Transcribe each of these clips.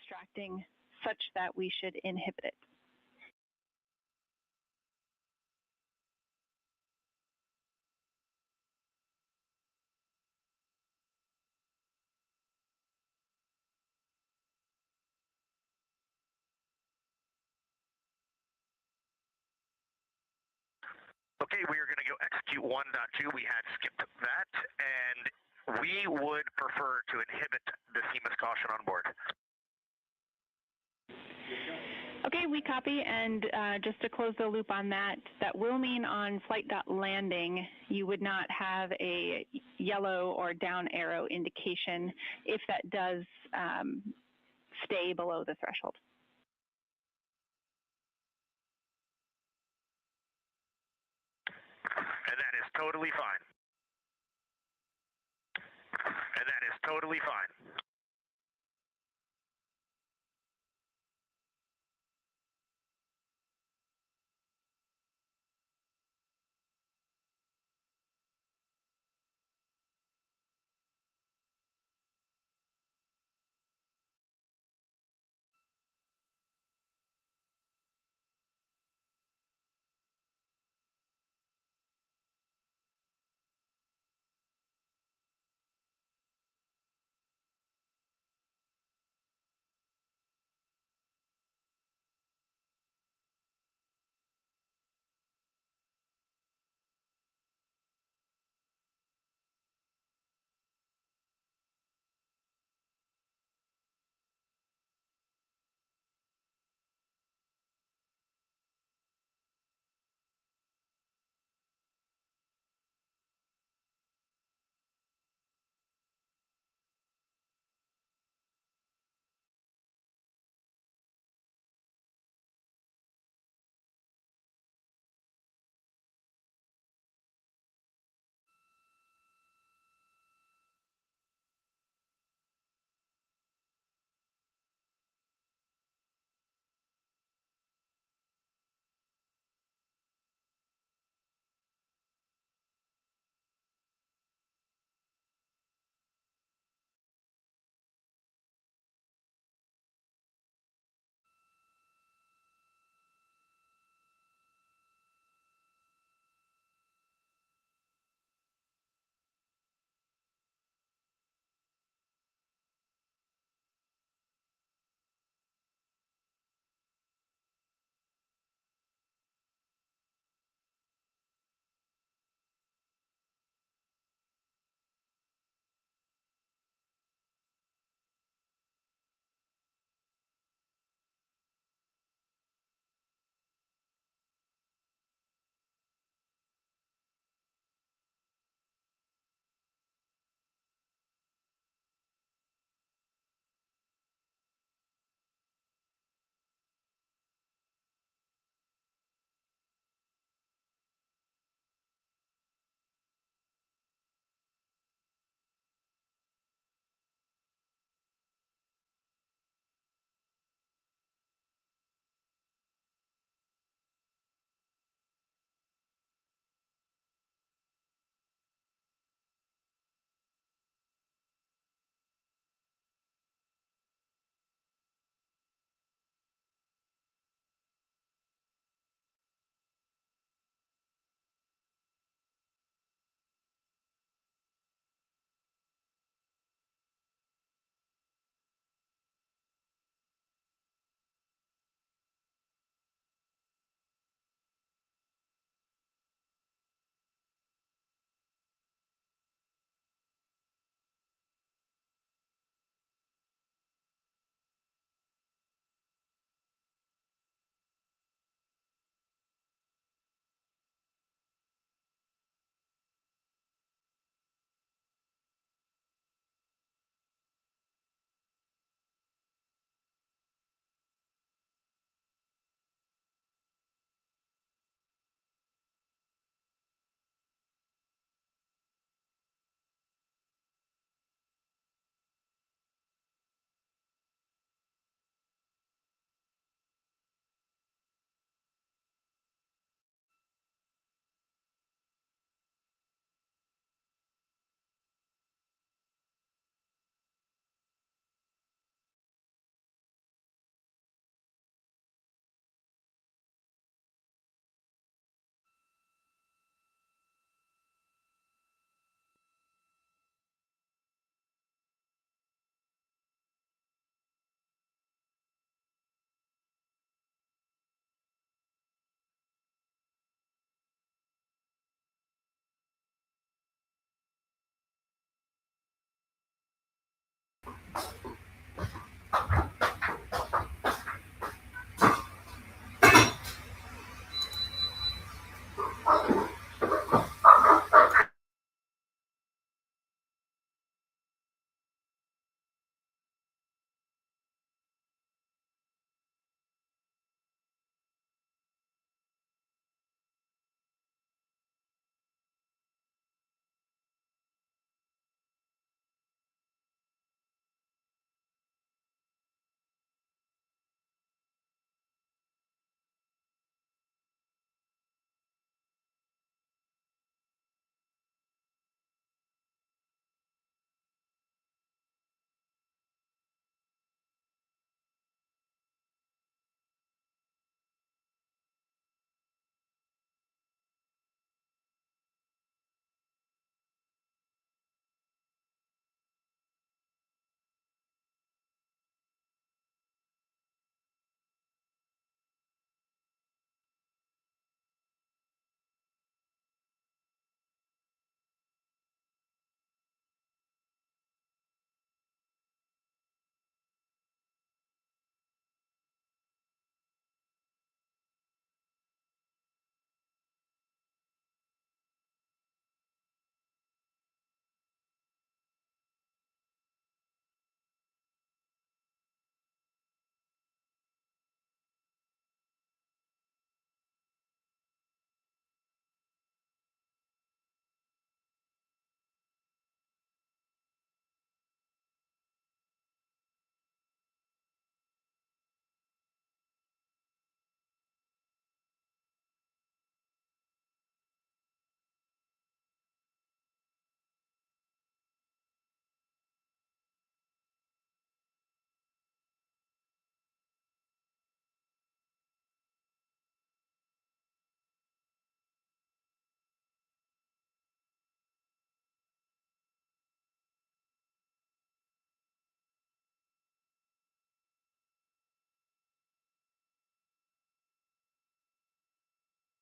distracting such that we should inhibit it. Okay, we are going to go execute 1.2. We had skipped that, and we would prefer to inhibit the CMIS caution on board. Okay, we copy, and just to close the loop on that, that will mean on flight.landing, you would not have a yellow or down arrow indication if that does stay below the threshold. And that is totally fine. And that is totally fine.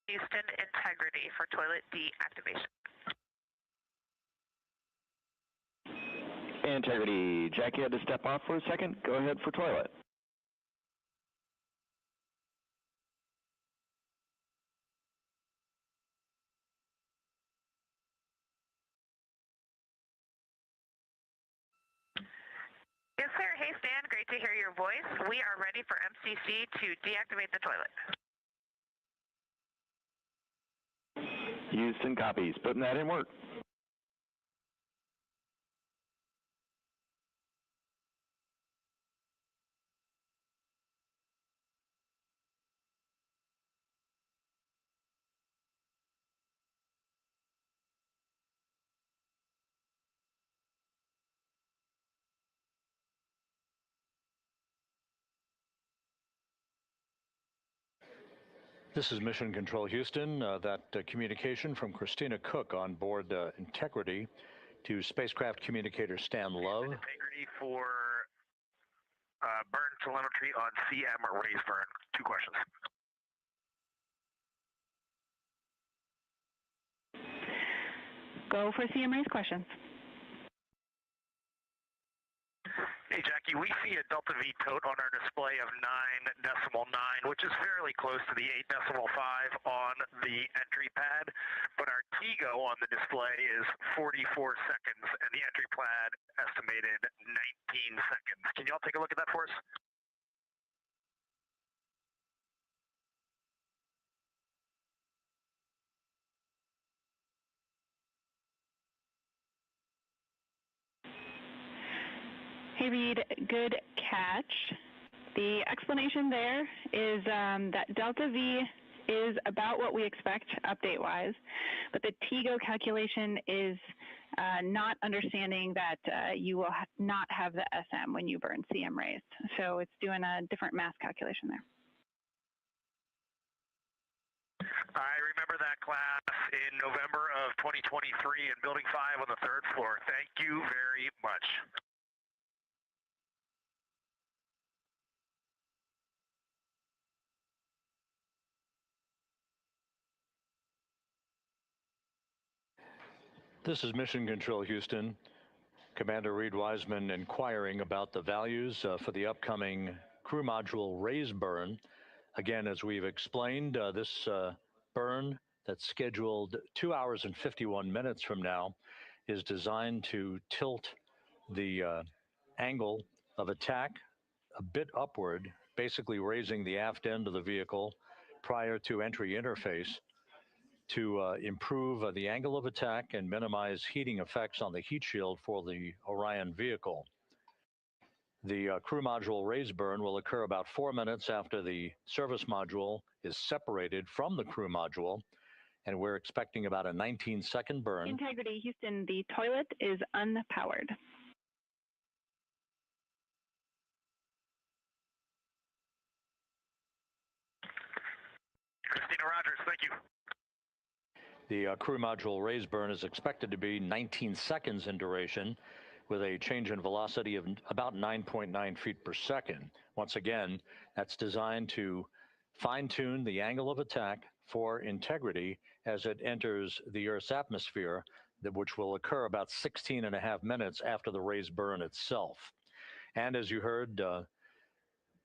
Houston, integrity for toilet deactivation. Integrity, Jackie had to step off for a second. Go ahead for toilet. Yes, sir. Hey, Stan. Great to hear your voice. We are ready for MCC to deactivate the toilet. Houston copies. Putting that in work. This is Mission Control Houston. That communication from Christina Cook on board Integrity to spacecraft communicator Stan Love. Integrity for burn telemetry on CM raise burn. 2 questions. Go for CM raise questions. Hey, Jackie, we see a delta V tote on our display of 9.9, which is fairly close to the 8.5 on the entry pad, but our TIGO on the display is 44 seconds, and the entry pad estimated 19 seconds. Can y'all take a look at that for us? Hey, Reed, good catch. The explanation there is that delta V is about what we expect update-wise, but the TIGO calculation is not understanding that you will not have the SM when you burn CM raised. So it's doing a different mass calculation there. I remember that class in November of 2023 in Building 5 on the 3rd floor. Thank you very much. This is Mission Control Houston. Commander Reed Wiseman inquiring about the values for the upcoming crew module raise burn. Again, as we've explained, this burn that's scheduled 2 hours and 51 minutes from now is designed to tilt the angle of attack a bit upward, basically raising the aft end of the vehicle prior to entry interface to improve the angle of attack and minimize heating effects on the heat shield for the Orion vehicle. The crew module raise burn will occur about 4 minutes after the service module is separated from the crew module, and we're expecting about a 19-second burn. Integrity, Houston, the toilet is unpowered. Christina Rogers, thank you. The crew module raise burn is expected to be 19 seconds in duration, with a change in velocity of about 9.9 feet per second. Once again, that's designed to fine-tune the angle of attack for Integrity as it enters the Earth's atmosphere, which will occur about 16.5 minutes after the raise burn itself. And as you heard,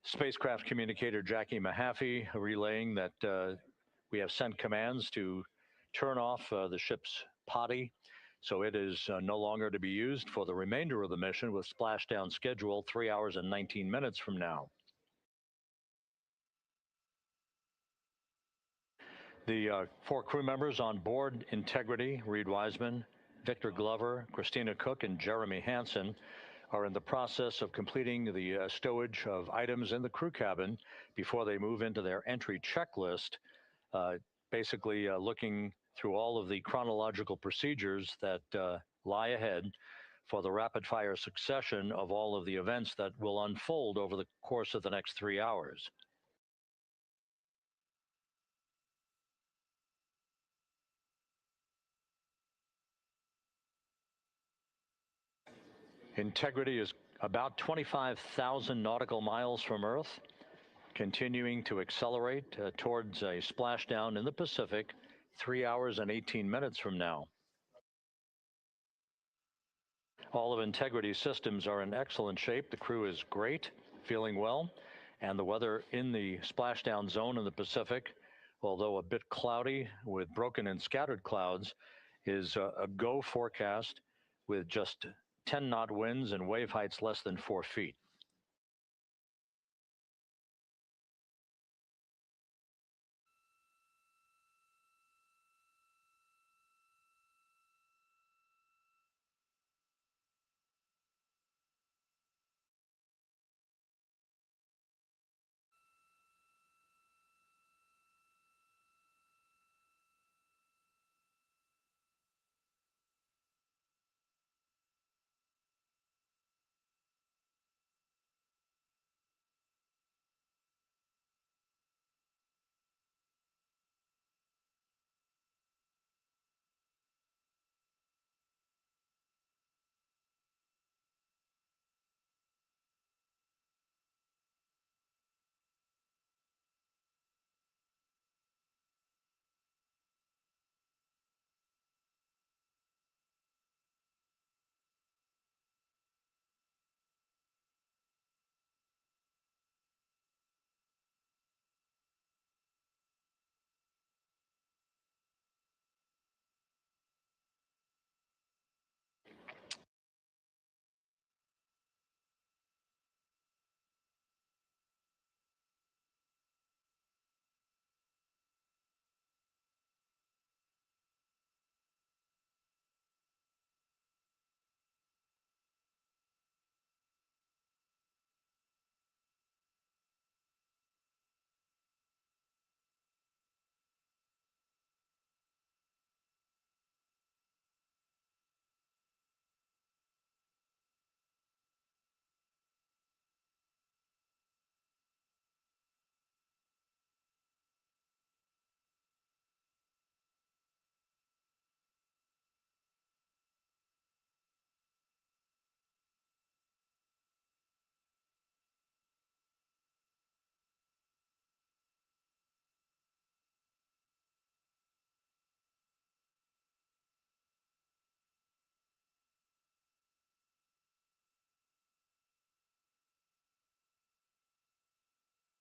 spacecraft communicator Jackie Mahaffey relaying that we have sent commands to turn off the ship's potty, so it is no longer to be used for the remainder of the mission, with splashdown schedule 3 hours and 19 minutes from now. The 4 crew members on board Integrity, Reed Wiseman, Victor Glover, Christina Cook, and Jeremy Hansen, are in the process of completing the stowage of items in the crew cabin before they move into their entry checklist, basically looking through all of the chronological procedures that lie ahead for the rapid-fire succession of all of the events that will unfold over the course of the next 3 hours. Integrity is about 25,000 nautical miles from Earth. continuing to accelerate towards a splashdown in the Pacific 3 hours and 18 minutes from now. All of Integrity's systems are in excellent shape. The crew is great, feeling well, and the weather in the splashdown zone in the Pacific, although a bit cloudy with broken and scattered clouds, is a go forecast with just 10-knot winds and wave heights less than 4 feet.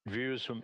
Views from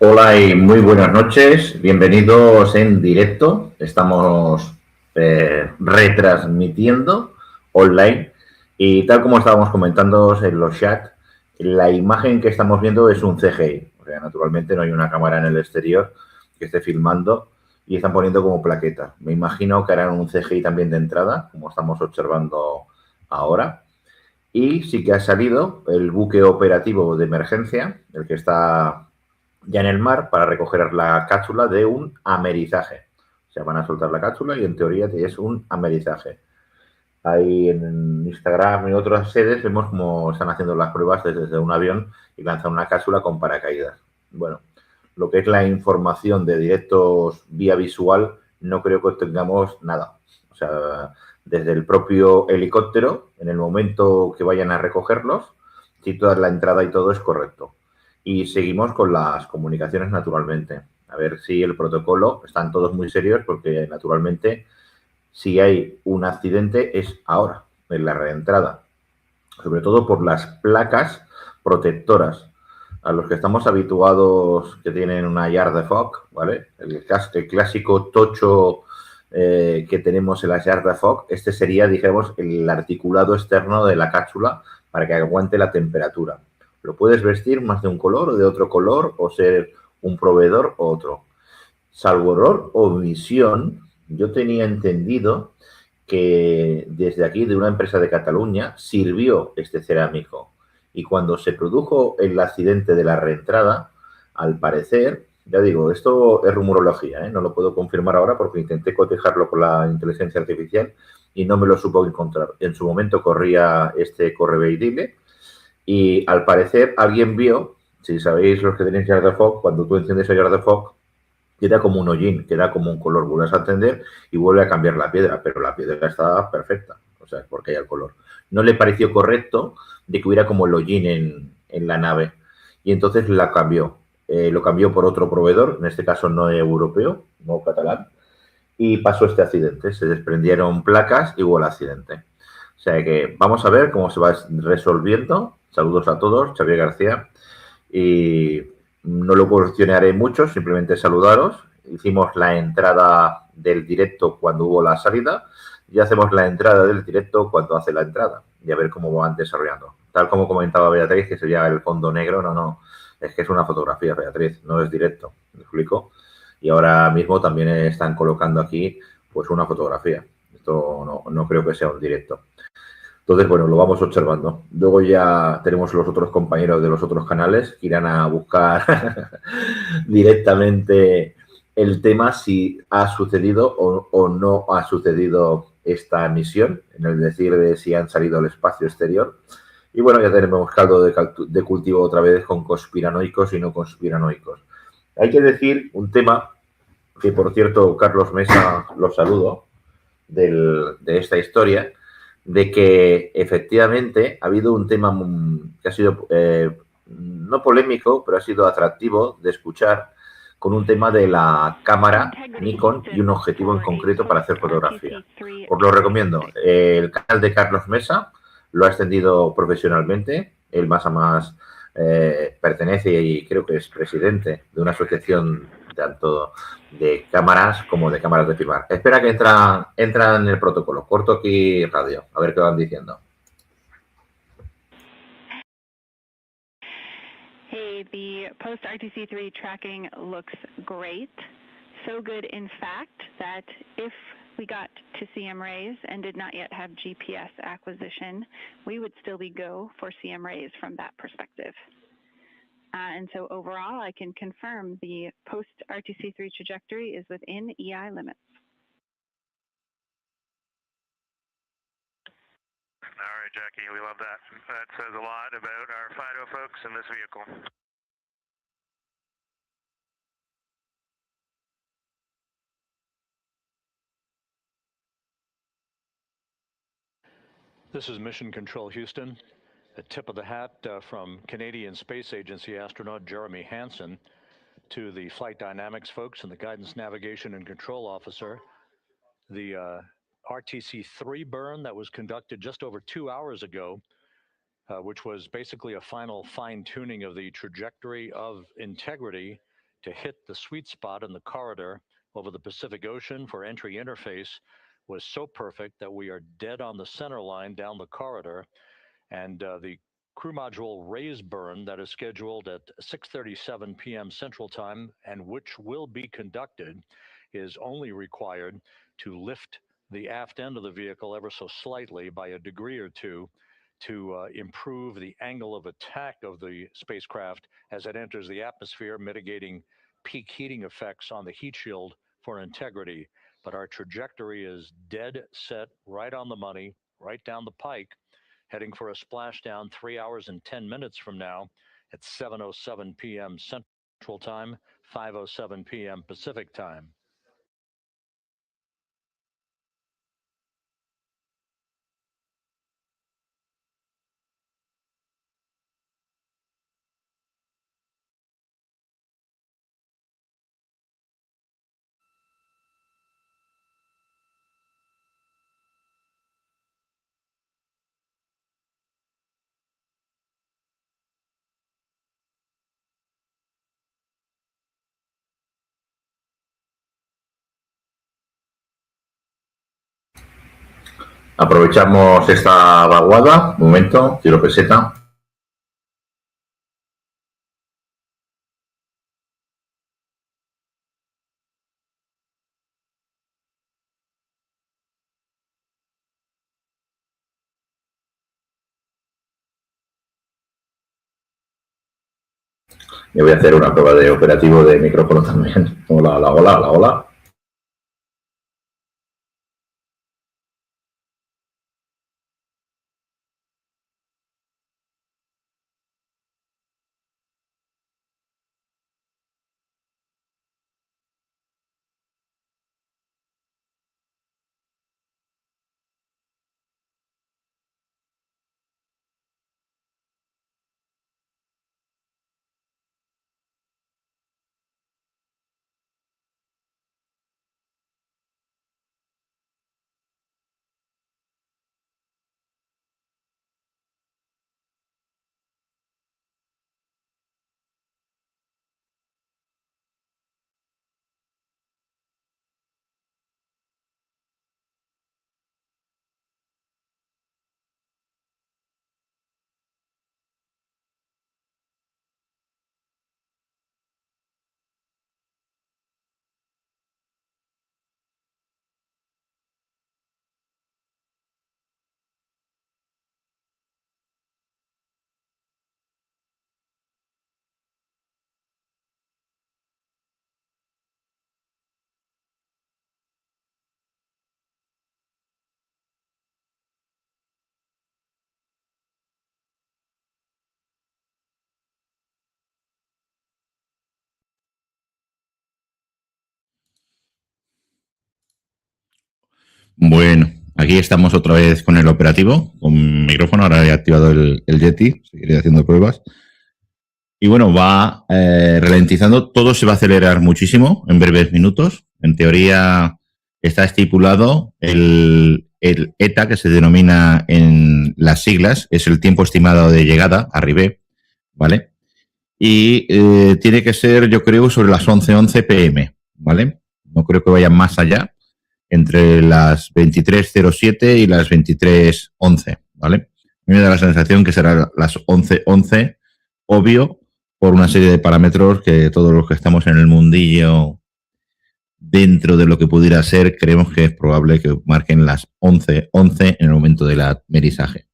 Hola y muy buenas noches, bienvenidos en directo. Estamos retransmitiendo online y tal como estábamos comentando en los chats, la imagen que estamos viendo es un CGI. O sea, naturalmente no hay una cámara en el exterior que esté filmando y están poniendo como plaquetas. Me imagino que harán un CGI también de entrada, como estamos observando ahora. Y sí que ha salido el buque operativo de emergencia, el que está ya en el mar, para recoger la cápsula de un amerizaje. O sea, van a soltar la cápsula y en teoría es un amerizaje. Ahí en Instagram y otras sedes vemos cómo están haciendo las pruebas desde un avión y lanzan una cápsula con paracaídas. Bueno, lo que es la información de directos vía visual, no creo que tengamos nada. O sea, desde el propio helicóptero, en el momento que vayan a recogerlos, si toda la entrada y todo es correcto. Y seguimos con las comunicaciones naturalmente. A ver si el protocolo, están todos muy serios porque naturalmente si hay un accidente es ahora, en la reentrada. Sobre todo por las placas protectoras. A los que estamos habituados que tienen una yard de fog, ¿vale? El clásico tocho que tenemos en la yard de fog, este sería, dijéramos, el articulado externo de la cápsula para que aguante la temperatura. Lo puedes vestir más de un color o de otro color o ser un proveedor o otro. salvo error o omisión, yo tenía entendido que desde aquí, de una empresa de Cataluña, sirvió este cerámico. Y cuando se produjo el accidente de la reentrada, al parecer, ya digo, esto es rumorología, ¿eh? No lo puedo confirmar ahora porque intenté cotejarlo con la inteligencia artificial y no me lo supo encontrar. En su momento corría este correveidile y al parecer alguien vio, si sabéis los que tenéis Jar de Fog, cuando tú enciendes el Jar de Fog, queda como un hollín, queda como un color, vuelves a encender y vuelve a cambiar la piedra, pero la piedra está perfecta, o sea, porque hay el color. No le pareció correcto de que hubiera como el hollín en la nave y entonces la cambió. Lo cambió por otro proveedor, en este caso no europeo, no catalán, y pasó este accidente. Se desprendieron placas y hubo el accidente. O sea que vamos a ver cómo se va resolviendo. Saludos a todos, Xavier García. Y no lo cuestionaré mucho, simplemente saludaros. Hicimos la entrada del directo cuando hubo la salida y hacemos la entrada del directo cuando hace la entrada y a ver cómo van desarrollando. Tal como comentaba Beatriz, que sería el fondo negro, no, es que es una fotografía, Beatriz, no es directo, ¿me explico? Y ahora mismo también están colocando aquí pues una fotografía. Esto no creo que sea un directo. Entonces, bueno, lo vamos observando. Luego ya tenemos los otros compañeros de los otros canales que irán a buscar directamente el tema si ha sucedido o no ha sucedido esta misión, en el decir de si han salido al espacio exterior. Y bueno, ya tenemos caldo de cultivo otra vez con conspiranoicos y no conspiranoicos. Hay que decir un tema que, por cierto, Carlos Mesa, los saludo, de esta historia, de que efectivamente ha habido un tema que ha sido no polémico, pero ha sido atractivo de escuchar con un tema de la cámara Nikon y un objetivo en concreto para hacer fotografía. Os lo recomiendo. El canal de Carlos Mesa lo ha extendido profesionalmente. Él más a más pertenece y creo que es presidente de una asociación tanto de cámaras como de cámaras de filmar. Espera que entra en el protocolo. Corto aquí radio, a ver qué van diciendo. Hey, the post-RTC3 tracking looks great. So good, in fact, that if we got to CM rays and did not yet have GPS acquisition, we would still be go for CM rays from that perspective. And so overall, I can confirm the post-RTC3 trajectory is within EI limits. All right, Jackie, we love that. That says a lot about our FIDO folks in this vehicle. This is Mission Control Houston. A tip of the hat from Canadian Space Agency astronaut Jeremy Hansen to the flight dynamics folks and the guidance, navigation, and control officer. The RTC-3 burn that was conducted just over 2 hours ago, which was basically a final fine-tuning of the trajectory of integrity to hit the sweet spot in the corridor over the Pacific Ocean for entry interface, was so perfect that we are dead on the center line down the corridor. And the crew module raise burn that is scheduled at 6:37 p.m. Central Time and which will be conducted is only required to lift the aft end of the vehicle ever so slightly by a degree or two to improve the angle of attack of the spacecraft as it enters the atmosphere, mitigating peak heating effects on the heat shield for integrity. But our trajectory is dead set, right on the money, right down the pike, heading for a splashdown 3 hours and 10 minutes from now at 7:07 p.m. Central Time, 5:07 p.m. Pacific Time. Aprovechamos esta vaguada. Un momento, tiro peseta. Yo voy a hacer una prueba de operativo de micrófono también. Hola, hola, hola, hola, hola. Bueno, aquí estamos otra vez con el operativo, con micrófono. Ahora he activado el Yeti, seguiré haciendo pruebas. Y bueno, va ralentizando, todo se va a acelerar muchísimo en breves minutos. En teoría está estipulado el ETA, que se denomina en las siglas, es el tiempo estimado de llegada, arribé, ¿vale? Y tiene que ser, yo creo, sobre las 11:11 p.m., ¿vale? No creo que vaya más allá, entre las 23:07 y las 23:11, ¿vale? A mí me da la sensación que será las 11:11, obvio, por una serie de parámetros que todos los que estamos en el mundillo, dentro de lo que pudiera ser, creemos que es probable que marquen las 11:11 en el momento del aterrizaje.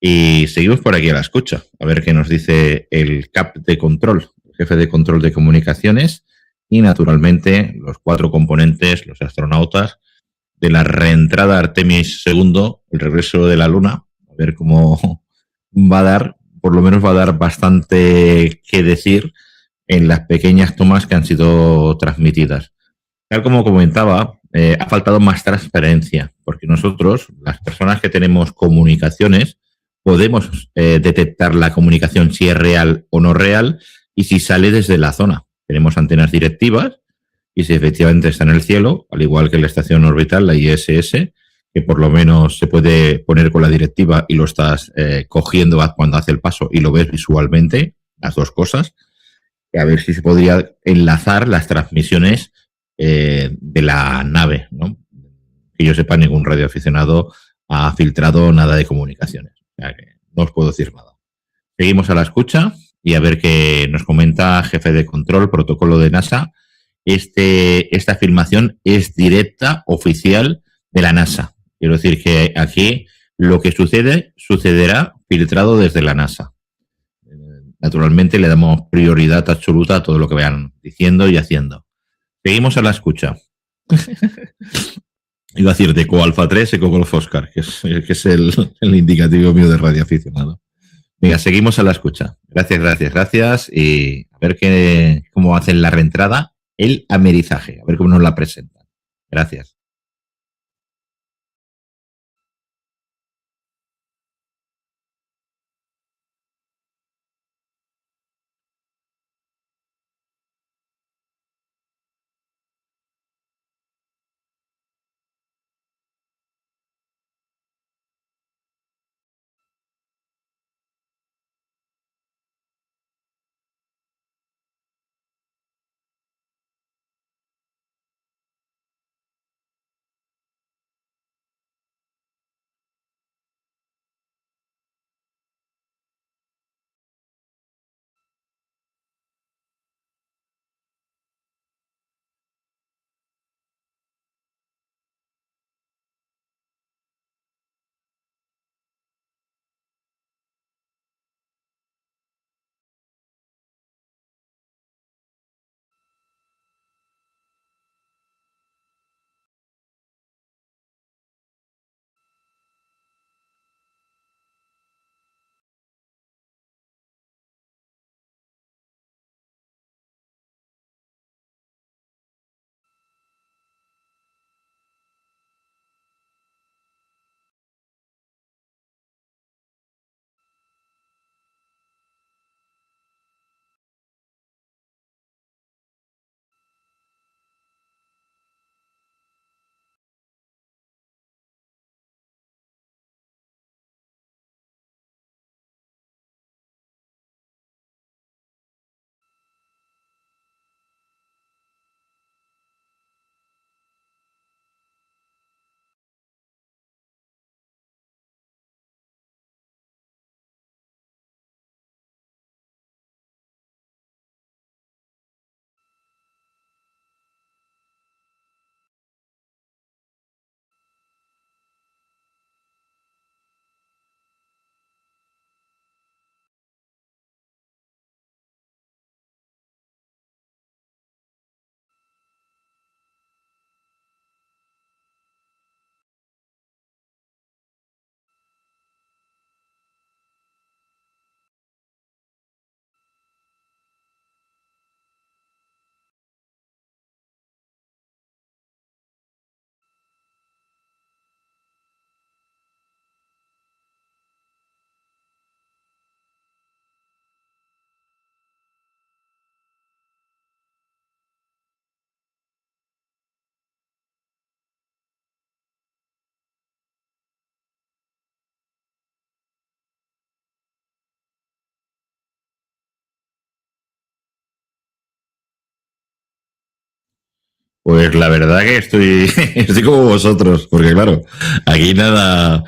Y seguimos por aquí a la escucha, a ver qué nos dice el CAP de control, el jefe de control de comunicaciones, y naturalmente los 4 componentes, los astronautas, de la Reentrada Artemis II, el regreso de la Luna, a ver cómo va a dar, por lo menos va a dar bastante que decir en las pequeñas tomas que han sido transmitidas. Tal como comentaba, ha faltado más transparencia, porque nosotros, las personas que tenemos comunicaciones, podemos detectar la comunicación si es real o no real y si sale desde la zona. Tenemos antenas directivas y si efectivamente está en el cielo, al igual que la estación orbital, la ISS, que por lo menos se puede poner con la directiva y lo estás cogiendo cuando hace el paso y lo ves visualmente, las dos cosas, a ver si se podría enlazar las transmisiones de la nave, ¿no? Que yo sepa, ningún radioaficionado ha filtrado nada de comunicaciones. O sea que no os puedo decir nada. Seguimos a la escucha y a ver qué nos comenta jefe de control, protocolo de NASA. Esta filmación es directa, oficial de la NASA. Quiero decir que aquí lo que sucederá filtrado desde la NASA. Naturalmente le damos prioridad absoluta a todo lo que vayan diciendo y haciendo. Seguimos a la escucha. Iba a decir de Coalfa 3 Eco Golf Oscar, que es el indicativo mío de radioaficionado. Venga, seguimos a la escucha. Gracias, gracias, gracias. Y a ver cómo hacen la reentrada, el amerizaje. A ver cómo nos la presentan. Gracias. Pues la verdad que estoy como vosotros, porque claro, aquí nada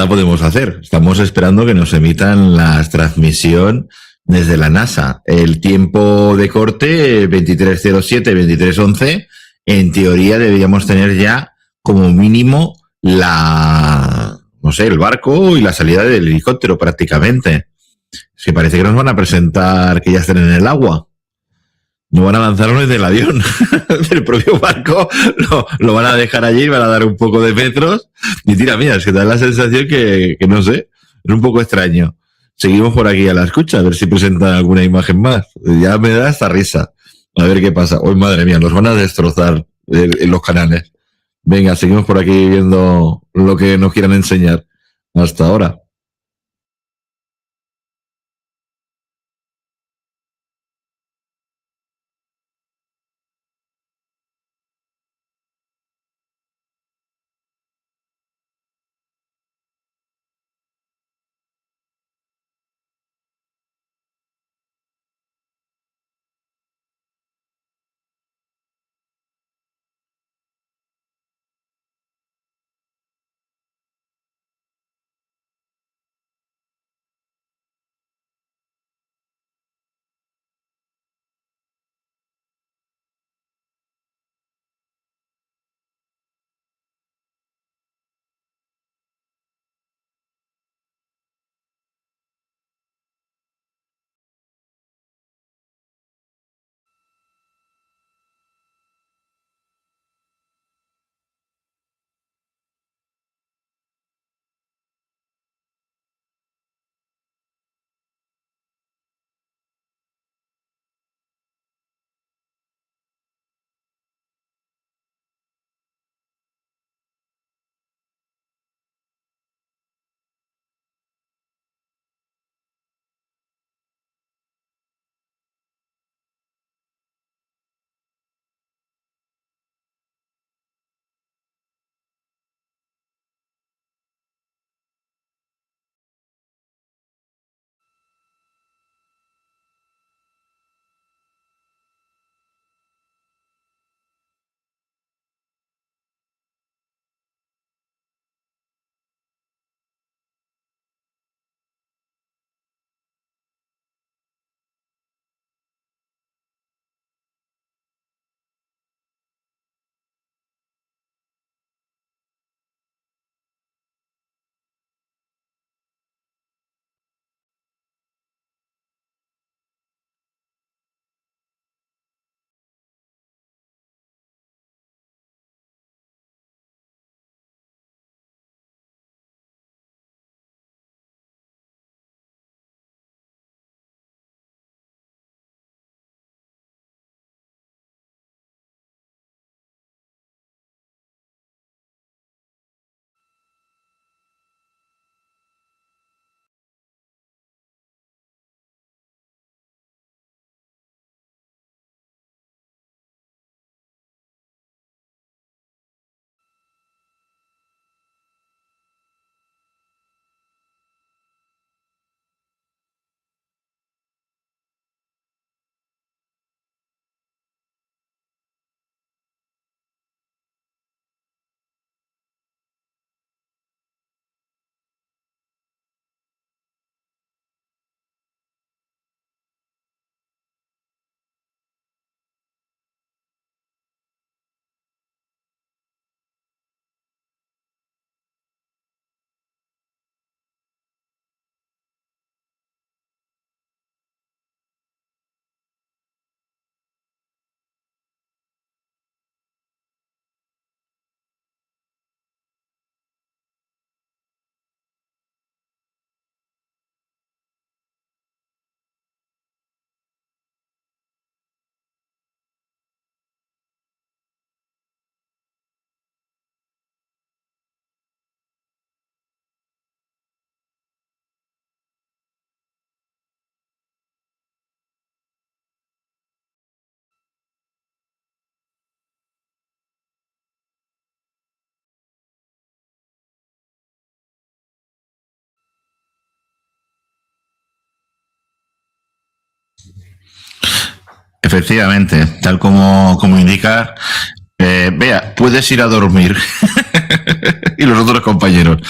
podemos hacer. Estamos esperando que nos emitan la transmisión desde la NASA. El tiempo de corte, 23:07, 23:11, en teoría deberíamos tener ya como mínimo no sé, el barco y la salida del helicóptero prácticamente. Es que parece que nos van a presentar que ya están en el agua. No van a lanzarlo desde el avión, del propio barco, lo van a dejar allí, van a dar un poco de metros y tira, mira, es que da la sensación que no sé, es un poco extraño. Seguimos por aquí a la escucha, a ver si presentan alguna imagen más. Ya me da esta risa. A ver qué pasa. Hoy, madre mía, nos van a destrozar en los canales. Venga, seguimos por aquí viendo lo que nos quieran enseñar. Hasta ahora. Efectivamente, tal como indica, Vea, puedes ir a dormir. Y los otros compañeros.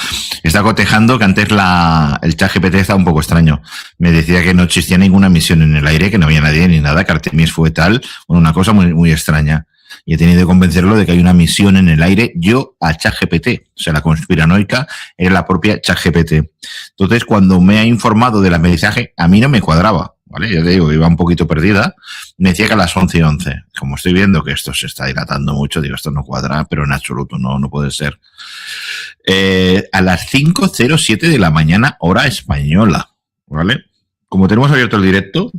Está cotejando que antes el chat GPT estaba un poco extraño. Me decía que no existía ninguna misión en el aire, que no había nadie ni nada, que Artemis fue tal, bueno, una cosa muy, muy extraña. Y he tenido que convencerlo de que hay una misión en el aire, yo a ChatGPT. O sea, la conspiranoica era la propia ChatGPT. Entonces, cuando me ha informado del mensaje, a mí no me cuadraba, ¿vale? Yo te digo, iba un poquito perdida. Me decía que a las 11:11. Como estoy viendo que esto se está dilatando mucho, digo, esto no cuadra, pero en absoluto no puede ser. A las 5:07 de la mañana, hora española, ¿vale? Como tenemos abierto el directo,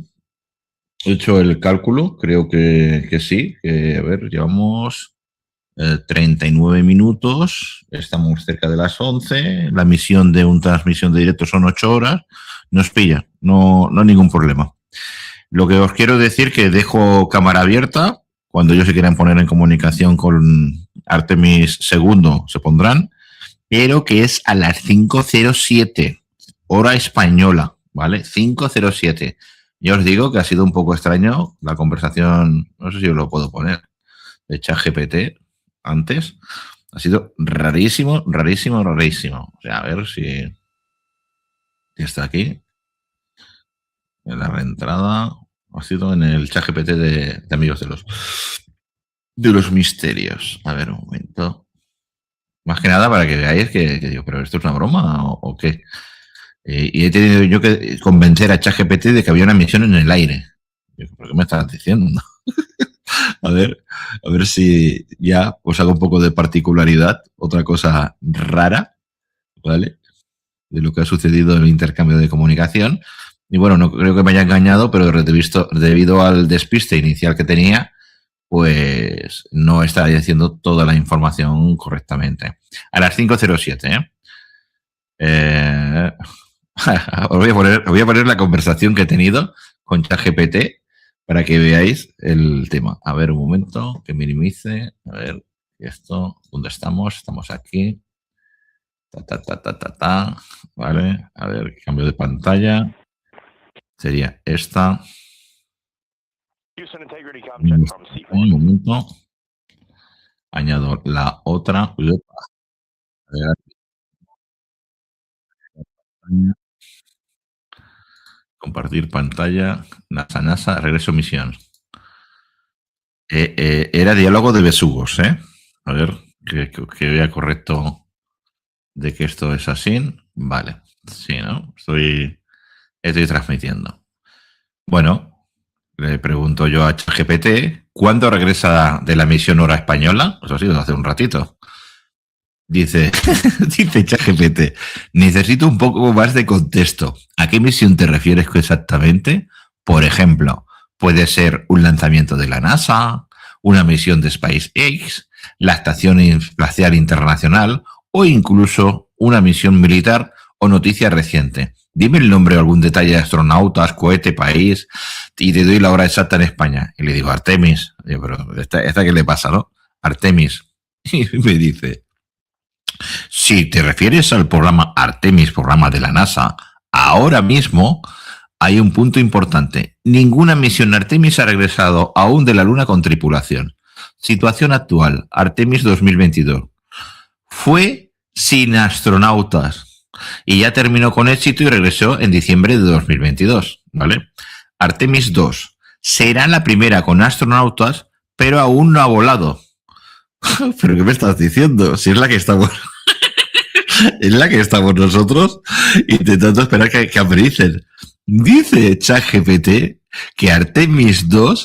he hecho el cálculo, creo que sí, que a ver, llevamos 39 minutos, estamos cerca de las 11, la misión de una transmisión de directo son 8 horas, nos pilla, no hay ningún problema. Lo que os quiero decir que dejo cámara abierta, cuando ellos se quieran poner en comunicación con Artemis II se pondrán, pero que es a las 5:07, hora española, ¿vale? 5:07. Yo os digo que ha sido un poco extraño la conversación, no sé si os lo puedo poner, de ChatGPT antes. Ha sido rarísimo. O sea, a ver si está aquí. En la reentrada. Ha sido en el ChatGPT de amigos de los misterios. A ver, un momento. Más que nada para que veáis que digo, ¿pero esto es una broma o qué? Y he tenido yo que convencer a ChatGPT de que había una misión en el aire. ¿Pero qué me estás diciendo? a ver si ya os hago un poco de particularidad, otra cosa rara, ¿vale? De lo que ha sucedido en el intercambio de comunicación. Y bueno, no creo que me haya engañado, pero debido al despiste inicial que tenía, pues no está diciendo toda la información correctamente. A las 5:07, os voy a poner la conversación que he tenido con ChatGPT para que veáis el tema. A ver, un momento, que minimice. A ver, esto, ¿dónde estamos? Estamos aquí. Vale, a ver, cambio de pantalla. Sería esta. Un momento. Añado la otra. A ver, compartir pantalla. NASA, regreso misión. Era diálogo de besugos, ¿eh? A ver, que vea correcto de que esto es así. Vale, sí, ¿no? Estoy transmitiendo. Bueno, le pregunto yo a ChatGPT, ¿cuándo regresa de la misión hora española? Pues ha sido hace un ratito. Dice ChatGPT, necesito un poco más de contexto. ¿A qué misión te refieres exactamente? Por ejemplo, puede ser un lanzamiento de la NASA, una misión de SpaceX, la Estación Espacial Internacional o incluso una misión militar o noticia reciente. Dime el nombre o algún detalle de astronautas, cohete, país y te doy la hora exacta en España. Y le digo, Artemis. Digo, pero ¿esta qué le pasa, no? Artemis. Y me dice, si te refieres al programa Artemis, programa de la NASA, ahora mismo hay un punto importante. Ninguna misión Artemis ha regresado aún de la Luna con tripulación. Situación actual, Artemis 2022. Fue sin astronautas y ya terminó con éxito y regresó en diciembre de 2022, ¿vale? Artemis II será la primera con astronautas, pero aún no ha volado. ¿Pero qué me estás diciendo? Si es la que estamos... es la que estamos nosotros intentando esperar que americen. Dice ChatGPT que Artemis II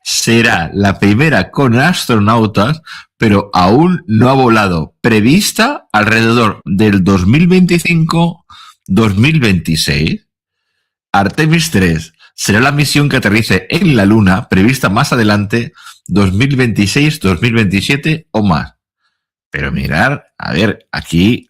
será la primera con astronautas, pero aún no ha volado. Prevista alrededor del 2025-2026. Artemis III será la misión que aterrice en la Luna, prevista más adelante, 2026, 2027 o más. Pero mirar, a ver, aquí,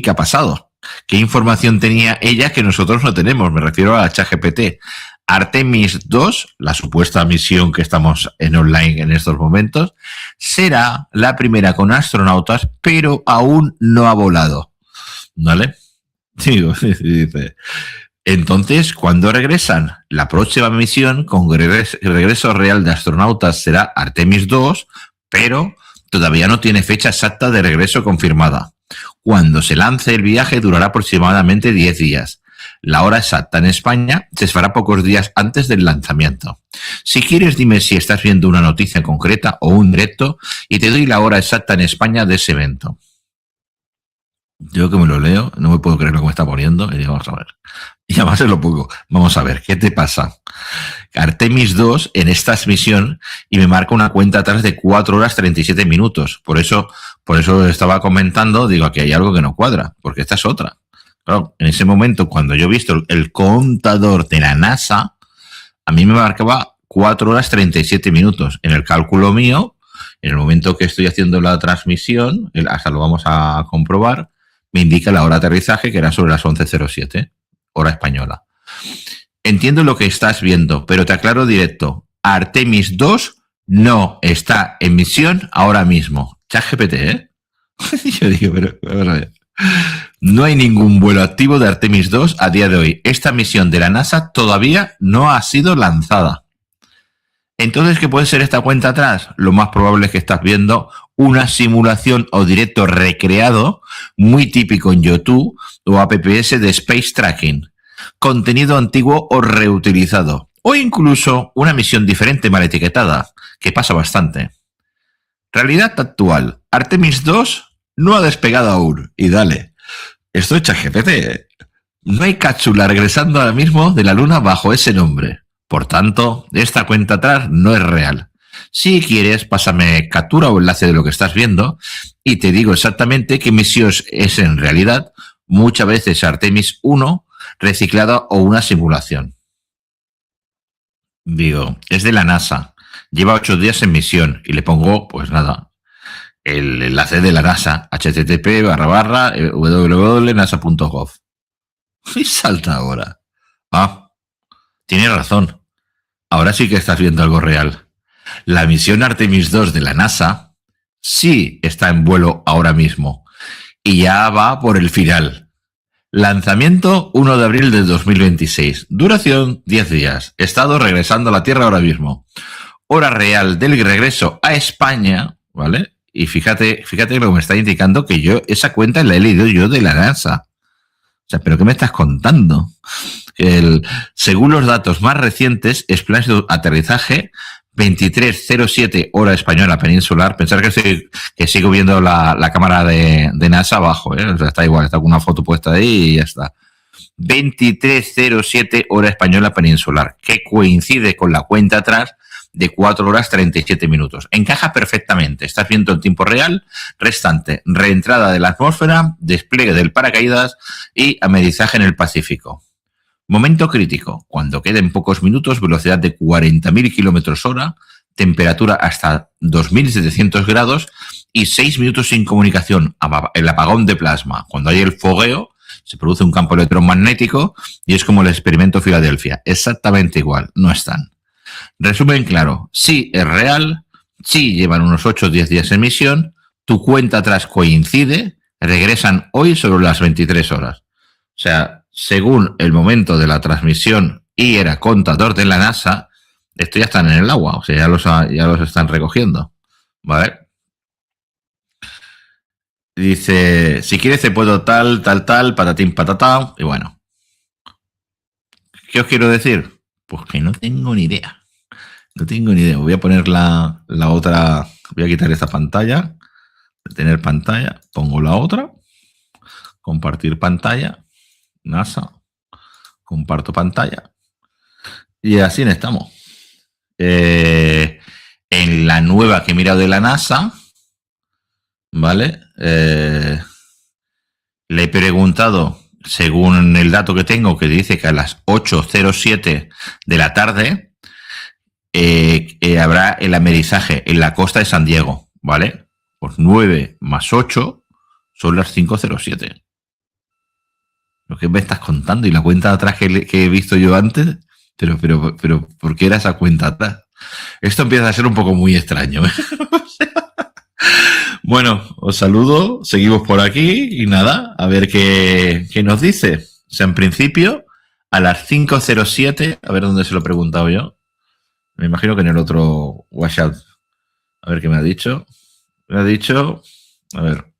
¿qué ha pasado? ¿Qué información tenía ella que nosotros no tenemos? Me refiero a ChatGPT. Artemis II, la supuesta misión que estamos en online en estos momentos, será la primera con astronautas, pero aún no ha volado. ¿Vale? Digo, dice. Entonces, ¿cuándo regresan? La próxima misión con regreso real de astronautas será Artemis II, pero todavía no tiene fecha exacta de regreso confirmada. Cuando se lance el viaje durará aproximadamente 10 días. La hora exacta en España se fará pocos días antes del lanzamiento. Si quieres, dime si estás viendo una noticia concreta o un directo y te doy la hora exacta en España de ese evento. Yo que me lo leo, no me puedo creer lo que me está poniendo. Y digo, vamos a ver. Y además es lo poco. Vamos a ver, ¿qué te pasa? Artemis II en esta misión y me marca una cuenta atrás de 4 horas 37 minutos. Por eso estaba comentando, digo, aquí hay algo que no cuadra, porque esta es otra. Claro, en ese momento, cuando yo he visto el contador de la NASA, a mí me marcaba 4 horas 37 minutos. En el cálculo mío, en el momento que estoy haciendo la transmisión, hasta lo vamos a comprobar, me indica la hora de aterrizaje, que era sobre las 11:07, hora española. Entiendo lo que estás viendo, pero te aclaro directo. Artemis II no está en misión ahora mismo. ChatGPT, ¿eh? Yo digo, pero vamos a ver. No hay ningún vuelo activo de Artemis II a día de hoy. Esta misión de la NASA todavía no ha sido lanzada. Entonces, ¿qué puede ser esta cuenta atrás? Lo más probable es que estás viendo una simulación o directo recreado, muy típico en YouTube o apps de Space Tracking, contenido antiguo o reutilizado, o incluso una misión diferente mal etiquetada, que pasa bastante. Realidad actual. Artemis II no ha despegado aún. Y dale, esto es ChatGPT, ¿eh? No hay cápsula regresando ahora mismo de la Luna bajo ese nombre. Por tanto, esta cuenta atrás no es real. Si quieres, pásame captura o enlace de lo que estás viendo y te digo exactamente qué misión es en realidad, muchas veces Artemis I reciclada o una simulación. Digo, es de la NASA, lleva 8 días en misión y le pongo, pues nada, el enlace de la NASA, http://www.nasa.gov. Y salta ahora. Ah, tienes razón. Ahora sí que estás viendo algo real. La misión Artemis II de la NASA sí está en vuelo ahora mismo y ya va por el final. Lanzamiento 1 de abril de 2026. Duración 10 días. Estado regresando a la Tierra ahora mismo. Hora real del regreso a España, ¿vale? Y fíjate lo que me está indicando, que yo esa cuenta la he leído yo de la NASA. O sea, ¿pero qué me estás contando? Según los datos más recientes, es plan de aterrizaje 23:07 hora española peninsular. Pensar que sigo viendo la cámara de NASA abajo, ¿eh? O sea, está igual, está con una foto puesta ahí y ya está. 23:07 hora española peninsular, que coincide con la cuenta atrás de 4 horas 37 minutos. Encaja perfectamente. Estás viendo en tiempo real, restante, reentrada de la atmósfera, despliegue del paracaídas y amerizaje en el Pacífico. Momento crítico, cuando queden pocos minutos, velocidad de 40.000 kilómetros hora, temperatura hasta 2.700 grados y 6 minutos sin comunicación, el apagón de plasma. Cuando hay el fogueo, se produce un campo electromagnético y es como el experimento Filadelfia. Exactamente igual, no están. Resumen claro, sí es real, sí llevan unos 8 o 10 días en misión, tu cuenta atrás coincide, regresan hoy sobre las 23 horas. O sea, según el momento de la transmisión y era contador de la NASA, estos ya están en el agua, o sea, ya los están recogiendo, ¿vale? Dice, si quieres te puedo tal, patatín, patatán, y bueno. ¿Qué os quiero decir? Pues que no tengo ni idea. No tengo ni idea. Voy a poner la otra, voy a quitar esta pantalla, detener pantalla, pongo la otra, compartir pantalla, NASA, comparto pantalla y así estamos. En la nueva que he mirado de la NASA, ¿vale? Le he preguntado, según el dato que tengo, que dice que a las 8:07 de la tarde habrá el amerizaje en la costa de San Diego, ¿vale? Pues 9 más 8 son las 5:07. Lo que me estás contando y la cuenta de atrás que he visto yo antes, pero ¿por qué era esa cuenta atrás? Esto empieza a ser un poco muy extraño, ¿eh? Bueno, os saludo, seguimos por aquí y nada, a ver qué nos dice. O sea, en principio, a las 5:07, a ver dónde se lo he preguntado yo. Me imagino que en el otro WhatsApp. A ver qué me ha dicho. Me ha dicho, a ver,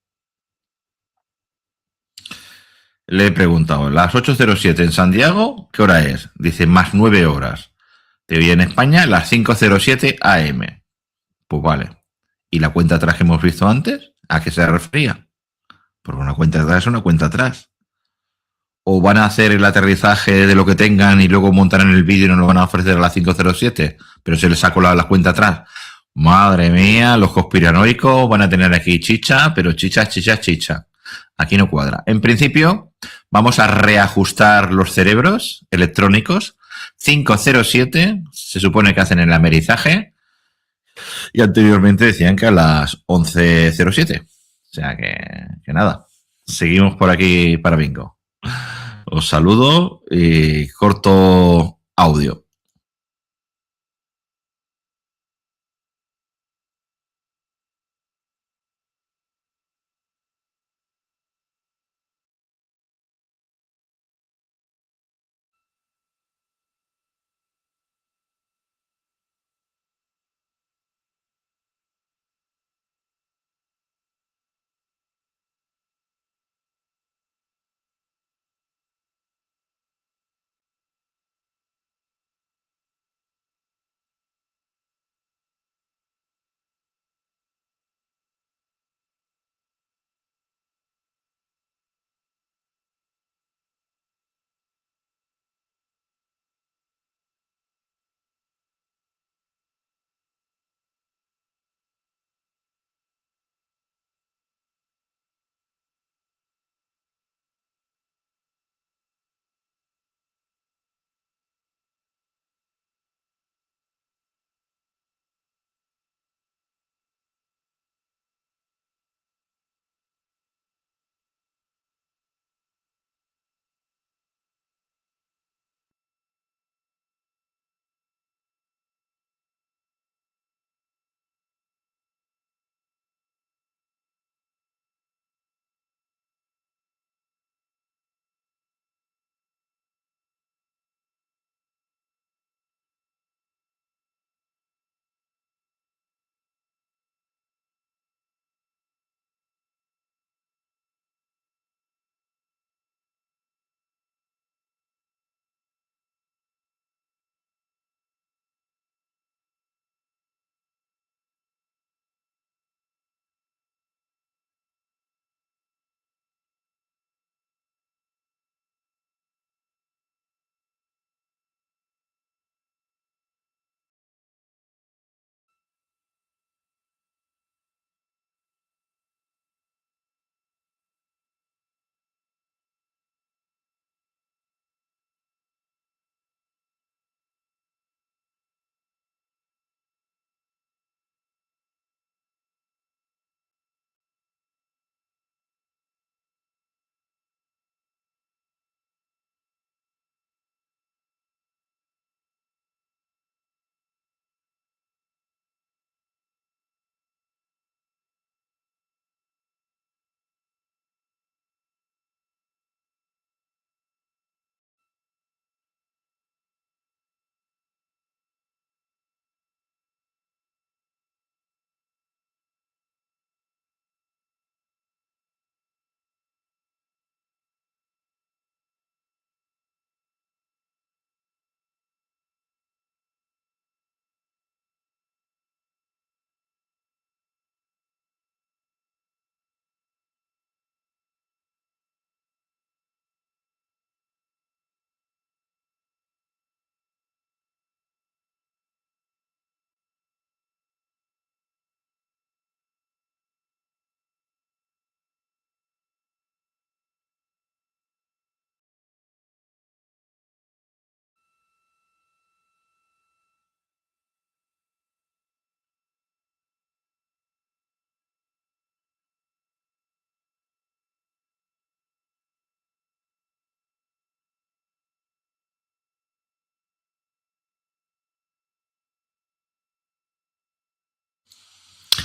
le he preguntado, las 8:07 en San Diego, ¿qué hora es? Dice, más 9 horas. Te vi en España, las 5:07 AM. Pues vale. ¿Y la cuenta atrás que hemos visto antes? ¿A qué se refería? Porque una cuenta atrás es una cuenta atrás. O van a hacer el aterrizaje de lo que tengan y luego montarán el vídeo y nos lo van a ofrecer a las 5:07, pero se les sacó la cuenta atrás. Madre mía, los conspiranoicos van a tener aquí chicha, pero chicha. Aquí no cuadra. En principio, vamos a reajustar los cerebros electrónicos. 5:07, se supone que hacen el amerizaje, y anteriormente decían que a las 11:07. O sea que nada, seguimos por aquí para bingo. Os saludo y corto audio.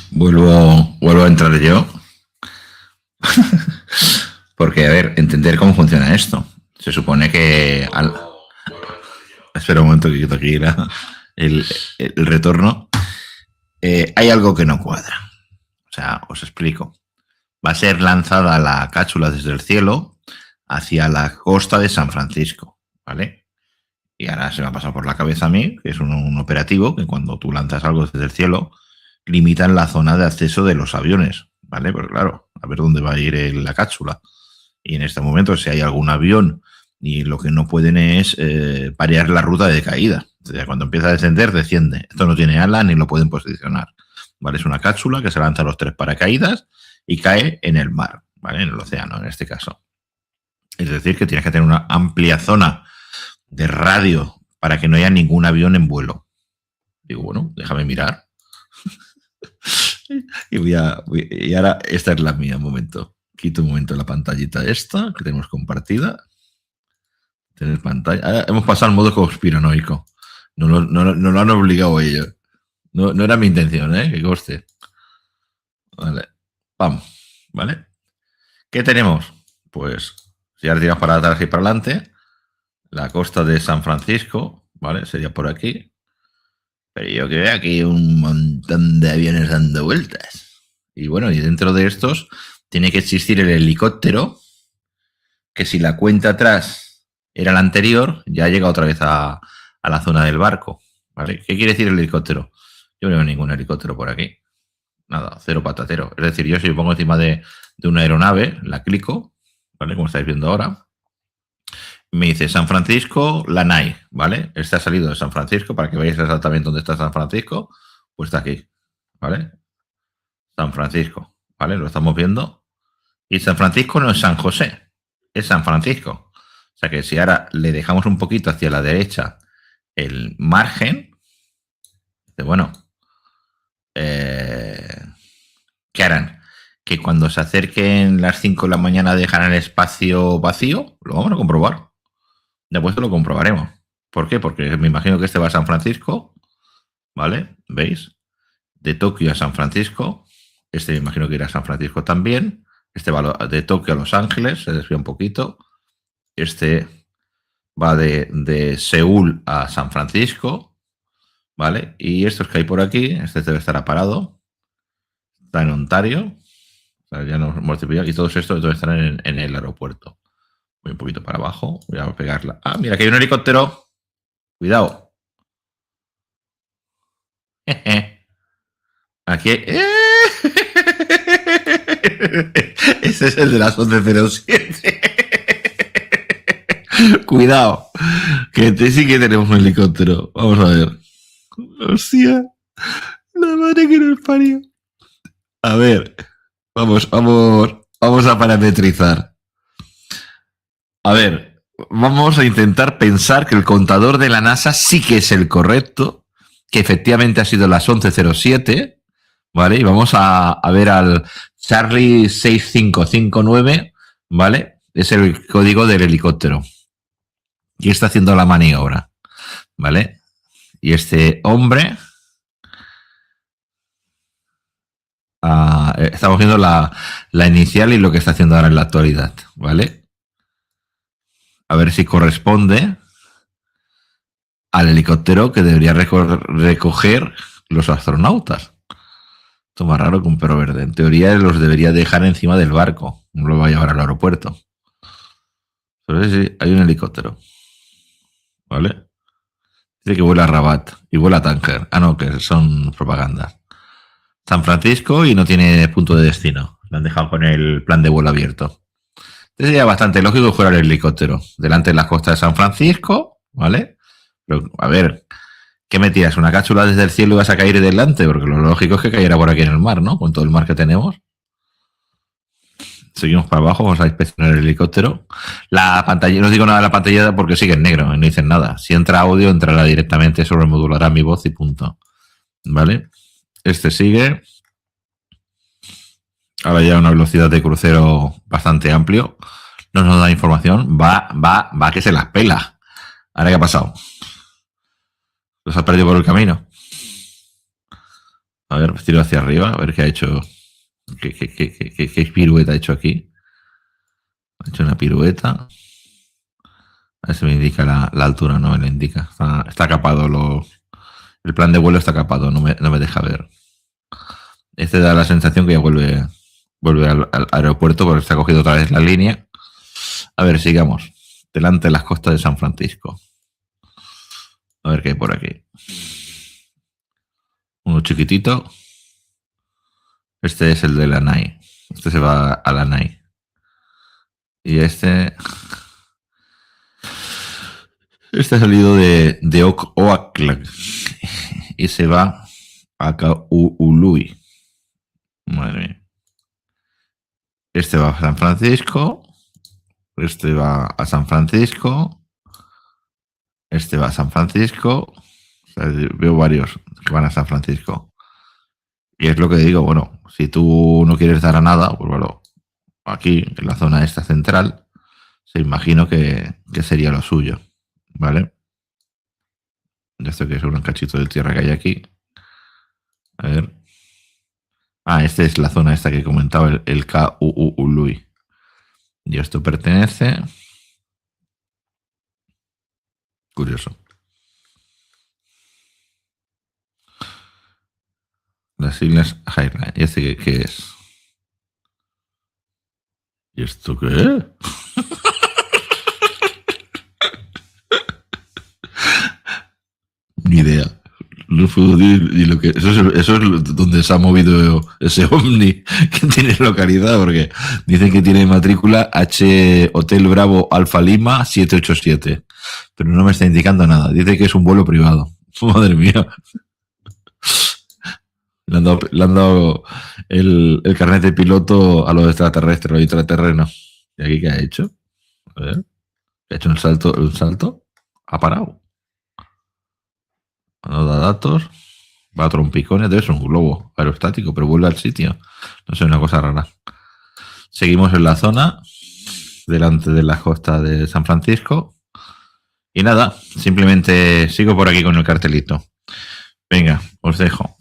Vuelvo a entrar yo. Porque, a ver, entender cómo funciona esto. Se supone que... Espera un momento que quito aquí el retorno. Hay algo que no cuadra. O sea, os explico. Va a ser lanzada la cápsula desde el cielo hacia la costa de San Francisco, ¿vale? Y ahora se me ha pasado por la cabeza a mí, que es un operativo que cuando tú lanzas algo desde el cielo, limitan la zona de acceso de los aviones, ¿vale? Porque claro, a ver dónde va a ir la cápsula. Y en este momento, si hay algún avión y lo que no pueden es parear la ruta de caída. O sea, cuando empieza a descender, desciende. Esto no tiene ala ni lo pueden posicionar, ¿vale? Es una cápsula que se lanza a los 3 paracaídas y cae en el mar, ¿vale? En el océano, en este caso. Es decir, que tienes que tener una amplia zona de radio para que no haya ningún avión en vuelo. Digo, bueno, déjame mirar. y ahora esta es la mía, un momento. Quito un momento la pantallita esta que tenemos compartida. Tener pantalla. Ahora hemos pasado al modo conspiranoico. No lo han obligado ellos. No era mi intención, que conste. Vale. Vamos. ¿Vale? ¿Qué tenemos? Pues si ahora tiramos para atrás y para adelante, la costa de San Francisco, ¿vale? Sería por aquí. Pero yo que veo aquí un montón de aviones dando vueltas. Y bueno, y dentro de estos tiene que existir el helicóptero, que si la cuenta atrás era la anterior, ya llega otra vez a la zona del barco, ¿vale? ¿Qué quiere decir el helicóptero? Yo no veo ningún helicóptero por aquí. Nada, cero patatero. Es decir, yo si pongo encima de una aeronave, la clico, ¿vale? Como estáis viendo ahora. Me dice San Francisco, Lanai, ¿vale? Este ha salido de San Francisco, para que veáis exactamente dónde está San Francisco, pues está aquí, ¿vale? San Francisco, ¿vale? Lo estamos viendo. Y San Francisco no es San José, es San Francisco. O sea que si ahora le dejamos un poquito hacia la derecha el margen, bueno, ¿qué harán? Que cuando se acerquen las 5 de la mañana dejarán el espacio vacío. Lo vamos a comprobar. Después lo comprobaremos. ¿Por qué? Porque me imagino que este va a San Francisco, ¿vale? ¿Veis? De Tokio a San Francisco. Este me imagino que irá a San Francisco también. Este va de Tokio a Los Ángeles, se desvía un poquito. Este va de Seúl a San Francisco, ¿vale? Y estos que hay por aquí, este debe estar parado. Está en Ontario. O sea, ya nos hemos cepillado. Y todos estos deben estar en el aeropuerto. Voy un poquito para abajo. Voy a pegarla. Ah, mira, que hay un helicóptero. Cuidado. Aquí. Ese es el de las 11:07. Cuidado. Que sí que tenemos un helicóptero. Vamos a ver. Hostia. La madre que nos parió. A ver. Vamos a parametrizar. A ver, vamos a intentar pensar que el contador de la NASA sí que es el correcto, que efectivamente ha sido las 11:07, ¿vale? Y vamos a ver al Charlie 6559, ¿vale? Es el código del helicóptero. Y está haciendo la maniobra, ¿vale? Y este hombre... estamos viendo la inicial y lo que está haciendo ahora en la actualidad, ¿vale? A ver si corresponde al helicóptero que debería recoger los astronautas. Esto es más raro que un perro verde. En teoría los debería dejar encima del barco. No lo va a llevar al aeropuerto. Pero sí, hay un helicóptero. ¿Vale? Dice que vuela a Rabat y vuela a Tánger. Ah, no, que son propagandas. San Francisco y no tiene punto de destino. Lo han dejado con el plan de vuelo abierto. Entonces sería bastante lógico jugar el helicóptero delante de las costas de San Francisco, ¿vale? Pero, a ver, ¿qué me tiras? ¿Una cápsula desde el cielo y vas a caer delante? Porque lo lógico es que cayera por aquí en el mar, ¿no? Con todo el mar que tenemos. Seguimos para abajo, vamos a inspeccionar el helicóptero. La pantalla, no os digo nada de la pantalla porque sigue en negro, no dicen nada. Si entra audio, entrará directamente, sobremodulará mi voz y punto. ¿Vale? Este sigue. Ahora ya a una velocidad de crucero bastante amplio. No nos da información. Va que se las pela. Ahora, ¿qué ha pasado? ¿Los ha perdido por el camino? A ver, pues tiro hacia arriba, a ver qué ha hecho. ¿Qué pirueta ha hecho aquí? Ha hecho una pirueta. A ver si me indica la altura, no me la indica. Está capado. El plan de vuelo está capado, no me deja ver. Este da la sensación que ya vuelve al aeropuerto porque está cogido otra vez la línea. A ver, sigamos. Delante de las costas de San Francisco. A ver qué hay por aquí. Uno chiquitito. Este es el de la NAI. Este se va a la NAI. Y este ha salido de Oakland y se va a Kaului. Madre mía. Este va a San Francisco. Este va a San Francisco. Este va a San Francisco. O sea, veo varios que van a San Francisco. Y es lo que digo, bueno, si tú no quieres dar a nada, pues bueno, aquí en la zona esta central, se imagino que sería lo suyo, ¿vale? Esto que es un cachito de tierra que hay aquí. A ver. Ah, esta es la zona esta que comentaba, el Kaului. Y esto pertenece. Curioso. Las Islas Highland. ¿Y este qué es? ¿Y esto qué es? Ni idea. No puedo decir ni lo que. Eso es donde se ha movido ese ovni que tiene localidad, porque dicen que tiene matrícula H Hotel Bravo Alfa Lima 787. Pero no me está indicando nada. Dice que es un vuelo privado. Madre mía. Le han dado el carnet de piloto a los extraterrestres, los intraterrenos. ¿Y aquí qué ha hecho? A ver. ¿Ha hecho un salto? Ha parado. No da datos. Va a trompicones. Debe ser un globo aerostático, pero vuelve al sitio. No sé, una cosa rara. Seguimos en la zona, delante de la costa de San Francisco. Y nada, simplemente sigo por aquí con el cartelito. Venga, os dejo.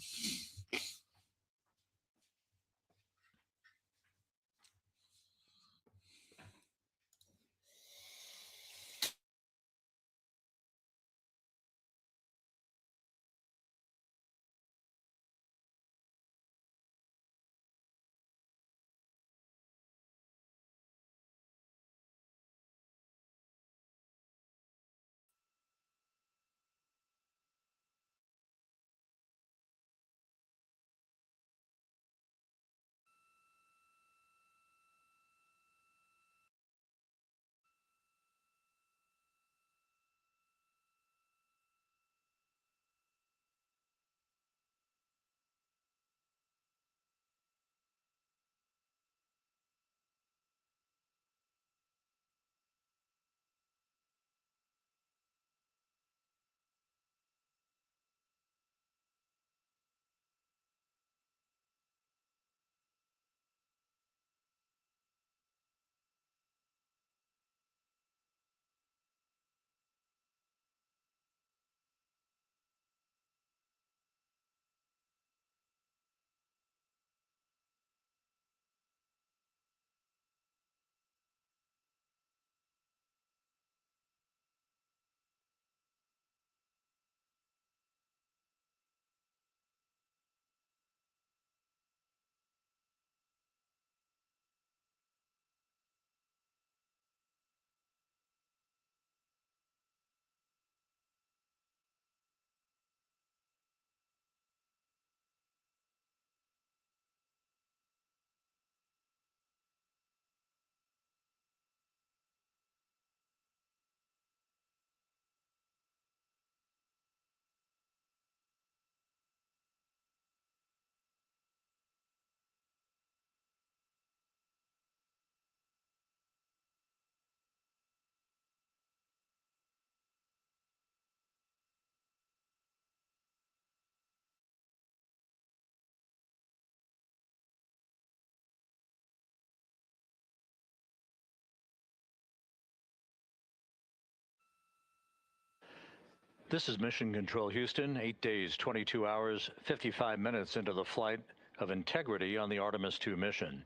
This is Mission Control Houston, 8 days, 22 hours, 55 minutes into the flight of Integrity on the Artemis II mission.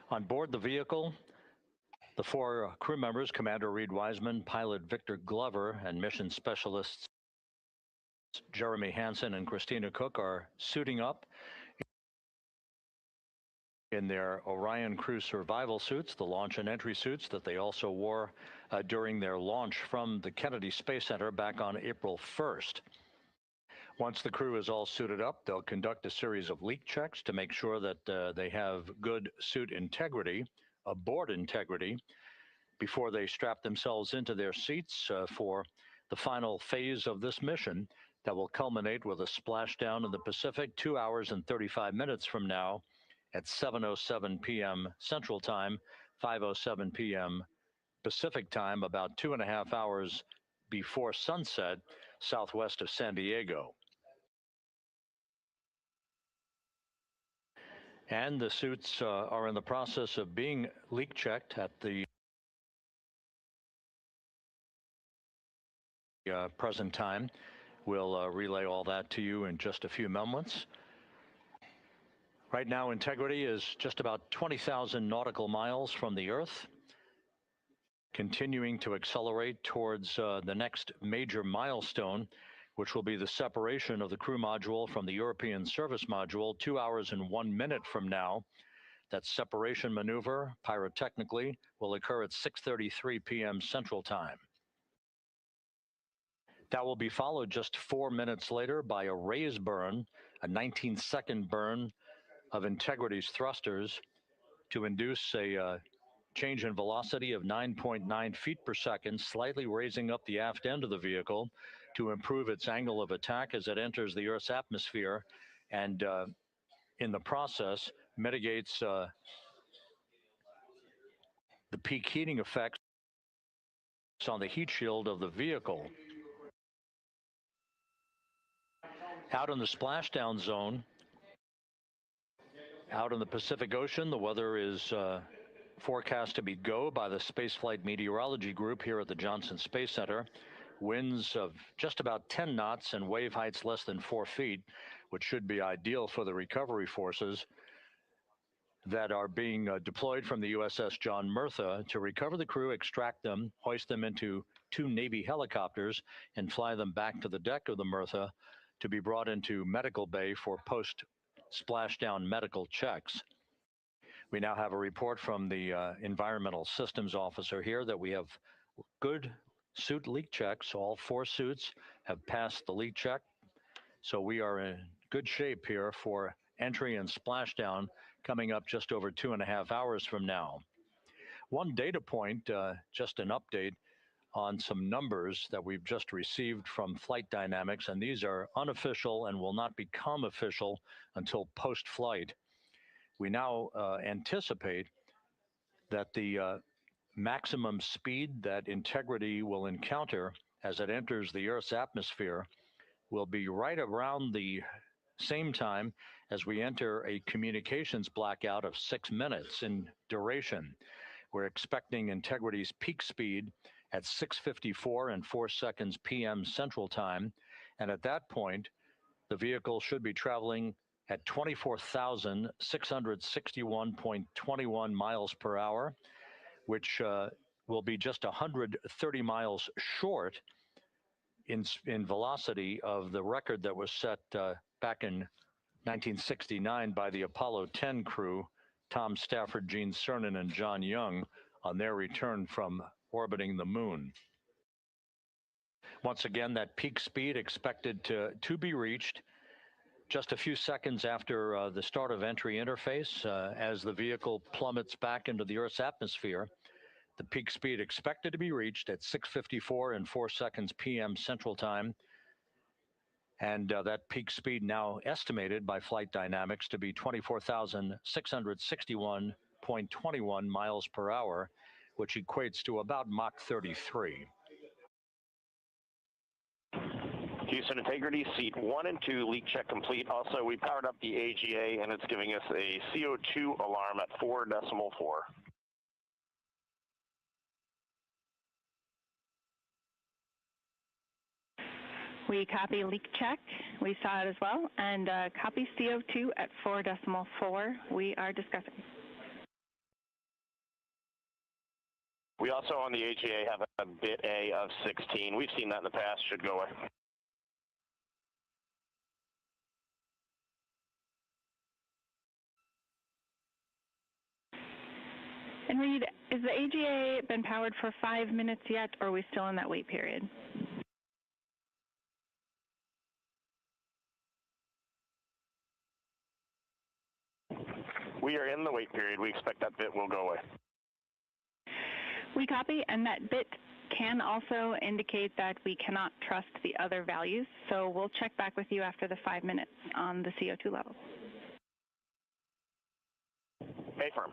On board the vehicle, the 4 crew members, Commander Reed Wiseman, pilot Victor Glover, and mission specialists Jeremy Hansen and Christina Cook, are suiting up in their Orion crew survival suits, the launch and entry suits that they also wore during their launch from the Kennedy Space Center back on April 1st. Once the crew is all suited up, they'll conduct a series of leak checks to make sure that they have good suit integrity, aboard integrity, before they strap themselves into their seats for the final phase of this mission that will culminate with a splashdown in the Pacific 2 hours and 35 minutes from now at 7:07 p.m. Central Time, 5:07 p.m. Pacific Time, about 2.5 hours before sunset, southwest of San Diego. And the suits are in the process of being leak checked at the present time. We'll relay all that to you in just a few moments. Right now, integrity is just about 20,000 nautical miles from the Earth, continuing to accelerate towards the next major milestone, which will be the separation of the crew module from the European service module 2 hours and 1 minute from now. That separation maneuver, pyrotechnically, will occur at 6:33 p.m. Central Time. That will be followed just 4 minutes later by a raise burn, a 19-second burn of integrity's thrusters to induce a change in velocity of 9.9 feet per second, slightly raising up the aft end of the vehicle to improve its angle of attack as it enters the Earth's atmosphere, and in the process mitigates the peak heating effects on the heat shield of the vehicle. Out in the splashdown zone, out in the Pacific Ocean, the weather is forecast to be go by the Spaceflight Meteorology Group here at the Johnson Space Center. Winds of just about 10 knots and wave heights less than 4 feet, which should be ideal for the recovery forces that are being deployed from the USS John Murtha to recover the crew, extract them, hoist them into 2 Navy helicopters, and fly them back to the deck of the Murtha to be brought into medical bay for post-splashdown medical checks. We now have a report from the environmental systems officer here that we have good suit leak checks. All 4 suits have passed the leak check, so we are in good shape here for entry and splashdown coming up just over 2.5 hours from now. One data point, just an update on some numbers that we've just received from Flight Dynamics, and these are unofficial and will not become official until post-flight. We now anticipate that the maximum speed that integrity will encounter as it enters the Earth's atmosphere will be right around the same time as we enter a communications blackout of 6 minutes in duration. We're expecting integrity's peak speed at 6:54 and 4 seconds p.m. Central Time, and at that point, the vehicle should be traveling at 24,661.21 miles per hour, which will be just 130 miles short in velocity of the record that was set back in 1969 by the Apollo 10 crew, Tom Stafford, Gene Cernan, and John Young, on their return from orbiting the moon. Once again, that peak speed expected to be reached just a few seconds after the start of entry interface, as the vehicle plummets back into the Earth's atmosphere. The peak speed expected to be reached at 6:54 and 4 seconds p.m. Central Time. And that peak speed now estimated by Flight Dynamics to be 24,661.21 miles per hour, which equates to about Mach 33. Houston Integrity, seat 1 and 2, leak check complete. Also, we powered up the AGA, and it's giving us a CO2 alarm at 4.4. We copy leak check. We saw it as well. And copy CO2 at 4.4. We are discussing. We also on the AGA have a bit A of 16. We've seen that in the past. Should go away. And Reed, is the AGA been powered for 5 minutes yet, or are we still in that wait period? We are in the wait period. We expect that bit will go away. We copy, and that bit can also indicate that we cannot trust the other values, so we'll check back with you after the 5 minutes on the CO2 levels. Affirm.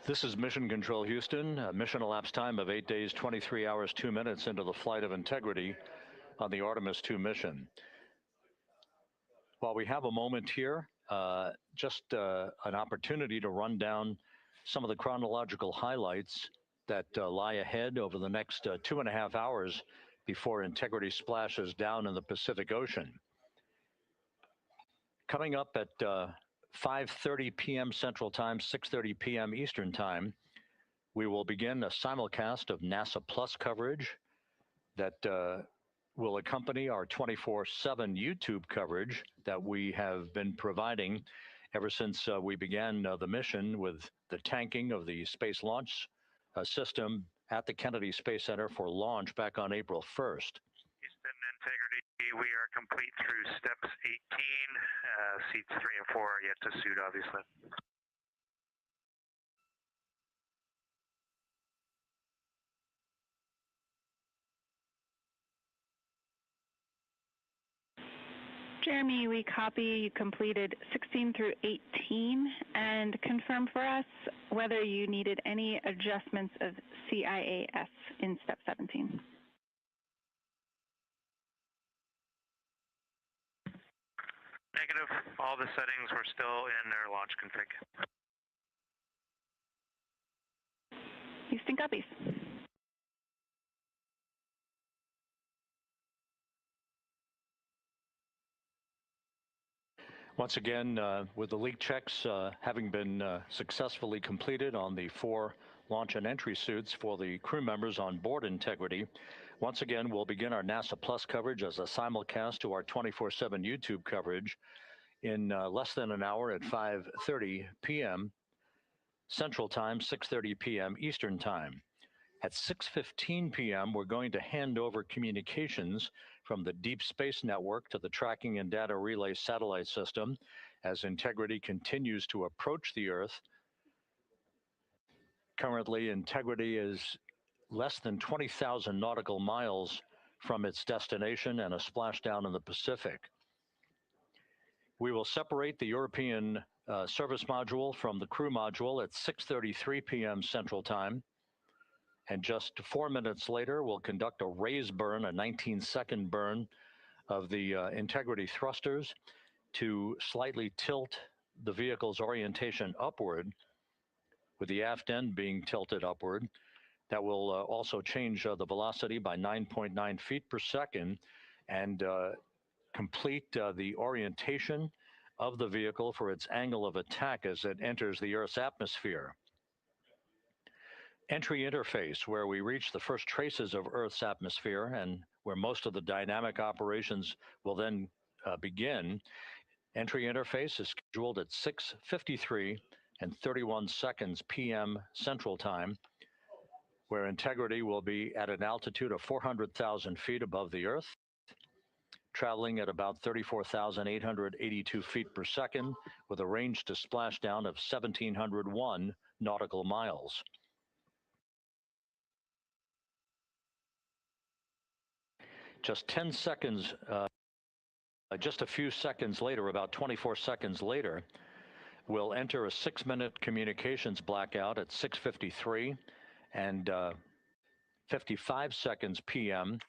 This is Mission Control Houston. Mission elapsed time of 8 days, 23 hours, 2 minutes into the flight of integrity on the Artemis II mission. While we have a moment here, just an opportunity to run down some of the chronological highlights that lie ahead over the next 2.5 hours before integrity splashes down in the Pacific Ocean. Coming up at 5:30 p.m. Central Time, 6:30 p.m. Eastern Time, we will begin a simulcast of NASA Plus coverage that will accompany our 24/7 YouTube coverage that we have been providing ever since we began the mission with the tanking of the Space Launch System at the Kennedy Space Center for launch back on April 1st. Houston, integrity, we are complete through steps 18. Seats 3 and 4 are yet to suit, obviously. Jeremy, we copy. You completed 16 through 18, and confirm for us whether you needed any adjustments of CIAS in step 17. Negative. All the settings were still in their launch config. Houston copies. Once again, with the leak checks having been successfully completed on the 4 launch and entry suits for the crew members on board Integrity, once again, we'll begin our NASA Plus coverage as a simulcast to our 24/7 YouTube coverage in less than an hour at 5:30 p.m. Central Time, 6:30 p.m. Eastern Time. At 6:15 p.m., we're going to hand over communications from the Deep Space Network to the Tracking and Data Relay Satellite System as Integrity continues to approach the Earth. Currently, Integrity is less than 20,000 nautical miles from its destination and a splashdown in the Pacific. We will separate the European service module from the crew module at 6:33 p.m. Central Time. And just 4 minutes later, we'll conduct a raise burn, a 19-second burn of the Integrity thrusters to slightly tilt the vehicle's orientation upward, with the aft end being tilted upward. That will also change the velocity by 9.9 feet per second and complete the orientation of the vehicle for its angle of attack as it enters the Earth's atmosphere. Entry interface, where we reach the first traces of Earth's atmosphere and where most of the dynamic operations will then begin. Entry interface is scheduled at 6:53 and 31 seconds p.m. Central Time, where Integrity will be at an altitude of 400,000 feet above the Earth. traveling at about 34,882 feet per second with a range to splashdown of 1,701 nautical miles. Just 10 seconds, just a few seconds later, about 24 seconds later, we'll enter a 6-minute communications blackout at 6:53 and 55 seconds p.m.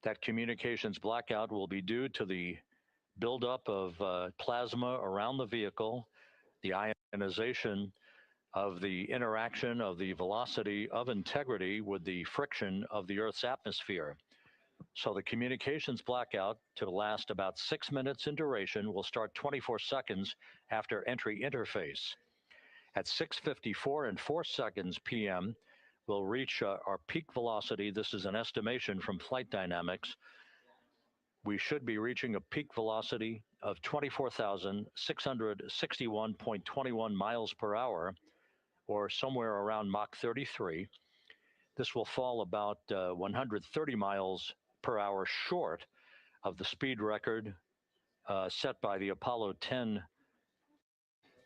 That communications blackout will be due to the buildup of plasma around the vehicle, the ionization of the interaction of the velocity of integrity with the friction of the Earth's atmosphere. So the communications blackout, to last about 6 minutes in duration, will start 24 seconds after entry interface. At 6:54 and 4 seconds p.m., we'll reach our peak velocity. This is an estimation from flight dynamics. We should be reaching a peak velocity of 24,661.21 miles per hour, or somewhere around Mach 33. This will fall about 130 miles per hour short of the speed record set by the Apollo 10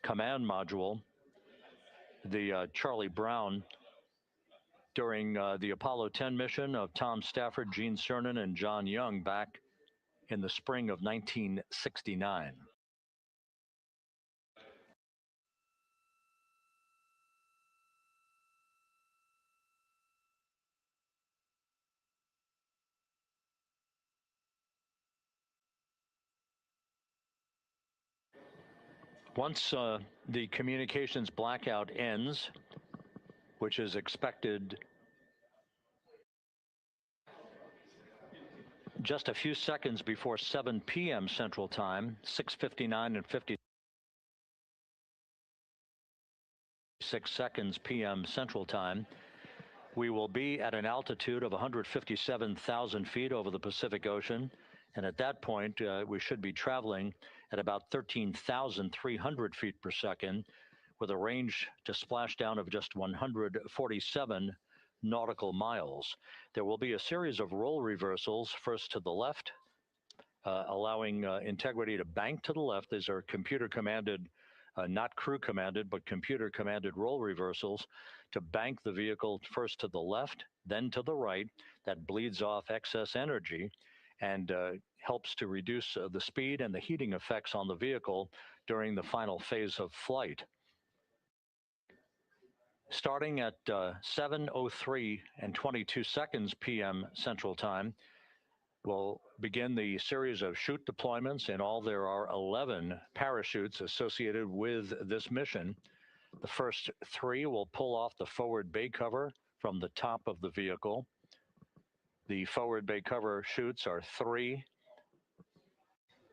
command module, the Charlie Brown, during the Apollo 10 mission of Tom Stafford, Gene Cernan, and John Young back in the spring of 1969. Once the communications blackout ends, which is expected just a few seconds before 7 p.m. Central Time, 6:59 and 56 seconds p.m. Central Time, we will be at an altitude of 157,000 feet over the Pacific Ocean. And at that point, we should be traveling at about 13,300 feet per second with a range to splashdown of just 147 nautical miles. There will be a series of roll reversals, first to the left, allowing integrity to bank to the left. These are computer-commanded, not crew-commanded, but computer-commanded roll reversals to bank the vehicle first to the left, then to the right. That bleeds off excess energy and helps to reduce the speed and the heating effects on the vehicle during the final phase of flight. Starting at 7:03 and 22 seconds p.m. Central Time, we'll begin the series of chute deployments. In all, there are 11 parachutes associated with this mission. The first 3 will pull off the forward bay cover from the top of the vehicle. The forward bay cover chutes are 3.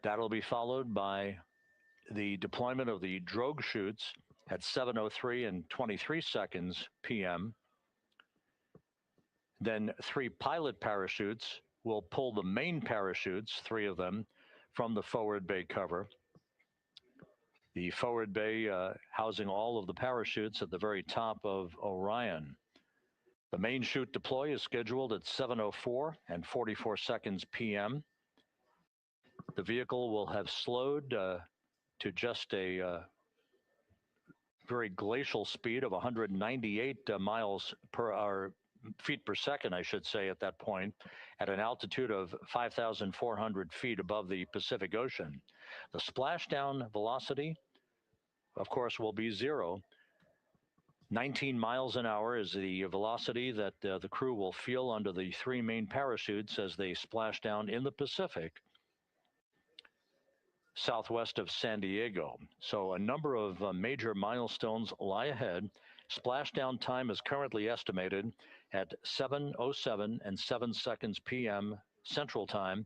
That'll be followed by the deployment of the drogue chutes at 7:03 and 23 seconds p.m. Then 3 pilot parachutes will pull the main parachutes, 3 of them, from the forward bay cover. The forward bay housing all of the parachutes at the very top of Orion. The main chute deploy is scheduled at 7:04 and 44 seconds p.m. The vehicle will have slowed to just a very glacial speed of 198 miles per hour, feet per second, I should say, at that point, at an altitude of 5,400 feet above the Pacific Ocean. The splashdown velocity, of course, will be 0. 19 miles an hour is the velocity that the crew will feel under the 3 main parachutes as they splash down in the Pacific, southwest of San Diego. So a number of major milestones lie ahead. Splashdown time is currently estimated at 7:07 and 7 seconds p.m. Central Time,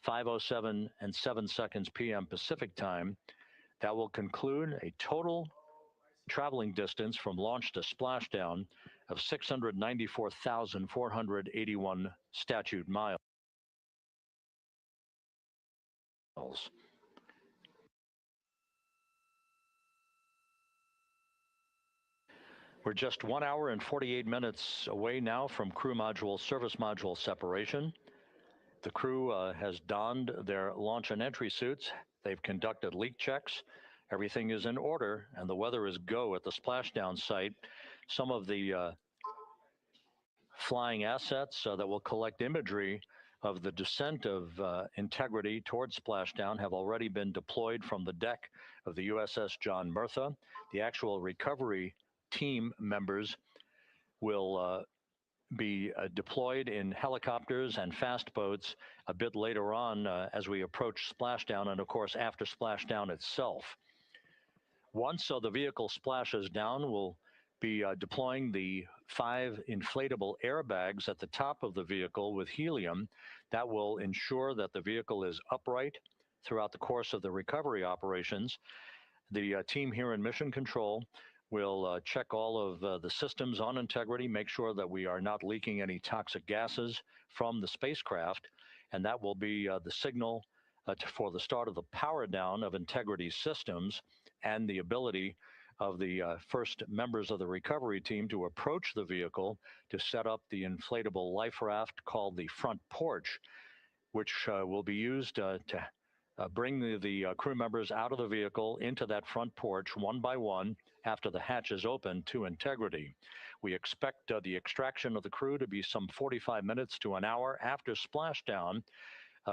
5:07 and 7 seconds p.m. Pacific Time. That will conclude a total traveling distance from launch to splashdown of 694,481 statute miles. We're just 1 hour and 48 minutes away now from crew module, service module separation. The crew has donned their launch and entry suits. They've conducted leak checks. Everything is in order, and the weather is go at the splashdown site. Some of the flying assets that will collect imagery of the descent of Integrity towards splashdown have already been deployed from the deck of the USS John Murtha. The actual recovery team members will be deployed in helicopters and fast boats a bit later on as we approach splashdown, and of course after splashdown itself. Once the vehicle splashes down, we'll be deploying the 5 inflatable airbags at the top of the vehicle with helium. That will ensure that the vehicle is upright throughout the course of the recovery operations. The team here in Mission Control will check all of the systems on Integrity, make sure that we are not leaking any toxic gases from the spacecraft, and that will be the signal for the start of the power down of Integrity systems and the ability of the first members of the recovery team to approach the vehicle to set up the inflatable life raft called the front porch, which will be used to bring the crew members out of the vehicle into that front porch one by one after the hatch is open to Integrity. We expect the extraction of the crew to be some 45 minutes to an hour after splashdown,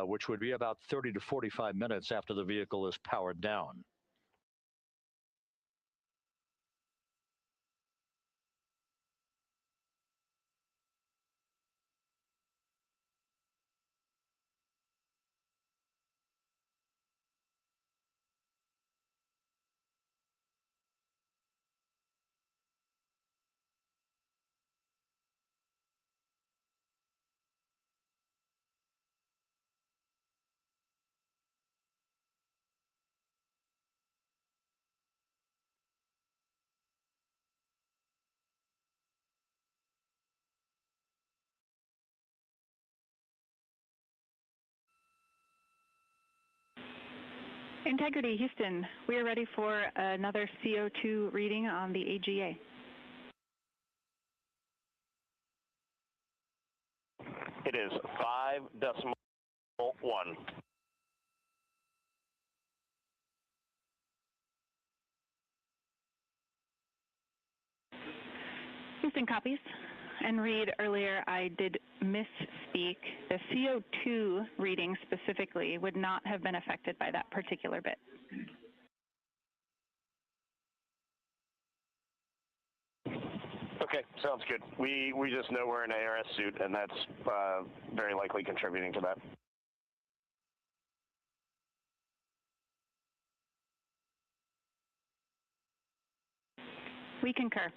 which would be about 30 to 45 minutes after the vehicle is powered down. Integrity, Houston, we are ready for another CO2 reading on the AGA. It is 5.1. Houston copies. And Reed, earlier I did misspeak. The CO2 reading specifically would not have been affected by that particular bit. Okay, sounds good. We just know we're in an ARS suit, and that's very likely contributing to that. We concur.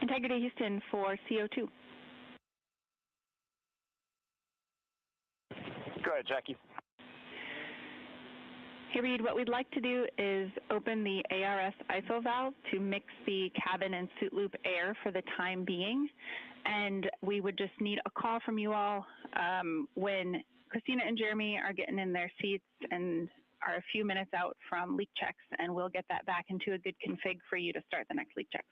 Integrity Houston for CO2. Go ahead, Jackie. Hey, Reed, what we'd like to do is open the ARS ISO valve to mix the cabin and suit loop air for the time being. And we would just need a call from you all when Christina and Jeremy are getting in their seats and are a few minutes out from leak checks, and we'll get that back into a good config for you to start the next leak check.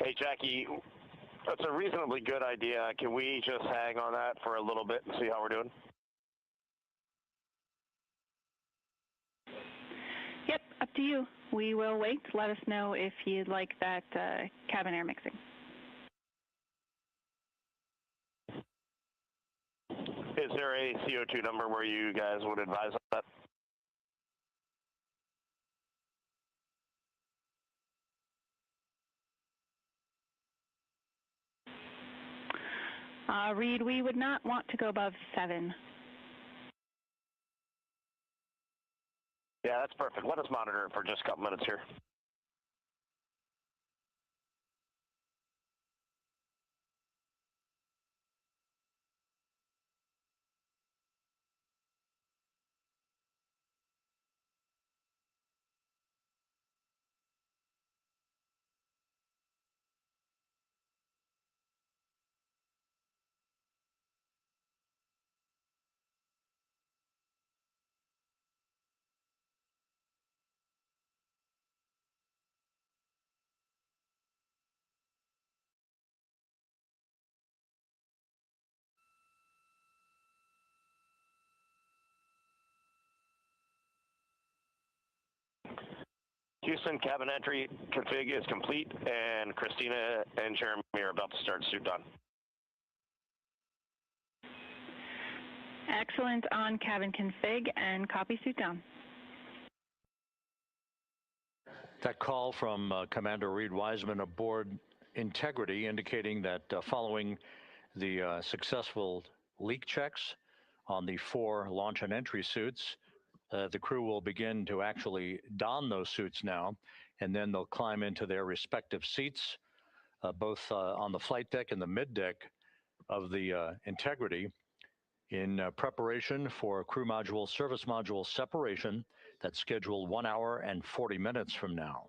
Hey, Jackie, that's a reasonably good idea. Can we just hang on that for a little bit and see how we're doing? Yep, up to you. We will wait. Let us know if you'd like that cabin air mixing. Is there a CO2 number where you guys would advise on that? Reed, we would not want to go above 7. Yeah, that's perfect. Let us monitor it for just a couple minutes here. Houston, cabin entry config is complete, and Christina and Jeremy are about to start suit on. Excellent on cabin config and copy suit down. That call from Commander Reed Wiseman aboard Integrity indicating that following the successful leak checks on the 4 launch and entry suits, the crew will begin to actually don those suits now, and then they'll climb into their respective seats, both on the flight deck and the mid deck of the Integrity, in preparation for crew module service module separation that's scheduled 1 hour and 40 minutes from now.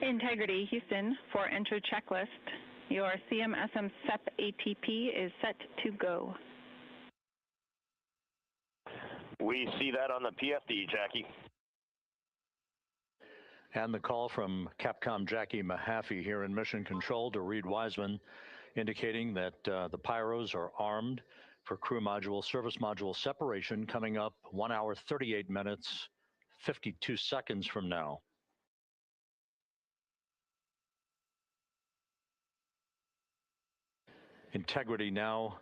Integrity Houston for entry checklist. Your CMSM SEP ATP is set to go. We see that on the PFD, Jackie. And the call from Capcom Jackie Mahaffey here in Mission Control to Reed Wiseman, indicating that the pyros are armed for crew module service module separation coming up 1 hour 38 minutes 52 seconds from now. Integrity now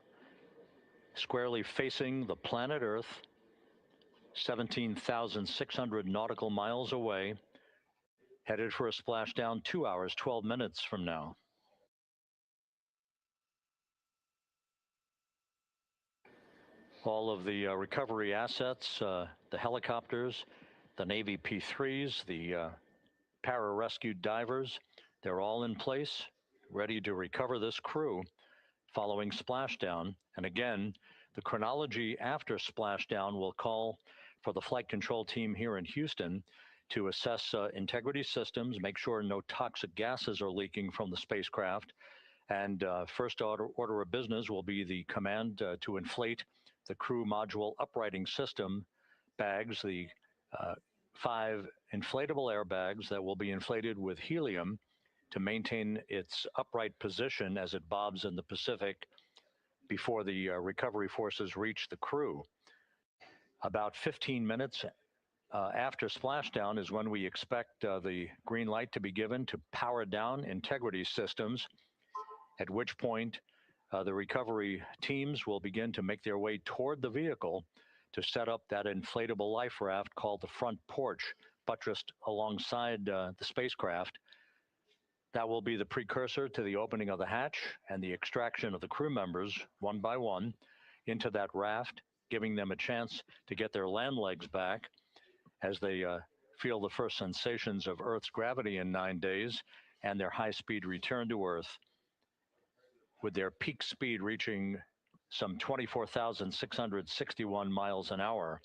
squarely facing the planet Earth, 17,600 nautical miles away, headed for a splashdown 2 hours 12 minutes from now. All of the recovery assets, the helicopters, the Navy P-3s, the pararescue divers, they're all in place, ready to recover this crew following splashdown. And again, the chronology after splashdown will call for the flight control team here in Houston to assess integrity systems, make sure no toxic gases are leaking from the spacecraft. And first order of business will be the command to inflate the crew module uprighting system bags, the 5 inflatable airbags that will be inflated with helium to maintain its upright position as it bobs in the Pacific before the recovery forces reach the crew. About 15 minutes after splashdown is when we expect the green light to be given to power down integrity systems, at which point the recovery teams will begin to make their way toward the vehicle to set up that inflatable life raft called the front porch, buttressed alongside the spacecraft. That will be the precursor to the opening of the hatch and the extraction of the crew members, one by one, into that raft, giving them a chance to get their land legs back as they feel the first sensations of Earth's gravity in 9 days and their high-speed return to Earth, with their peak speed reaching some 24,661 miles an hour.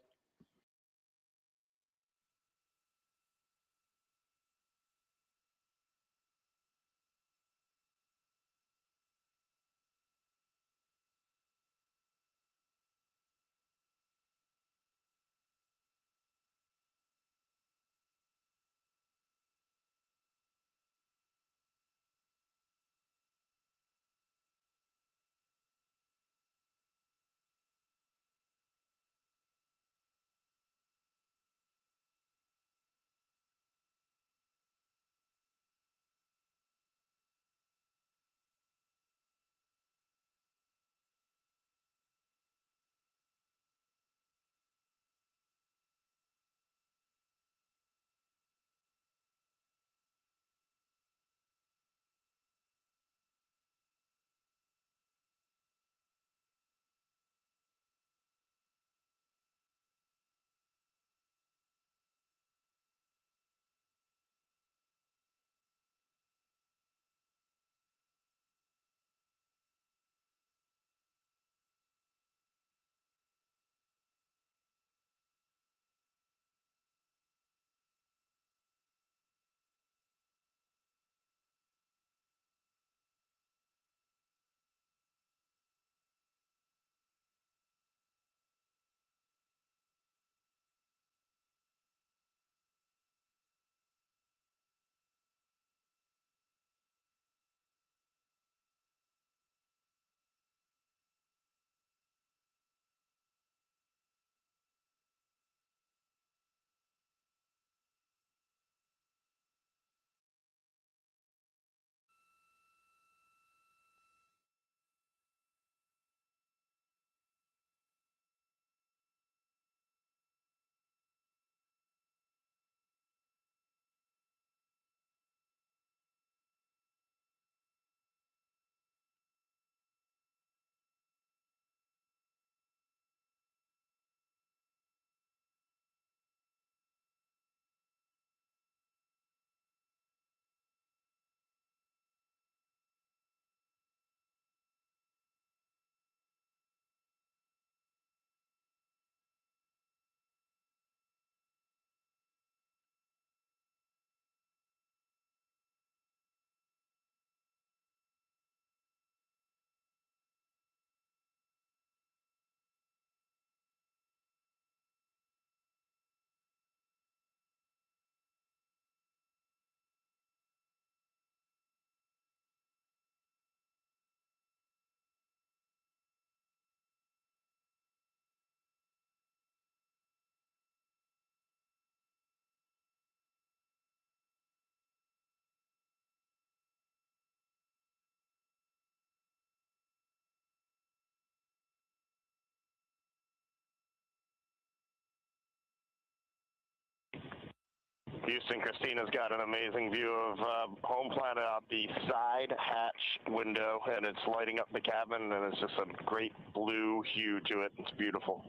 Houston, Christina's got an amazing view of home planet out the side hatch window, and it's lighting up the cabin, and it's just a great blue hue to it. It's beautiful.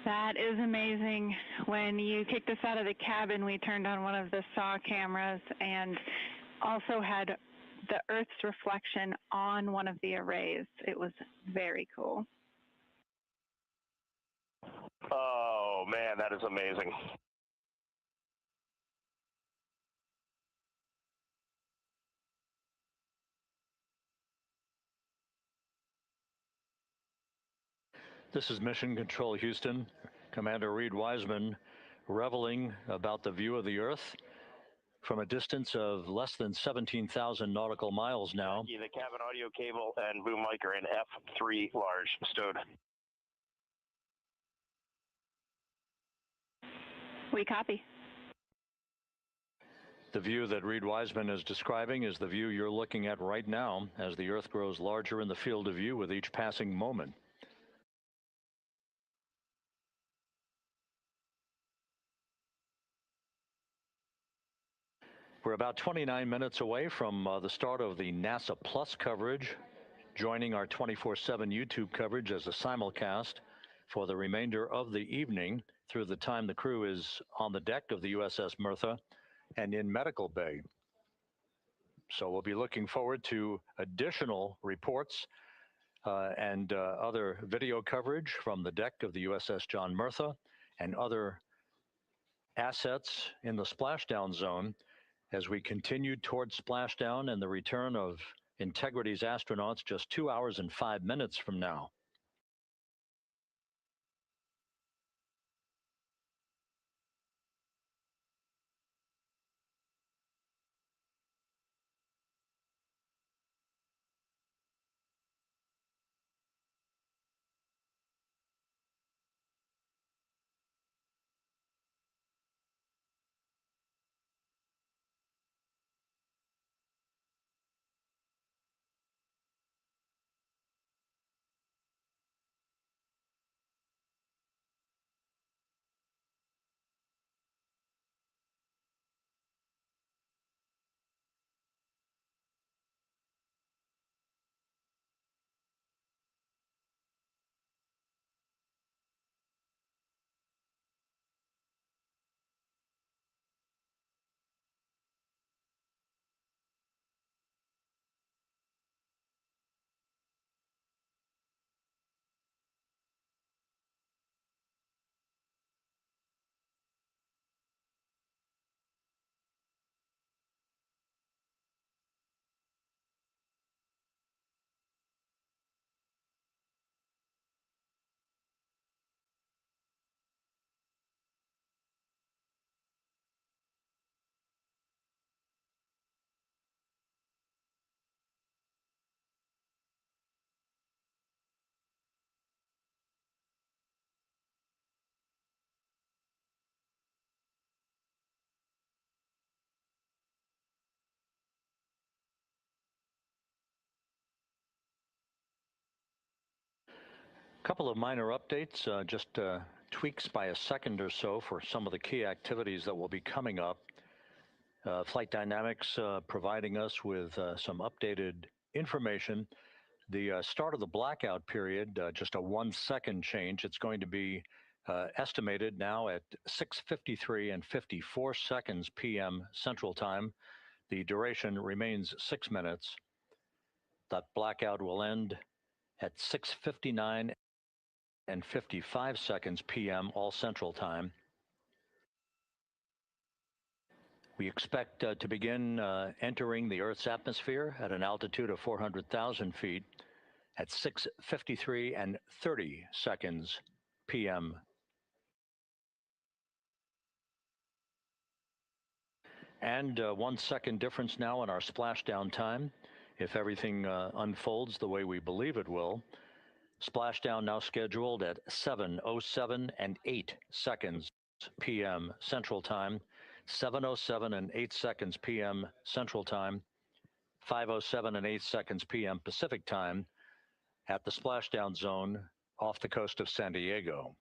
That is amazing. When you kicked us out of the cabin, we turned on one of the SAW cameras and also had the Earth's reflection on one of the arrays. It was very cool. Oh, man, that is amazing. This is Mission Control Houston. Commander Reed Wiseman reveling about the view of the Earth from a distance of less than 17,000 nautical miles now. The cabin audio cable and boom mic are in F3 large stowed. We copy. The view that Reed Wiseman is describing is the view you're looking at right now as the Earth grows larger in the field of view with each passing moment. We're about 29 minutes away from the start of the NASA Plus coverage, joining our 24/7 YouTube coverage as a simulcast for the remainder of the evening through the time the crew is on the deck of the USS Mertha and in medical bay. So we'll be looking forward to additional reports and other video coverage from the deck of the USS John Mertha and other assets in the splashdown zone as we continue toward splashdown and the return of Integrity's astronauts just 2 hours and 5 minutes from now. Couple of minor updates, just tweaks by a second or so for some of the key activities that will be coming up. Flight Dynamics providing us with some updated information. The start of the blackout period, just a 1 second change. It's going to be estimated now at 6:53 and 54 seconds p.m. Central Time. The duration remains 6 minutes. That blackout will end at 6:59 and 55 seconds p.m. all Central Time. We expect to begin entering the Earth's atmosphere at an altitude of 400,000 feet at 6:53 and 30 seconds p.m. And 1 second difference now in our splashdown time. If everything unfolds the way we believe it will, splashdown now scheduled at 7:07 and 8 seconds p.m. Central Time, 7:07 and 8 seconds p.m. Central Time, 5:07 and 8 seconds p.m. Pacific Time at the splashdown zone off the coast of San Diego.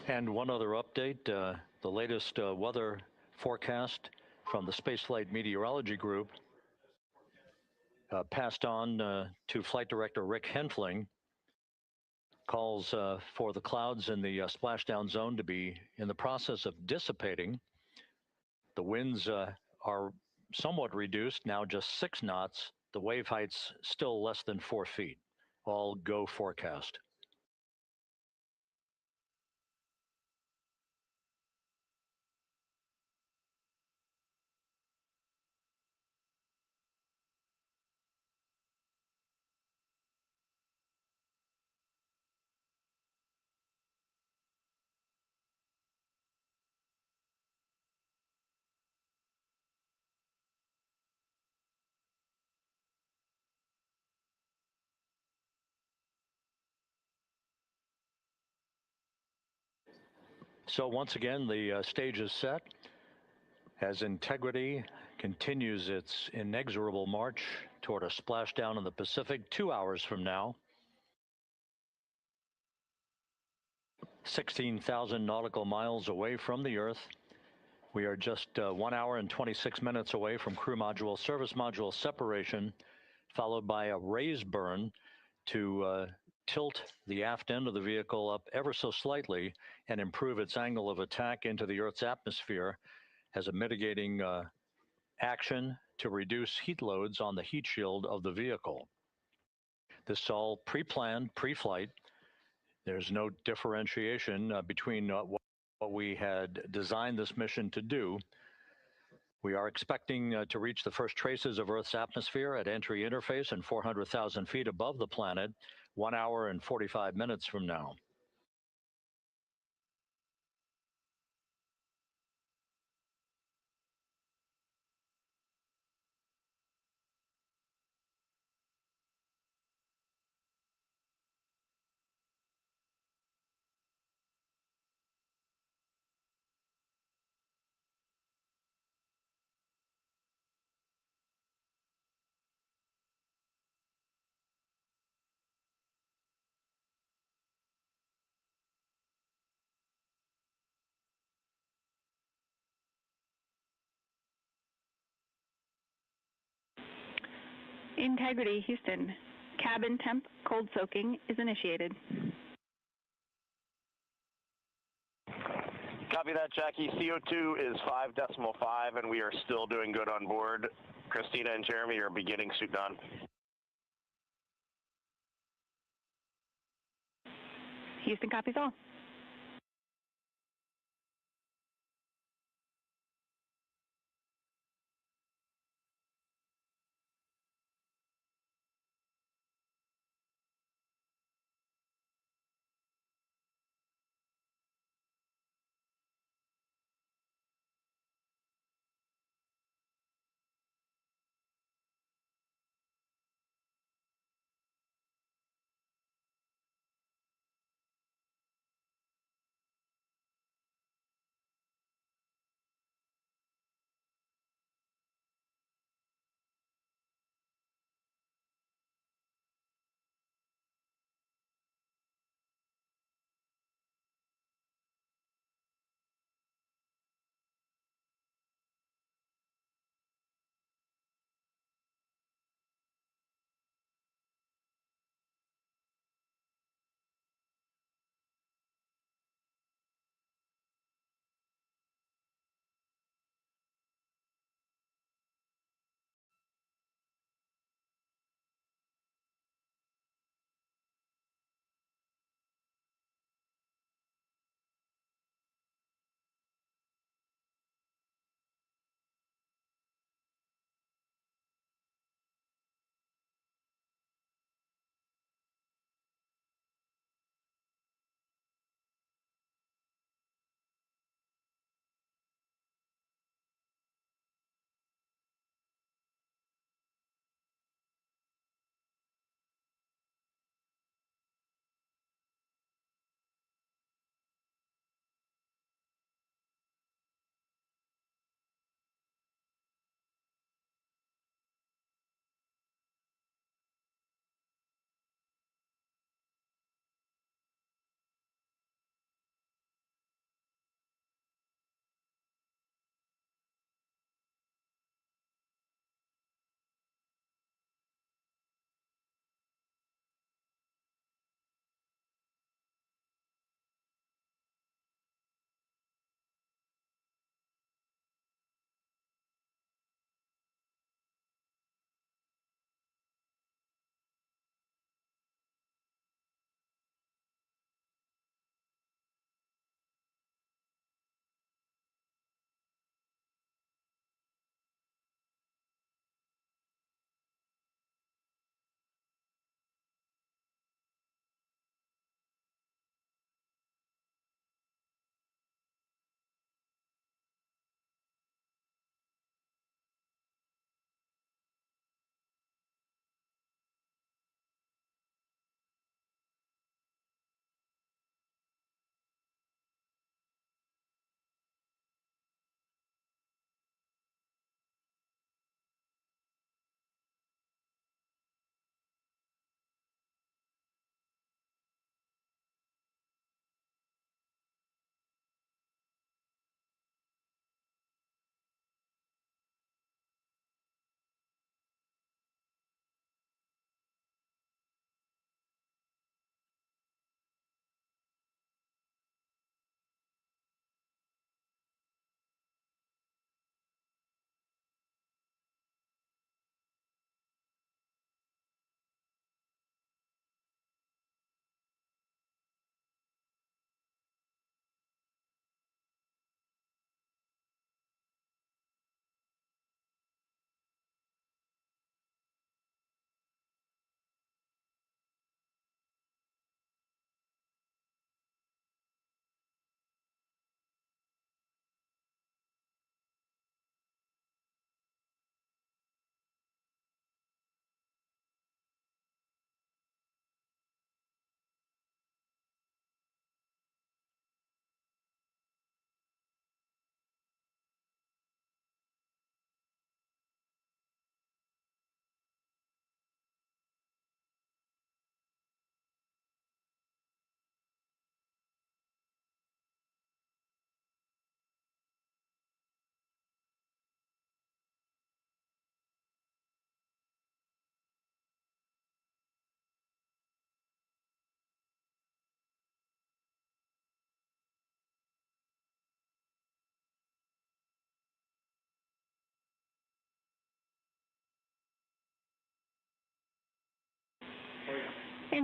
And one other update, the latest weather forecast from the Spaceflight Meteorology Group passed on to Flight Director Rick Henfling, calls for the clouds in the splashdown zone to be in the process of dissipating. The winds are somewhat reduced, now just 6 knots. The wave height's still less than 4 feet. All go forecast. So once again, the stage is set as Integrity continues its inexorable march toward a splashdown in the Pacific 2 hours from now. 16,000 nautical miles away from the Earth. We are just 1 hour and 26 minutes away from crew module, service module separation, followed by a raise burn to tilt the aft end of the vehicle up ever so slightly and improve its angle of attack into the Earth's atmosphere as a mitigating action to reduce heat loads on the heat shield of the vehicle. This is all pre-planned, pre-flight. There's no differentiation between what we had designed this mission to do. We are expecting to reach the first traces of Earth's atmosphere at entry interface and 400,000 feet above the planet 1 hour and 45 minutes from now. Integrity, Houston. Cabin temp cold soaking is initiated. Copy that, Jackie. CO2 is 5.5, and we are still doing good on board. Christina and Jeremy are beginning suit on. Houston copies all.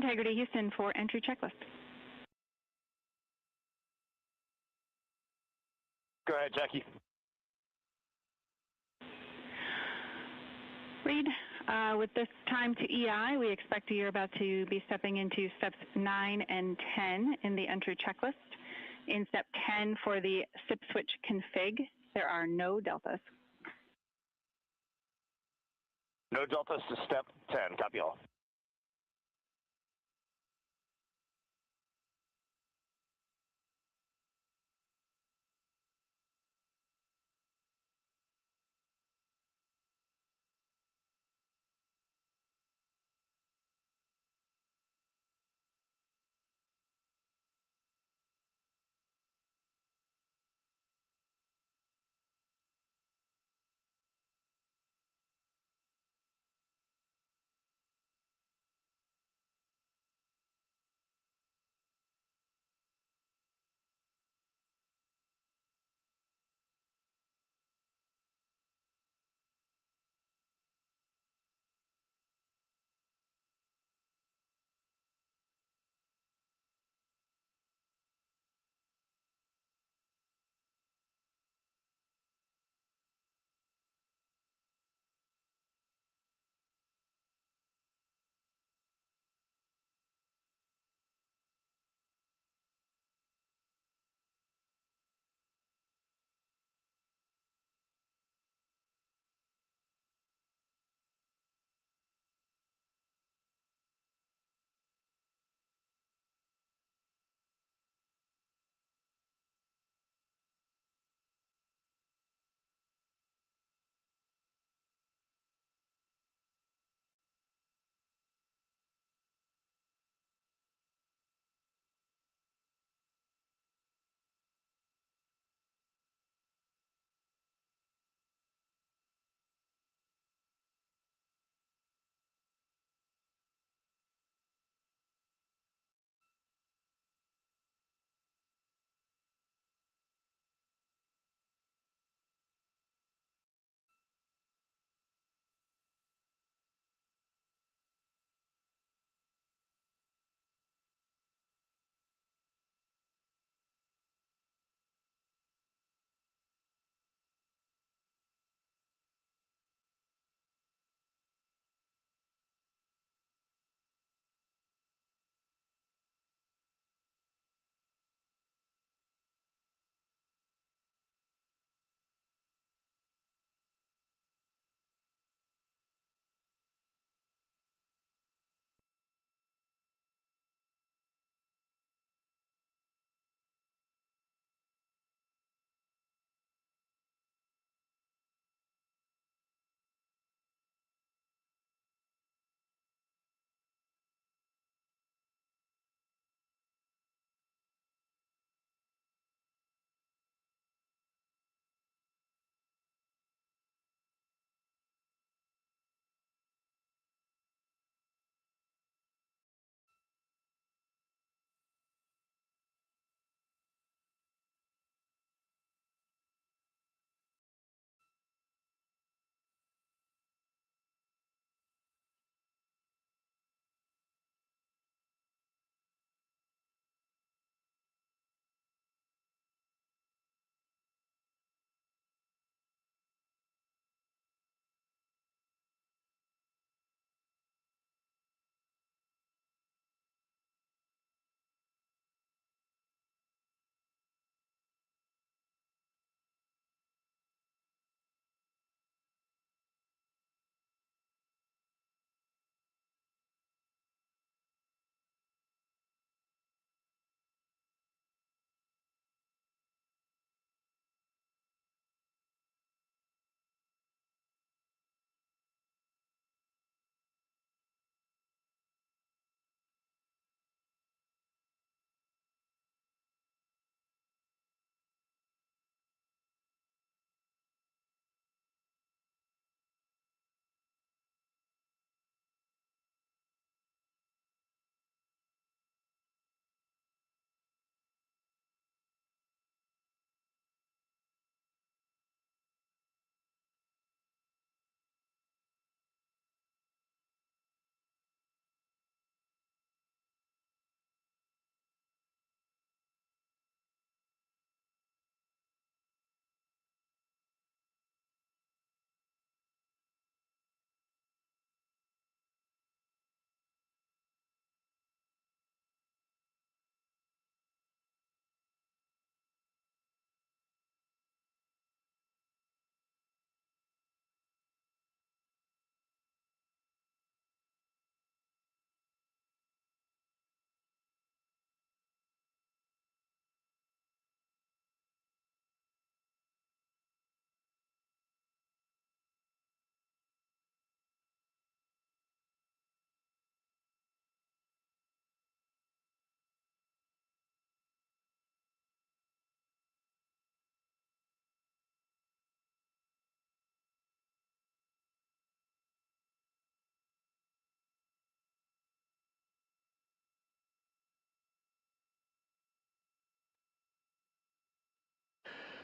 Integrity Houston for entry checklist. Go ahead, Jackie. Reed, with this time to EI, we expect you're about to be stepping into steps 9 and 10 in the entry checklist. In step 10 for the SIP switch config, there are no deltas. No deltas to step 10. Copy all.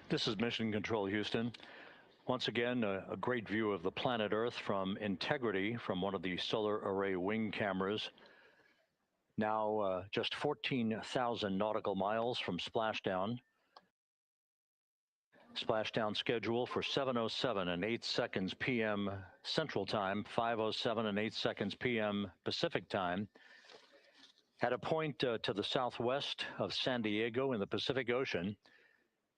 This is Mission Control, Houston. Once again, a great view of the planet Earth from integrity from one of the solar array wing cameras. Now just 14,000 nautical miles from splashdown. Splashdown schedule for 7:07 and 8 seconds p.m. Central Time, 5:07 and 8 seconds p.m. Pacific Time. At a point to the southwest of San Diego in the Pacific Ocean,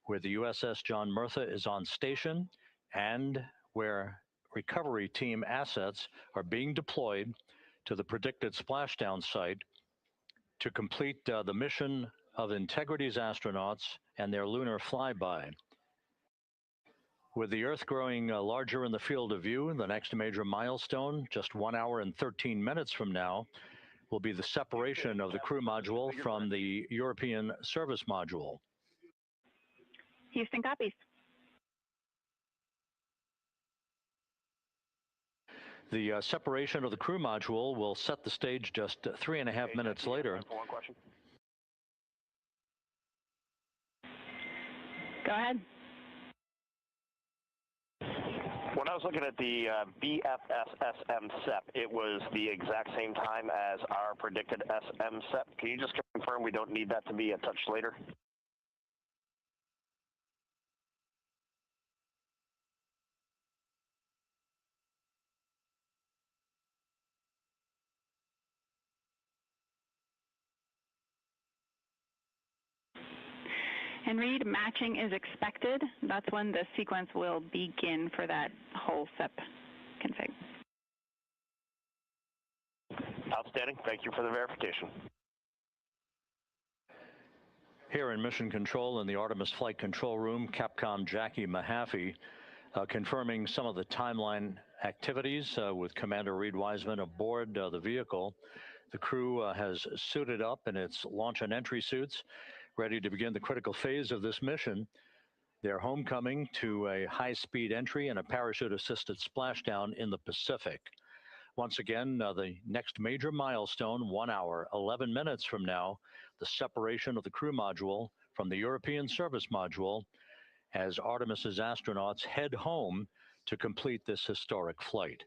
where the USS John Murtha is on station and where recovery team assets are being deployed to the predicted splashdown site to complete the mission of Integrity's astronauts and their lunar flyby. With the Earth growing larger in the field of view, the next major milestone, just 1 hour and 13 minutes from now, will be the separation of the crew module from the European service module. Houston copies. The separation of the crew module will set the stage just 3.5 minutes later. One question. Go ahead. When I was looking at the BFS-SM SEP, it was the exact same time as our predicted SM SEP. Can you just confirm we don't need that to be a touch later? And Reed, matching is expected. That's when the sequence will begin for that whole SEP config. Outstanding. Thank you for the verification. Here in Mission Control in the Artemis Flight Control Room, Capcom Jackie Mahaffey confirming some of the timeline activities with Commander Reed Wiseman aboard the vehicle. The crew has suited up in its launch and entry suits, ready to begin the critical phase of this mission. They're homecoming to a high-speed entry and a parachute-assisted splashdown in the Pacific. Once again, the next major milestone, 1 hour, 11 minutes from now, the separation of the crew module from the European service module as Artemis's astronauts head home to complete this historic flight.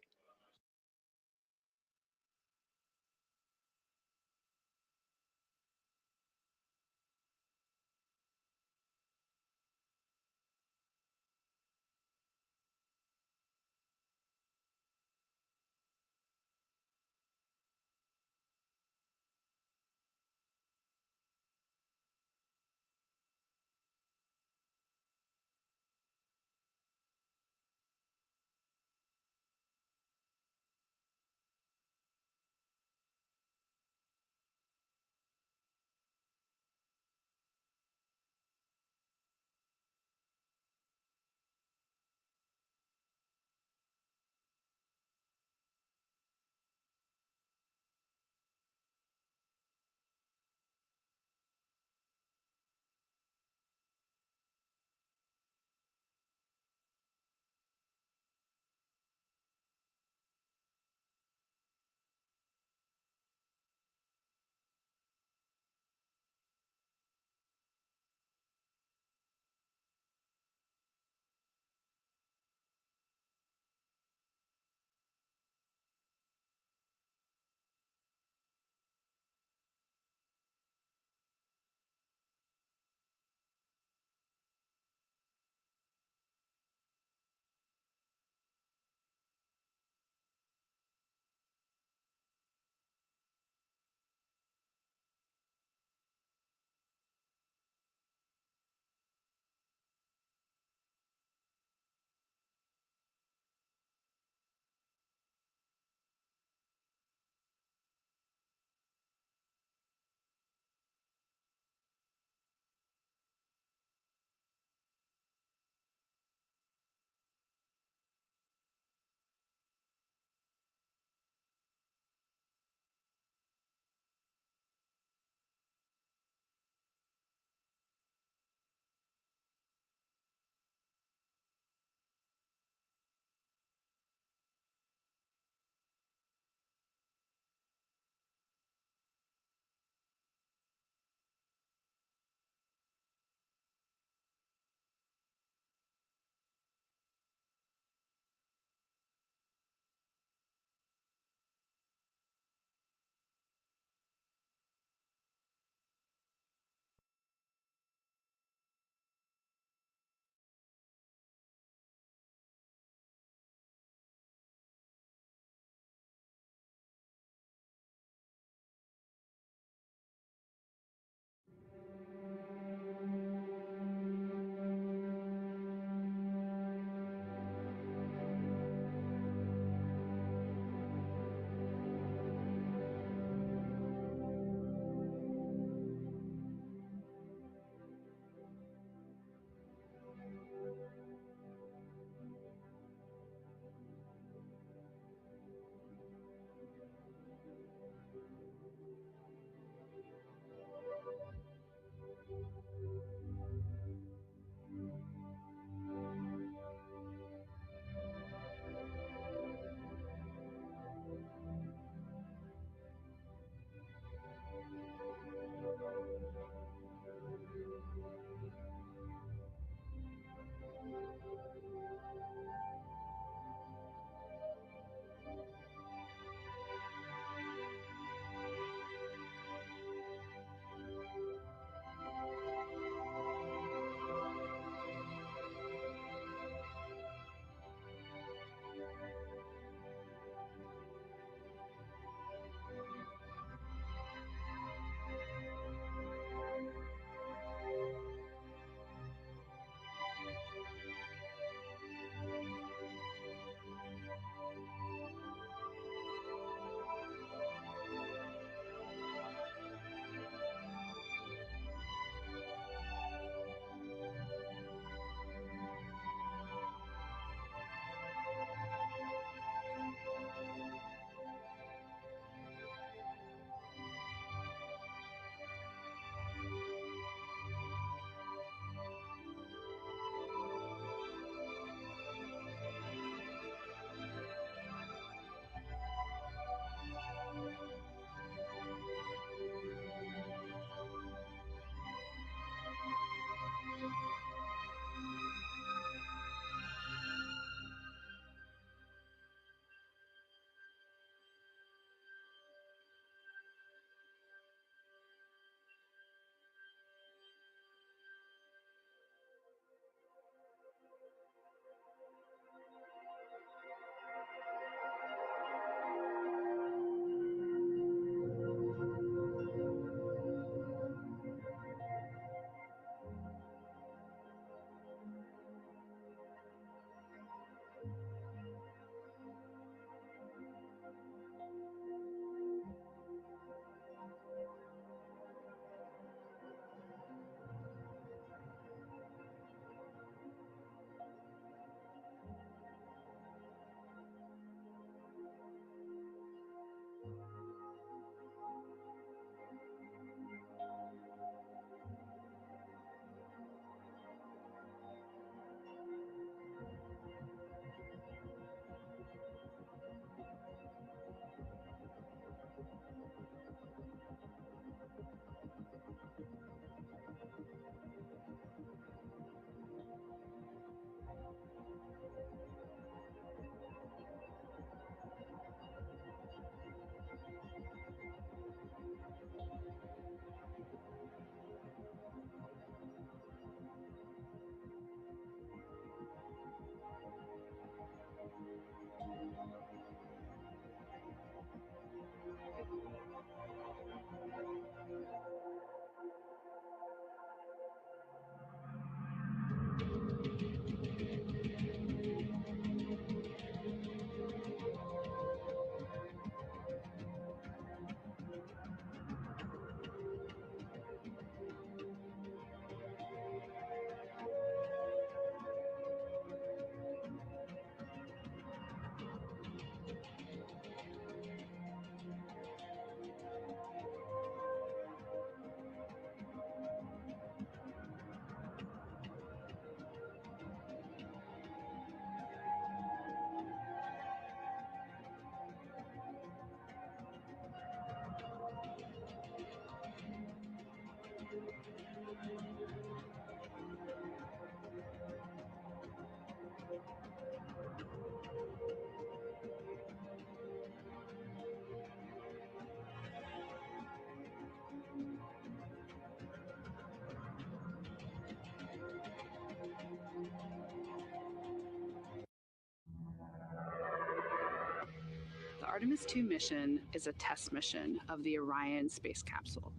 Artemis II mission is a test mission of the Orion space capsule.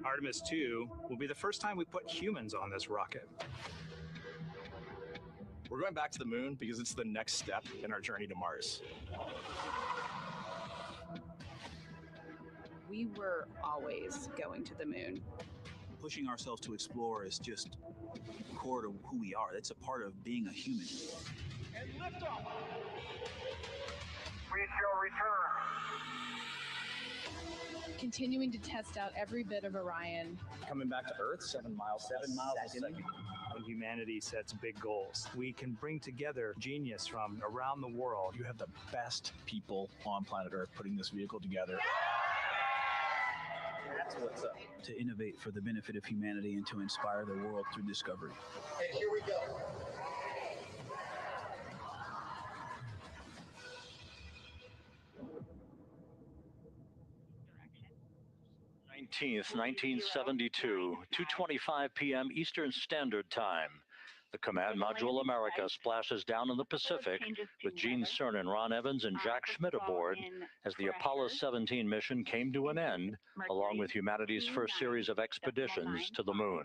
Artemis II will be the first time we put humans on this rocket. We're going back to the moon because it's the next step in our journey to Mars. We were always going to the moon. Pushing ourselves to explore is just core to who we are. That's a part of being a human. And lift off. We shall return. Continuing to test out every bit of Orion. Coming back to Earth, 7 miles a second. When humanity sets big goals, we can bring together genius from around the world. You have the best people on planet Earth putting this vehicle together. That's what's up. To innovate for the benefit of humanity and to inspire the world through discovery. And here we go. 19th, 1972, 2:25 p.m. Eastern Standard Time. The Command Module America splashes down in the Pacific with Gene Cernan, Ron Evans, and Jack Schmidt aboard as the Apollo 17 mission came to an end, along with humanity's first series of expeditions to the moon.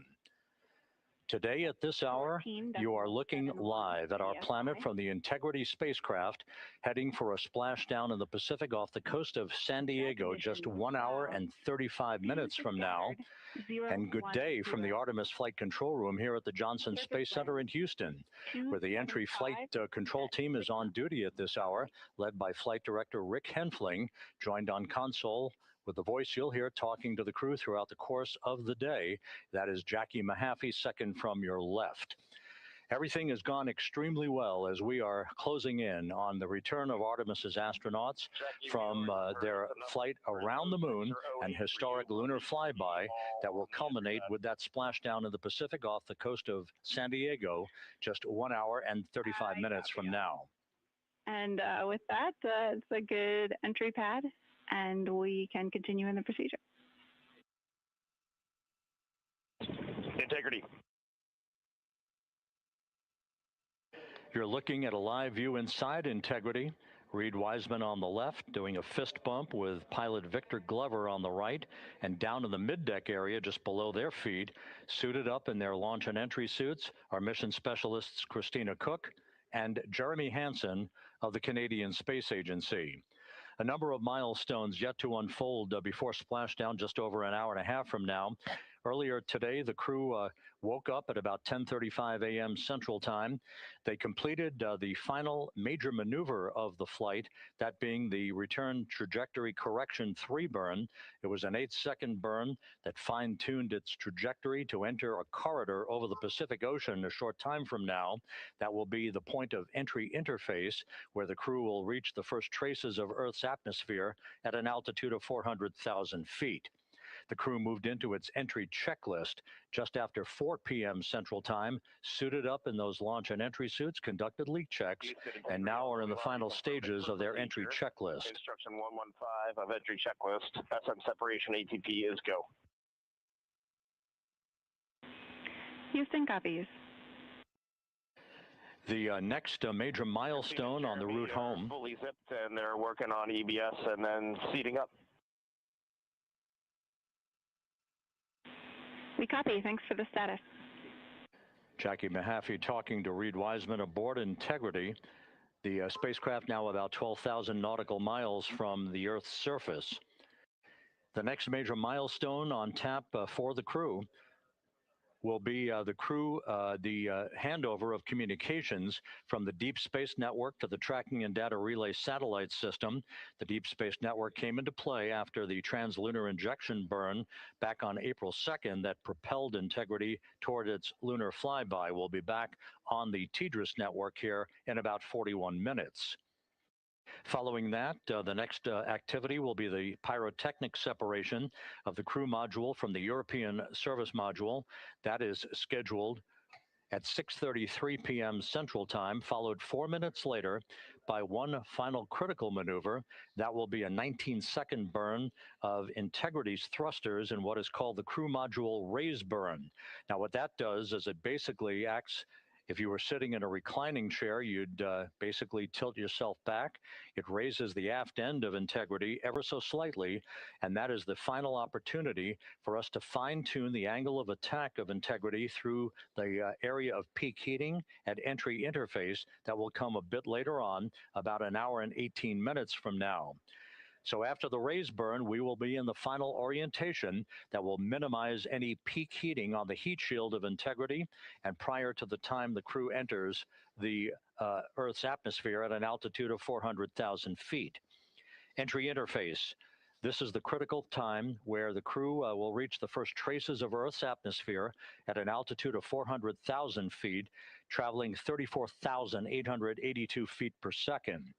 Today at this hour, you are looking live at our planet from the Integrity spacecraft, heading for a splashdown in the Pacific off the coast of San Diego just 1 hour and 35 minutes from now. And good day from the Artemis Flight Control Room here at the Johnson Space Center in Houston, where the entry flight control team is on duty at this hour, led by Flight Director Rick Henfling, joined on console with the voice you'll hear talking to the crew throughout the course of the day. That is Jackie Mahaffey, second from your left. Everything has gone extremely well as we are closing in on the return of Artemis's astronauts from their flight around the moon and historic lunar flyby that will culminate with that splashdown in the Pacific off the coast of San Diego just 1 hour and 35 minutes from now. And with that, it's a good entry pad, and we can continue in the procedure. Integrity. You're looking at a live view inside Integrity. Reed Wiseman on the left doing a fist bump with pilot Victor Glover on the right, and down in the middeck area just below their feet, suited up in their launch and entry suits, are mission specialists Christina Cook and Jeremy Hansen of the Canadian Space Agency. A number of milestones yet to unfold before splashdown just over an hour and a half from now. Earlier today, the crew woke up at about 10:35 a.m. Central Time. They completed the final major maneuver of the flight, that being the return trajectory correction 3 burn. It was an 8-second burn that fine-tuned its trajectory to enter a corridor over the Pacific Ocean a short time from now. That will be the point of entry interface, where the crew will reach the first traces of Earth's atmosphere at an altitude of 400,000 feet. The crew moved into its entry checklist just after 4 p.m. Central Time, suited up in those launch and entry suits, conducted leak checks, and now are in the final stages of their entry checklist. Instruction 115 of entry checklist. SM separation ATP is go. Houston copies. The next major milestone on the route home. Fully zipped, and they're working on EBS and then seating up. We copy. Thanks for the status. Jackie Mahaffey talking to Reed Wiseman aboard Integrity. The spacecraft now about 12,000 nautical miles from the Earth's surface. The next major milestone on tap for the crew will be the handover of communications from the Deep Space Network to the Tracking and Data Relay Satellite System. The Deep Space Network came into play after the translunar injection burn back on April 2nd that propelled Integrity toward its lunar flyby. We'll be back on the TDRS network here in about 41 minutes. Following that, the next activity will be the pyrotechnic separation of the crew module from the European service module. That is scheduled at 6:33 p.m. Central Time, followed 4 minutes later by one final critical maneuver. That will be a 19-second burn of Integrity's thrusters in what is called the crew module raise burn. Now, what that does is it basically acts If you were sitting in a reclining chair, you'd basically tilt yourself back. It raises the aft end of integrity ever so slightly, and that is the final opportunity for us to fine-tune the angle of attack of integrity through the area of peak heating at entry interface that will come a bit later on, about an hour and 18 minutes from now. So after the raise burn, we will be in the final orientation that will minimize any peak heating on the heat shield of integrity and prior to the time the crew enters the Earth's atmosphere at an altitude of 400,000 feet. Entry interface. This is the critical time where the crew will reach the first traces of Earth's atmosphere at an altitude of 400,000 feet, traveling 34,882 feet per second.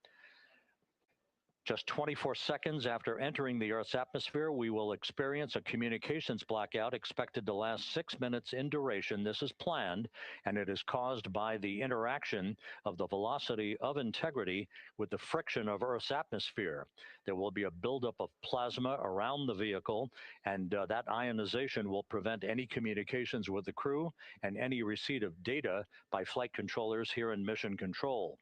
Just 24 seconds after entering the Earth's atmosphere, we will experience a communications blackout expected to last 6 minutes in duration. This is planned, and it is caused by the interaction of the velocity of integrity with the friction of Earth's atmosphere. There will be a buildup of plasma around the vehicle, and that ionization will prevent any communications with the crew and any receipt of data by flight controllers here in Mission Control.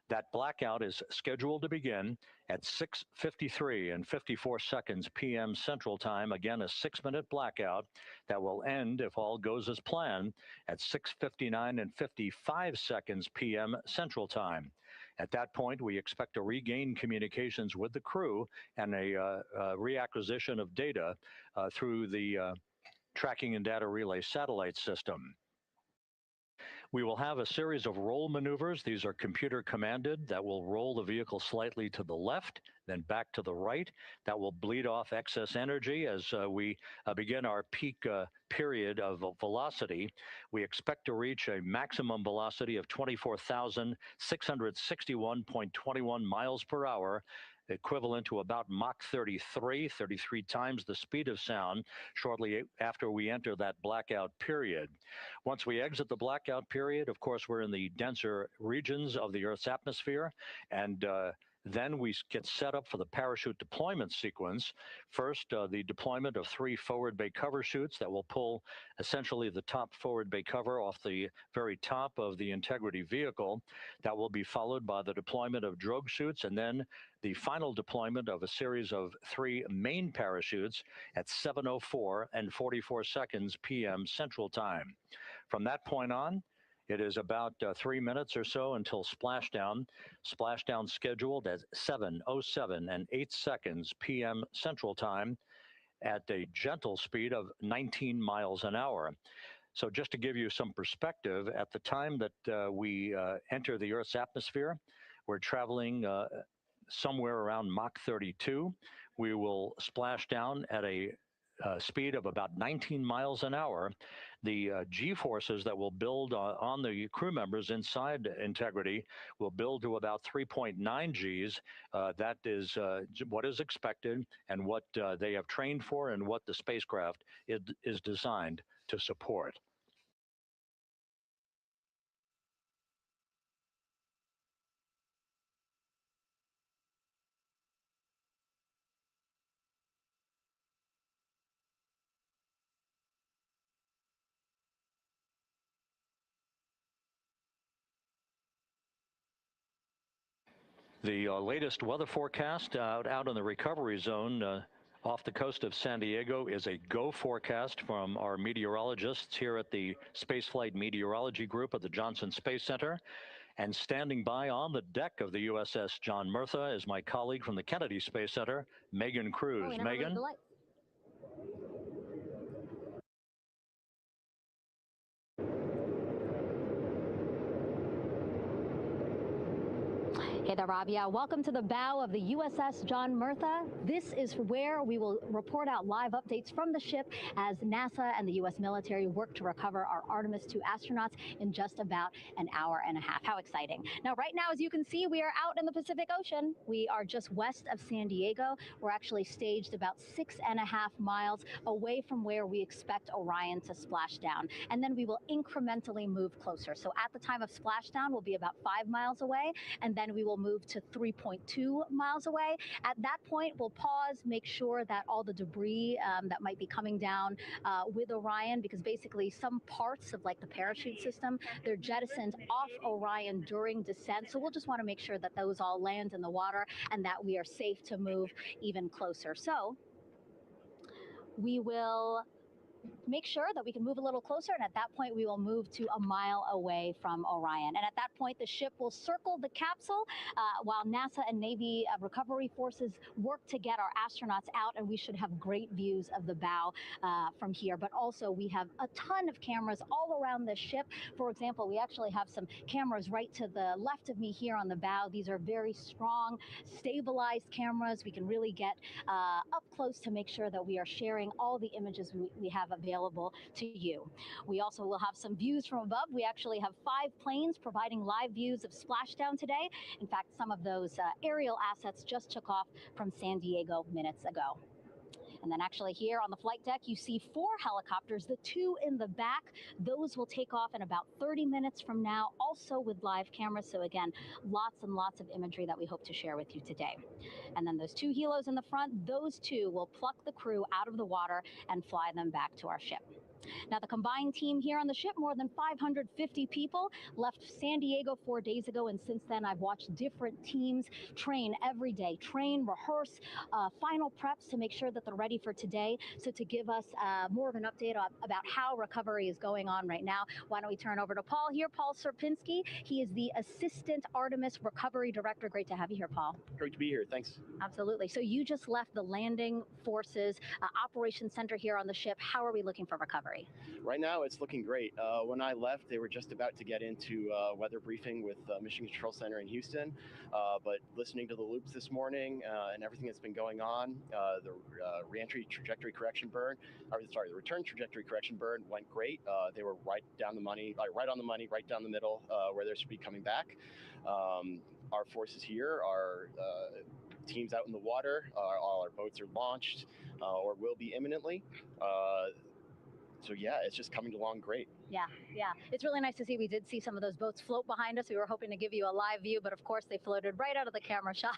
That blackout is scheduled to begin at 6:53 and 54 seconds p.m. Central Time. Again, a 6-minute blackout that will end, if all goes as planned, at 6:59 and 55 seconds p.m. Central Time. At that point, we expect to regain communications with the crew and a reacquisition of data through the tracking and data relay satellite system. We will have a series of roll maneuvers. These are computer commanded that will roll the vehicle slightly to the left, then back to the right. That will bleed off excess energy as we begin our peak period of velocity. We expect to reach a maximum velocity of 24,661.21 miles per hour, equivalent to about Mach 33 times the speed of sound, shortly after we enter that blackout period. Once we exit the blackout period, of course, we're in the denser regions of the Earth's atmosphere, and then we get set up for the parachute deployment sequence. First, the deployment of 3 forward bay cover chutes that will pull essentially the top forward bay cover off the very top of the integrity vehicle. That will be followed by the deployment of drogue chutes, and then the final deployment of a series of 3 main parachutes at 7:04 and 44 seconds p.m. Central Time. From that point on, it is about 3 minutes or so until splashdown. Splashdown scheduled at 7:07 and 8 seconds p.m. Central Time at a gentle speed of 19 miles an hour. So just to give you some perspective, at the time that we enter the Earth's atmosphere, we're traveling somewhere around Mach 32. We will splash down at a speed of about 19 miles an hour. The G-forces that will build on the crew members inside integrity will build to about 3.9 Gs. That is what is expected and what they have trained for and what the spacecraft is designed to support. The latest weather forecast out in the recovery zone off the coast of San Diego is a go forecast from our meteorologists here at the Spaceflight Meteorology Group at the Johnson Space Center. And standing by on the deck of the USS John Murtha is my colleague from the Kennedy Space Center, Megan Cruz. Megan? Hey there, Rob. Yeah, welcome to the bow of the USS John Murtha. This is where we will report out live updates from the ship as NASA and the U.S. military work to recover our Artemis II astronauts in just about an hour and a half. How exciting. Now, right now, as you can see, we are out in the Pacific Ocean. We are just west of San Diego. We're actually staged about 6.5 miles away from where we expect Orion to splash down. And then we will incrementally move closer. So at the time of splashdown, we'll be about 5 miles away, and then we will will move to 3.2 miles away. At that point, we'll pause, make sure that all the debris that might be coming down with Orion, because basically some parts of like the parachute system, they're jettisoned off Orion during descent. So we'll just want to make sure that those all land in the water and that we are safe to move even closer. So we will make sure that we can move a little closer, and at that point we will move to a mile away from Orion. And at that point the ship will circle the capsule while NASA and Navy recovery forces work to get our astronauts out, and we should have great views of the bow from here. But also we have a ton of cameras all around the ship. For example, we actually have some cameras right to the left of me here on the bow. These are very strong, stabilized cameras. We can really get up close to make sure that we are sharing all the images we have available to you. We also will have some views from above. We actually have 5 planes providing live views of splashdown today. In fact, some of those aerial assets just took off from San Diego minutes ago. And then actually here on the flight deck, you see 4 helicopters, the 2 in the back. Those will take off in about 30 minutes from now, also with live cameras. So again, lots and lots of imagery that we hope to share with you today. And then those 2 helos in the front, those 2 will pluck the crew out of the water and fly them back to our ship. Now, the combined team here on the ship, more than 550 people, left San Diego 4 days ago, and since then I've watched different teams train every day, rehearse, final preps to make sure that they're ready for today. So to give us more of an update about how recovery is going on right now, why don't we turn over to Paul here, Paul Serpinski. He is the Assistant Artemis Recovery Director. Great to have you here, Paul. Great to be here, thanks. Absolutely. So you just left the landing forces operations center here on the ship. How are we looking for recovery? Right now, it's looking great. When I left, they were just about to get into weather briefing with Mission Control Center in Houston. But listening to the loops this morning and everything that's been going on, the reentry trajectory correction burn, the return trajectory correction burn went great. They were right on the money, right down the middle where they should be coming back. Our forces here are teams out in the water. All our boats are launched or will be imminently. So yeah, it's just coming along great. Yeah. It's really nice to see. We did see some of those boats float behind us. We were hoping to give you a live view, but of course they floated right out of the camera shot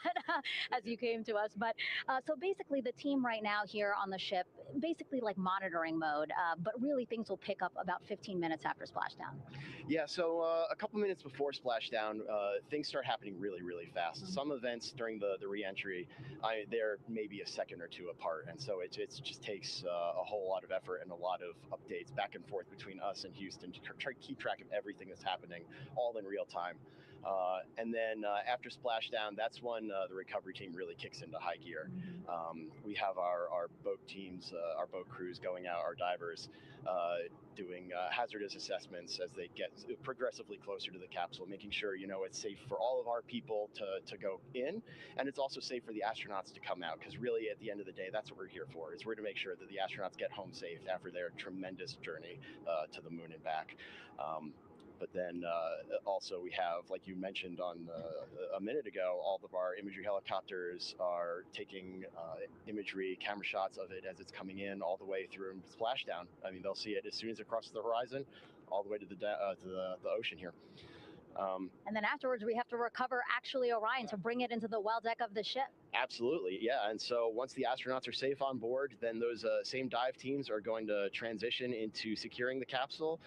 as you came to us. But so basically the team right now here on the ship, basically like monitoring mode, but really things will pick up about 15 minutes after splashdown. Yeah, so a couple minutes before splashdown, things start happening really, really fast. Mm-hmm. Some events during the reentry, they're maybe a second or 2 apart. And so it just takes a whole lot of effort and a lot of updates back and forth between us and Houston to try to keep track of everything that's happening all in real time. And then after splashdown, that's when the recovery team really kicks into high gear. We have our boat teams, our boat crews going out, our divers doing hazardous assessments as they get progressively closer to the capsule, making sure, it's safe for all of our people to go in, and it's also safe for the astronauts to come out, because really at the end of the day, that's what we're here for, is we're to make sure that the astronauts get home safe after their tremendous journey to the moon and back. But then also we have, like you mentioned on a minute ago, all of our imagery helicopters are taking imagery, camera shots of it as it's coming in all the way through splashdown. I mean, they'll see it as soon as it crosses the horizon, all the way to the ocean here. And then afterwards, we have to recover actually Orion to bring it into the well deck of the ship. Absolutely, yeah. And so once the astronauts are safe on board, then those same dive teams are going to transition into securing the capsule.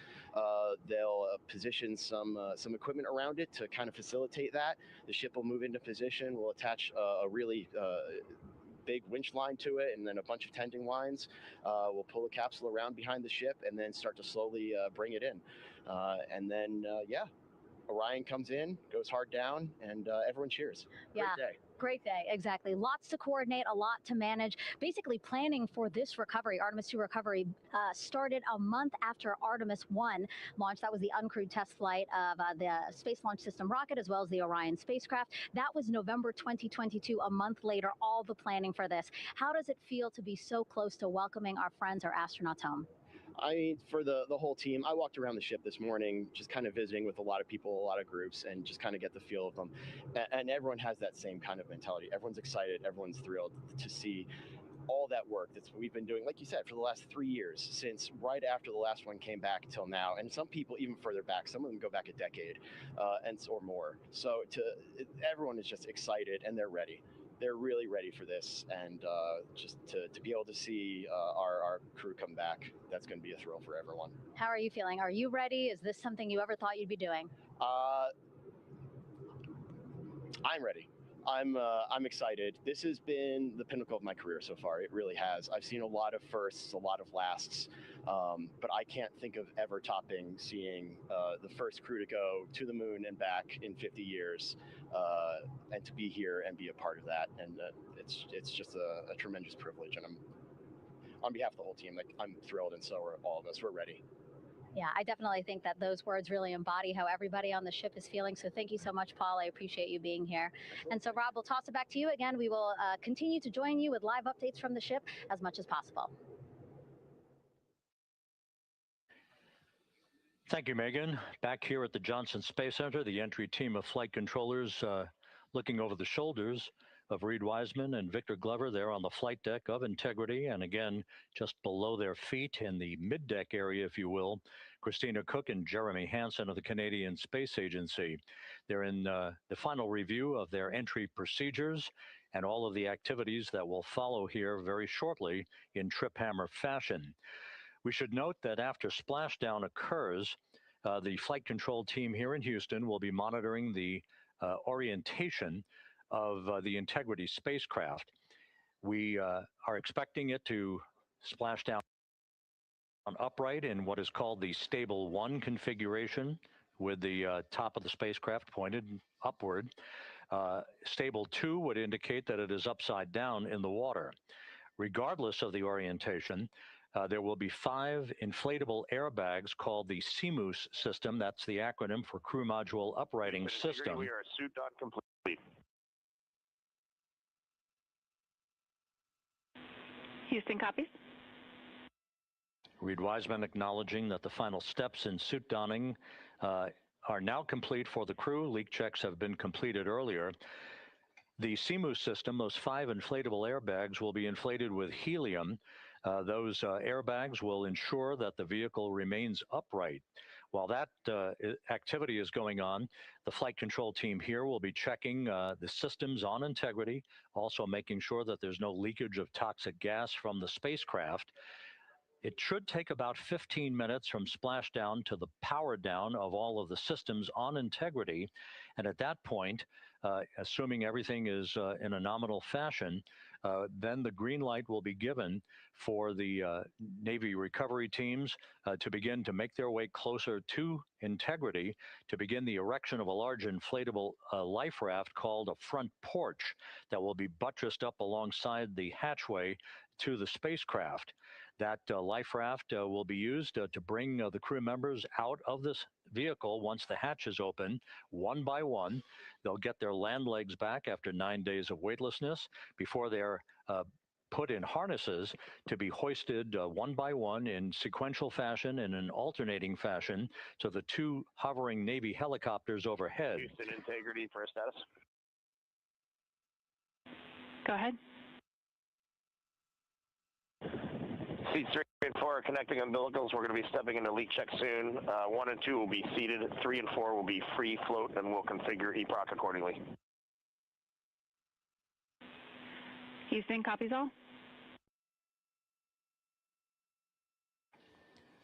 They'll position some equipment around it to kind of facilitate that. The ship will move into position. We'll attach a really big winch line to it, and then a bunch of tending lines. We'll pull the capsule around behind the ship and then start to slowly bring it in. And then, Orion comes in, goes hard down, and everyone cheers. Great day. Great day, exactly. Lots to coordinate, a lot to manage. Basically, planning for this recovery, Artemis II recovery, started a month after Artemis I launched. That was the uncrewed test flight of the Space Launch System rocket, as well as the Orion spacecraft. That was November 2022, a month later, all the planning for this. How does it feel to be so close to welcoming our friends, our astronauts home? I mean, for the whole team, I walked around the ship this morning, just kind of visiting with a lot of people, a lot of groups, and just kind of get the feel of them. And everyone has that same kind of mentality. Everyone's excited. Everyone's thrilled to see all that work that's we've been doing, like you said, for the last 3 years, since right after the last one came back till now, and some people even further back. Some of them go back a decade, or more. So everyone is just excited and they're ready. They're really ready for this, and just to be able to see our crew come back, that's going to be a thrill for everyone. How are you feeling? Are you ready? Is this something you ever thought you'd be doing? I'm ready. I'm excited. This has been the pinnacle of my career so far. It really has. I've seen a lot of firsts, a lot of lasts, but I can't think of ever topping seeing the first crew to go to the moon and back in 50 years, and to be here and be a part of that. And it's just a tremendous privilege. And I'm, on behalf of the whole team, like, I'm thrilled, and so are all of us. We're ready. Yeah, I definitely think that those words really embody how everybody on the ship is feeling. So thank you so much, Paul. I appreciate you being here. And so, Rob, we'll toss it back to you again. We will continue to join you with live updates from the ship as much as possible. Thank you, Megan. Back here at the Johnson Space Center, the entry team of flight controllers looking over the shoulders of Reed Wiseman and Victor Glover there on the flight deck of Integrity, and again, just below their feet in the mid-deck area, if you will, Christina Cook and Jeremy Hansen of the Canadian Space Agency. They're in the final review of their entry procedures and all of the activities that will follow here very shortly in trip hammer fashion. We should note that after splashdown occurs, the flight control team here in Houston will be monitoring the orientation of the Integrity spacecraft. We are expecting it to splash down upright in what is called the Stable 1 configuration, with the top of the spacecraft pointed upward. Stable 2 would indicate that it is upside down in the water. Regardless of the orientation, there will be 5 inflatable airbags called the CMOOS system. That's the acronym for Crew Module Uprighting System. We are suit dot complete. Houston copies. Reed Wiseman acknowledging that the final steps in suit donning are now complete for the crew. Leak checks have been completed earlier. The CMOOS system, those 5 inflatable airbags, will be inflated with helium. Those airbags will ensure that the vehicle remains upright. While that activity is going on, the flight control team here will be checking the systems on Integrity, also making sure that there's no leakage of toxic gas from the spacecraft. It should take about 15 minutes from splashdown to the power down of all of the systems on Integrity. And at that point, assuming everything is in a nominal fashion, then the green light will be given for the Navy recovery teams to begin to make their way closer to Integrity, to begin the erection of a large inflatable life raft called a front porch that will be buttressed up alongside the hatchway to the spacecraft. That life raft will be used to bring the crew members out of this vehicle once the hatch is open, one by one. They'll get their land legs back after 9 days of weightlessness before they're put in harnesses to be hoisted one by one in sequential fashion, in an alternating fashion, to the 2 hovering Navy helicopters overhead. Houston Integrity for status. Go ahead. Seats 3 and 4 are connecting umbilicals. We're going to be stepping into leak check soon. 1 and 2 will be seated. 3 and 4 will be free float, and we'll configure EPROC accordingly. Houston copies all.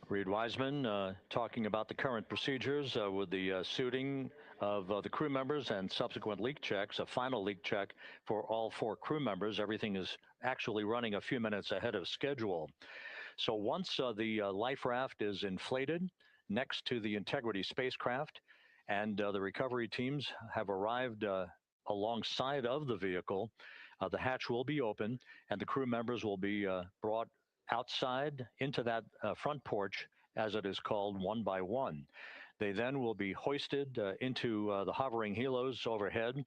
Reed Wiseman talking about the current procedures with the suiting of the crew members and subsequent leak checks, a final leak check for all 4 crew members. Everything is actually running a few minutes ahead of schedule. So once the life raft is inflated next to the Integrity spacecraft and the recovery teams have arrived alongside of the vehicle, the hatch will be open and the crew members will be brought outside into that front porch, as it is called, one by one. They then will be hoisted into the hovering helos overhead,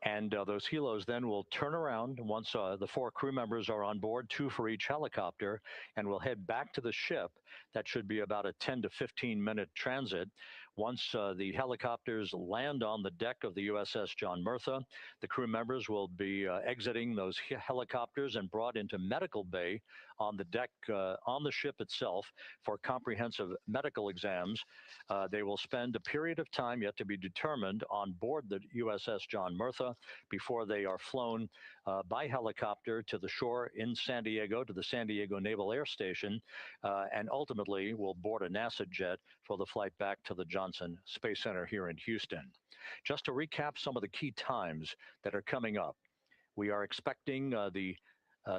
and those helos then will turn around once the 4 crew members are on board, 2 for each helicopter, and will head back to the ship. That should be about a 10 to 15 minute transit, Once the helicopters land on the deck of the USS John Murtha, the crew members will be exiting those helicopters and brought into medical bay on the deck on the ship itself for comprehensive medical exams. They will spend a period of time yet to be determined on board the USS John Murtha before they are flown by helicopter to the shore in San Diego, to the San Diego Naval Air Station, and ultimately will board a NASA jet for the flight back to the Johnson Space Center here in Houston. Just to recap some of the key times that are coming up, we are expecting the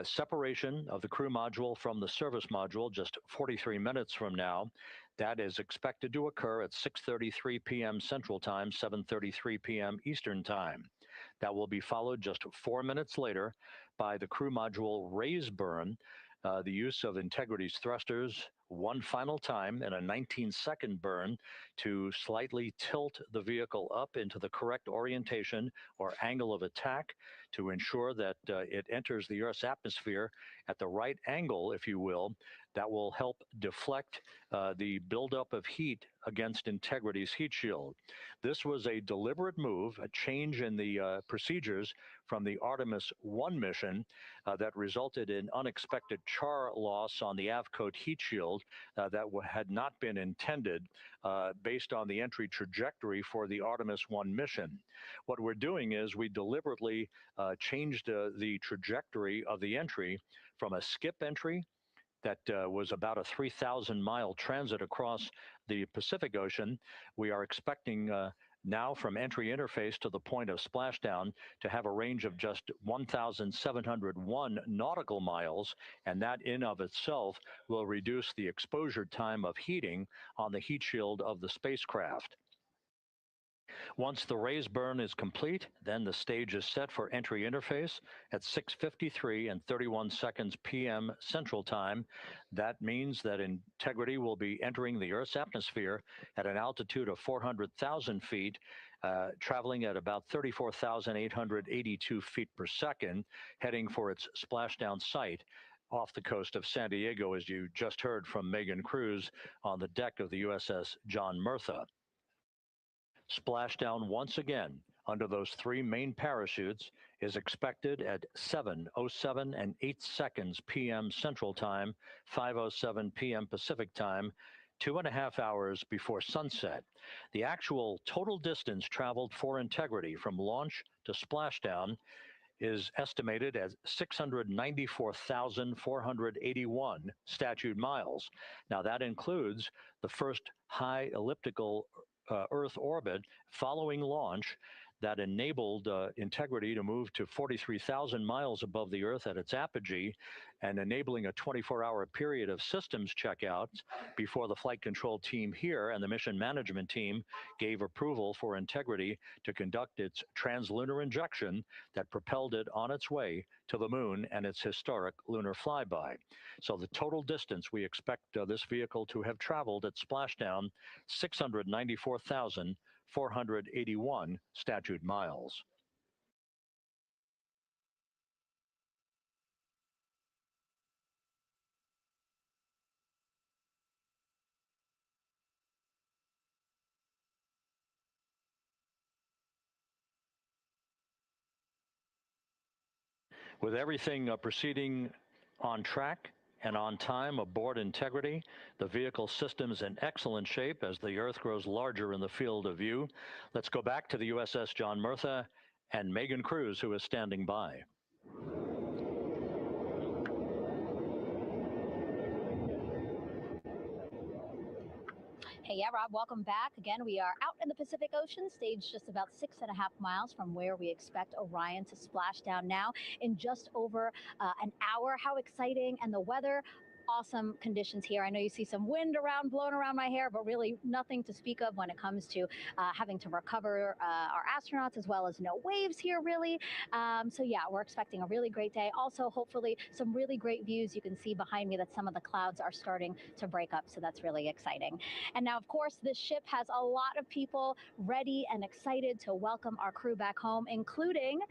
separation of the crew module from the service module just 43 minutes from now. That is expected to occur at 6:33 p.m. Central Time, 7:33 p.m. Eastern Time. That will be followed just 4 minutes later by the crew module raise burn, the use of Integrity's thrusters one final time in a 19-second burn to slightly tilt the vehicle up into the correct orientation or angle of attack to ensure that it enters the Earth's atmosphere at the right angle, if you will. That will help deflect the buildup of heat against Integrity's heat shield. This was a deliberate move, a change in the procedures from the Artemis I mission that resulted in unexpected char loss on the AVCOAT heat shield that had not been intended based on the entry trajectory for the Artemis I mission. What we're doing is we deliberately changed the trajectory of the entry from a skip entry that was about a 3,000-mile transit across the Pacific Ocean. We are expecting now from entry interface to the point of splashdown to have a range of just 1,701 nautical miles, and that in of itself will reduce the exposure time of heating on the heat shield of the spacecraft. Once the raise burn is complete, then the stage is set for entry interface at 6:53 and 31 seconds p.m. Central Time. That means that Integrity will be entering the Earth's atmosphere at an altitude of 400,000 feet, traveling at about 34,882 feet per second, heading for its splashdown site off the coast of San Diego, as you just heard from Megan Cruz on the deck of the USS John Murtha. Splashdown once again under those three main parachutes is expected at 7:07 and 8 seconds p.m. Central Time, 5:07 p.m. Pacific Time, 2.5 hours before sunset. The actual total distance traveled for Integrity from launch to splashdown is estimated at 694,481 statute miles. Now that includes the first high elliptical Earth orbit following launch that enabled Integrity to move to 43,000 miles above the Earth at its apogee and enabling a 24-hour period of systems checkouts before the flight control team here and the mission management team gave approval for Integrity to conduct its translunar injection that propelled it on its way to the moon and its historic lunar flyby. So the total distance we expect this vehicle to have traveled at splashdown, 694,481 statute miles. With everything proceeding on track and on time aboard Integrity, the vehicle system's in excellent shape as the Earth grows larger in the field of view. Let's go back to the USS John Murtha and Megan Cruz, who is standing by. Hey, yeah, Rob, welcome back. Again, we are out in the Pacific Ocean, staged just about 6.5 miles from where we expect Orion to splash down now in just over an hour. How exciting. And the weather, awesome conditions here. I know you see some wind blowing around my hair, but really nothing to speak of when it comes to having to recover our astronauts, as well as no waves here, really. So yeah, we're expecting a really great day. Also, hopefully some really great views. You can see behind me that some of the clouds are starting to break up, so that's really exciting. And now, of course, this ship has a lot of people ready and excited to welcome our crew back home, including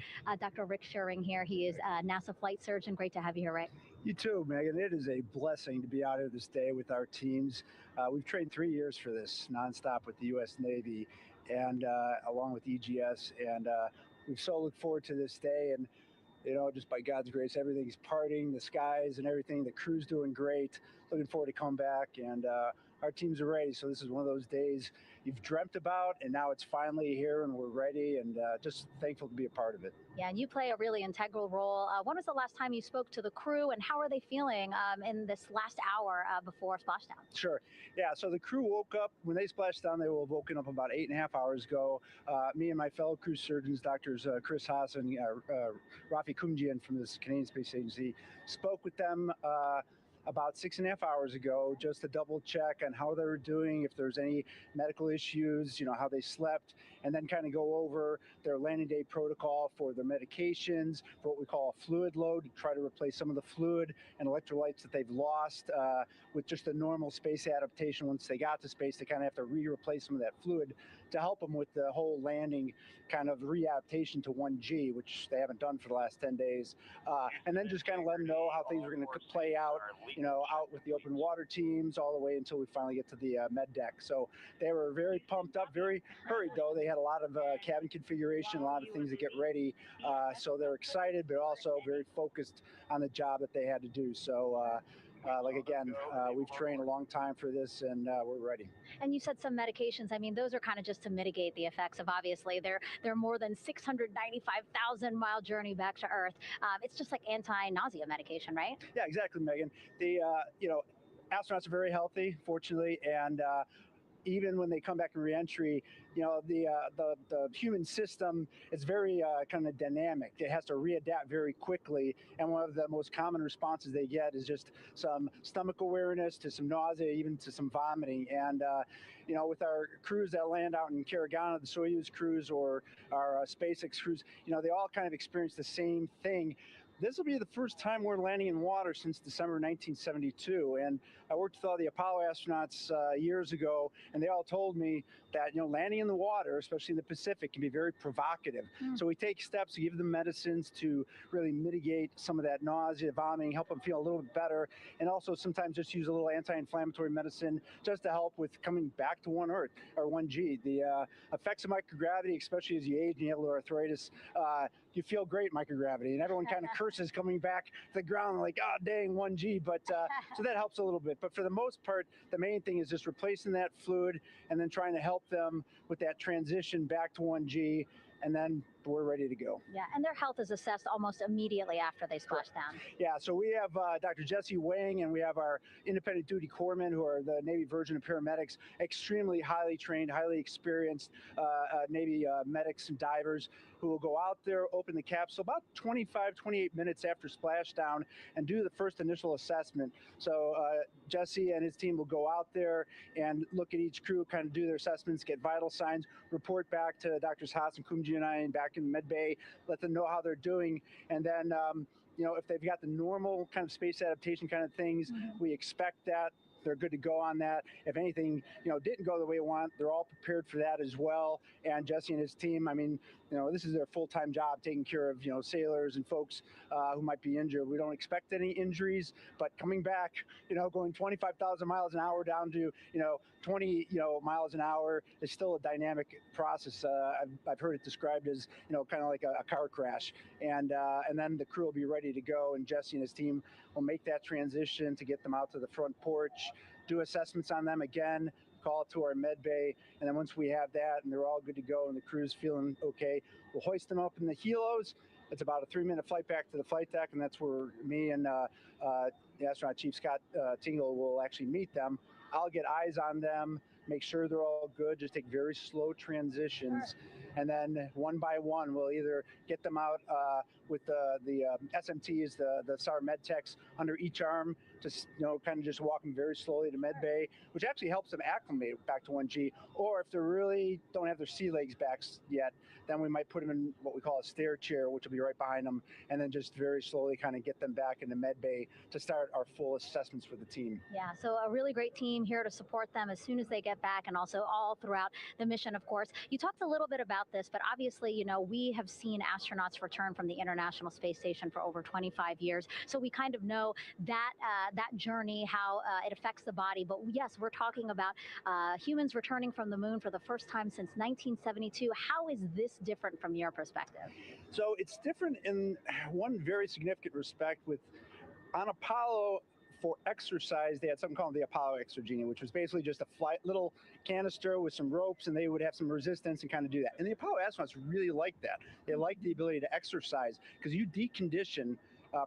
Dr. Rick Schuring here. He is a NASA flight surgeon. Great to have you here, Rick. You too, Megan. It is a blessing to be out here this day with our teams. We've trained 3 years for this nonstop with the U.S. Navy and along with EGS, and we've so looked forward to this day. And just by God's grace, everything's parting, the skies and everything. The crew's doing great. Looking forward to come back, and our teams are ready. So this is one of those days you've dreamt about, and now it's finally here, and we're ready, and just thankful to be a part of it. Yeah, and you play a really integral role. When was the last time you spoke to the crew, and how are they feeling in this last hour before splashdown? Sure. Yeah, so the crew woke up. When they splashed down, they were woken up about 8.5 hours ago. Me and my fellow crew surgeons, Doctors Chris Haas and Rafi Kumjian from this Canadian Space Agency, spoke with them about 6.5 hours ago, just to double check on how they were doing, if there's any medical issues, how they slept, and then kind of go over their landing day protocol for their medications, for what we call a fluid load, to try to replace some of the fluid and electrolytes that they've lost with just a normal space adaptation. Once they got to space, they kind of have to replace some of that fluid to help them with the whole landing kind of readaptation to 1G, which they haven't done for the last 10 days. And then just kind of let them know how things are going to play out, out with the open water teams all the way until we finally get to the med deck. So they were very pumped up, very hurried though. They had a lot of cabin configuration, a lot of things to get ready. So they're excited, but also very focused on the job that they had to do. So we've trained a long time for this, and we're ready. And you said some medications. I mean, those are kind of just to mitigate the effects of, obviously, their more than 695,000-mile journey back to Earth. It's just like anti-nausea medication, right? Yeah, exactly, Megan. The astronauts are very healthy, fortunately, and even when they come back in reentry, the human system is very kind of dynamic. It has to readapt very quickly, and one of the most common responses they get is just some stomach awareness, to some nausea, even to some vomiting. And with our crews that land out in Karagana, the Soyuz crews or our SpaceX crews, they all kind of experience the same thing. This will be the first time we're landing in water since December 1972, and I worked with all the Apollo astronauts years ago, and they all told me that landing in the water, especially in the Pacific, can be very provocative. So we take steps to give them medicines to really mitigate some of that nausea, vomiting, help them feel a little bit better, and also sometimes just use a little anti-inflammatory medicine just to help with coming back to 1 Earth or 1G. The effects of microgravity, especially as you age and you have a little arthritis, you feel great microgravity, and everyone kind of curses coming back to the ground like, oh, dang, 1G, but so that helps a little bit. But for the most part, the main thing is just replacing that fluid and then trying to help them with that transition back to 1G, and then we're ready to go. Yeah, and their health is assessed almost immediately after they splash down. Yeah, so we have Dr. Jesse Wang, and we have our independent duty corpsmen, who are the Navy version of paramedics, extremely highly trained, highly experienced Navy medics and divers who will go out there, open the capsule about 25, 28 minutes after splashdown and do the first initial assessment. So Jesse and his team will go out there and look at each crew, kind of do their assessments, get vital signs, report back to Drs. Haas and Kumji and I and back in the med bay, let them know how they're doing. And then, if they've got the normal kind of space adaptation kind of things, we expect that. They're good to go on that. If anything, didn't go the way we want, they're all prepared for that as well. And Jesse and his team, I mean, this is their full-time job, taking care of, sailors and folks who might be injured. We don't expect any injuries, but coming back, going 25,000 miles an hour down to, 20, miles an hour is still a dynamic process. I've heard it described as, kind of like a car crash. And then the crew will be ready to go, and Jesse and his team will make that transition to get them out to the front porch, do assessments on them again, call to our med bay, and then once we have that and they're all good to go and the crew's feeling okay, we'll hoist them up in the helos. It's about a 3-minute flight back to the flight deck, and that's where me and the astronaut chief Scott Tingle will actually meet them. I'll get eyes on them, make sure they're all good, just take very slow transitions. And then one by one, we'll either get them out with the SMTs, the SAR med techs under each arm, just kind of just walking very slowly to med bay, which actually helps them acclimate back to 1G. Or if they really don't have their sea legs back yet, then we might put them in what we call a stair chair, which will be right behind them, and then just very slowly kind of get them back into med bay to start our full assessments for the team. Yeah, so a really great team here to support them as soon as they get back, and also all throughout the mission, of course. You talked a little bit about this, but obviously, we have seen astronauts return from the international International Space Station for over 25 years. So we kind of know that that journey, how it affects the body. But yes, we're talking about humans returning from the moon for the first time since 1972. How is this different from your perspective? So it's different in one very significant respect. With on Apollo, for exercise, they had something called the Apollo exergenia, which was basically just a little canister with some ropes, and they would have some resistance and kind of do that. And the Apollo astronauts really liked that. They liked the ability to exercise, because you decondition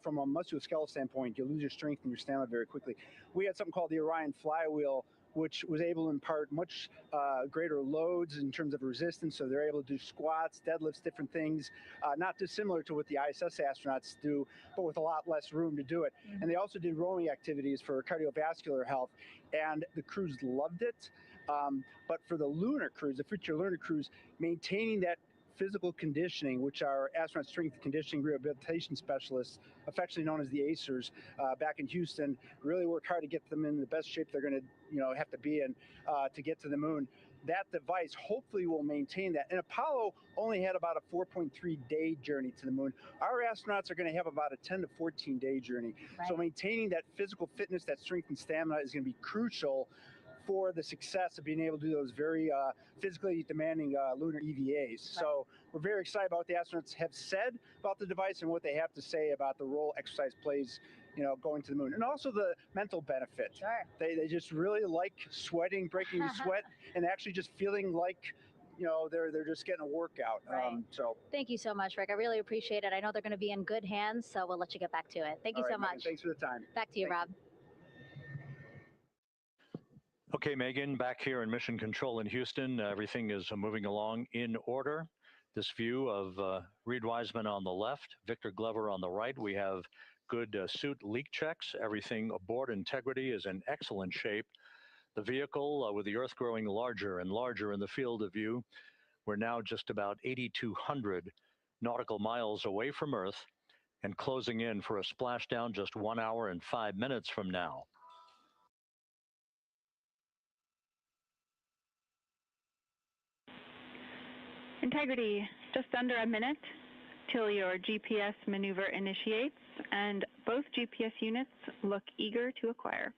from a musculoskeletal standpoint, you lose your strength and your stamina very quickly. We had something called the Orion flywheel, which was able to impart much greater loads in terms of resistance. So they're able to do squats, deadlifts, different things, not dissimilar to what the ISS astronauts do, but with a lot less room to do it. Mm-hmm. And they also did rowing activities for cardiovascular health, and the crews loved it. But for the lunar crews, the future lunar crews, maintaining that physical conditioning, which our astronaut strength conditioning rehabilitation specialists, affectionately known as the ACERs, back in Houston, really worked hard to get them in the best shape they're going to, have to be in to get to the moon. That device hopefully will maintain that. And Apollo only had about a 4.3-day journey to the moon. Our astronauts are going to have about a 10 to 14-day journey. Right. So maintaining that physical fitness, that strength and stamina is going to be crucial for the success of being able to do those very physically demanding lunar EVAs. Right. So we're very excited about what the astronauts have said about the device and what they have to say about the role exercise plays, going to the moon. And also the mental benefit. Sure. They just really like sweating, breaking the sweat, and actually just feeling like they're just getting a workout. Right. So thank you so much, Rick. I really appreciate it. I know they're going to be in good hands, so we'll let you get back to it. Thank you so much. Megan, thanks for the time. Back to you, Rob. Okay, Megan, back here in Mission Control in Houston. Everything is moving along in order. This view of Reed Wiseman on the left, Victor Glover on the right. We have good suit leak checks. Everything aboard integrity is in excellent shape. The vehicle, with the Earth growing larger and larger in the field of view, we're now just about 8,200 nautical miles away from Earth and closing in for a splashdown just 1 hour and 5 minutes from now. Integrity, just under a minute till your GPS maneuver initiates, and both GPS units look eager to acquire.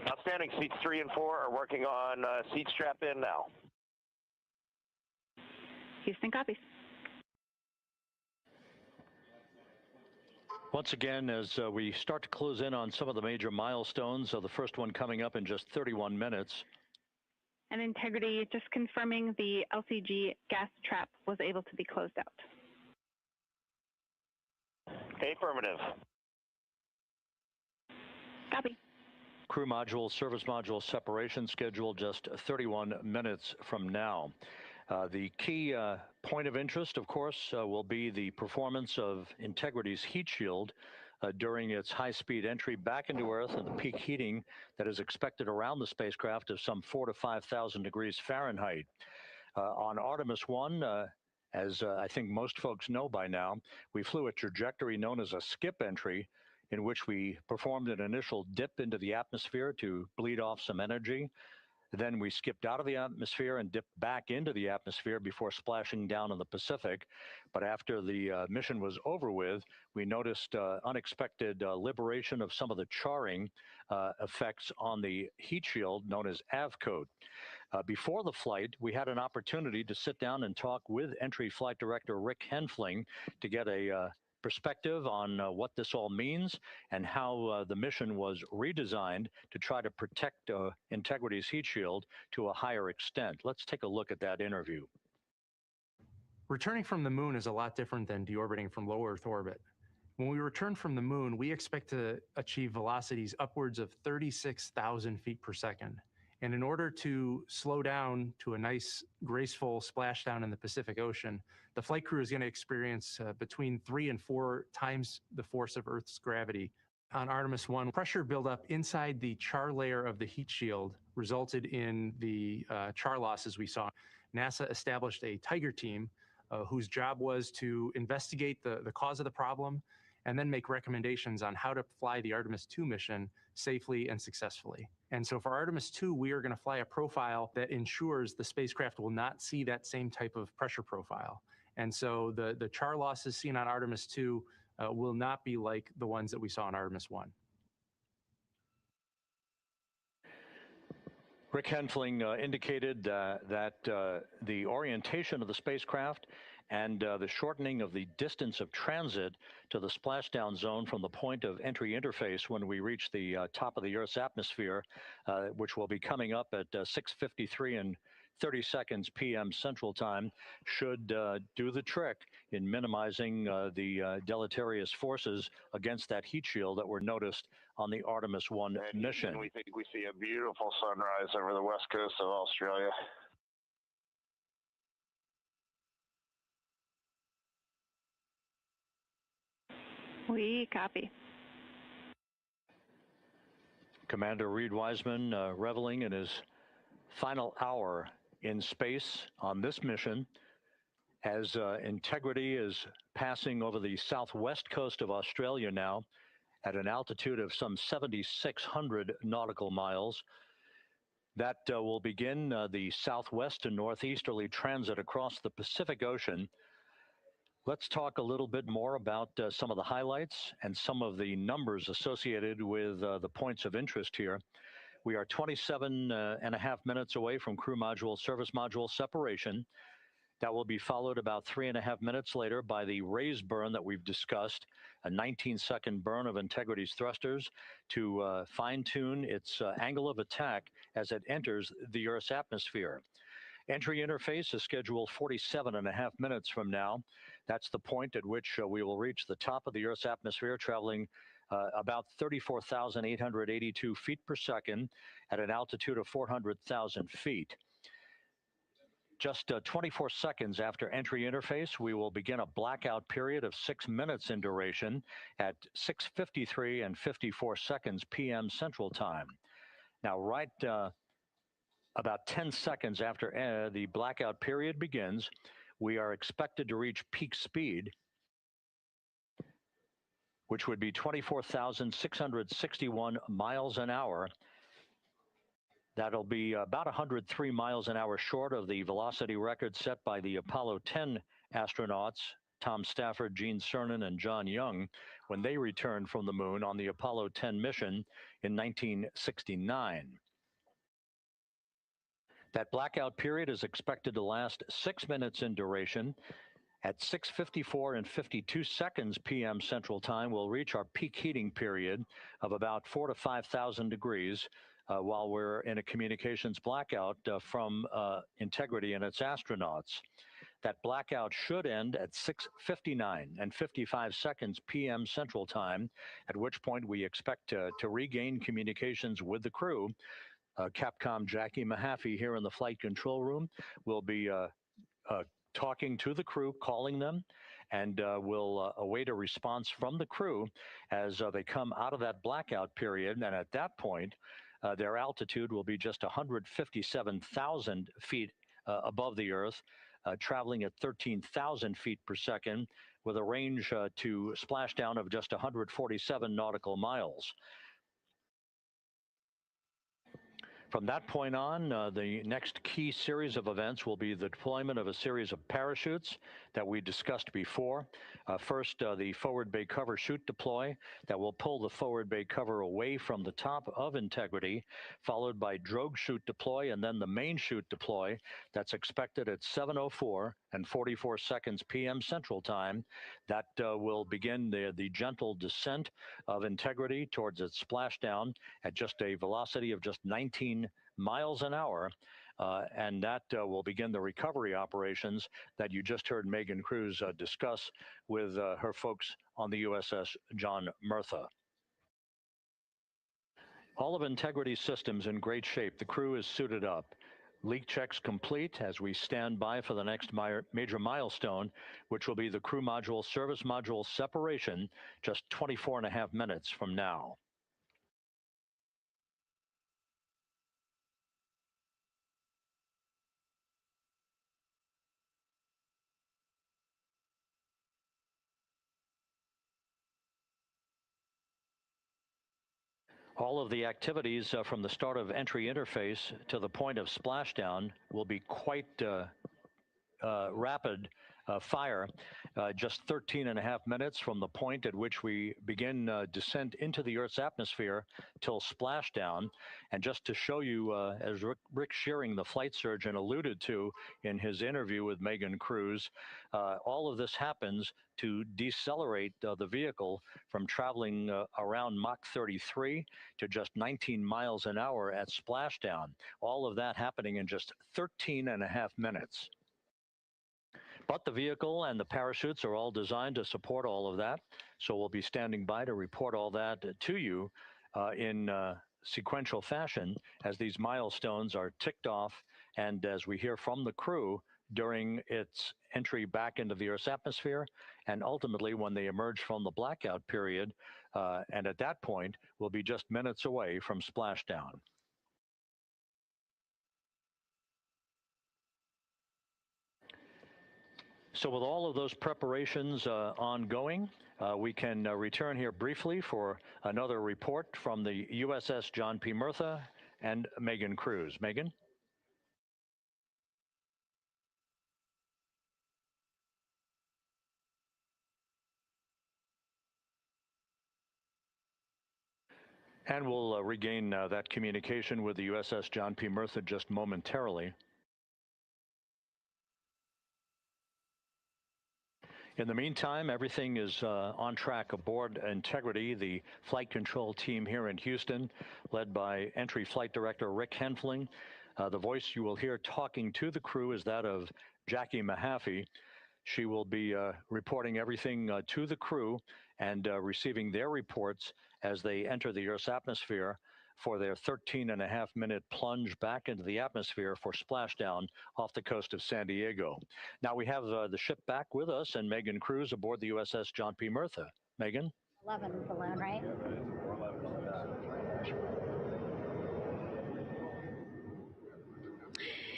Outstanding. Seats 3 and 4 are working on seat strap in now. Houston copies. Once again, as we start to close in on some of the major milestones, the first one coming up in just 31 minutes. And Integrity, just confirming the LCG gas trap was able to be closed out. Affirmative. Copy. Crew module, service module separation scheduled just 31 minutes from now. The key point of interest, of course, will be the performance of Integrity's heat shield during its high-speed entry back into Earth and the peak heating that is expected around the spacecraft of some 4,000 to 5,000 degrees Fahrenheit. On Artemis I, as I think most folks know by now, we flew a trajectory known as a skip entry, in which we performed an initial dip into the atmosphere to bleed off some energy. Then we skipped out of the atmosphere and dipped back into the atmosphere before splashing down in the Pacific. But after the mission was over with, we noticed unexpected liberation of some of the charring effects on the heat shield known as AVCOAT. Before the flight, we had an opportunity to sit down and talk with entry flight director Rick Henfling to get a perspective on what this all means and how the mission was redesigned to try to protect Integrity's heat shield to a higher extent. Let's take a look at that interview. Returning from the moon is a lot different than deorbiting from low Earth orbit. When we return from the moon, we expect to achieve velocities upwards of 36,000 feet per second. And in order to slow down to a nice, graceful splashdown in the Pacific Ocean, the flight crew is going to experience between 3 and 4 times the force of Earth's gravity. On Artemis I, pressure buildup inside the char layer of the heat shield resulted in the char losses we saw. NASA established a Tiger team whose job was to investigate the cause of the problem and then make recommendations on how to fly the Artemis II mission safely and successfully. And so for Artemis II, we are going to fly a profile that ensures the spacecraft will not see that same type of pressure profile. And so the char losses seen on Artemis II will not be like the ones that we saw on Artemis I. Rick Henfling indicated that the orientation of the spacecraft and the shortening of the distance of transit to the splashdown zone from the point of entry interface when we reach the top of the Earth's atmosphere, which will be coming up at 6:53 and 30 seconds p.m. Central Time, should do the trick in minimizing the deleterious forces against that heat shield that were noticed on the Artemis I mission. And we think we see a beautiful sunrise over the west coast of Australia. We copy. Commander Reed Wiseman reveling in his final hour in space on this mission as Integrity is passing over the southwest coast of Australia now at an altitude of some 7,600 nautical miles. That will begin the southwest and northeasterly transit across the Pacific Ocean. Let's talk a little bit more about some of the highlights and some of the numbers associated with the points of interest here. We are 27 and a half minutes away from crew module, service module separation. That will be followed about 3.5 minutes later by the raise burn that we've discussed, a 19-second burn of Integrity's thrusters to fine-tune its angle of attack as it enters the Earth's atmosphere. Entry interface is scheduled 47.5 minutes from now. That's the point at which we will reach the top of the Earth's atmosphere, traveling about 34,882 feet per second at an altitude of 400,000 feet. Just 24 seconds after entry interface, we will begin a blackout period of 6 minutes in duration at 6:53 and 54 seconds p.m. Central Time. Now, right about 10 seconds after the blackout period begins, we are expected to reach peak speed, which would be 24,661 miles an hour. That'll be about 103 miles an hour short of the velocity record set by the Apollo 10 astronauts, Tom Stafford, Gene Cernan, and John Young, when they returned from the moon on the Apollo 10 mission in 1969. That blackout period is expected to last 6 minutes in duration. At 6:54 and 52 seconds p.m. Central Time, we'll reach our peak heating period of about 4,000 to 5,000 degrees while we're in a communications blackout from Integrity and its astronauts. That blackout should end at 6:59 and 55 seconds p.m. Central Time, at which point we expect to regain communications with the crew. Capcom Jackie Mahaffey here in the flight control room will be talking to the crew, calling them, and will await a response from the crew as they come out of that blackout period. And at that point, their altitude will be just 157,000 feet above the Earth, traveling at 13,000 feet per second with a range to splashdown of just 147 nautical miles. From that point on, the next key series of events will be the deployment of a series of parachutes that we discussed before. First, the forward bay cover chute deploy that will pull the forward bay cover away from the top of Integrity, followed by drogue chute deploy and then the main chute deploy that's expected at 7:04 and 44 seconds p.m. Central Time. That will begin the gentle descent of Integrity towards its splashdown at just a velocity of just 19 miles an hour. And that will begin the recovery operations that you just heard Megan Cruz discuss with her folks on the USS John Murtha. All of Integrity's systems in great shape. The crew is suited up. Leak checks complete as we stand by for the next major milestone, which will be the crew module service module separation just 24.5 minutes from now. All of the activities from the start of entry interface to the point of splashdown will be quite rapid fire just 13 and a half minutes from the point at which we begin descent into the Earth's atmosphere till splashdown. And just to show you, as Rick Shearing, the flight surgeon, alluded to in his interview with Megan Cruz, all of this happens to decelerate the vehicle from traveling around Mach 33 to just 19 miles an hour at splashdown. All of that happening in just 13 and a half minutes. But the vehicle and the parachutes are all designed to support all of that. So we'll be standing by to report all that to you in sequential fashion as these milestones are ticked off and as we hear from the crew during its entry back into the Earth's atmosphere and ultimately when they emerge from the blackout period. And at that point, we'll be just minutes away from splashdown. So with all of those preparations ongoing, we can return here briefly for another report from the USS John P. Murtha and Megan Cruz. Megan? And we'll regain that communication with the USS John P. Murtha just momentarily. In the meantime, everything is on track aboard Integrity, the flight control team here in Houston, led by Entry Flight Director Rick Henfling. The voice you will hear talking to the crew is that of Jackie Mahaffey. She will be reporting everything to the crew and receiving their reports as they enter the Earth's atmosphere for their 13-and-a-half-minute plunge back into the atmosphere for splashdown off the coast of San Diego. Now we have the ship back with us and Megan Cruz aboard the USS John P. Murtha. Megan? 11 balloon, right?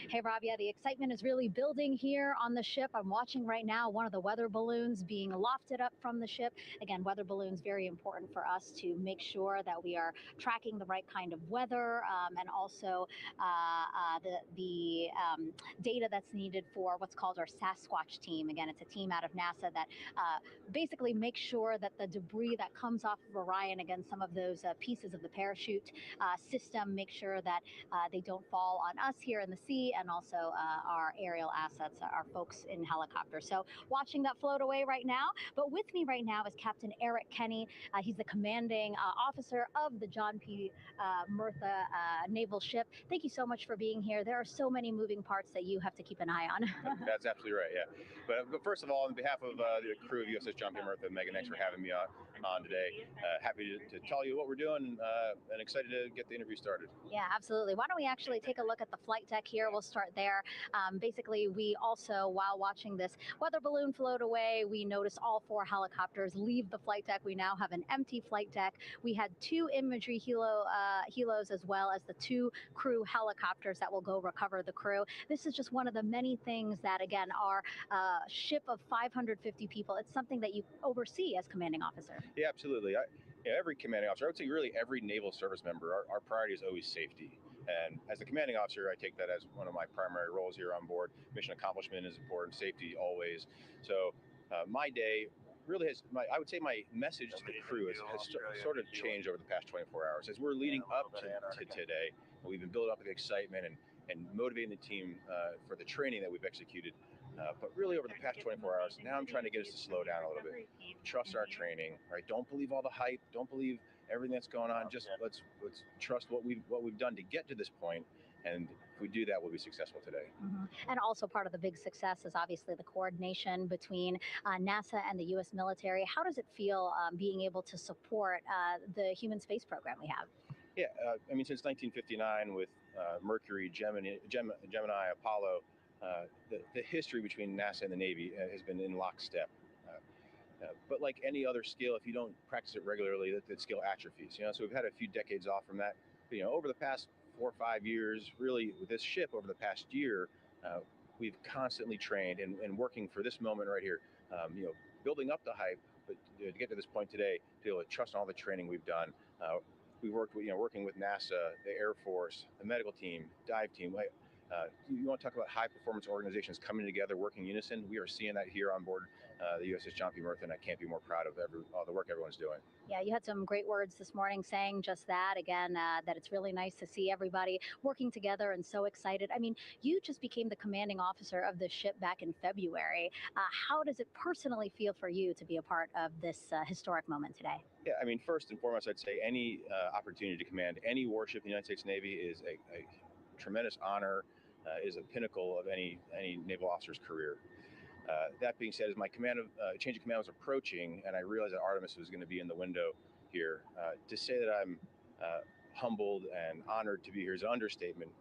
Hey, Rob, yeah, the excitement is really building here on the ship. I'm watching right now one of the weather balloons being lofted up from the ship. Again, weather balloons, very important for us to make sure that we are tracking the right kind of weather and also the data that's needed for what's called our Sasquatch team. Again, it's a team out of NASA that basically makes sure that the debris that comes off of Orion, again, some of those pieces of the parachute system, make sure that they don't fall on us here in the sea, and also our aerial assets, our folks in helicopters. So watching that float away right now. But with me right now is Captain Eric Kenny. He's the commanding officer of the John P. Murtha naval ship. Thank you so much for being here. There are so many moving parts that you have to keep an eye on. That's absolutely right, yeah. But first of all, on behalf of the crew of USS John P. Murtha, Megan, thanks for having me on today. Happy to tell you what we're doing and excited to get the interview started. Yeah, absolutely. Why don't we actually take a look at the flight deck here? We'll start there. Basically, we also, while watching this weather balloon float away, we noticed all 4 helicopters leave the flight deck. We now have an empty flight deck. We had 2 imagery helos as well as the 2 crew helicopters that will go recover the crew. This is just one of the many things that, again, our ship of 550 people, it's something that you oversee as commanding officer. Yeah, absolutely. Every commanding officer, I would say really every naval service member, our priority is always safety. And as the commanding officer, I take that as one of my primary roles here on board. Mission accomplishment is important, safety always. So my day really has, I would say my message to the crew has sort of changed over the past 24 hours. As we're leading up to today, we've been building up with excitement and motivating the team for the training that we've executed. But really over the past 24 hours, now I'm trying to get us to slow down a little bit. Trust our training, right? Don't believe all the hype. Don't believe everything that's going on. Just let's trust what we've done to get to this point. And if we do that, we'll be successful today. Mm-hmm. And also part of the big success is obviously the coordination between NASA and the U.S. military. How does it feel being able to support the human space program we have? Yeah, I mean, since 1959 with Mercury, Gemini, Apollo, the history between NASA and the Navy has been in lockstep. But like any other skill, if you don't practice it regularly, that skill atrophies. So we've had a few decades off from that. But, over the past 4 or 5 years, really with this ship over the past year, we've constantly trained and working for this moment right here. Building up the hype, but to get to this point today, to be able to trust in all the training we've done. We worked with, working with NASA, the Air Force, the medical team, dive team. You want to talk about high-performance organizations coming together, working in unison. We are seeing that here on board the USS John P. Murtha, and I can't be more proud of all the work everyone's doing. Yeah, you had some great words this morning saying just that, again, that it's really nice to see everybody working together and so excited. I mean, you just became the commanding officer of this ship back in February. How does it personally feel for you to be a part of this historic moment today? Yeah, I mean, first and foremost, I'd say any opportunity to command any warship in the United States Navy is a tremendous honor, is a pinnacle of any naval officer's career. That being said, as my change of command was approaching, and I realized that Artemis was going to be in the window here, to say that I'm humbled and honored to be here is an understatement.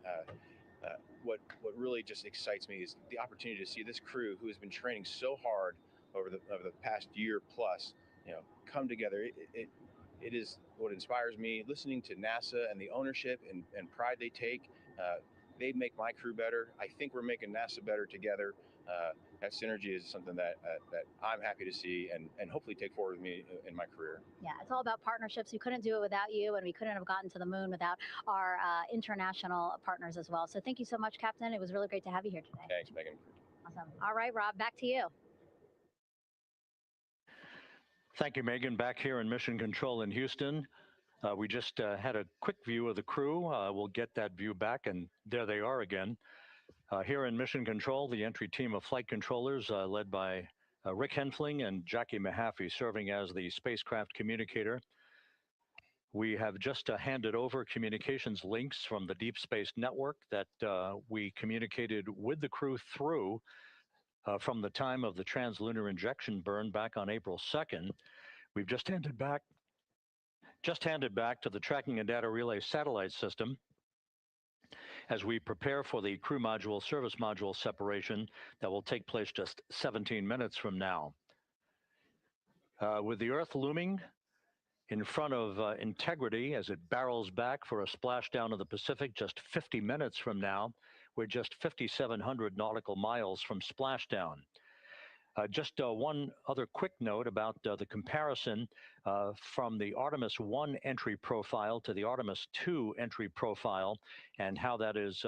What really just excites me is the opportunity to see this crew, who has been training so hard over the past year plus, come together. It is what inspires me. Listening to NASA and the ownership and pride they take. They make my crew better. I think we're making NASA better together. That synergy is something that I'm happy to see and hopefully take forward with me in my career. Yeah, it's all about partnerships. We couldn't do it without you, and we couldn't have gotten to the moon without our international partners as well. So thank you so much, Captain. It was really great to have you here today. Thanks, Megan. Awesome. All right, Rob, back to you. Thank you, Megan. Back here in Mission Control in Houston. We just had a quick view of the crew. We'll get that view back, and there they are again. Here in Mission Control, the entry team of flight controllers led by Rick Henfling and Jackie Mahaffey serving as the spacecraft communicator. We have just handed over communications links from the Deep Space Network that we communicated with the crew through from the time of the translunar injection burn back on April 2nd. We've just handed back to the tracking and data relay satellite system as we prepare for the crew module service module separation that will take place just 17 minutes from now. With the Earth looming in front of Integrity as it barrels back for a splashdown of the Pacific just 50 minutes from now, we're just 5,700 nautical miles from splashdown. Just one other quick note about the comparison from the Artemis I entry profile to the Artemis II entry profile and how that is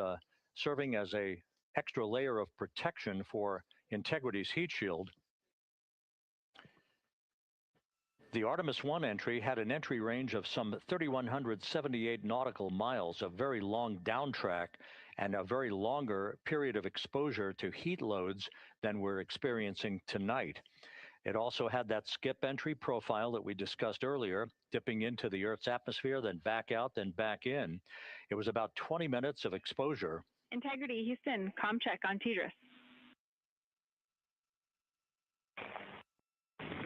serving as an extra layer of protection for Integrity's heat shield. The Artemis I entry had an entry range of some 3,178 nautical miles, a very long downtrack and a very longer period of exposure to heat loads than we're experiencing tonight. It also had that skip entry profile that we discussed earlier, dipping into the Earth's atmosphere, then back out, then back in. It was about 20 minutes of exposure. Integrity, Houston, comm check on TDRS.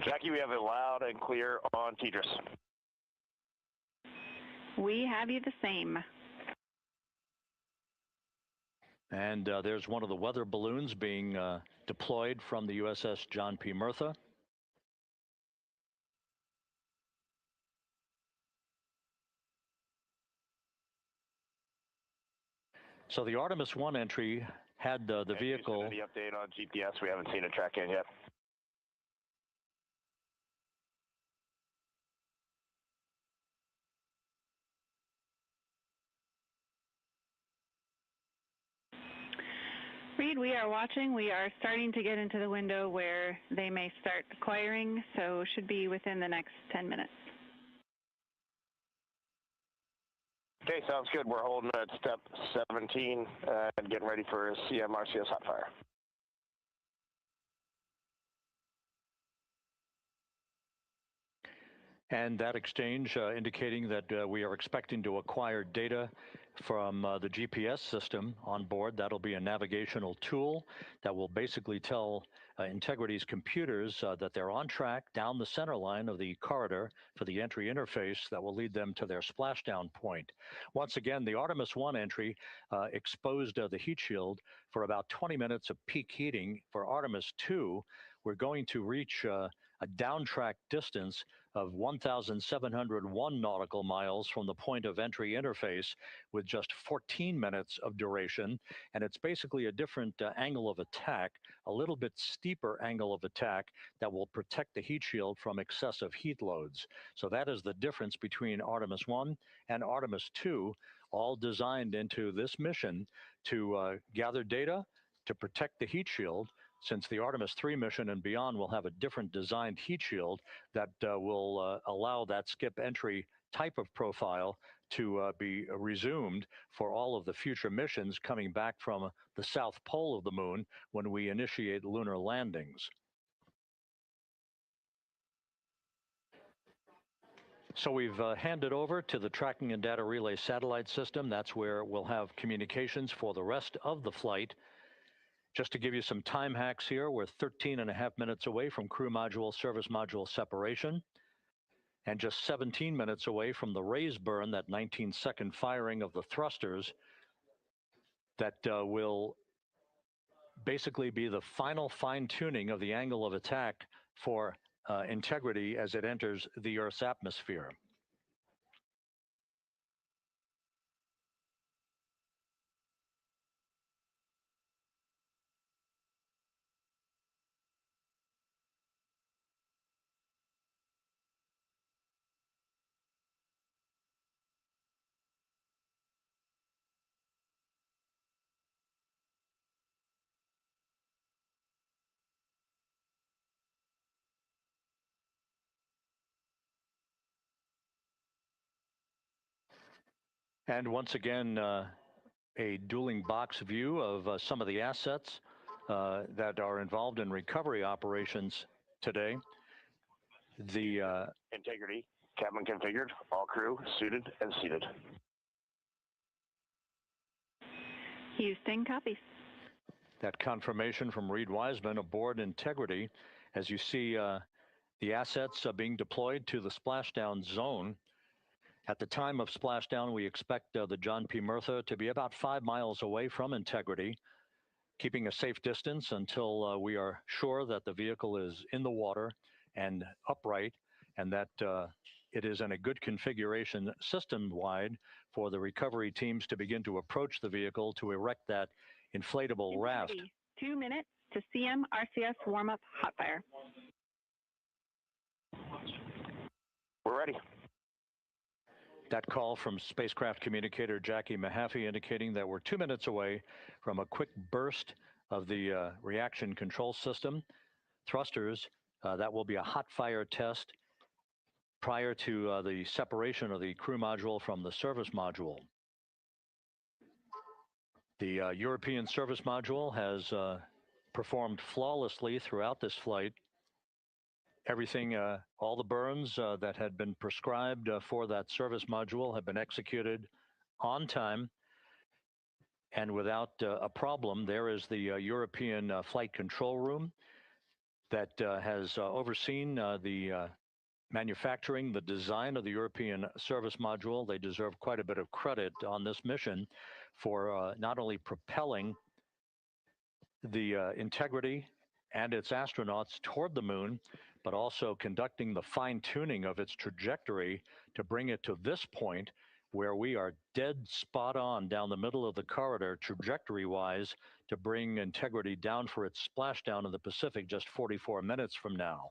Jackie, we have it loud and clear on TDRS. We have you the same. And there's one of the weather balloons being deployed from the USS John P. Murtha. So the Artemis I entry had the vehicle. The update on GPS, we haven't seen a track in yet. Reed, we are watching. We are starting to get into the window where they may start acquiring, so should be within the next 10 minutes. Okay, sounds good. We're holding at step 17 and getting ready for CM/RCS hot fire. And that exchange indicating that we are expecting to acquire data from the GPS system on board. That'll be a navigational tool that will basically tell Integrity's computers that they're on track down the center line of the corridor for the entry interface that will lead them to their splashdown point. Once again, the Artemis I entry exposed the heat shield for about 20 minutes of peak heating. For Artemis II, we're going to reach a downtrack distance of 1,701 nautical miles from the point of entry interface with just 14 minutes of duration. And it's basically a different angle of attack, a little bit steeper angle of attack that will protect the heat shield from excessive heat loads. So that is the difference between Artemis I and Artemis II. all designed into this mission to gather data, to protect the heat shield, since the Artemis III mission and beyond will have a different designed heat shield that will allow that skip entry type of profile to be resumed for all of the future missions coming back from the south pole of the moon when we initiate lunar landings. So we've handed over to the tracking and data relay satellite system. That's where we'll have communications for the rest of the flight. Just to give you some time hacks here, we're 13.5 minutes away from crew module, service module separation, and just 17 minutes away from the raise burn, that 19-second firing of the thrusters that will basically be the final fine-tuning of the angle of attack for integrity as it enters the Earth's atmosphere. And once again, a dueling box view of some of the assets that are involved in recovery operations today. The integrity, cabin configured, all crew suited and seated. Houston, copy. That confirmation from Reed Wiseman aboard Integrity, as you see the assets being deployed to the splashdown zone. At the time of splashdown, we expect the John P. Murtha to be about 5 miles away from Integrity, keeping a safe distance until we are sure that the vehicle is in the water and upright, and that it is in a good configuration system-wide for the recovery teams to begin to approach the vehicle to erect that inflatable raft. 2 minutes to CM RCS warm-up hot fire. We're ready. That call from spacecraft communicator Jackie Mahaffey indicating that we're 2 minutes away from a quick burst of the reaction control system. Thrusters, that will be a hot fire test prior to the separation of the crew module from the service module. The European service module has performed flawlessly throughout this flight. Everything, all the burns that had been prescribed for that service module have been executed on time and without a problem. There is the European flight control room that has overseen the manufacturing, the design of the European service module. They deserve quite a bit of credit on this mission for not only propelling the Integrity and its astronauts toward the moon, but also conducting the fine-tuning of its trajectory to bring it to this point where we are dead spot on down the middle of the corridor trajectory-wise to bring Integrity down for its splashdown in the Pacific just 44 minutes from now.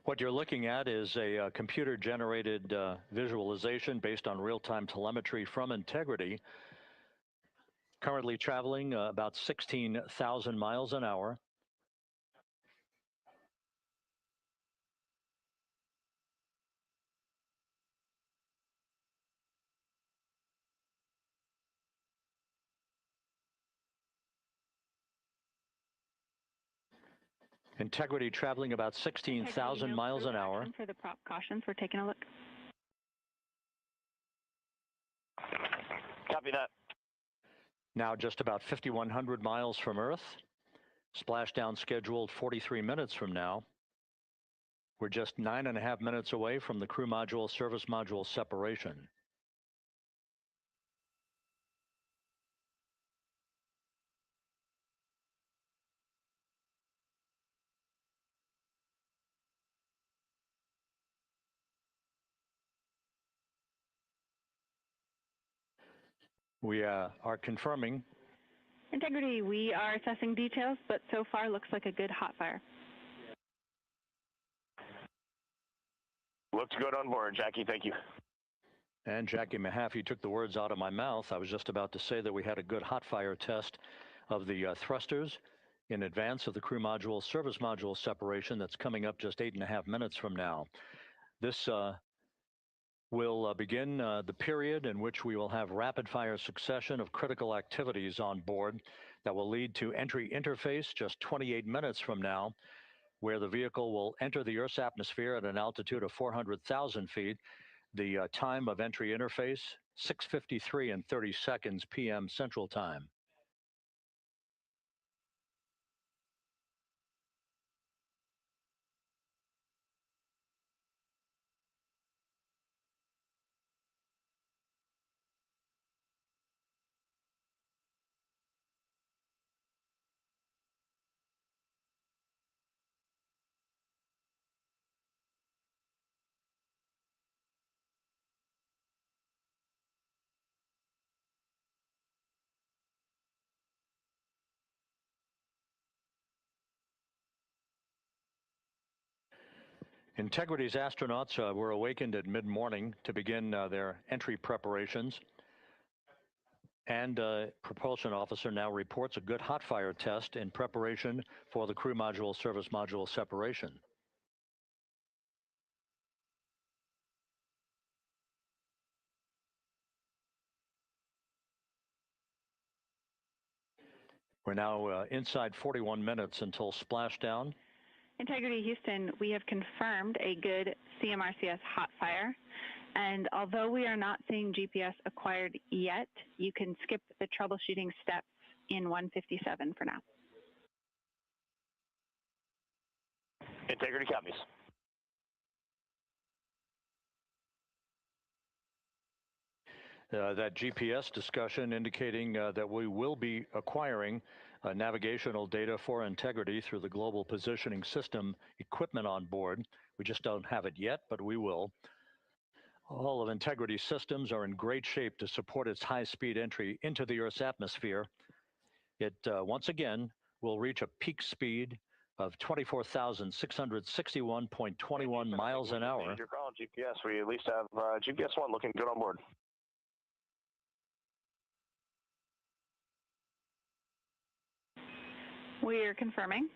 What you're looking at is a computer-generated visualization based on real-time telemetry from Integrity, currently traveling about 16,000 miles an hour. Integrity traveling about 16,000 miles an hour. For the prop cautions, we're taking a look. Copy that. Now just about 5,100 miles from Earth. Splashdown scheduled 43 minutes from now. We're just 9.5 minutes away from the crew module service module separation. We are confirming. Integrity, we are assessing details, but so far looks like a good hot fire. Looks good on board, Jackie. Thank you. And Jackie Mahaffey took the words out of my mouth. I was just about to say that we had a good hot fire test of the thrusters in advance of the crew module service module separation that's coming up just 8.5 minutes from now. This will begin the period in which we will have rapid fire succession of critical activities on board that will lead to entry interface just 28 minutes from now, where the vehicle will enter the Earth's atmosphere at an altitude of 400,000 feet. The time of entry interface, 6:53 and 30 seconds p.m. Central Time. Integrity's astronauts were awakened at mid-morning to begin their entry preparations. And propulsion officer now reports a good hot fire test in preparation for the crew module service module separation. We're now inside 41 minutes until splashdown. Integrity Houston, we have confirmed a good CMRCS hot fire. And although we are not seeing GPS acquired yet, you can skip the troubleshooting steps in 157 for now. Integrity copies. That GPS discussion indicating that we will be acquiring navigational data for Integrity through the Global Positioning System equipment on board. We just don't have it yet, but we will. All of Integrity's systems are in great shape to support its high-speed entry into the Earth's atmosphere. It, once again, will reach a peak speed of 24,661.21 miles an hour. You're calling GPS. We at least have GPS 1 looking good on board. We are confirming.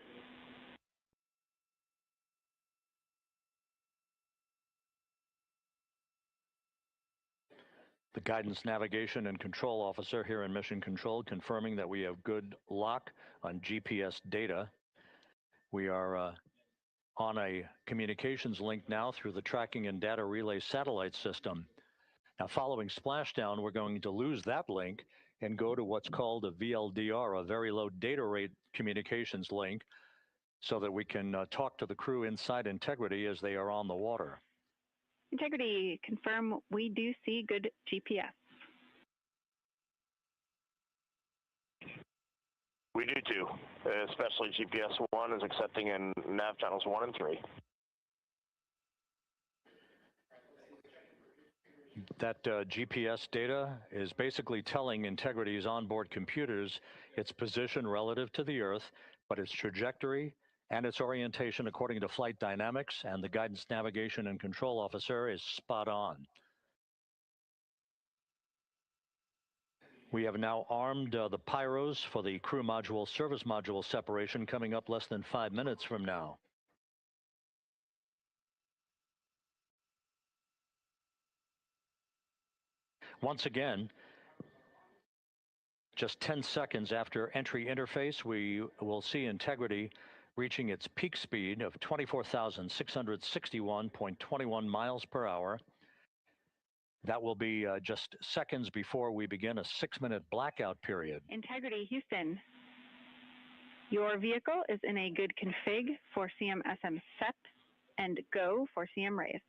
The guidance, navigation, and control officer here in Mission Control confirming that we have good lock on GPS data. We are on a communications link now through the tracking and data relay satellite system. Now, following splashdown, we're going to lose that link and go to what's called a VLDR, a very low data rate communications link, so that we can talk to the crew inside Integrity as they are on the water. Integrity, confirm we do see good GPS. We do too, especially GPS 1 is accepting in nav channels 1 and 3. That GPS data is basically telling Integrity's onboard computers its position relative to the Earth, but its trajectory and its orientation according to flight dynamics and the guidance, navigation, and control officer is spot on. We have now armed the pyros for the crew module service module separation coming up less than 5 minutes from now. Once again, just 10 seconds after entry interface, we will see Integrity reaching its peak speed of 24,661.21 miles per hour. That will be just seconds before we begin a 6-minute blackout period. Integrity Houston. Your vehicle is in a good config for CM-SM set and go for CM raise.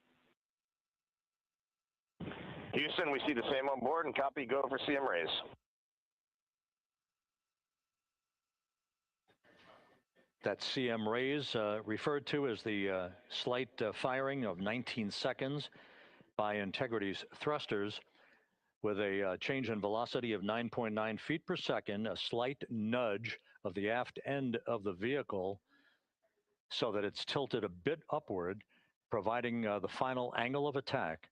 Houston, we see the same on board and copy go for CM raise. That CM raise referred to as the slight firing of 19 seconds by Integrity's thrusters with a change in velocity of 9.9 feet per second, a slight nudge of the aft end of the vehicle so that it's tilted a bit upward, providing the final angle of attack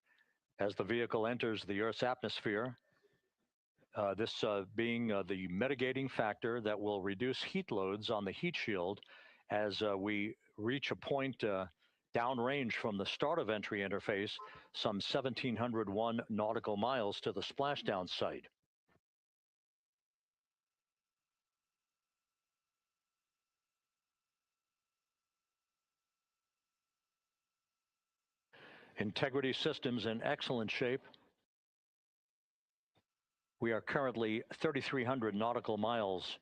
as the vehicle enters the Earth's atmosphere. This being the mitigating factor that will reduce heat loads on the heat shield as we reach a point downrange from the start of entry interface, some 1,701 nautical miles to the splashdown site. Integrity systems in excellent shape. We are currently 3,300 nautical miles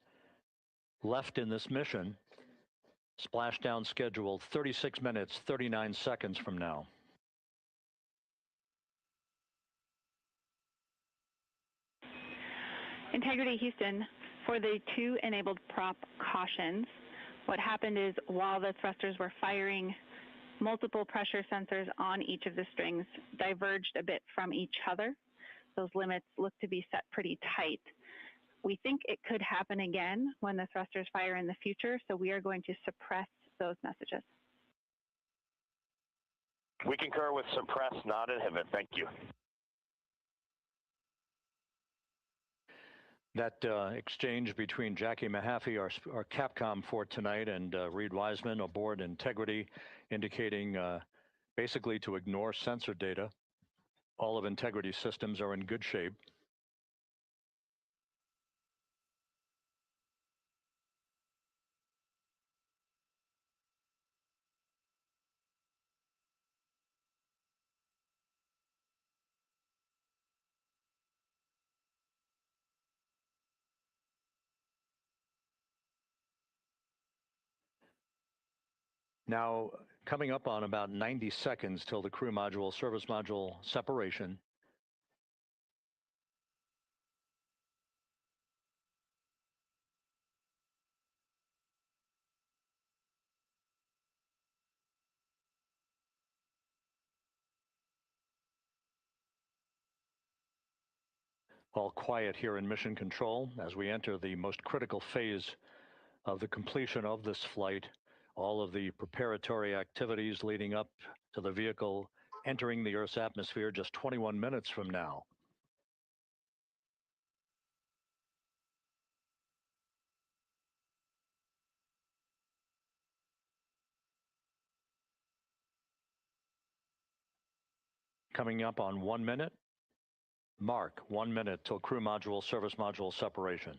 left in this mission. Splashdown scheduled 36 minutes, 39 seconds from now. Integrity Houston, for the 2 enabled prop cautions, what happened is while the thrusters were firing, multiple pressure sensors on each of the strings diverged a bit from each other. Those limits look to be set pretty tight. We think it could happen again when the thrusters fire in the future, so we are going to suppress those messages. We concur with suppress, not inhibit. Thank you. That exchange between Jackie Mahaffey, our Capcom for tonight, and Reed Wiseman aboard Integrity, indicating basically to ignore sensor data. All of Integrity's systems are in good shape. Now, coming up on about 90 seconds till the crew module, service module separation. All quiet here in Mission Control as we enter the most critical phase of the completion of this flight. All of the preparatory activities leading up to the vehicle entering the Earth's atmosphere just 21 minutes from now. Coming up on 1 minute. Mark 1 minute till crew module, service module separation.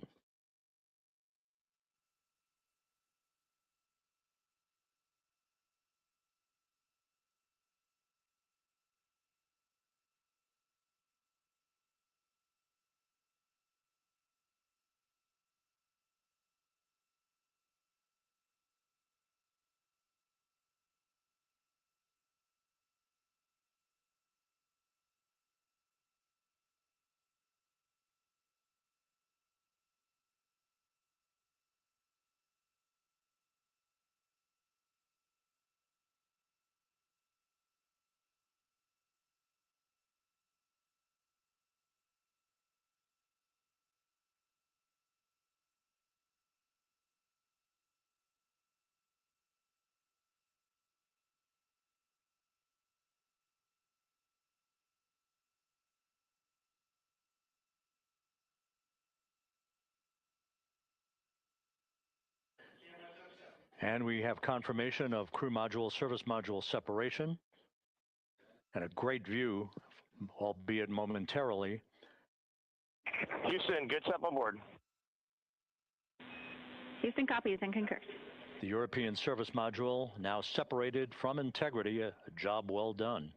And we have confirmation of crew module, service module separation, and a great view, albeit momentarily. Houston, good step on board. Houston copies and concurs. The European service module now separated from Integrity, a job well done.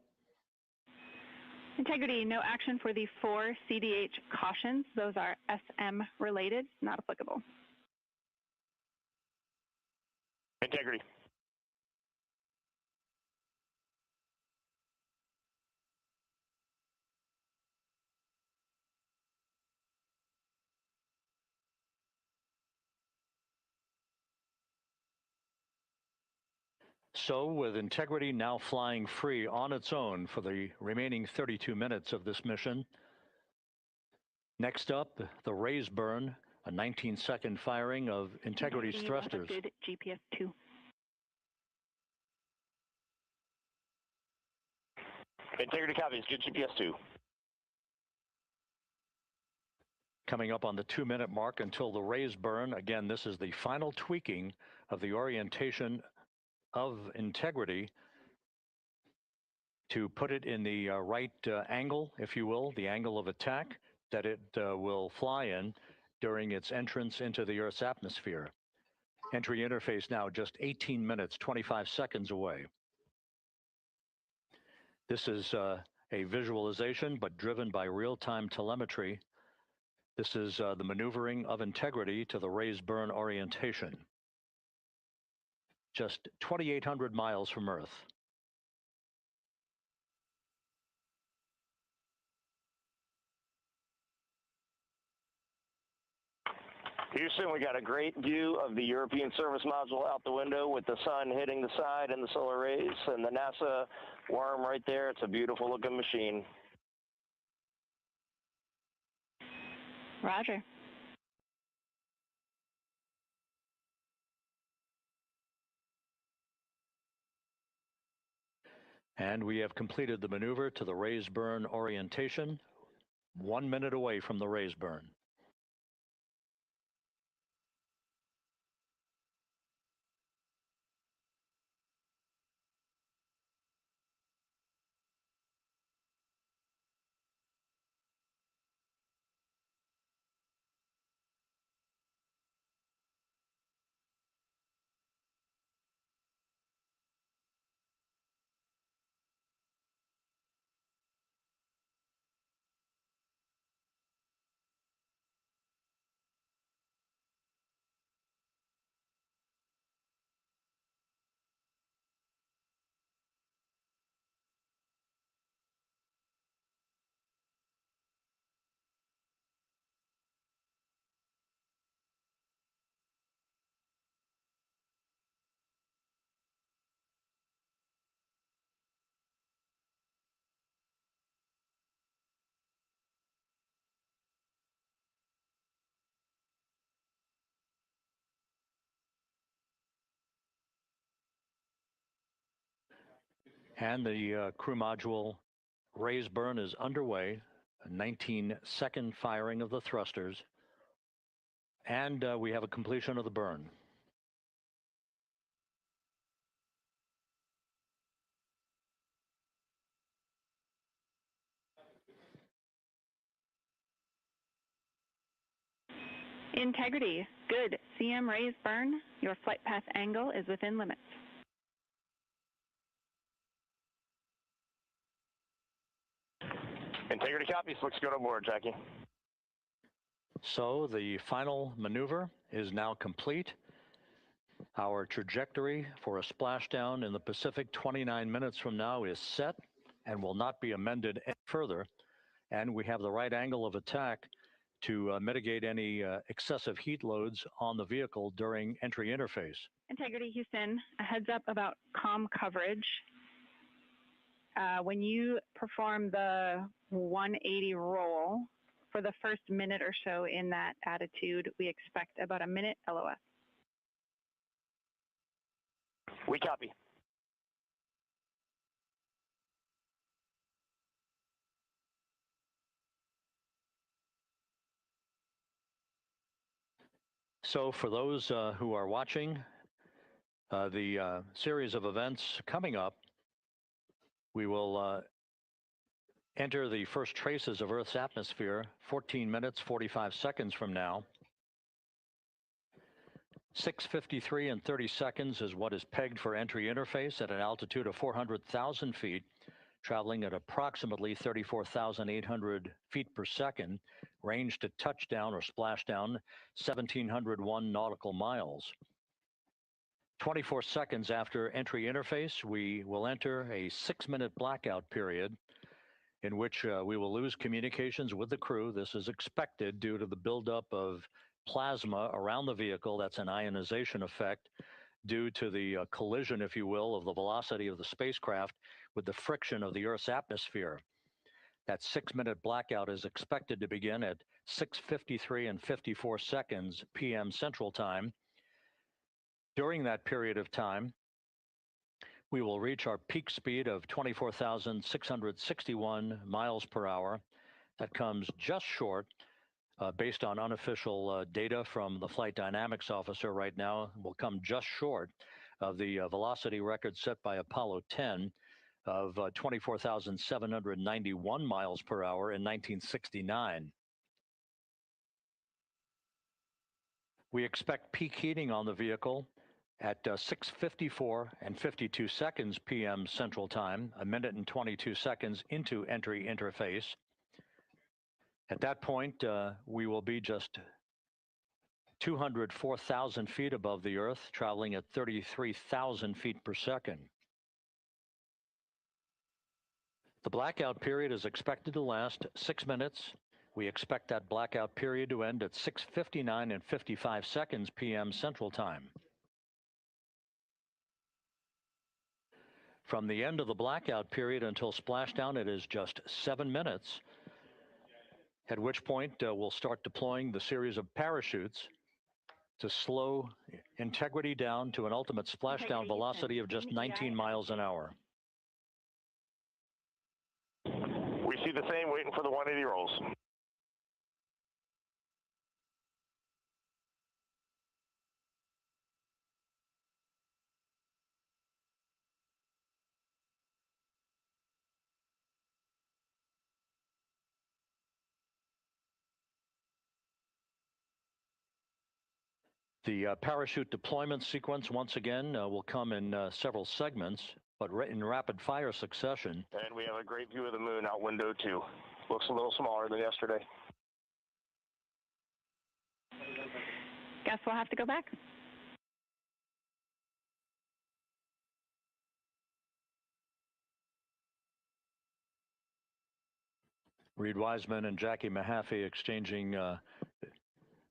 Integrity, no action for the 4 CDH cautions. Those are SM related, not applicable. Integrity. So, with Integrity now flying free on its own for the remaining 32 minutes of this mission, next up, the raise burn, a 19-second firing of Integrity's thrusters. GPS 2. Integrity copies. Good GPS 2. Coming up on the 2-minute mark until the raise burn. Again, this is the final tweaking of the orientation of Integrity to put it in the right angle, if you will, the angle of attack that it will fly in during its entrance into the Earth's atmosphere. Entry interface now just 18 minutes, 25 seconds away. This is a visualization, but driven by real-time telemetry. This is the maneuvering of Integrity to the raise burn orientation. Just 2,800 miles from Earth. Houston, we got a great view of the European service module out the window with the sun hitting the side and the solar rays and the NASA worm right there. It's a beautiful looking machine. Roger. And we have completed the maneuver to the raise burn orientation, 1 minute away from the raise burn. And the crew module raise burn is underway, a 19-second firing of the thrusters, and we have a completion of the burn. Integrity, good. CM raise burn. Your flight path angle is within limits. Integrity copies. Looks good on board, Jackie. So the final maneuver is now complete. Our trajectory for a splashdown in the Pacific 29 minutes from now is set and will not be amended any further. And we have the right angle of attack to mitigate any excessive heat loads on the vehicle during entry interface. Integrity Houston, a heads up about comm coverage. When you perform the 180 roll, for the first minute or so in that attitude, we expect about a minute LOS. We copy. So for those who are watching the series of events coming up, we will enter the first traces of Earth's atmosphere 14 minutes, 45 seconds from now. 6:53 and 30 seconds is what is pegged for entry interface at an altitude of 400,000 feet, traveling at approximately 34,800 feet per second, range to touchdown or splashdown 1,701 nautical miles. 24 seconds after entry interface, we will enter a 6-minute blackout period in which we will lose communications with the crew. This is expected due to the buildup of plasma around the vehicle. That's an ionization effect due to the collision, if you will, of the velocity of the spacecraft with the friction of the Earth's atmosphere. That 6-minute blackout is expected to begin at 6:53 and 54 seconds p.m. Central Time. During that period of time, we will reach our peak speed of 24,661 miles per hour. That comes just short, based on unofficial data from the flight dynamics officer right now, will come just short of the velocity record set by Apollo 10 of 24,791 miles per hour in 1969. We expect peak heating on the vehicle at 6:54 and 52 seconds p.m. Central Time, a minute and 22 seconds into entry interface. At that point, we will be just 204,000 feet above the Earth, traveling at 33,000 feet per second. The blackout period is expected to last 6 minutes. We expect that blackout period to end at 6:59 and 55 seconds p.m. Central Time. From the end of the blackout period until splashdown, it is just 7 minutes, at which point we'll start deploying the series of parachutes to slow integrity down to an ultimate splashdown velocity of just 19 miles an hour. We see the same, waiting for the 180 rolls. The parachute deployment sequence, once again, will come in several segments, but in rapid fire succession. And we have a great view of the moon out window 2. Looks a little smaller than yesterday. Guess we'll have to go back. Reed Wiseman and Jackie Mahaffey exchanging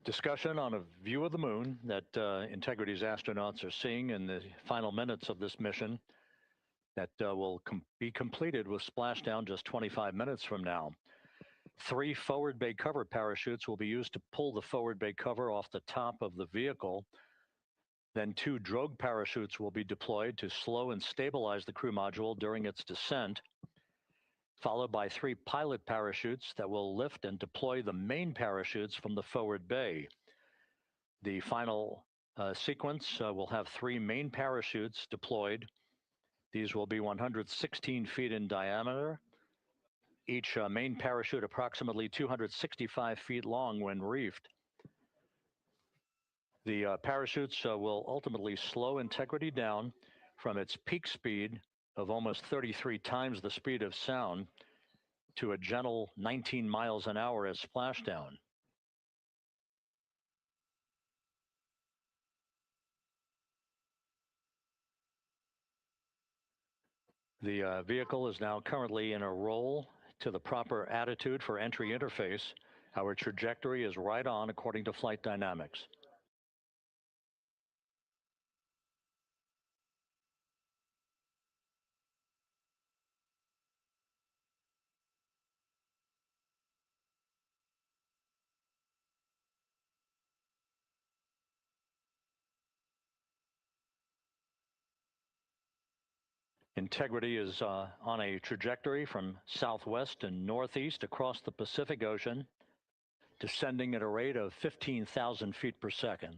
discussion on a view of the moon that Integrity's astronauts are seeing in the final minutes of this mission that will be completed with splashdown just 25 minutes from now. 3 forward bay cover parachutes will be used to pull the forward bay cover off the top of the vehicle. Then 2 drogue parachutes will be deployed to slow and stabilize the crew module during its descent, followed by 3 pilot parachutes that will lift and deploy the main parachutes from the forward bay. The final sequence will have 3 main parachutes deployed. These will be 116 feet in diameter, each main parachute approximately 265 feet long when reefed. The parachutes will ultimately slow Integrity down from its peak speed of almost 33 times the speed of sound to a gentle 19 miles an hour at splashdown. The vehicle is now currently in a roll to the proper attitude for entry interface. Our trajectory is right on according to flight dynamics. Integrity is on a trajectory from southwest and northeast across the Pacific Ocean, descending at a rate of 15,000 feet per second.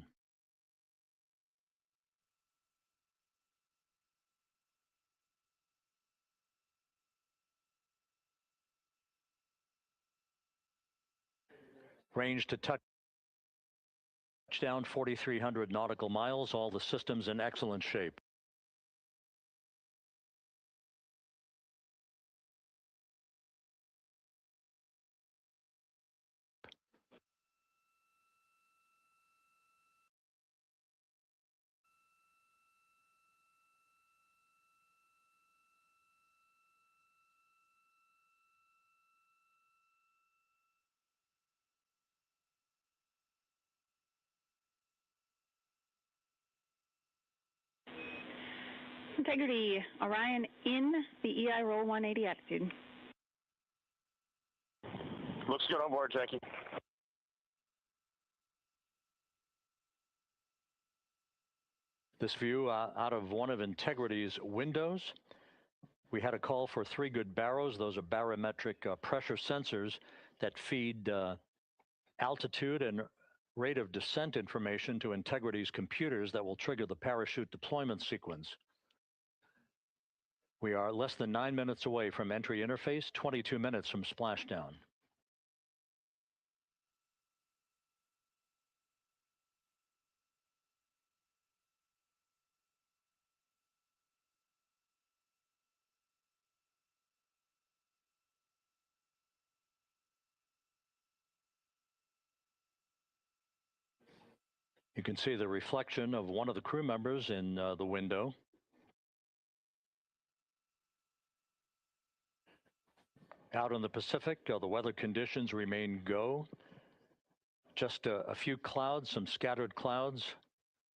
Range to touchdown 4,300 nautical miles, all the systems in excellent shape. Integrity, Orion in the EI roll 180 attitude. Looks good on board, Jackie. This view out of one of Integrity's windows. We had a call for 3 good baros. Those are barometric pressure sensors that feed altitude and rate of descent information to Integrity's computers that will trigger the parachute deployment sequence. We are less than 9 minutes away from entry interface, 22 minutes from splashdown. You can see the reflection of one of the crew members in the window. Out in the Pacific, the weather conditions remain go. Just a few clouds, some scattered clouds,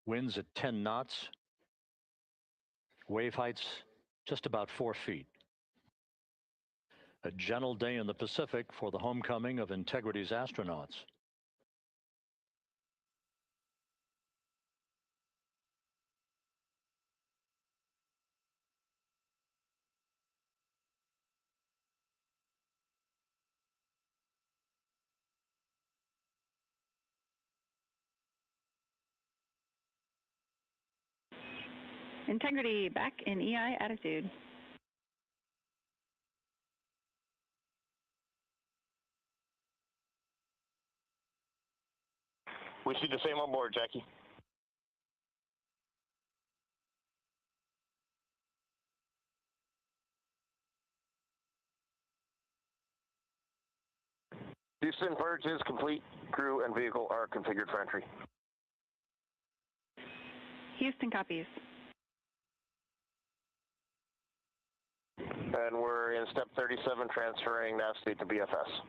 winds at 10 knots, wave heights just about 4 feet. A gentle day in the Pacific for the homecoming of Integrity's astronauts. Integrity back in EI attitude. We see the same on board, Jackie. Houston, purge is complete. Crew and vehicle are configured for entry. Houston copies. And we're in step 37, transferring nav state to BFS.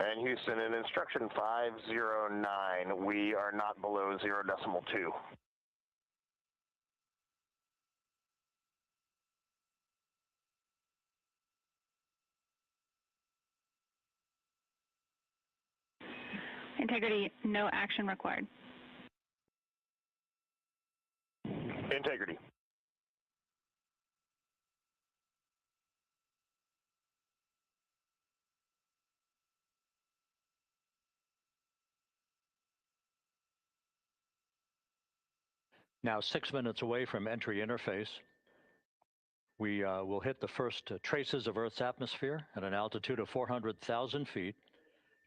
And Houston, in instruction 509, we are not below 0.2. Integrity, no action required. Integrity. Now 6 minutes away from entry interface. We will hit the first traces of Earth's atmosphere at an altitude of 400,000 feet,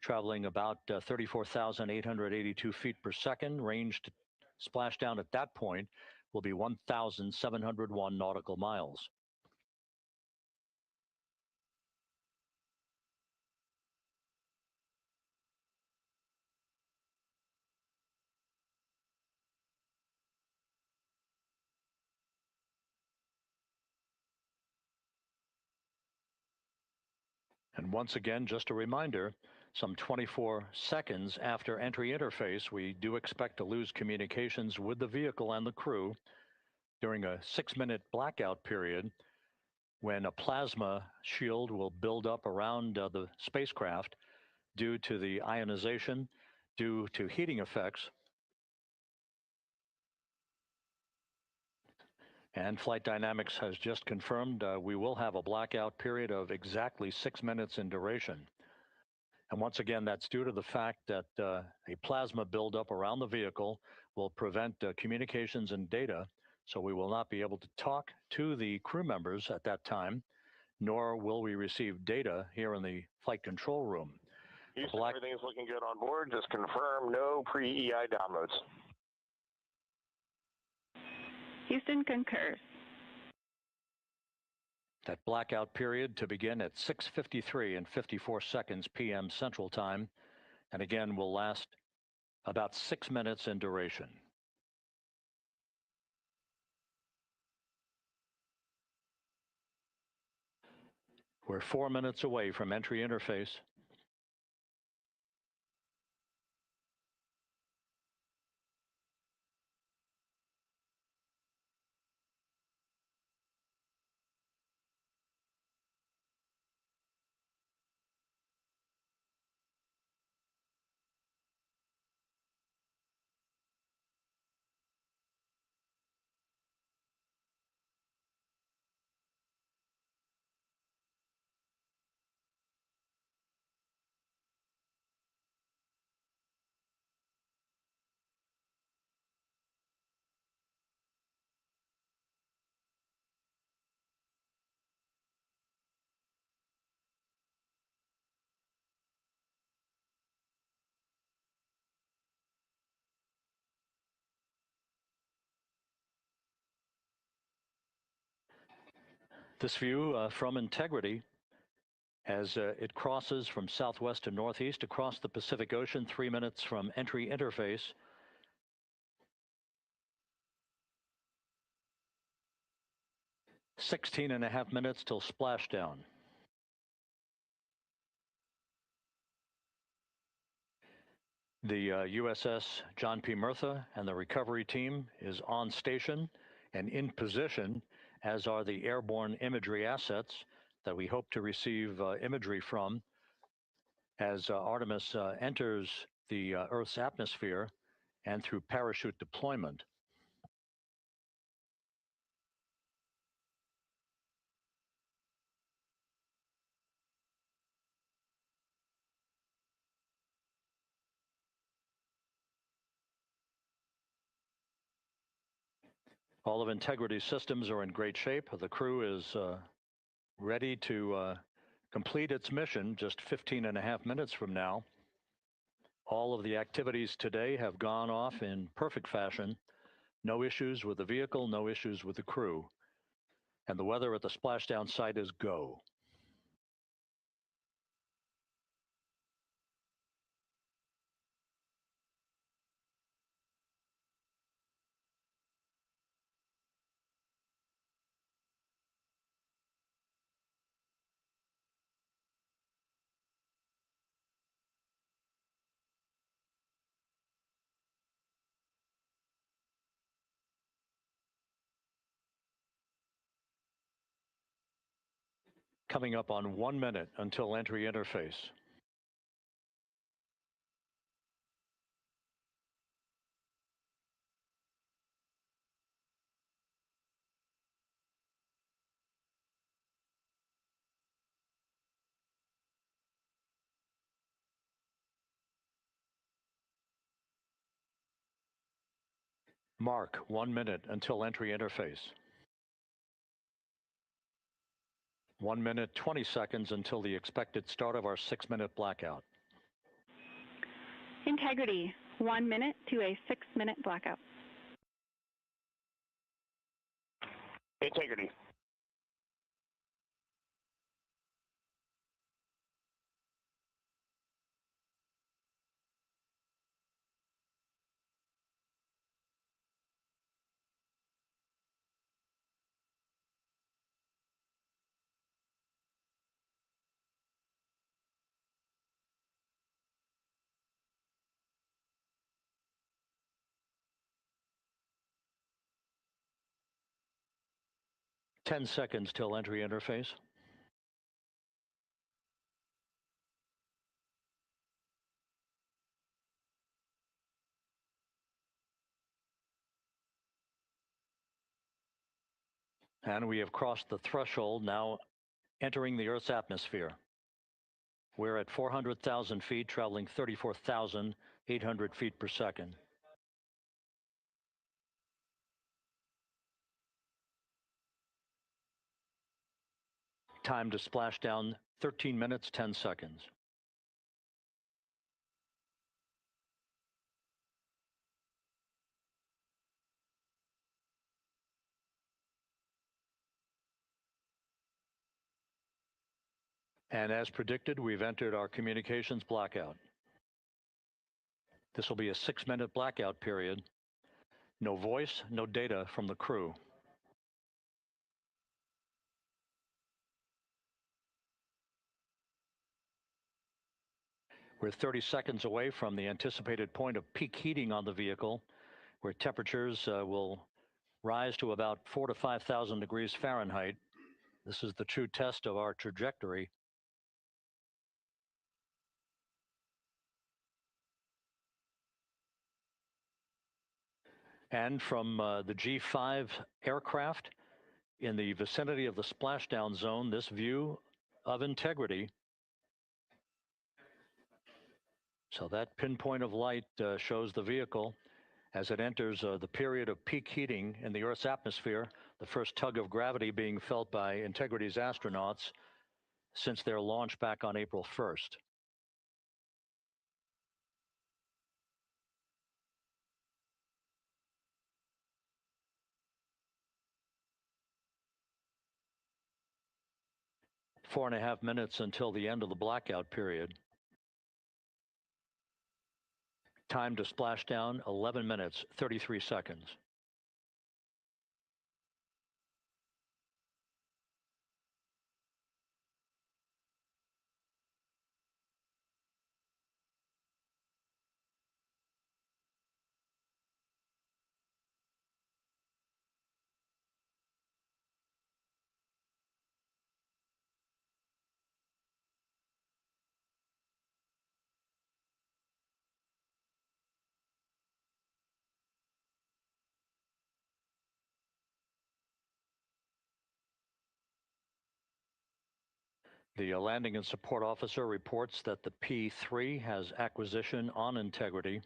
traveling about 34,882 feet per second. Range to splashdown at that point will be 1,701 nautical miles. And once again, just a reminder, some 24 seconds after entry interface, we do expect to lose communications with the vehicle and the crew during a 6-minute blackout period when a plasma shield will build up around the spacecraft due to the ionization, due to heating effects. And Flight Dynamics has just confirmed we will have a blackout period of exactly 6 minutes in duration. And once again, that's due to the fact that a plasma buildup around the vehicle will prevent communications and data, so we will not be able to talk to the crew members at that time, nor will we receive data here in the flight control room. Houston, everything's looking good on board. Just confirm no pre-EI downloads. Houston concurs. That blackout period to begin at 6:53 and 54 seconds p.m. Central Time, and again will last about 6 minutes in duration. We're 4 minutes away from entry interface. This view from Integrity as it crosses from southwest to northeast across the Pacific Ocean, 3 minutes from entry interface. "16.5 minutes till splashdown." The USS John P. Murtha and the recovery team is on station and in position, as are the airborne imagery assets that we hope to receive imagery from as Artemis enters the Earth's atmosphere and through parachute deployment. All of Integrity's systems are in great shape. The crew is ready to complete its mission just 15.5 minutes from now. All of the activities today have gone off in perfect fashion. No issues with the vehicle, no issues with the crew. And the weather at the splashdown site is go. Coming up on 1 minute until entry interface. Mark 1 minute until entry interface. 1 minute, 20 seconds until the expected start of our 6-minute blackout. Integrity, 1 minute to a 6-minute blackout. Integrity. Ten seconds till entry interface. And we have crossed the threshold, now entering the Earth's atmosphere. We're at 400,000 feet, traveling 34,800 feet per second. Time to splash down, 13 minutes, 10 seconds. And as predicted, we've entered our communications blackout. This will be a 6-minute blackout period. No voice, no data from the crew. We're 30 seconds away from the anticipated point of peak heating on the vehicle, where temperatures will rise to about 4,000 to 5,000 degrees Fahrenheit. This is the true test of our trajectory. And from the G5 aircraft in the vicinity of the splashdown zone, this view of integrity. So that pinpoint of light shows the vehicle as it enters the period of peak heating in the Earth's atmosphere, the first tug of gravity being felt by Integrity's astronauts since their launch back on April 1st. Four and a half minutes until the end of the blackout period. Time to splashdown, 11 minutes, 33 seconds. The landing and support officer reports that the P3 has acquisition on Integrity.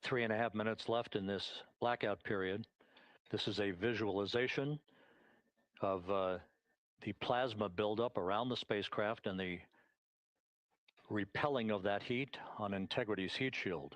Three and a half minutes left in this blackout period. This is a visualization of the plasma buildup around the spacecraft and the repelling of that heat on Integrity's heat shield.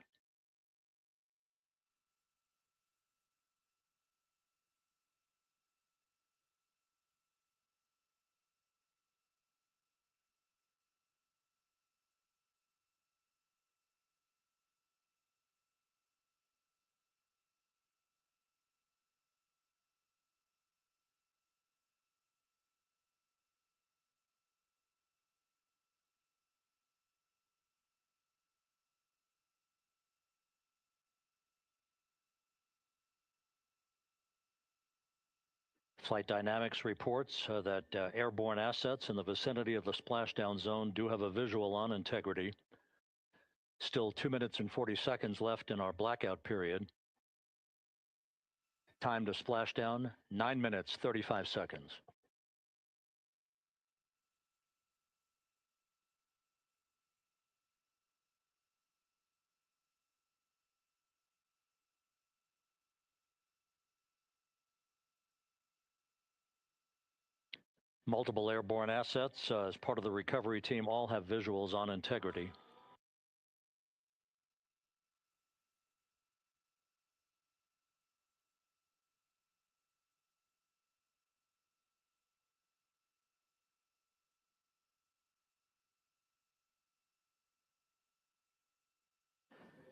Flight Dynamics reports that airborne assets in the vicinity of the splashdown zone do have a visual on Integrity. Still 2 minutes and 40 seconds left in our blackout period. Time to splashdown, 9 minutes, 35 seconds. Multiple airborne assets as part of the recovery team all have visuals on Integrity.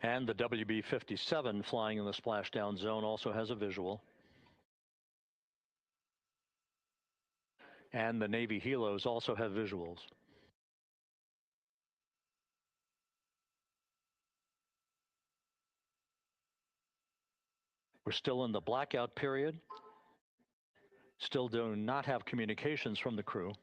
And the WB-57 flying in the splashdown zone also has a visual. And the Navy helos also have visuals. We're still in the blackout period. Still do not have communications from the crew.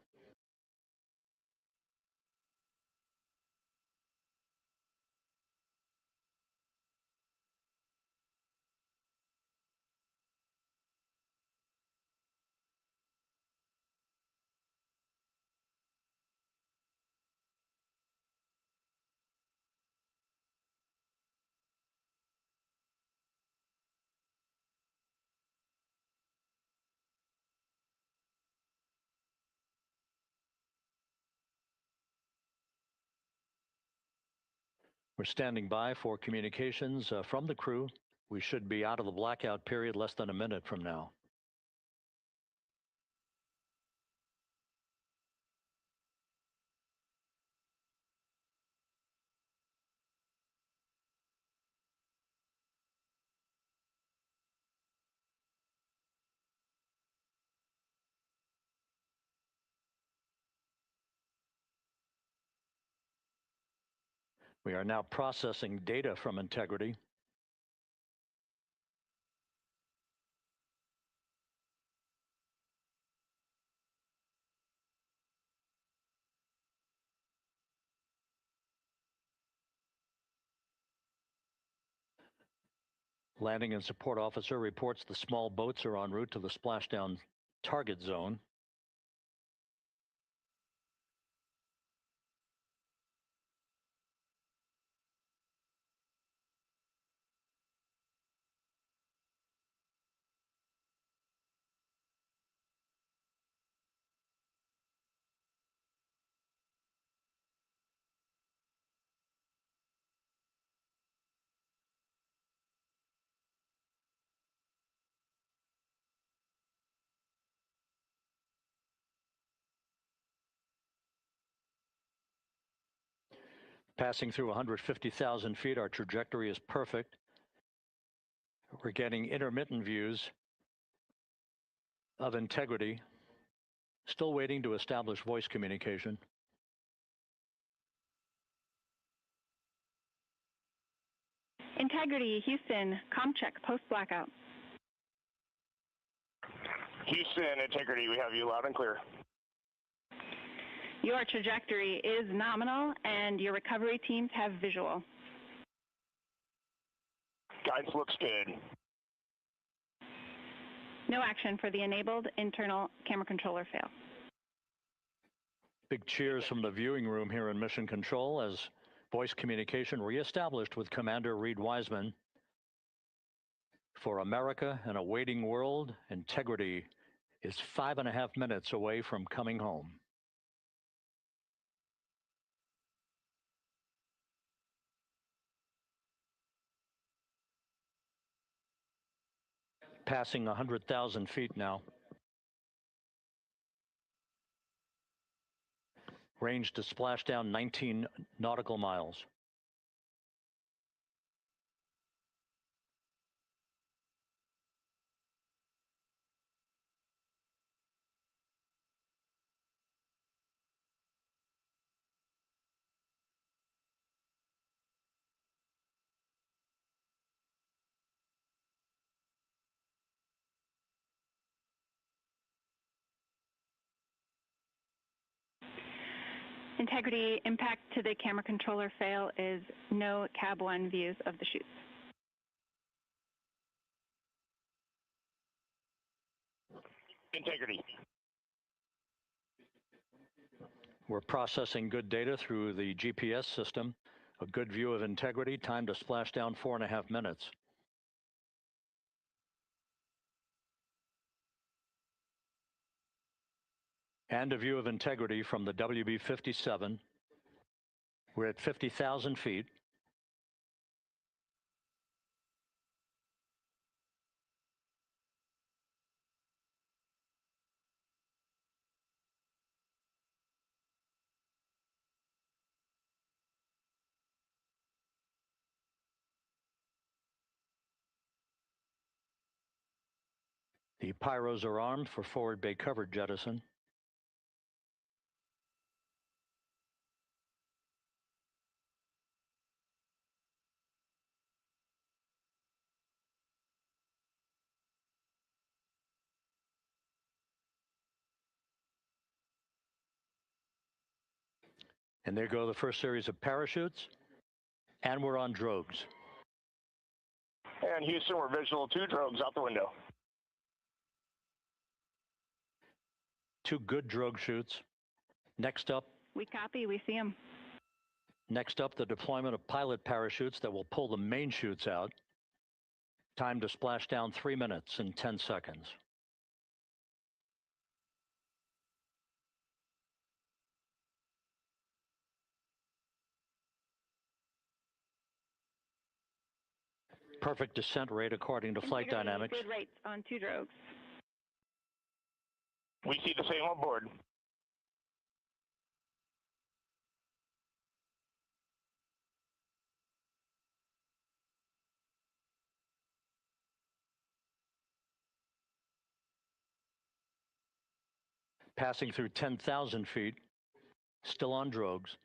We're standing by for communications from the crew We should be out of the blackout period less than a minute from now. We are now processing data from integrity. Landing and support officer reports the small boats are en route to the splashdown target zone. Passing through 150,000 feet, our trajectory is perfect. We're getting intermittent views of integrity. Still waiting to establish voice communication. Integrity, Houston, comm check, post-blackout. Houston, Integrity, we have you loud and clear. Your trajectory is nominal, and your recovery teams have visual. Guidance looks good. No action for the enabled internal camera controller fail. Big cheers from the viewing room here in Mission Control as voice communication reestablished with Commander Reed Wiseman. For America and a waiting world, Integrity is 5.5 minutes away from coming home. Passing 100,000 feet now. Range to splashdown 19 nautical miles. Integrity, impact to the camera controller fail is no cab 1 views of the chutes. Integrity. We're processing good data through the GPS system. A good view of Integrity, time to splashdown 4.5 minutes. And a view of Integrity from the WB-57. We're at 50,000 feet. The pyros are armed for forward bay cover jettison. And there go the first series of parachutes, and we're on drogues. And Houston, we're visual 2 drogues out the window. 2 good drogue shoots. Next up. We copy, we see them. Next up, the deployment of pilot parachutes that will pull the main chutes out. Time to splash down 3 minutes and 10 seconds. perfect descent rate according to flight dynamics. Good rates on 2 drogues. We see the same on board. Passing through 10,000 feet, still on drogues.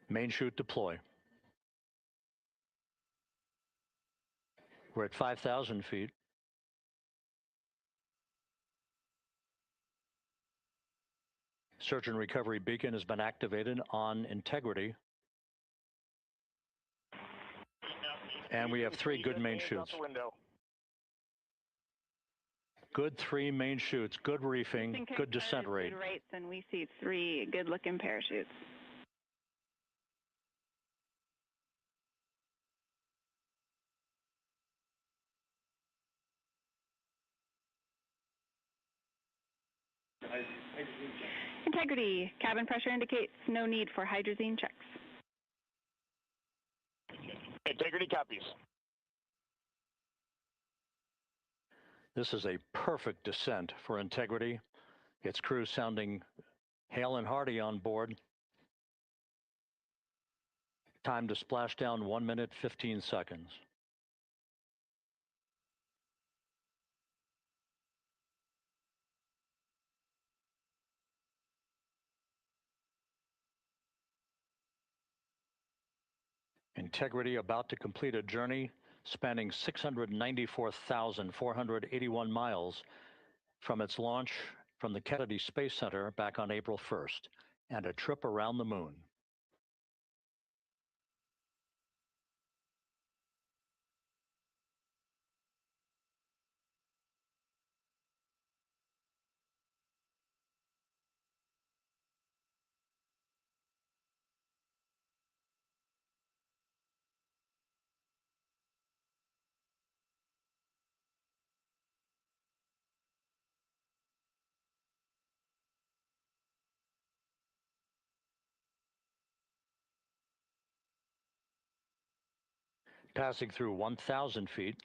Main chute deploy. We're at 5,000 feet. Search and recovery beacon has been activated on integrity. And we have 3 good main chutes. Good 3 main chutes, good reefing, good descent rate. Good rates, and we see 3 good-looking parachutes. Integrity. Cabin pressure indicates no need for hydrazine checks. Integrity copies. This is a perfect descent for integrity. Its crew sounding hale and hearty on board. Time to splash down 1 minute, 15 seconds. Integrity about to complete a journey spanning 694,481 miles from its launch from the Kennedy Space Center back on April 1st, and a trip around the moon. Passing through 1,000 feet.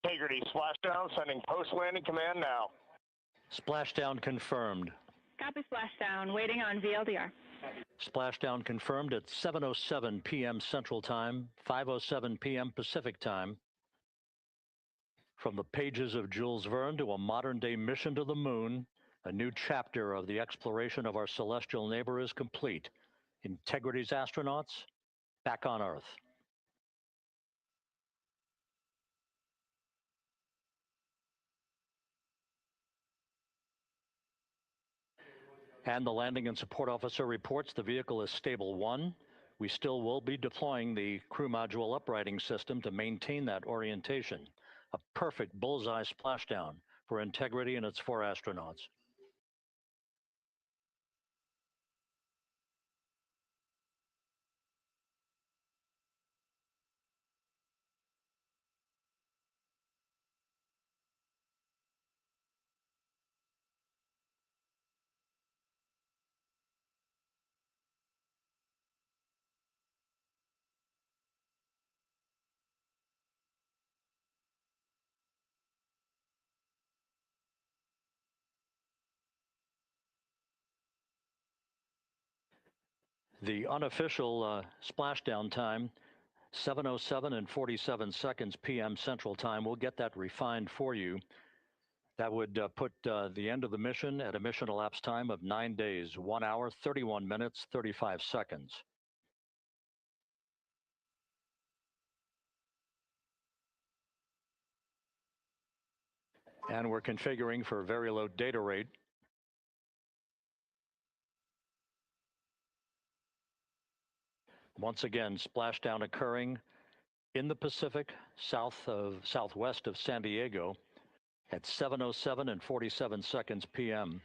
Integrity, splashdown, sending post-landing command now. Splashdown confirmed. Copy splashdown, waiting on VLDR. Splashdown confirmed at 7:07 p.m. Central Time, 5:07 p.m. Pacific Time. From the pages of Jules Verne to a modern-day mission to the moon, a new chapter of the exploration of our celestial neighbor is complete. Integrity's astronauts back on Earth. And the landing and support officer reports the vehicle is stable 1. We still will be deploying the crew module uprighting system to maintain that orientation. A perfect bullseye splashdown for Integrity and its 4 astronauts. The unofficial splashdown time, 7:07 and 47 seconds p.m. Central Time. We'll get that refined for you. That would put the end of the mission at a mission elapsed time of 9 days, 1 hour, 31 minutes, 35 seconds. And we're configuring for very low data rate. Once again, splashdown occurring in the Pacific, southwest of San Diego at 7:07 and 47 seconds p.m.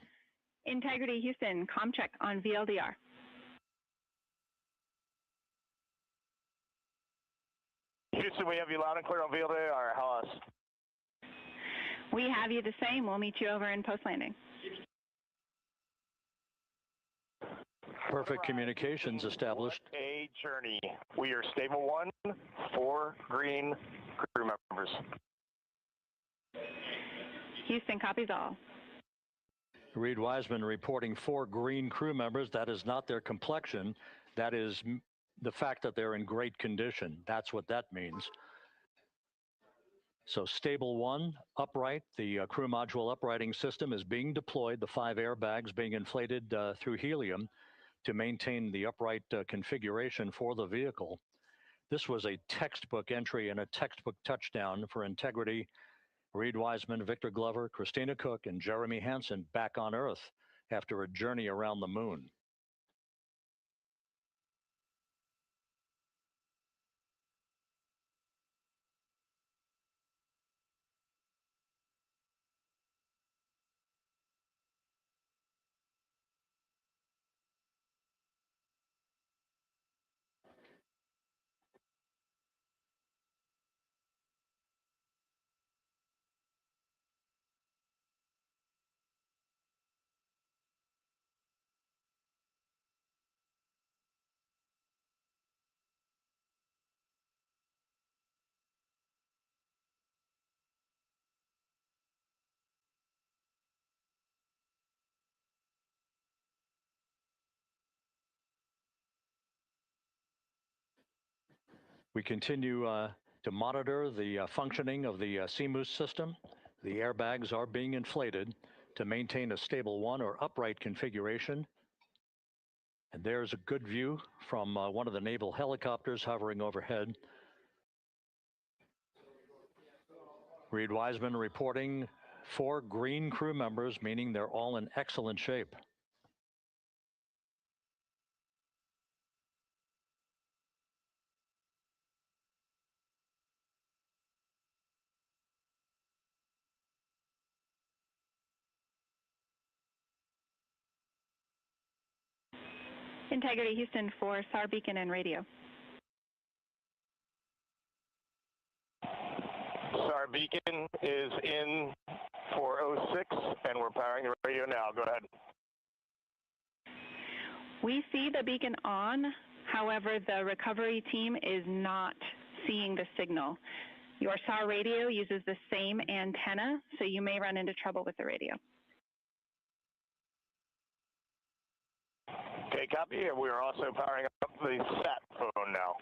Integrity Houston, comm check on VLDR. Houston, we have you loud and clear on VLDR. How else? We have you the same. We'll meet you over in post-landing. Perfect communications established. A journey. We are stable 1, 4 green crew members. Houston copies all. Reed Wiseman reporting 4 green crew members. That is not their complexion. That is the fact that they're in great condition. That's what that means. So stable 1, upright. The crew module uprighting system is being deployed. The 5 airbags being inflated through helium to maintain the upright configuration for the vehicle. This was a textbook entry and a textbook touchdown for integrity. Reed Wiseman, Victor Glover, Christina Cook, and Jeremy Hansen back on Earth after a journey around the moon. We continue to monitor the functioning of the CMOOS system. The airbags are being inflated to maintain a stable 1 or upright configuration. And there's a good view from one of the naval helicopters hovering overhead. Reed Wiseman reporting 4 green crew members, meaning they're all in excellent shape. Integrity Houston for SAR beacon and radio. SAR beacon is in for 06, and we're powering the radio now. Go ahead. We see the beacon on. However, the recovery team is not seeing the signal. Your SAR radio uses the same antenna, so you may run into trouble with the radio. Okay, copy. And we are also powering up the sat phone now.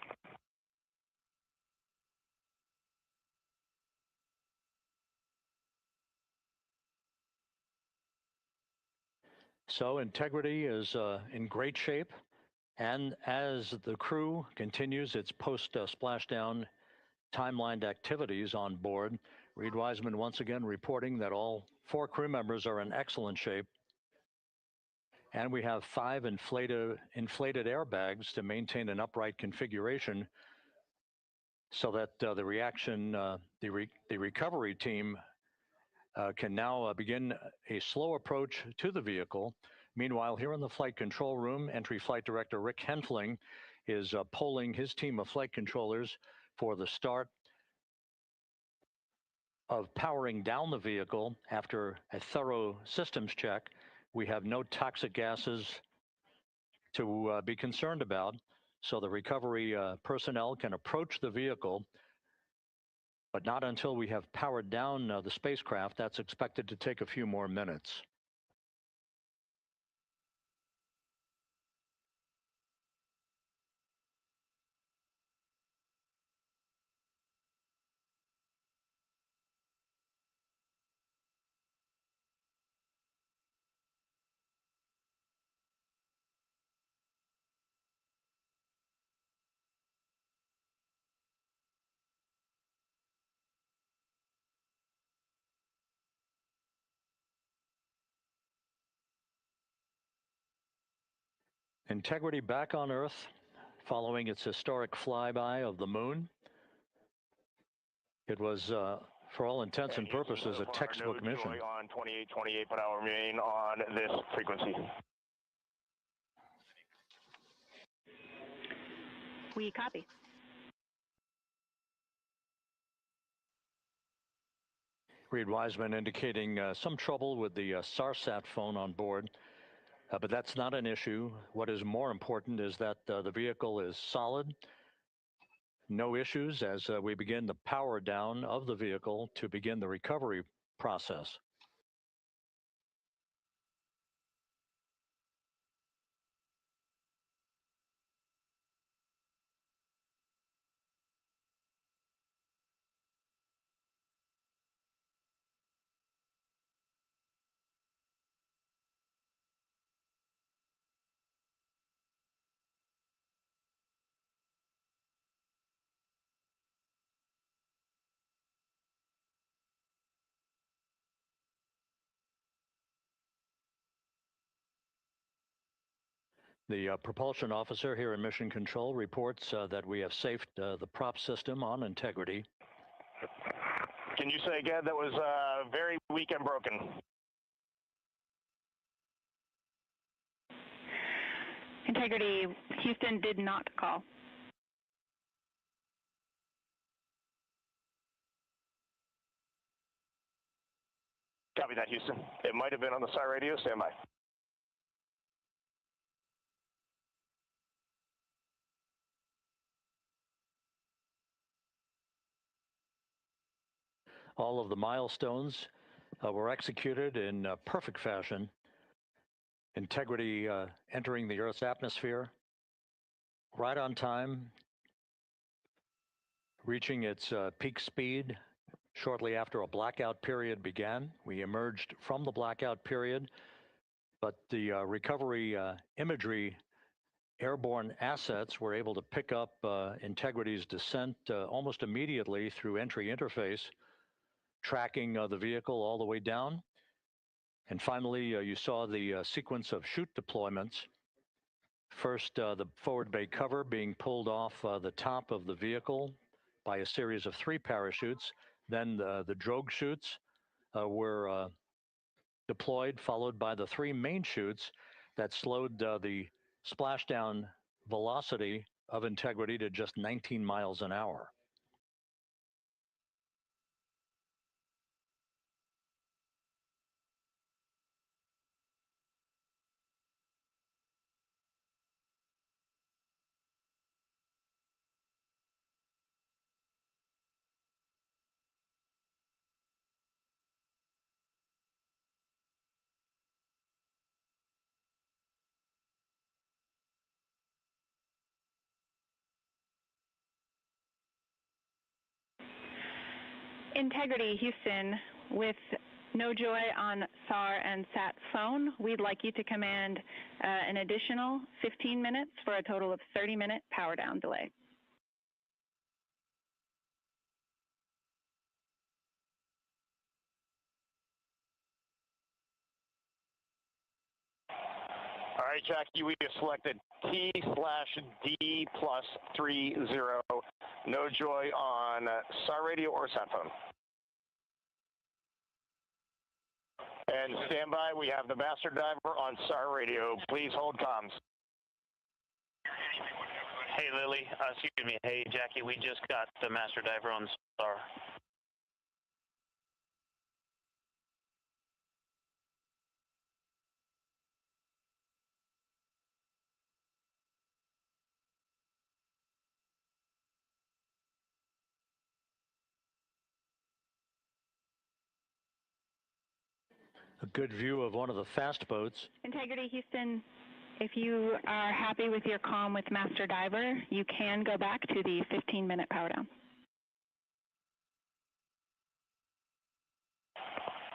So integrity is in great shape. And as the crew continues its post-splashdown timelined activities on board, Reed Wiseman once again reporting that all 4 crew members are in excellent shape. And we have 5 inflated airbags to maintain an upright configuration so that the recovery team can now begin a slow approach to the vehicle. Meanwhile, here in the flight control room, entry flight director Rick Henfling is polling his team of flight controllers for the start of powering down the vehicle after a thorough systems check. We have no toxic gases to be concerned about, so the recovery personnel can approach the vehicle, but not until we have powered down the spacecraft. That's expected to take a few more minutes. Integrity back on Earth, following its historic flyby of the moon. It was, for all intents and purposes, a textbook mission. On 28, but I'll remain on this frequency. We copy. Reed Wiseman indicating some trouble with the SARSAT phone on board, but that's not an issue. What is more important is that the vehicle is solid. No issues as we begin the power down of the vehicle to begin the recovery process. The propulsion officer here in Mission Control reports that we have safed the prop system on integrity. Can you say again? That was very weak and broken. Integrity, Houston did not call. Copy that, Houston. It might have been on the SAR radio. Stand by. All of the milestones were executed in perfect fashion. Integrity entering the Earth's atmosphere right on time, reaching its peak speed shortly after a blackout period began. We emerged from the blackout period, but the recovery imagery airborne assets were able to pick up Integrity's descent almost immediately through entry interface, tracking the vehicle all the way down. And finally, you saw the sequence of chute deployments. First, the forward bay cover being pulled off the top of the vehicle by a series of 3 parachutes. Then the drogue chutes were deployed, followed by the 3 main chutes that slowed the splashdown velocity of Integrity to just 19 miles an hour. Integrity, Houston, with no joy on SAR and SAT phone, we'd like you to command an additional 15 minutes for a total of 30-minute power down delay. All right, Jackie, we have selected T/D+30. No joy on SAR radio or sat phone. And stand by, we have the master diver on SAR radio. Please hold comms. Hey, Lily, excuse me. Hey, Jackie, we just got the master diver on SAR. A good view of one of the fast boats. Integrity, Houston, if you are happy with your comm with master diver, you can go back to the 15-minute power down.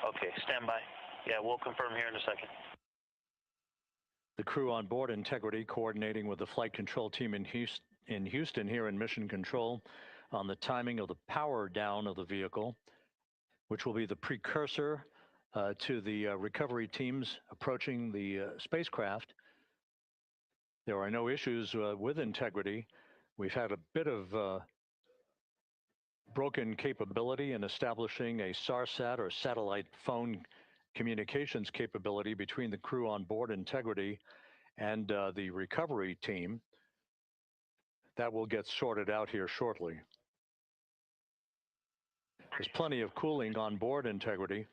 Okay, stand by. Yeah, we'll confirm here in a second. The crew on board Integrity coordinating with the flight control team in Houston here in Mission Control on the timing of the power down of the vehicle, which will be the precursor to the recovery teams approaching the spacecraft. There are no issues with integrity. We've had a bit of broken capability in establishing a SARSAT or satellite phone communications capability between the crew on board Integrity and the recovery team. That will get sorted out here shortly. There's plenty of cooling on board Integrity,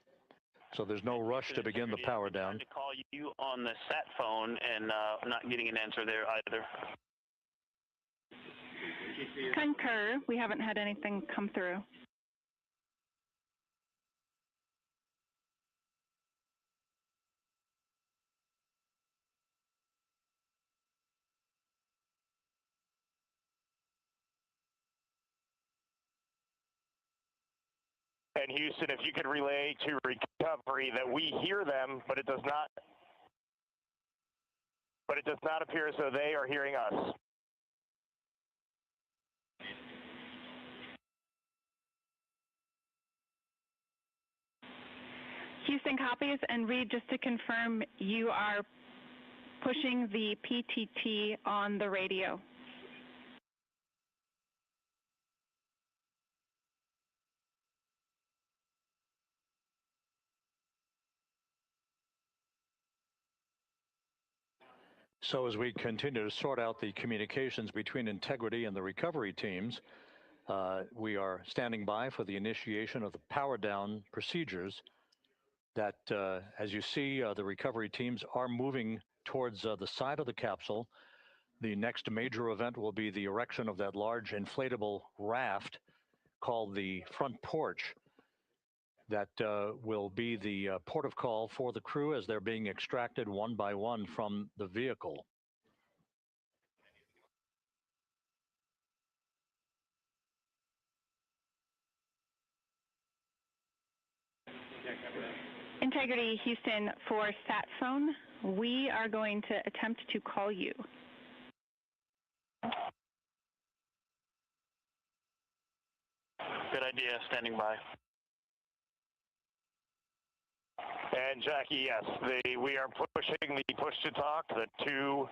so there's no rush to begin the power down. I tried to call you on the sat phone and not getting an answer there either. Concur. We haven't had anything come through. And Houston, if you could relay to recovery that we hear them, but it does not appear as though they are hearing us. Houston copies, and Reed, just to confirm, you are pushing the PTT on the radio. So as we continue to sort out the communications between Integrity and the recovery teams, we are standing by for the initiation of the power down procedures that, as you see, the recovery teams are moving towards the side of the capsule. The next major event will be the erection of that large inflatable raft called the front porch. That will be the port of call for the crew as they're being extracted one by one from the vehicle. Integrity, Houston, for sat phone, we are going to attempt to call you. Good idea, standing by. And Jackie, yes, we are pushing the push to talk, the two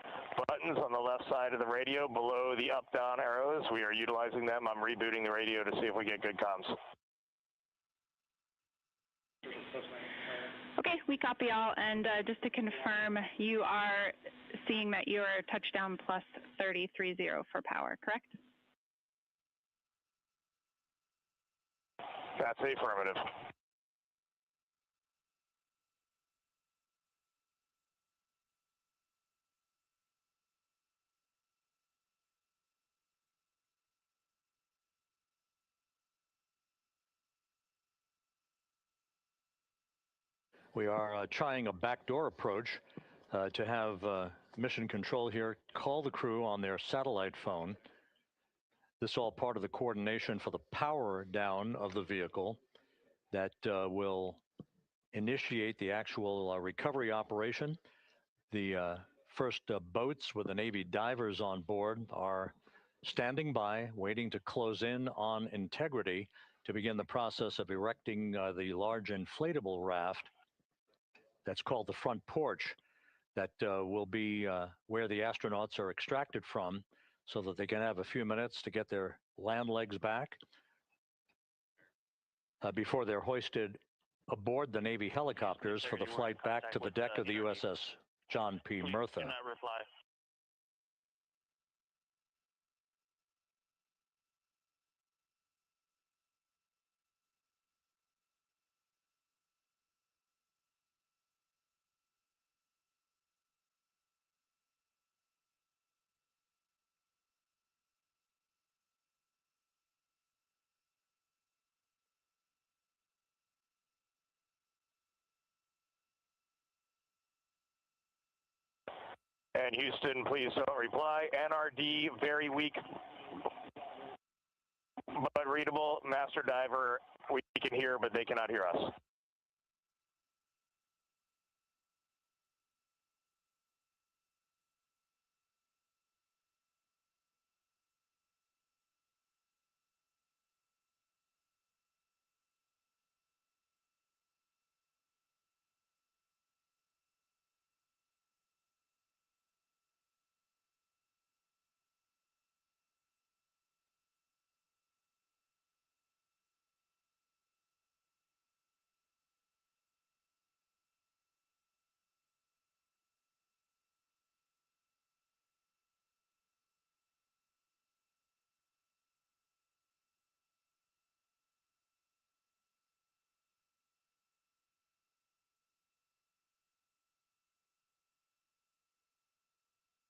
buttons on the left side of the radio below the up-down arrows. We are utilizing them. I'm rebooting the radio to see if we get good comms. Okay, we copy all, and just to confirm, you are seeing that you are touchdown plus 3030 for power, correct? That's affirmative. We are trying a backdoor approach to have mission control here call the crew on their satellite phone. This is all part of the coordination for the power down of the vehicle that will initiate the actual recovery operation. The first boats with the Navy divers on board are standing by, waiting to close in on Integrity to begin the process of erecting the large inflatable raft that's called the front porch that will be where the astronauts are extracted from so that they can have a few minutes to get their land legs back before they're hoisted aboard the Navy helicopters for the flight back to the deck of the USS John P. Murtha. Cannot reply. And Houston, please don't reply. NRD, very weak, but readable. Master diver, we can hear, but they cannot hear us.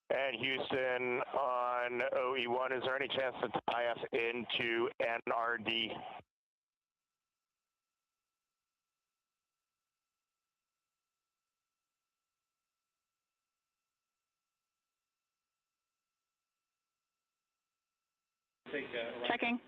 And Houston on OE1, is there any chance to tie us into NRD? Checking.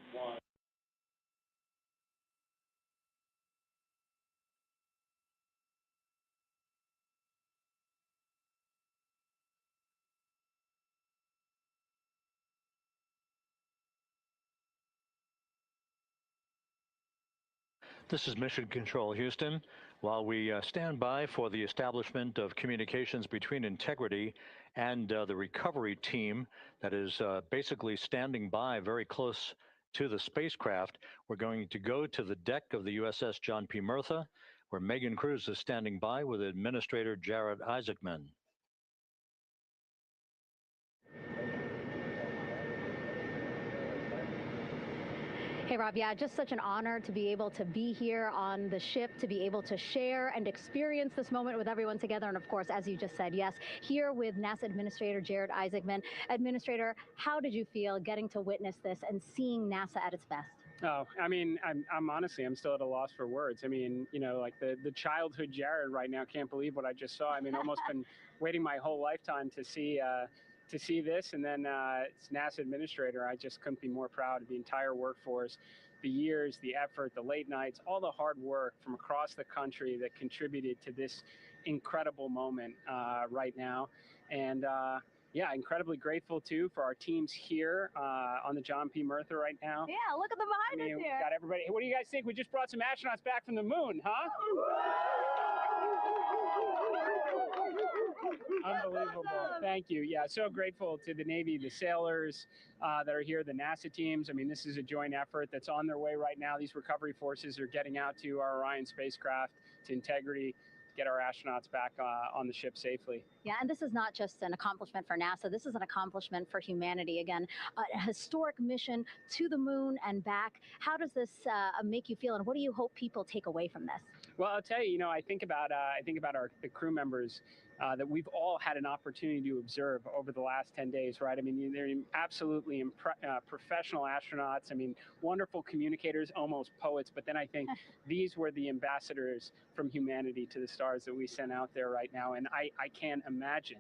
This is Mission Control, Houston. While we stand by for the establishment of communications between Integrity and the recovery team that is basically standing by very close to the spacecraft, we're going to go to the deck of the USS John P. Murtha, where Megan Cruz is standing by with Administrator Jared Isaacman. Hey, Rob, yeah, just such an honor to be able to be here on the ship, to be able to share and experience this moment with everyone together. And of course, as you just said, yes, here with NASA Administrator Jared Isaacman. Administrator, how did you feel getting to witness this and seeing NASA at its best? Oh, I mean, I'm honestly, I'm still at a loss for words. I mean, you know, like the childhood Jared right now can't believe what I just saw. I mean, almost been waiting my whole lifetime to see this, and then it's NASA Administrator. I just couldn't be more proud of the entire workforce, the years, the effort, the late nights, all the hard work from across the country that contributed to this incredible moment right now. And yeah, incredibly grateful too for our teams here on the John P. Murtha right now. Yeah, look at them behind us here. Got everybody. What do you guys think? We just brought some astronauts back from the moon, huh? Unbelievable. Thank you. Yeah, so grateful to the Navy, the sailors that are here, the NASA teams. I mean, this is a joint effort that's on their way right now. These recovery forces are getting out to our Orion spacecraft, to Integrity, get our astronauts back on the ship safely. Yeah, and this is not just an accomplishment for NASA. This is an accomplishment for humanity. Again, a historic mission to the moon and back. How does this make you feel, and what do you hope people take away from this? Well, I'll tell you, you know, I think about the crew members that we've all had an opportunity to observe over the last 10 days, right? I mean, they're absolutely professional astronauts. I mean, wonderful communicators, almost poets. But then I think these were the ambassadors from humanity to the stars that we sent out there right now. And I can't imagine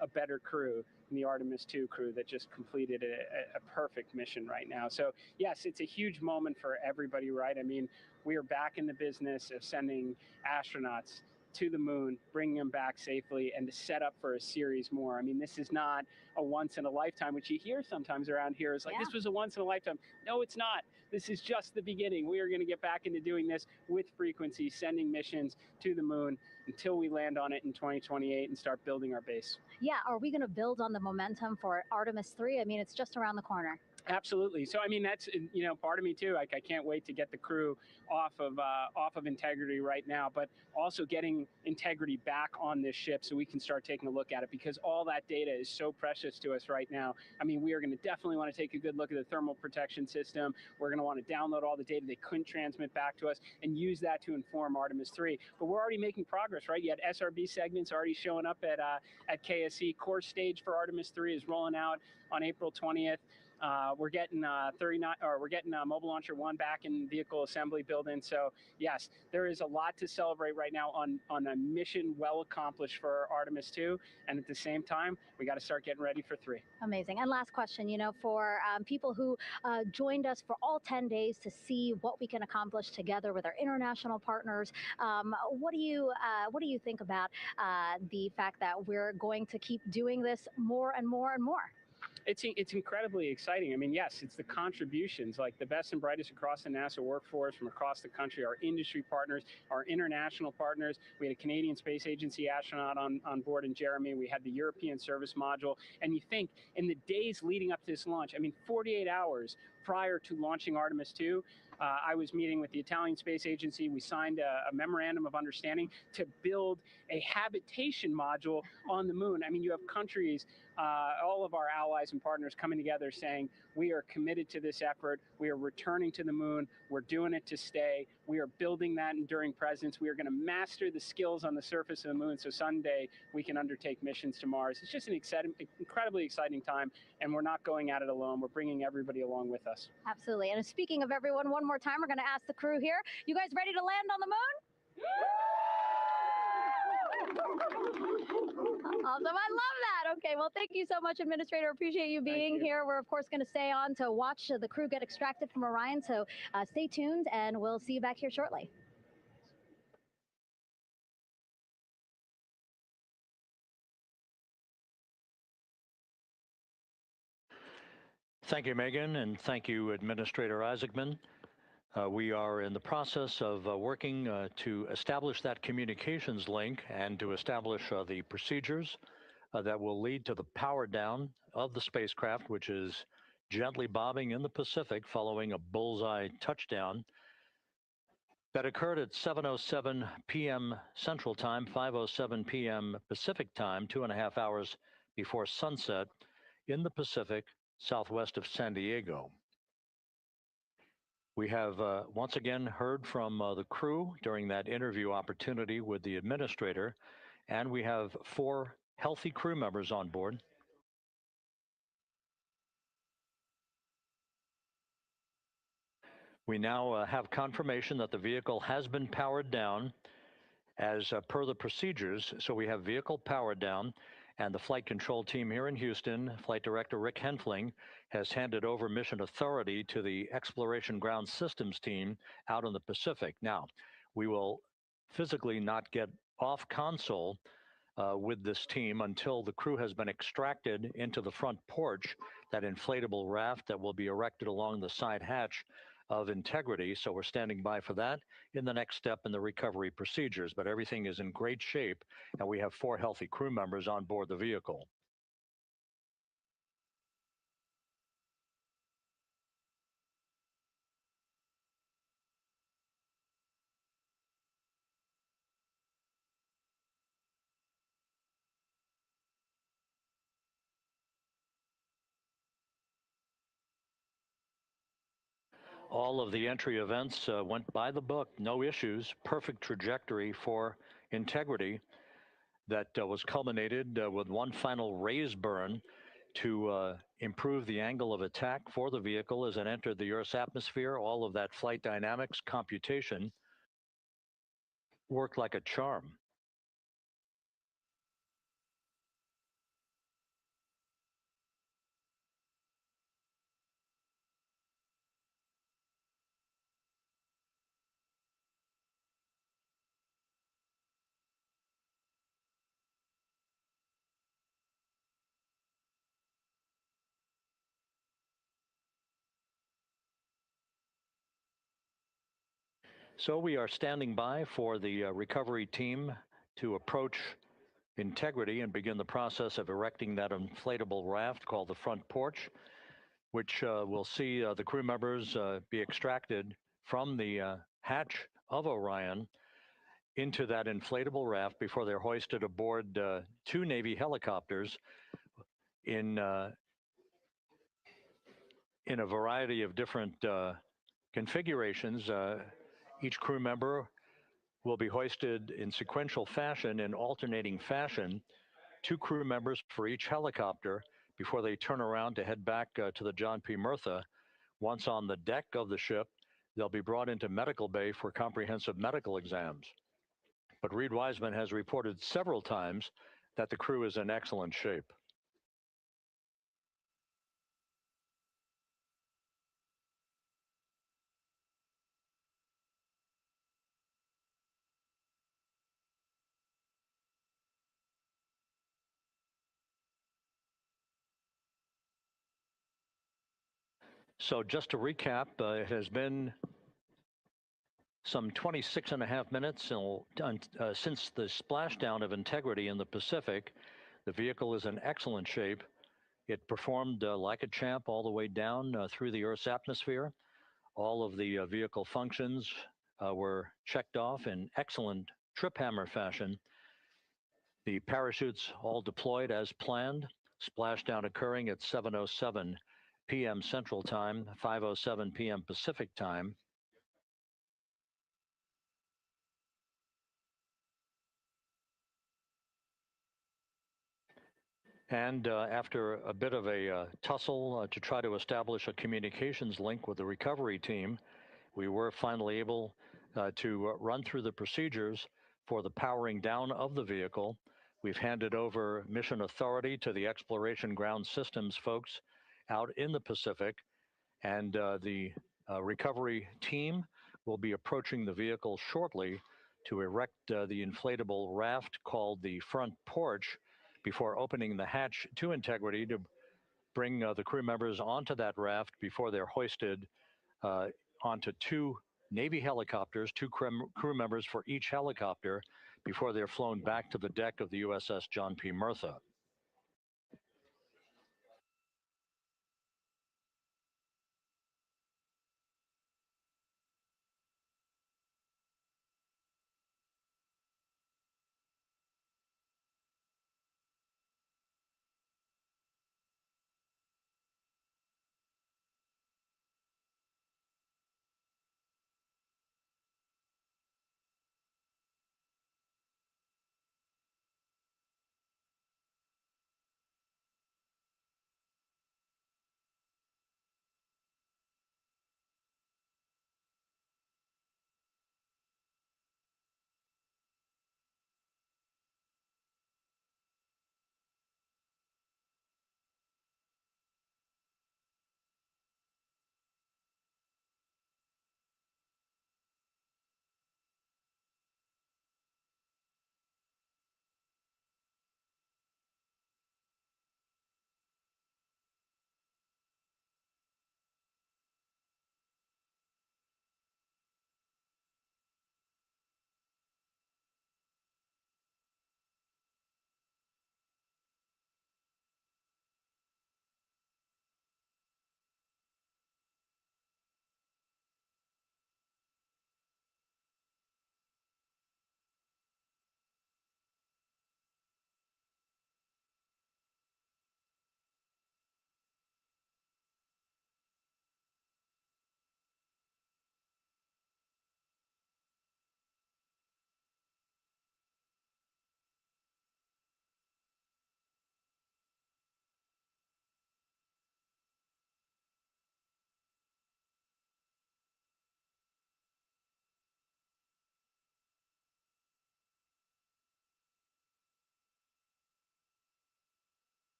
a better crew than the Artemis II crew that just completed a perfect mission right now. So yes, it's a huge moment for everybody, right? I mean, we are back in the business of sending astronauts to the moon, bringing them back safely, and to set up for a series more. I mean, this is not a once in a lifetime, which you hear sometimes around here. It's like, this was a once in a lifetime. No, it's not. This is just the beginning. We are going to get back into doing this with frequency, sending missions to the moon until we land on it in 2028 and start building our base. Yeah, are we going to build on the momentum for Artemis III? I mean, it's just around the corner. Absolutely. So, I mean, that's, you know, part of me too. Like, I can't wait to get the crew off of Integrity right now, but also getting Integrity back on this ship so we can start taking a look at it, because all that data is so precious to us right now. I mean, we are going to definitely want to take a good look at the thermal protection system. We're going to want to download all the data they couldn't transmit back to us and use that to inform Artemis III. But we're already making progress, right? You had SRB segments already showing up at KSC. Core stage for Artemis III is rolling out on April 20th. We're getting Mobile Launcher 1 back in vehicle assembly building. So yes, there is a lot to celebrate right now on a mission well accomplished for Artemis II, and at the same time, we got to start getting ready for 3. Amazing. And last question, you know, for people who joined us for all 10 days to see what we can accomplish together with our international partners, what do you think about the fact that we're going to keep doing this more and more and more? It's incredibly exciting. I mean, yes, it's the contributions, like the best and brightest across the NASA workforce from across the country, our industry partners, our international partners. We had a Canadian Space Agency astronaut on board in Jeremy. We had the European Service Module. And you think in the days leading up to this launch, I mean, 48 hours prior to launching Artemis II, I was meeting with the Italian Space Agency. We signed a memorandum of understanding to build a habitation module on the moon. I mean, you have countries, all of our allies and partners coming together saying, we are committed to this effort. We are returning to the moon. We're doing it to stay. We are building that enduring presence. We are going to master the skills on the surface of the moon so someday we can undertake missions to Mars. It's just an incredibly exciting time, and we're not going at it alone. We're bringing everybody along with us. Absolutely. And speaking of everyone, one more time, we're going to ask the crew here, you guys ready to land on the moon? Awesome. I love that. Okay, well, thank you so much, Administrator. Appreciate you being here. We're, of course, going to stay on to watch the crew get extracted from Orion, so stay tuned, and we'll see you back here shortly. Thank you, Megan, and thank you, Administrator Isaacman. We are in the process of working to establish that communications link and to establish the procedures that will lead to the power down of the spacecraft, which is gently bobbing in the Pacific following a bullseye touchdown that occurred at 7:07 p.m. Central Time, 5:07 p.m. Pacific Time, 2.5 hours before sunset in the Pacific, southwest of San Diego. We have once again heard from the crew during that interview opportunity with the administrator, and we have 4 healthy crew members on board. We now have confirmation that the vehicle has been powered down as per the procedures. So we have vehicle powered down, and the flight control team here in Houston, Flight Director Rick Henfling, has handed over mission authority to the Exploration Ground Systems team out in the Pacific. Now, we will physically not get off console with this team until the crew has been extracted into the front porch, that inflatable raft that will be erected along the side hatch of Integrity. So we're standing by for that in the next step in the recovery procedures. But everything is in great shape, and we have 4 healthy crew members on board the vehicle. All of the entry events went by the book, no issues, perfect trajectory for Integrity that was culminated with one final raise burn to improve the angle of attack for the vehicle as it entered the Earth's atmosphere. All of that flight dynamics computation worked like a charm. So we are standing by for the recovery team to approach Integrity and begin the process of erecting that inflatable raft called the front porch, which will see the crew members be extracted from the hatch of Orion into that inflatable raft before they're hoisted aboard 2 Navy helicopters in a variety of different configurations. Each crew member will be hoisted in sequential fashion, in alternating fashion, 2 crew members for each helicopter before they turn around to head back to the John P. Murtha. Once on the deck of the ship, they'll be brought into medical bay for comprehensive medical exams. But Reed Wiseman has reported several times that the crew is in excellent shape. So just to recap, it has been some 26.5 minutes since the splashdown of Integrity in the Pacific. The vehicle is in excellent shape. It performed like a champ all the way down through the Earth's atmosphere. All of the vehicle functions were checked off in excellent trip hammer fashion. The parachutes all deployed as planned. Splashdown occurring at 7:07 p.m. Central Time, 5:07 p.m. Pacific Time. And after a bit of a tussle to try to establish a communications link with the recovery team, we were finally able to run through the procedures for the powering down of the vehicle. We've handed over mission authority to the Exploration Ground Systems folks out in the Pacific, and the recovery team will be approaching the vehicle shortly to erect the inflatable raft called the front porch before opening the hatch to integrity to bring the crew members onto that raft before they're hoisted onto two Navy helicopters, two crew members for each helicopter, before they're flown back to the deck of the USS John P. Murtha.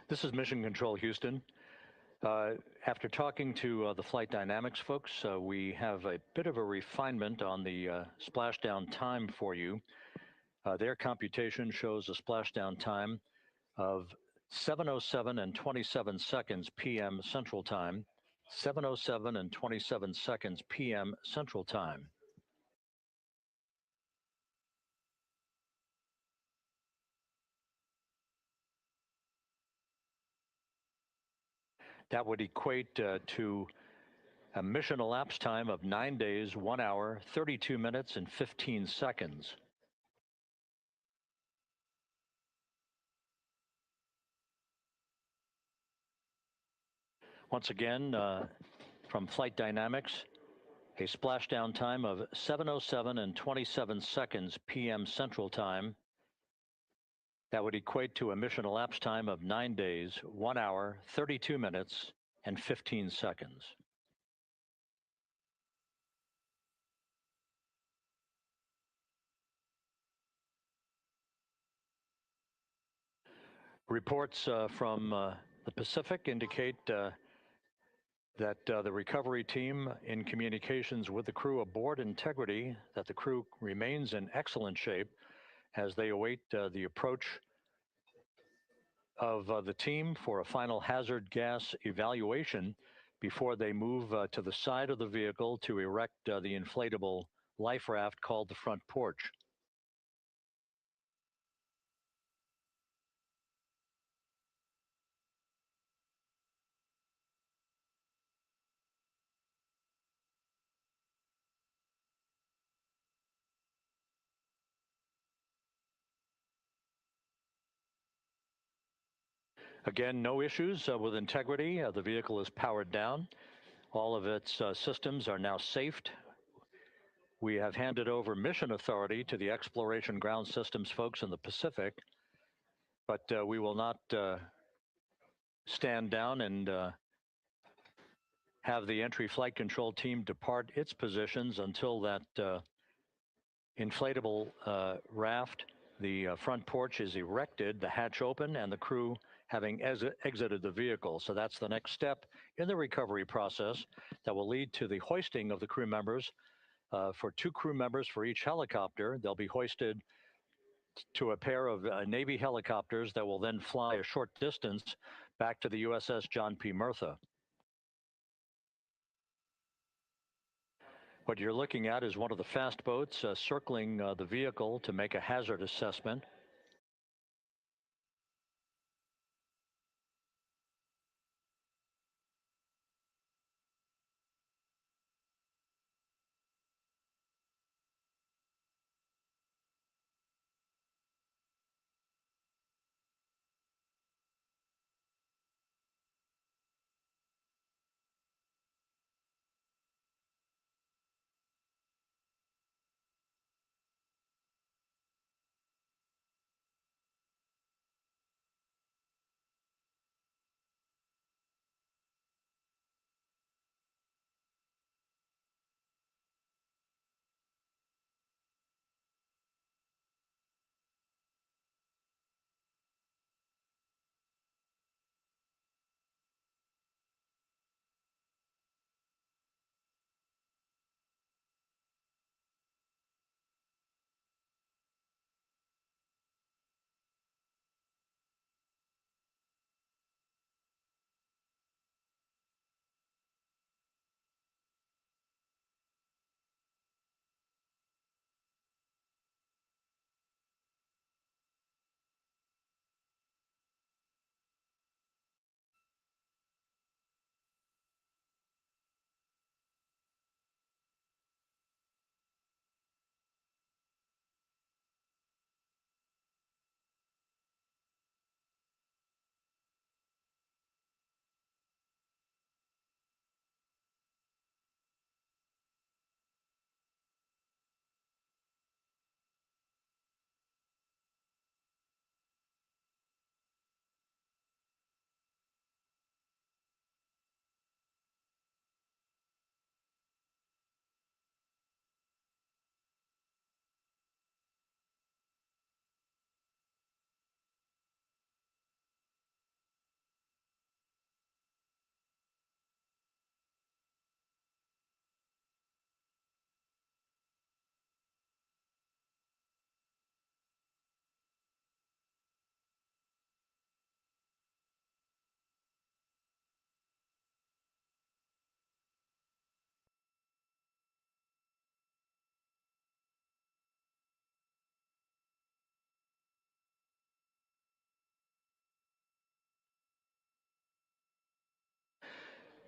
This is Mission Control Houston. After talking to the flight dynamics folks, we have a bit of a refinement on the splashdown time for you. Their computation shows a splashdown time of 7:07 and 27 seconds p.m. Central Time, 7:07 and 27 seconds p.m. Central Time. That would equate to a mission elapsed time of 9 days, 1 hour, 32 minutes, and 15 seconds. Once again, from Flight Dynamics, a splashdown time of 7:07 and 27 seconds p.m. Central Time. That would equate to a mission elapsed time of 9 days, 1 hour, 32 minutes, and 15 seconds. Reports from the Pacific indicate that the recovery team, in communications with the crew aboard Integrity, that the crew remains in excellent shape as they await the approach of the team for a final hazard gas evaluation before they move to the side of the vehicle to erect the inflatable life raft called the front porch. Again, no issues with integrity. The vehicle is powered down. All of its systems are now safed. We have handed over mission authority to the exploration ground systems folks in the Pacific, but we will not stand down and have the entry flight control team depart its positions until that inflatable raft, the front porch, is erected, the hatch open, and the crew having exited the vehicle. So that's the next step in the recovery process that will lead to the hoisting of the crew members. For 2 crew members for each helicopter, they'll be hoisted to a pair of Navy helicopters that will then fly a short distance back to the USS John P. Murtha. What you're looking at is one of the fast boats circling the vehicle to make a hazard assessment.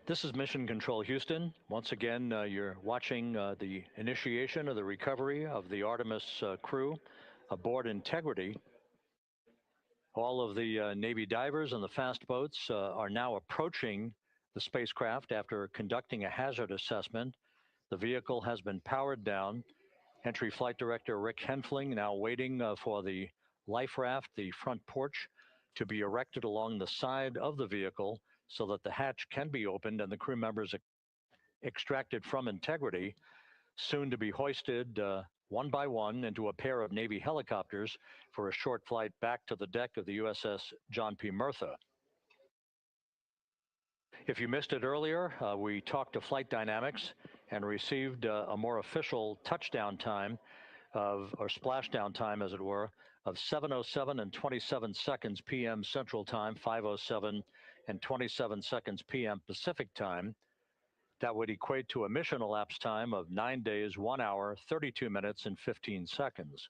This is Mission Control Houston. Once again, you're watching the initiation of the recovery of the Artemis crew aboard Integrity. All of the Navy divers and the fast boats are now approaching the spacecraft after conducting a hazard assessment. The vehicle has been powered down. Entry Flight Director Rick Henfling now waiting for the life raft, the front porch, to be erected along the side of the vehicle so that the hatch can be opened and the crew members extracted from Integrity, soon to be hoisted one by one into a pair of Navy helicopters for a short flight back to the deck of the USS John P. Murtha. If you missed it earlier, we talked to Flight Dynamics and received a more official touchdown time or splashdown time, as it were, of 7:07 and 27 seconds p.m. Central Time, 5:07 and 27 seconds p.m. Pacific Time. That would equate to a mission elapsed time of 9 days, 1 hour, 32 minutes, and 15 seconds.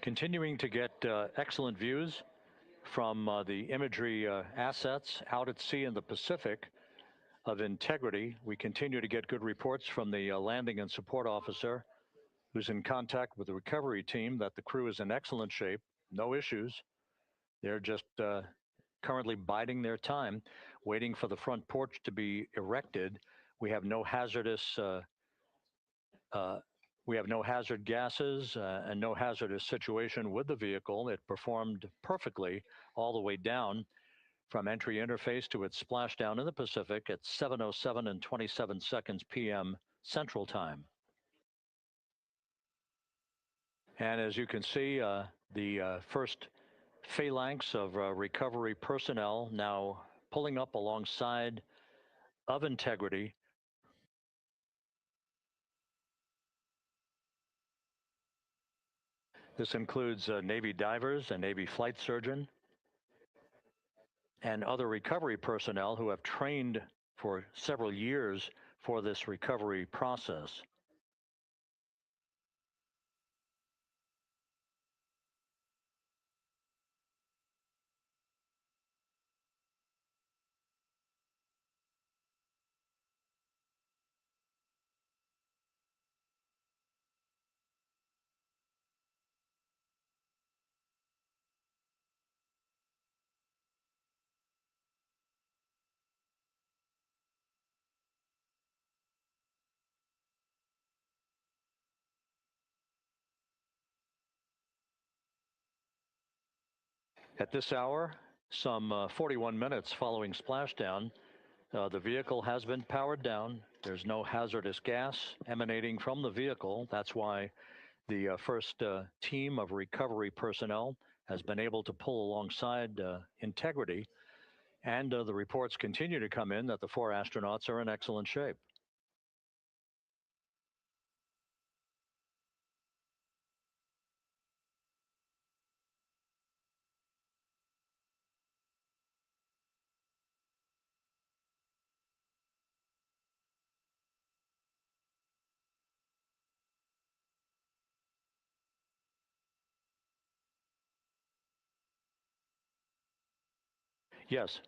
Continuing to get excellent views from the imagery assets out at sea in the Pacific of integrity. We continue to get good reports from the landing and support officer, who's in contact with the recovery team, that the crew is in excellent shape, no issues. They're just currently biding their time, waiting for the front porch to be erected. We have no hazardous hazard gases and no hazardous situation with the vehicle. It performed perfectly all the way down from entry interface to its splashdown in the Pacific at 7:07 and 27 seconds p.m. Central Time. And as you can see, the first phalanx of recovery personnel now pulling up alongside of integrity. This includes Navy divers, a Navy flight surgeon, and other recovery personnel who have trained for several years for this recovery process. At this hour, some 41 minutes following splashdown, the vehicle has been powered down. There's no hazardous gas emanating from the vehicle. That's why The first team of recovery personnel has been able to pull alongside Integrity, and the reports continue to come in that the 4 astronauts are in excellent shape. Yes.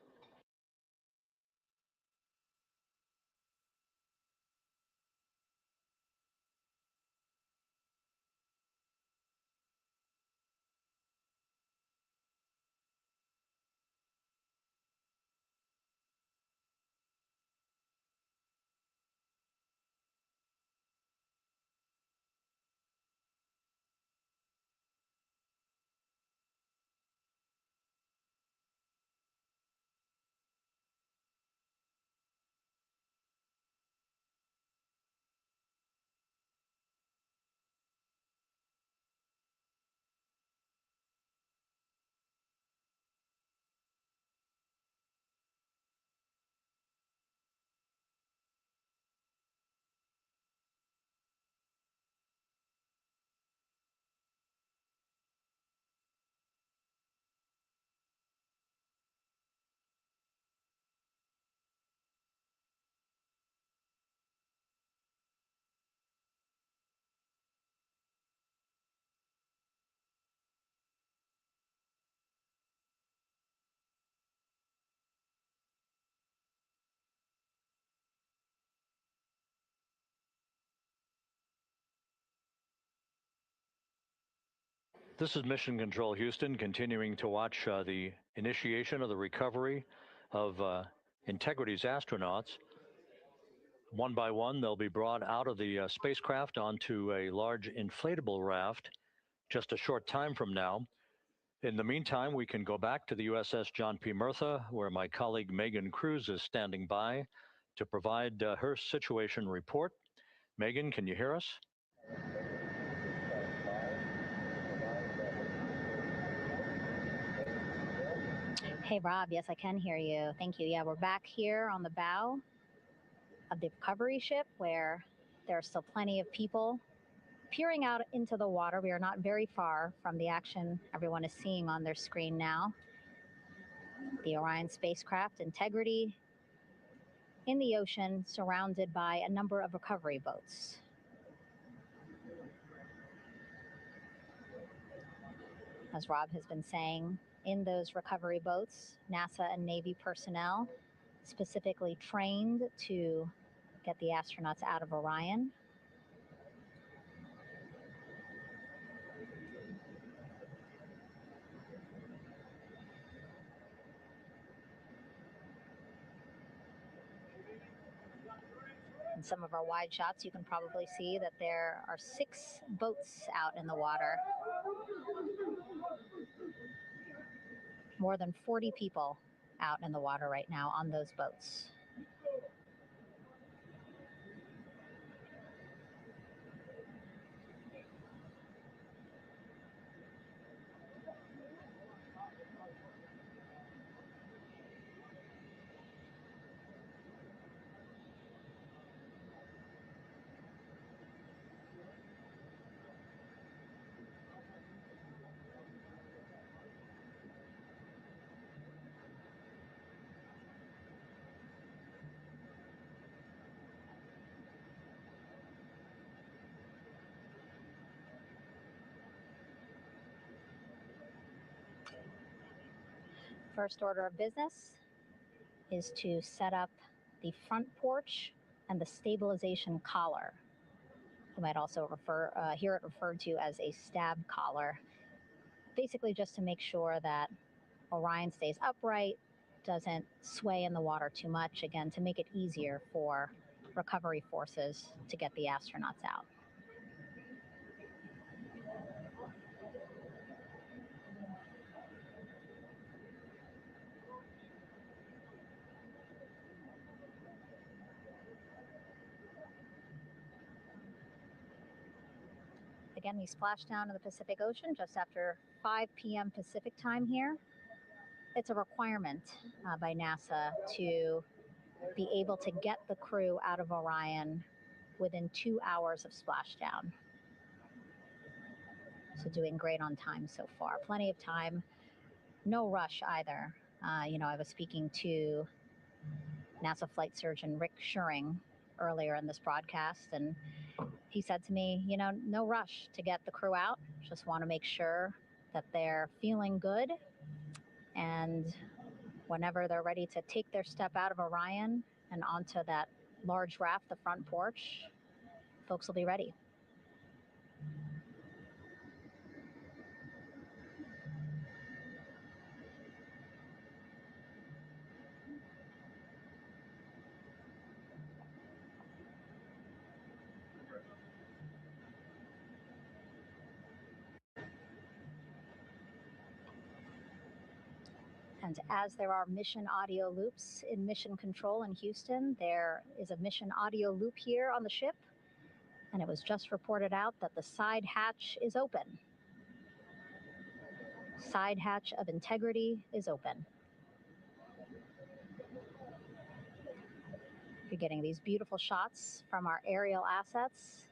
This is Mission Control Houston, continuing to watch the initiation of the recovery of Integrity's astronauts. One by one, they'll be brought out of the spacecraft onto a large inflatable raft just a short time from now. In the meantime, we can go back to the USS John P. Murtha, where my colleague Megan Cruz is standing by to provide her situation report. Megan, can you hear us? Hey, Rob. Yes, I can hear you. Thank you. Yeah, we're back here on the bow of the recovery ship where there are still plenty of people peering out into the water. We are not very far from the action everyone is seeing on their screen now. The Orion spacecraft, Integrity, in the ocean, surrounded by a number of recovery boats. As Rob has been saying, in those recovery boats, NASA and Navy personnel specifically trained to get the astronauts out of Orion. In some of our wide shots, you can probably see that there are 6 boats out in the water. More than 40 people out in the water right now on those boats. First order of business is to set up the front porch and the stabilization collar. You might also hear it referred to as a stab collar. Basically just to make sure that Orion stays upright, doesn't sway in the water too much, again, to make it easier for recovery forces to get the astronauts out. again, we splashed down in the Pacific Ocean just after 5 p.m. Pacific time here. It's a requirement by NASA to be able to get the crew out of Orion within 2 hours of splashdown. So doing great on time so far. Plenty of time. No rush either. I was speaking to NASA flight surgeon Rick Schuring earlier in this broadcast, and he said to me, no rush to get the crew out. Just want to make sure that they're feeling good, and whenever they're ready to take their step out of Orion and onto that large raft, the front porch, folks will be ready. And as there are mission audio loops in mission control in Houston, there is a mission audio loop here on the ship, and it was just reported out that the side hatch is open. Side hatch of integrity is open. You're getting these beautiful shots from our aerial assets.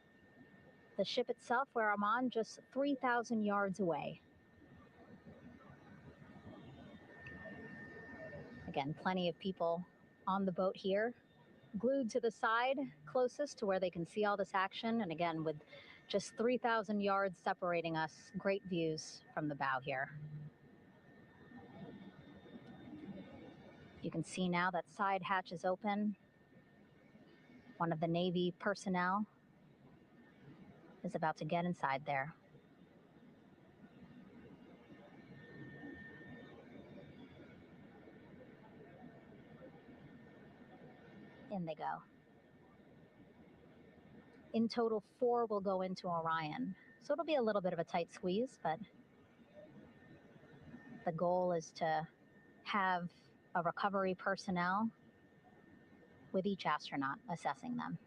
The ship itself, where I'm on, just 3,000 yards away. Again, plenty of people on the boat here, glued to the side closest to where they can see all this action. And again, with just 3,000 yards separating us, great views from the bow here. You can see now that side hatch is open. One of the Navy personnel is about to get inside there. In they go. In total, 4 will go into Orion. So it'll be a little bit of a tight squeeze, but the goal is to have a recovery personnel with each astronaut assessing them.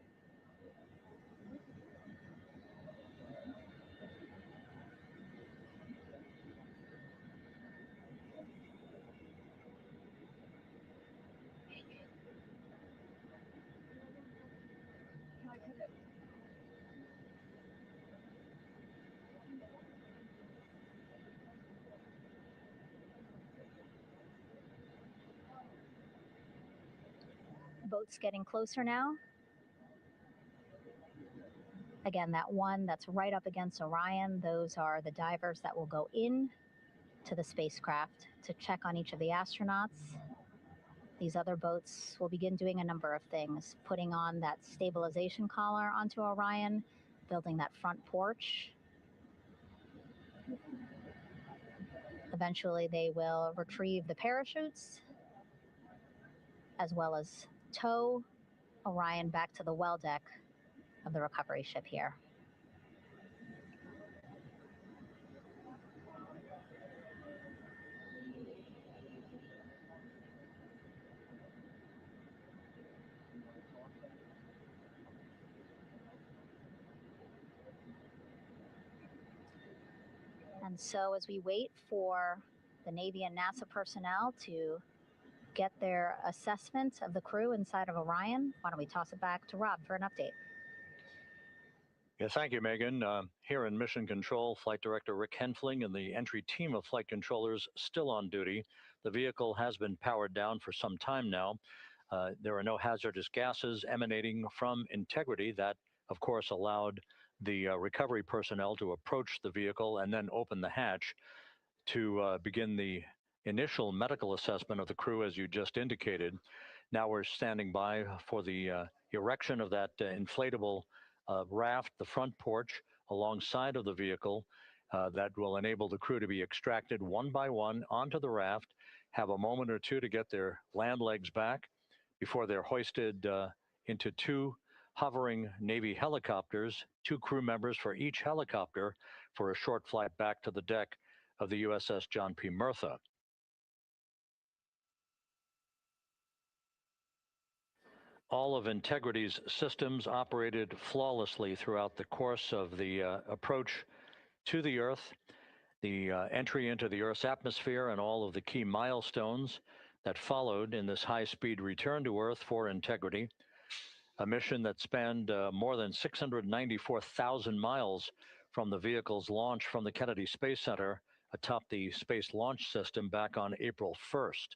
Boat's getting closer now. Again, that one that's right up against Orion, those are the divers that will go in to the spacecraft to check on each of the astronauts. These other boats will begin doing a number of things, putting on that stabilization collar onto Orion, building that front porch. Eventually, they will retrieve the parachutes, as well as tow Orion back to the well deck of the recovery ship here. And so as we wait for the Navy and NASA personnel to get their assessment of the crew inside of Orion, why don't we toss it back to Rob for an update? Yeah, thank you, Megan. Here in Mission Control, Flight Director Rick Henfling and the entry team of flight controllers still on duty. The vehicle has been powered down for some time now. There are no hazardous gases emanating from integrity. That, of course, allowed the recovery personnel to approach the vehicle and then open the hatch to begin the initial medical assessment of the crew, as you just indicated. Now we're standing by for the erection of that inflatable raft, the front porch, alongside of the vehicle that will enable the crew to be extracted one by one onto the raft, have a moment or two to get their land legs back before they're hoisted into 2 hovering Navy helicopters, 2 crew members for each helicopter, for a short flight back to the deck of the USS John P. Murtha. All of Integrity's systems operated flawlessly throughout the course of the approach to the Earth, the entry into the Earth's atmosphere, and all of the key milestones that followed in this high-speed return to Earth for integrity. A mission that spanned more than 694,000 miles from the vehicle's launch from the Kennedy Space Center atop the Space Launch System back on April 1st.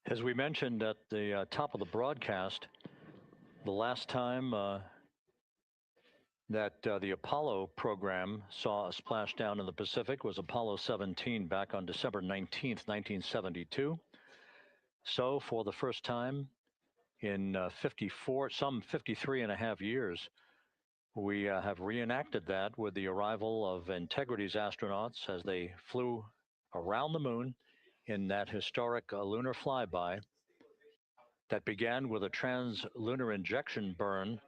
As we mentioned at the top of the broadcast, the last time that the Apollo program saw a splashdown in the Pacific was Apollo 17 back on December 19th, 1972. So for the first time in 53 and a half years, we have reenacted that with the arrival of Integrity's astronauts as they flew around the moon in that historic lunar flyby that began with a trans-lunar injection burn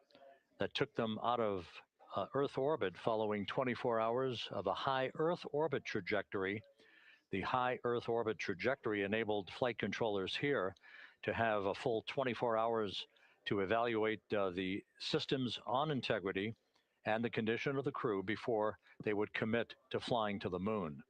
that took them out of Earth orbit following 24 hours of a high Earth orbit trajectory. The high Earth orbit trajectory enabled flight controllers here to have a full 24 hours to evaluate the systems on Integrity and the condition of the crew before they would commit to flying to the moon.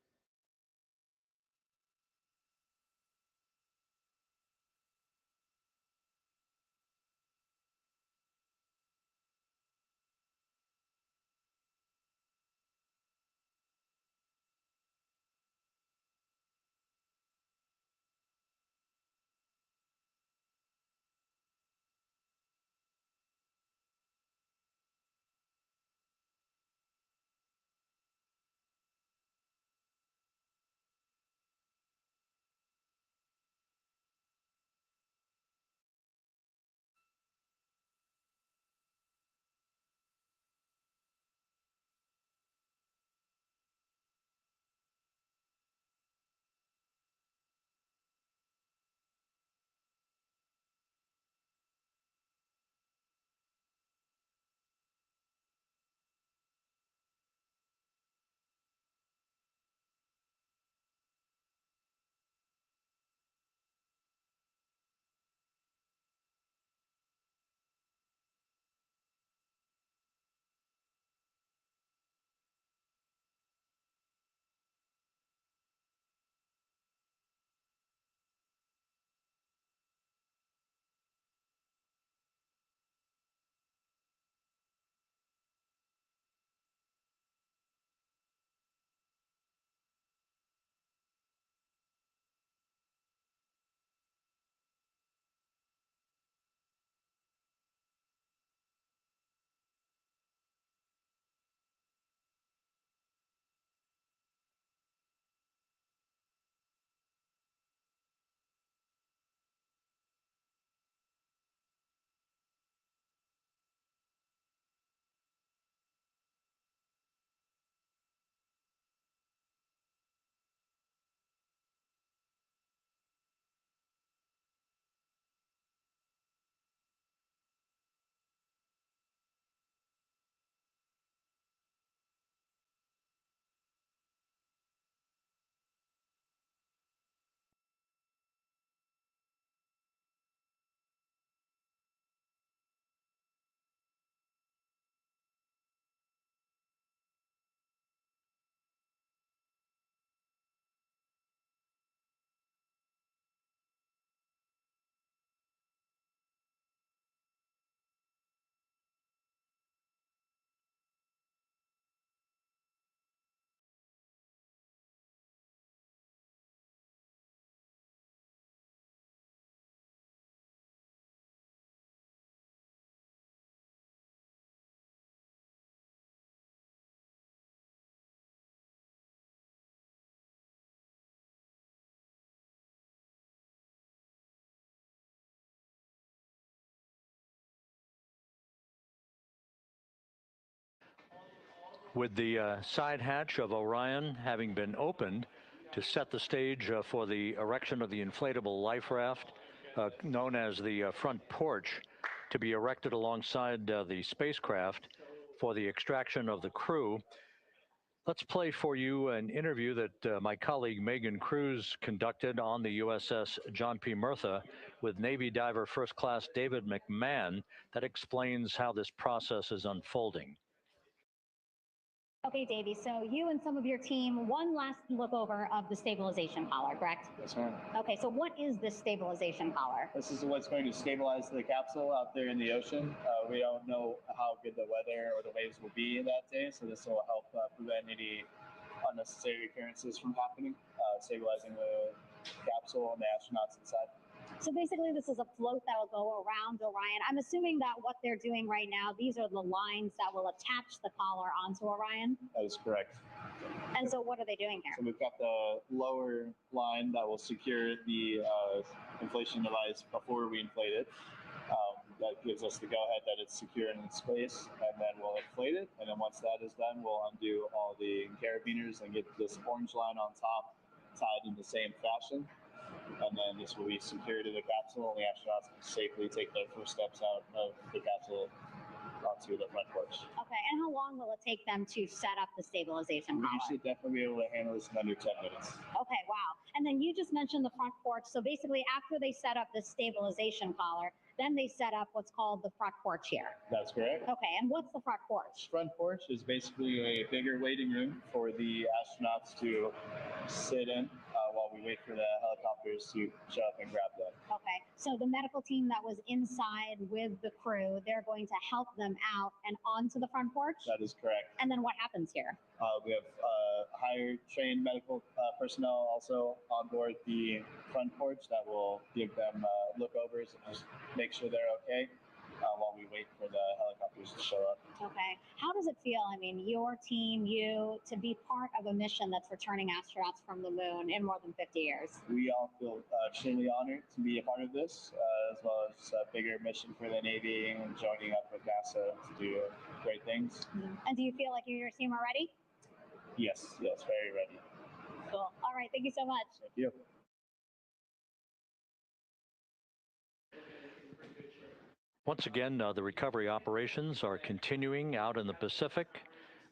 With the side hatch of Orion having been opened to set the stage for the erection of the inflatable life raft, known as the front porch, to be erected alongside the spacecraft for the extraction of the crew. Let's play for you an interview that my colleague Megan Cruz conducted on the USS John P. Murtha with Navy diver First Class David McMahon that explains how this process is unfolding. Okay, Davey, so you and some of your team, one last look over of the stabilization collar, correct? Yes, ma'am. Okay, so what is this stabilization collar? This is what's going to stabilize the capsule out there in the ocean. We don't know how good the weather or the waves will be that day, so this will help prevent any unnecessary occurrences from happening, stabilizing the capsule and the astronauts inside. So basically this is a float that will go around Orion. I'm assuming that what they're doing right now, these are the lines that will attach the collar onto Orion? That is correct. And so what are they doing here? So we've got the lower line that will secure the inflation device before we inflate it. That gives us the go-ahead that it's secure in its place, and then we'll inflate it. And then once that is done, we'll undo all the carabiners and get this orange line on top tied in the same fashion. And then this will be secured to the capsule, and the astronauts can safely take their first steps out of the capsule onto the front porch. Okay, and how long will it take them to set up the stabilization collar? We should definitely be able to handle this in under 10 minutes. Okay, wow. And then you just mentioned the front porch. So basically after they set up the stabilization collar, then they set up what's called the front porch here. That's correct. Okay, and what's the front porch? Front porch is basically a bigger waiting room for the astronauts to sit in while we wait for the helicopters to show up and grab them. Okay, so the medical team that was inside with the crew, they're going to help them out and onto the front porch? That is correct. And then what happens here? We have higher trained medical personnel also on board the front porch that will give them lookovers and just make sure they're okay while we wait for the helicopters to show up. Okay. How does it feel? I mean, your team, you, to be part of a mission that's returning astronauts from the moon in more than 50 years? We all feel extremely honored to be a part of this, as well as a bigger mission for the Navy and joining up with NASA to do great things. And do you feel like you and your team are ready? Yes, very ready. Cool. All right. Thank you so much. Thank you. Once again, the recovery operations are continuing out in the Pacific.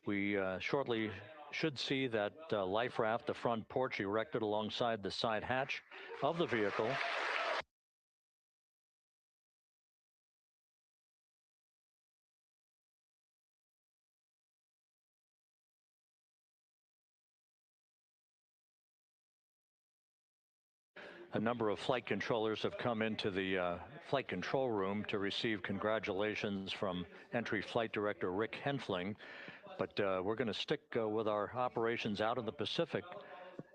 We shortly should see that life raft, the front porch, erected alongside the side hatch of the vehicle. A number of flight controllers have come into the flight control room to receive congratulations from Entry Flight Director Rick Henfling. But we're going to stick with our operations out in the Pacific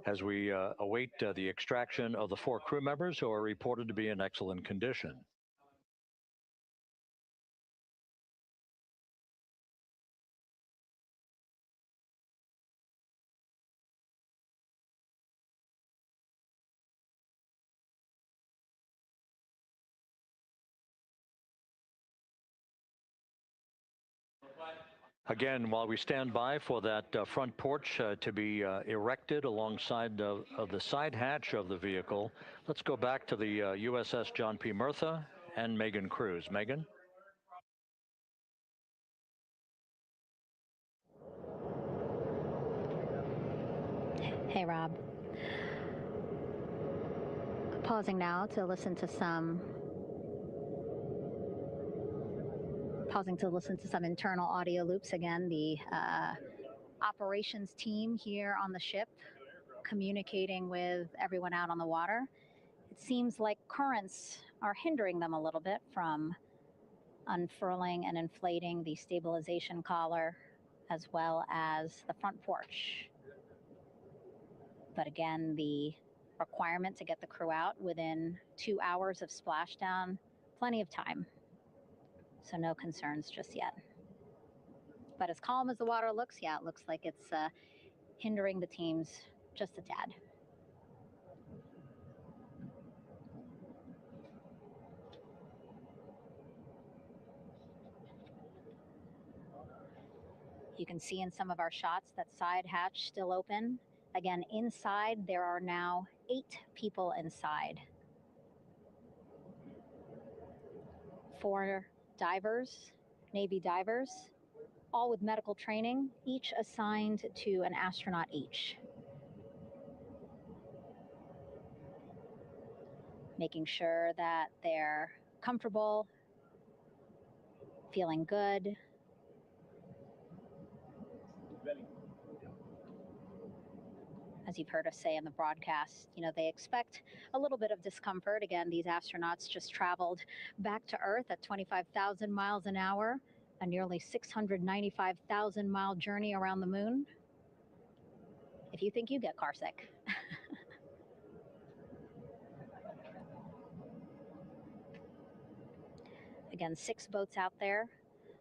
as we await the extraction of the 4 crew members who are reported to be in excellent condition. Again, while we stand by for that front porch to be erected alongside of the side hatch of the vehicle, let's go back to the USS John P. Murtha and Megan Cruz. Megan? Hey, Rob. Pausing now to listen to some internal audio loops. Again, the operations team here on the ship communicating with everyone out on the water. It seems like currents are hindering them a little bit from unfurling and inflating the stabilization collar as well as the front porch. But again, the requirement to get the crew out within 2 hours of splashdown, plenty of time. So no concerns just yet. But as calm as the water looks, yeah, it looks like it's hindering the teams just a tad. You can see in some of our shots that side hatch still open. Again, inside there are now 8 people inside. 4 divers, Navy divers, all with medical training, each assigned to an astronaut each. Making sure that they're comfortable, feeling good. As you've heard us say in the broadcast, you know, they expect a little bit of discomfort. Again, these astronauts just traveled back to Earth at 25,000 miles an hour, a nearly 695,000 mile journey around the moon. If you think you get car sick. Again, 6 boats out there,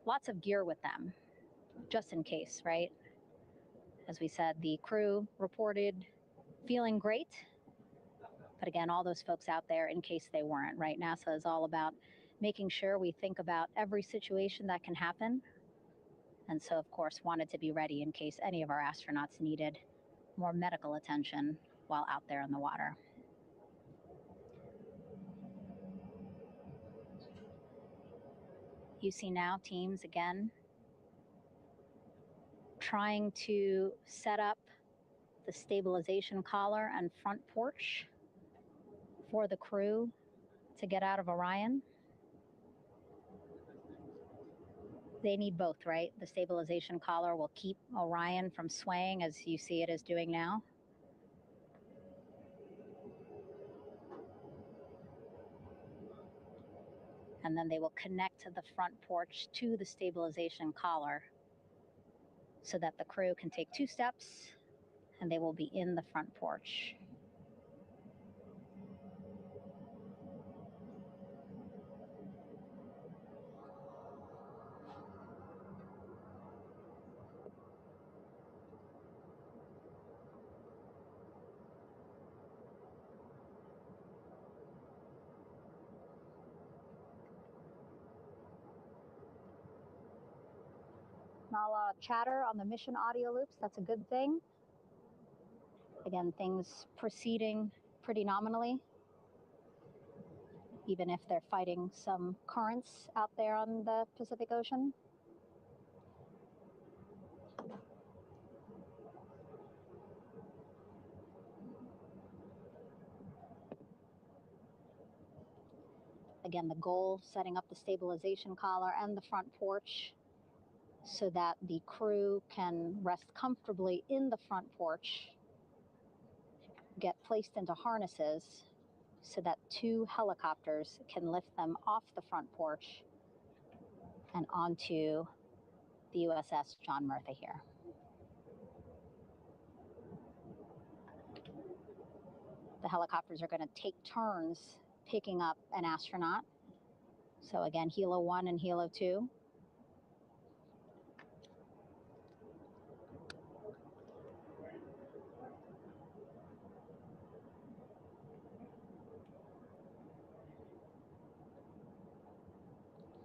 lots of gear with them, just in case, right? As we said, the crew reported feeling great. But again, all those folks out there in case they weren't, right? NASA is all about making sure we think about every situation that can happen. And so, of course, wanted to be ready in case any of our astronauts needed more medical attention while out there in the water. You see now teams, again, trying to set up the stabilization collar and front porch for the crew to get out of Orion. They need both, right? The stabilization collar will keep Orion from swaying as you see it is doing now. And then they will connect to the front porch to the stabilization collar so that the crew can take 2 steps and they will be in the front porch. Not a lot of chatter on the mission audio loops. That's a good thing. Again, things proceeding pretty nominally, even if they're fighting some currents out there on the Pacific Ocean. Again, the goal, setting up the stabilization collar and the front porch so that the crew can rest comfortably in the front porch, get placed into harnesses so that 2 helicopters can lift them off the front porch and onto the USS John Murtha here. The helicopters are going to take turns picking up an astronaut. So again, Helo 1 and Helo 2.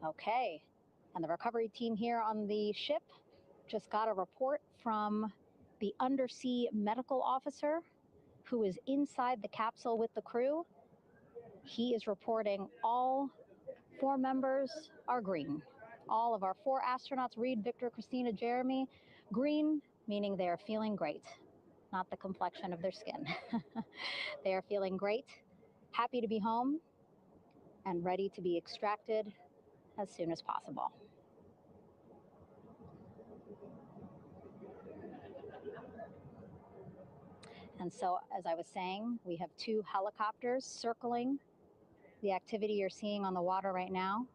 Okay, and the recovery team here on the ship just got a report from the undersea medical officer who is inside the capsule with the crew. He is reporting all 4 members are green. All of our 4 astronauts, Reed, Victor, Christina, Jeremy, green, meaning they are feeling great, not the complexion of their skin. They are feeling great, happy to be home, and ready to be extracted as soon as possible. And so, as I was saying, we have 2 helicopters circling the activity you're seeing on the water right now.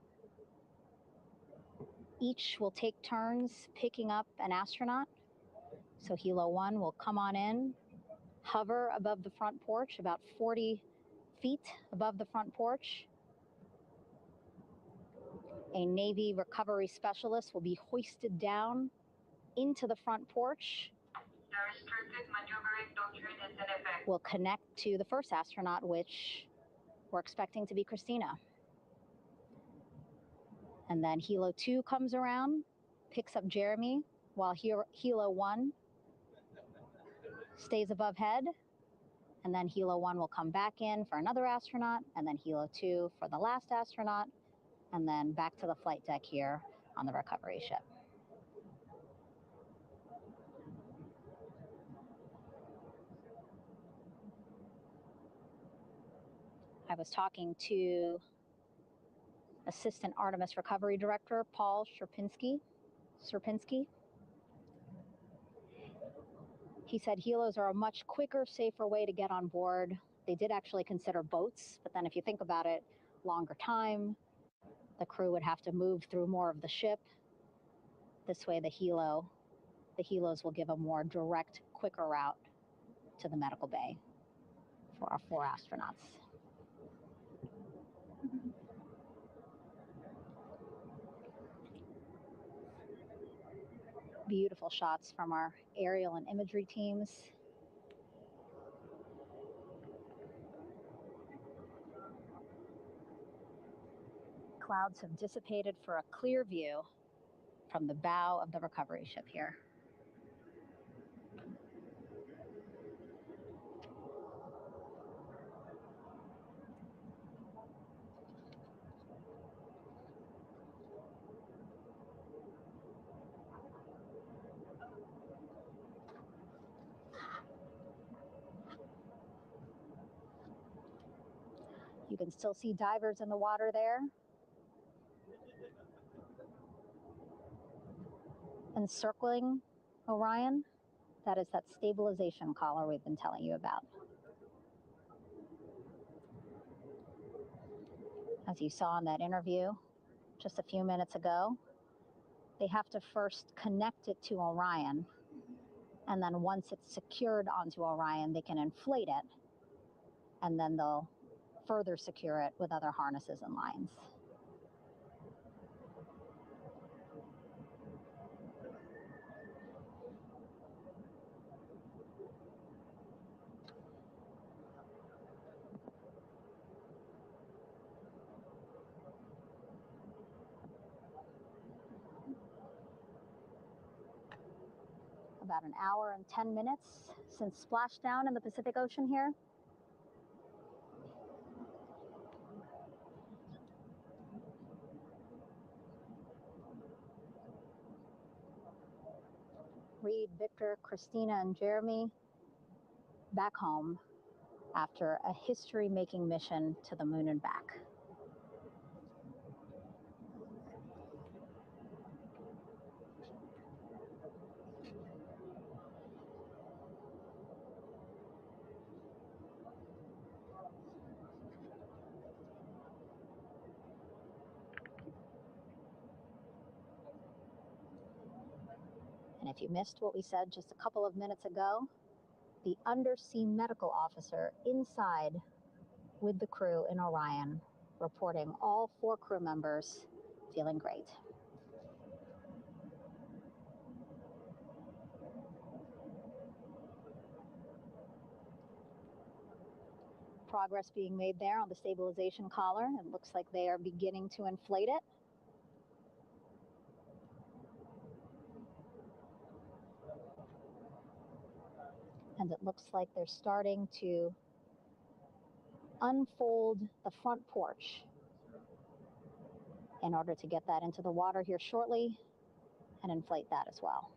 Each will take turns picking up an astronaut. So Helo 1 will come on in, hover above the front porch, about 40 feet above the front porch. A Navy recovery specialist will be hoisted down into the front porch. The restricted maneuvering doctrine is in effect. Will connect to the first astronaut, which we're expecting to be Christina. And then Helo 2 comes around, picks up Jeremy, while Helo 1 stays above head, and then Helo 1 will come back in for another astronaut, and then Helo 2 for the last astronaut, and then back to the flight deck here on the recovery ship. I was talking to Assistant Artemis Recovery Director Paul Sierpinski. He said helos are a much quicker, safer way to get on board. They did actually consider boats, but then if you think about it, longer time, the crew would have to move through more of the ship. This way the helos will give a more direct, quicker route to the medical bay for our 4 astronauts. Beautiful shots from our aerial and imagery teams. Clouds have dissipated for a clear view from the bow of the recovery ship here. You can still see divers in the water there. Encircling Orion, that is that stabilization collar we've been telling you about. As you saw in that interview just a few minutes ago, they have to first connect it to Orion, and then once it's secured onto Orion, they can inflate it, and then they'll further secure it with other harnesses and lines. About an hour and 10 minutes since splashdown in the Pacific Ocean here. Reed, Victor, Christina, and Jeremy back home after a history-making mission to the moon and back. And if you missed what we said just a couple of minutes ago, the undersea medical officer inside with the crew in Orion, reporting all 4 crew members feeling great. Progress being made there on the stabilization collar. It looks like they are beginning to inflate it. And it looks like they're starting to unfold the front porch in order to get that into the water here shortly and inflate that as well.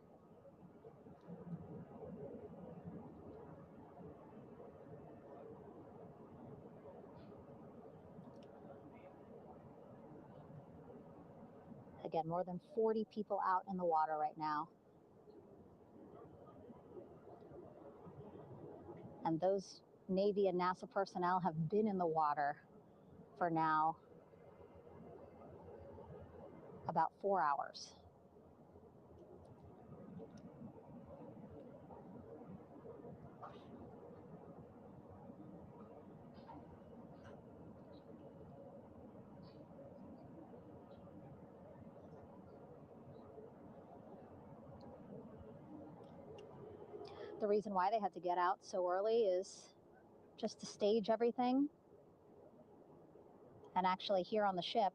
Again, more than 40 people out in the water right now. And those Navy and NASA personnel have been in the water for now about 4 hours. The reason why they had to get out so early is just to stage everything. And actually here on the ship,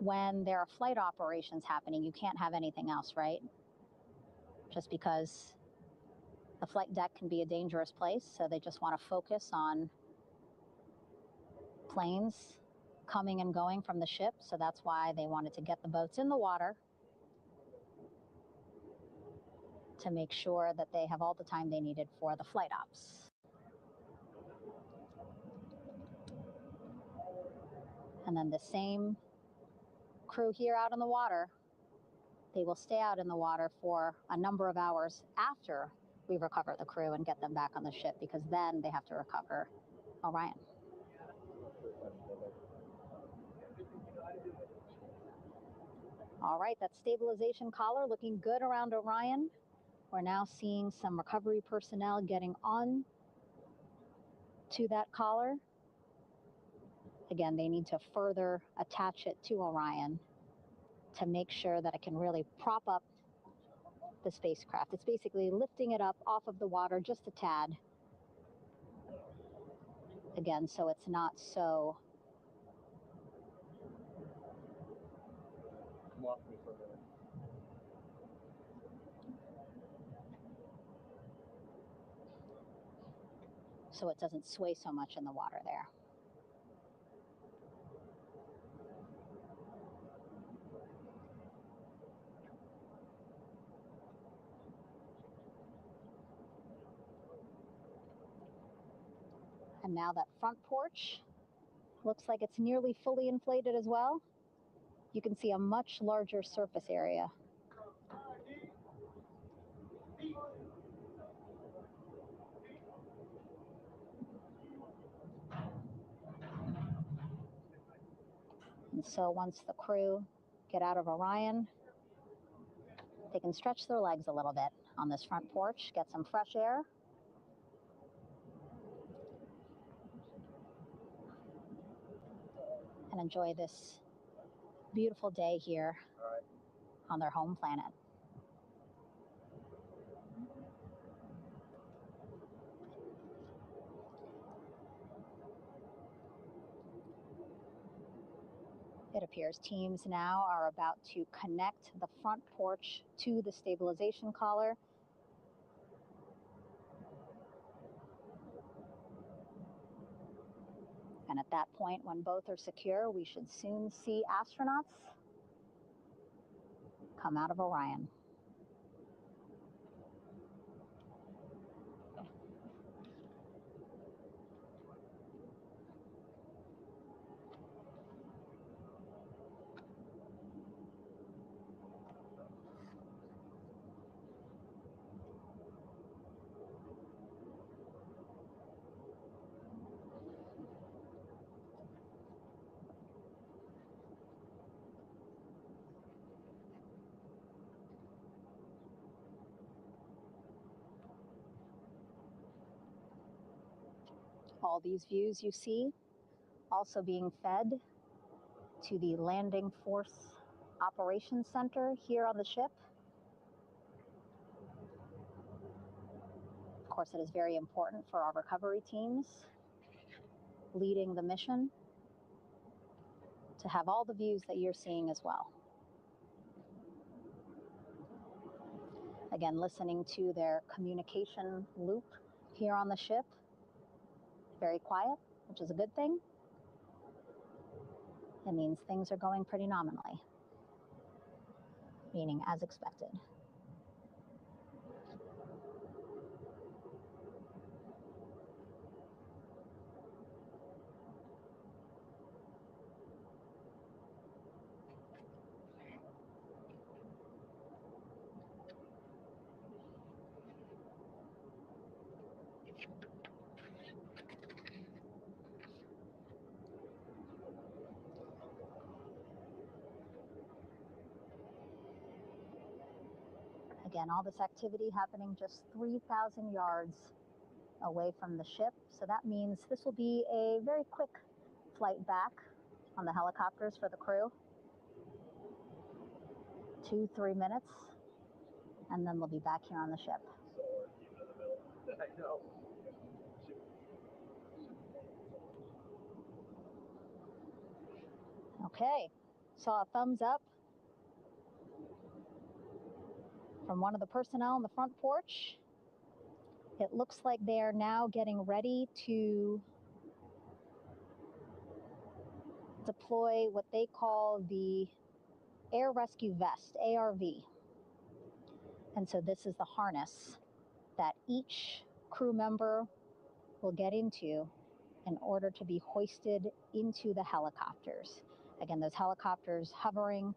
when there are flight operations happening, you can't have anything else, right? Just because the flight deck can be a dangerous place, so they just want to focus on planes coming and going from the ship, so that's why they wanted to get the boats in the water to make sure that they have all the time they needed for the flight ops. And then the same crew here out in the water, they will stay out in the water for a number of hours after we recover the crew and get them back on the ship, because then they have to recover Orion. All right, that stabilization collar looking good around Orion. We're now seeing some recovery personnel getting on to that collar. Again, they need to further attach it to Orion to make sure that it can really prop up the spacecraft. It's basically lifting it up off of the water just a tad. Again, so it's not so it doesn't sway so much in the water there. And now that front porch looks like it's nearly fully inflated as well. You can see a much larger surface area. And so once the crew get out of Orion, they can stretch their legs a little bit on this front porch, get some fresh air. And enjoy this beautiful day here on their home planet. It appears teams now are about to connect the front porch to the stabilization collar. And at that point, when both are secure, we should soon see astronauts come out of Orion. All these views you see also being fed to the Landing Force Operations Center here on the ship. Of course, it is very important for our recovery teams leading the mission to have all the views that you're seeing as well. Again, listening to their communication loop here on the ship. Very quiet, which is a good thing. It means things are going pretty nominally, meaning as expected. Again, all this activity happening just 3,000 yards away from the ship. So that means this will be a very quick flight back on the helicopters for the crew. 2-3 minutes, and then we'll be back here on the ship. Okay, Saw a thumbs up from one of the personnel on the front porch. It looks like they are now getting ready to deploy what they call the Air Rescue Vest, ARV. And so this is the harness that each crew member will get into in order to be hoisted into the helicopters. Again, those helicopters hovering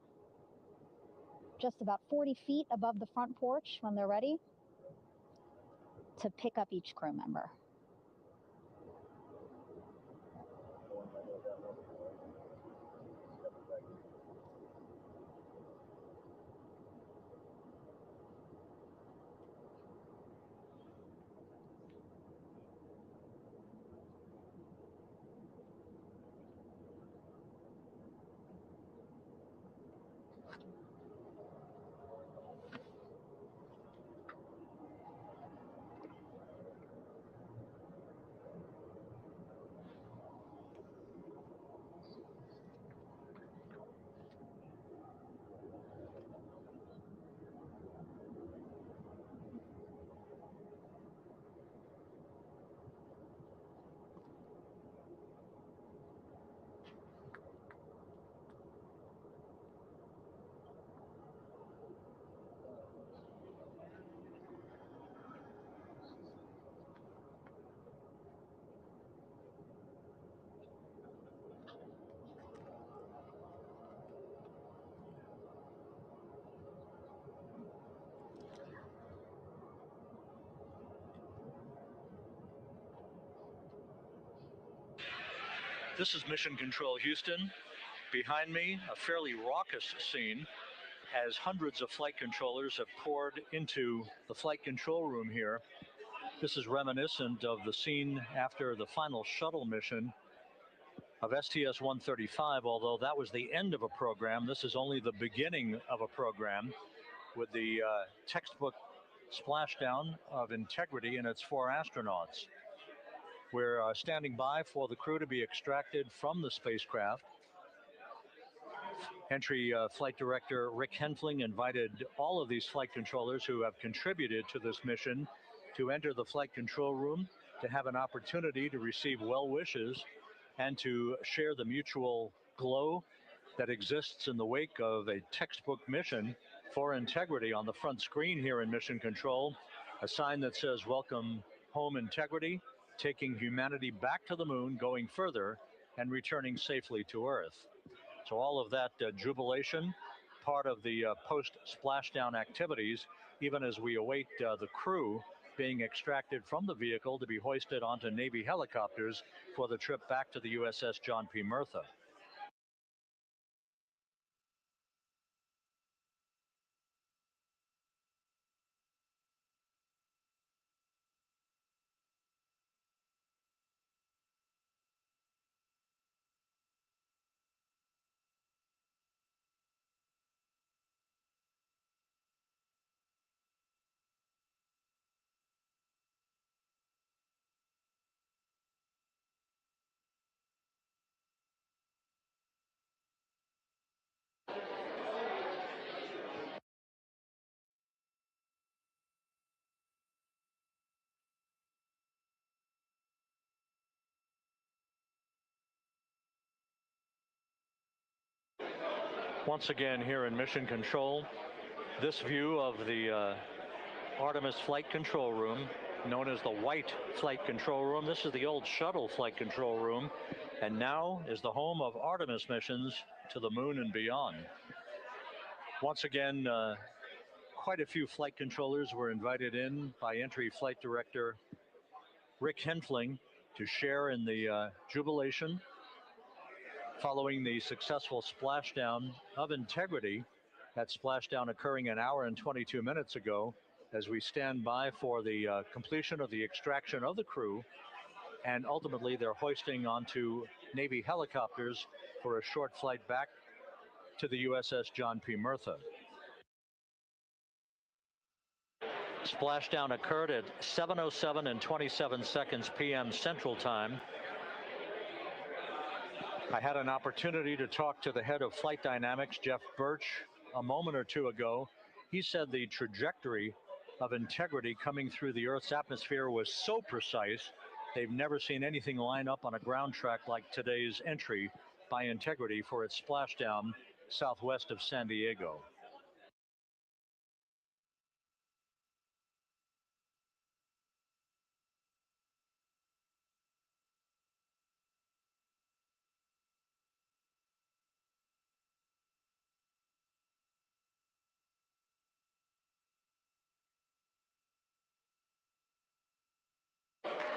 just about 40 feet above the front porch when they're ready to pick up each crew member. This is Mission Control Houston. Behind me, a fairly raucous scene as hundreds of flight controllers have poured into the flight control room here. This is reminiscent of the scene after the final shuttle mission of STS-135, although that was the end of a program. This is only the beginning of a program with the textbook splashdown of Integrity and its 4 astronauts. We're standing by for the crew to be extracted from the spacecraft. Entry Flight Director Rick Henfling invited all of these flight controllers who have contributed to this mission to enter the flight control room, to have an opportunity to receive well wishes and to share the mutual glow that exists in the wake of a textbook mission for Integrity. On the front screen here in Mission Control, a sign that says, "Welcome home, Integrity, taking humanity back to the moon, going further, and returning safely to Earth." So all of that jubilation, part of the post-splashdown activities, even as we await the crew being extracted from the vehicle to be hoisted onto Navy helicopters for the trip back to the USS John P. Murtha. Once again here in Mission Control, this view of the Artemis flight control room, known as the White Flight Control Room. This is the old shuttle flight control room, and now is the home of Artemis missions to the moon and beyond. Once again, quite a few flight controllers were invited in by Entry Flight Director Rick Henfling to share in the jubilation following the successful splashdown of Integrity. That splashdown occurring an hour and 22 minutes ago, as we stand by for the completion of the extraction of the crew, and ultimately their hoisting onto Navy helicopters for a short flight back to the USS John P. Murtha. Splashdown occurred at 7:07 and 27 seconds p.m. Central Time. I had an opportunity to talk to the head of flight dynamics, Jeff Birch, a moment or two ago. He said the trajectory of Integrity coming through the Earth's atmosphere was so precise, they've never seen anything line up on a ground track like today's entry by Integrity for its splashdown southwest of San Diego.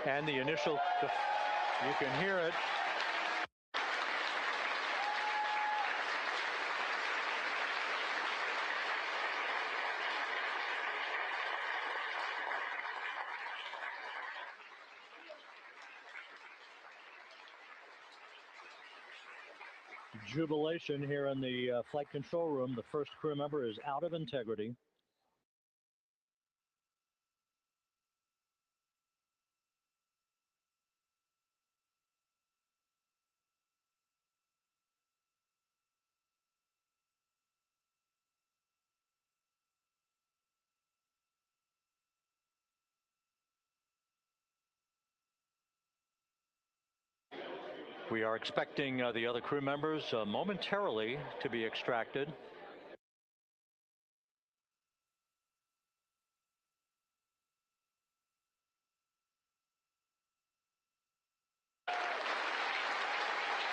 And the initial, you can hear it. Jubilation here in the flight control room. The first crew member is out of Integrity. We are expecting the other crew members momentarily to be extracted.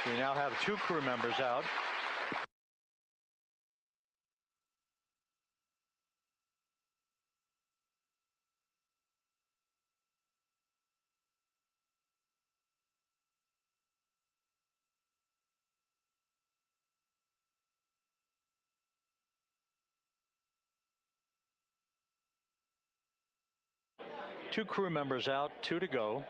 We now have 2 crew members out. Two crew members out, 2 to go.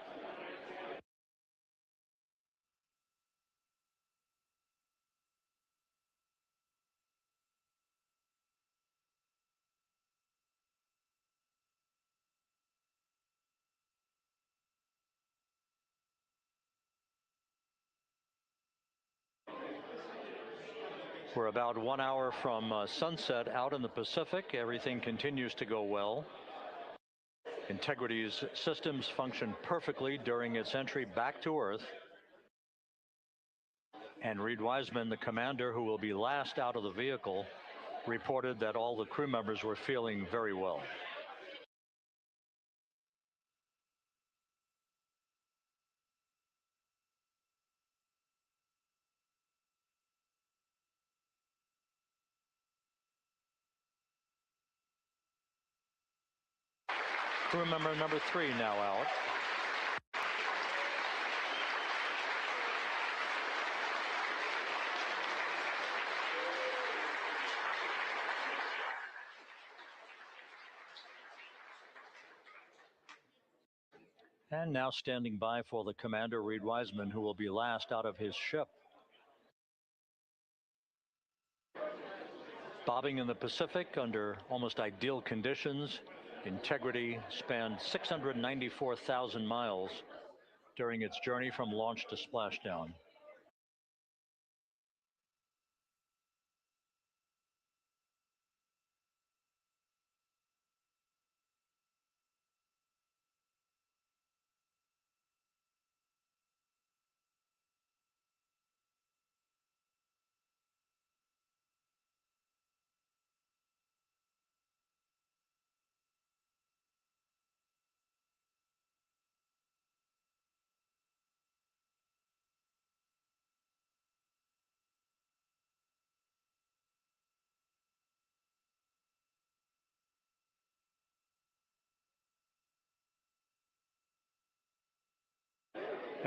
We're about 1 hour from sunset out in the Pacific. Everything continues to go well. Integrity's systems function perfectly during its entry back to Earth. And Reed Wiseman, the commander who will be last out of the vehicle, reported that all the crew members were feeling very well. Crew member number 3 now out. And now standing by for the commander, Reed Wiseman, who will be last out of his ship. Bobbing in the Pacific under almost ideal conditions, Integrity spanned 694,000 miles during its journey from launch to splashdown.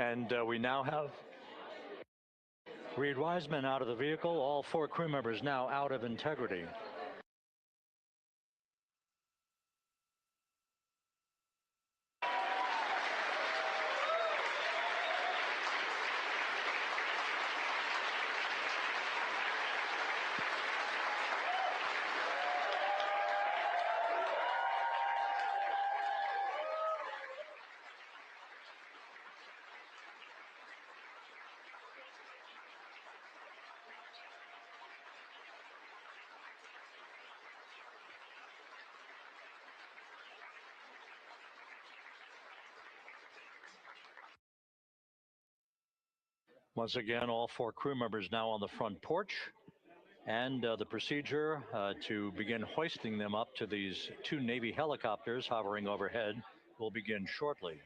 And we now have Reed Wiseman out of the vehicle, all 4 crew members now out of Integrity. Once again, all 4 crew members now on the front porch, and the procedure to begin hoisting them up to these 2 Navy helicopters hovering overhead will begin shortly.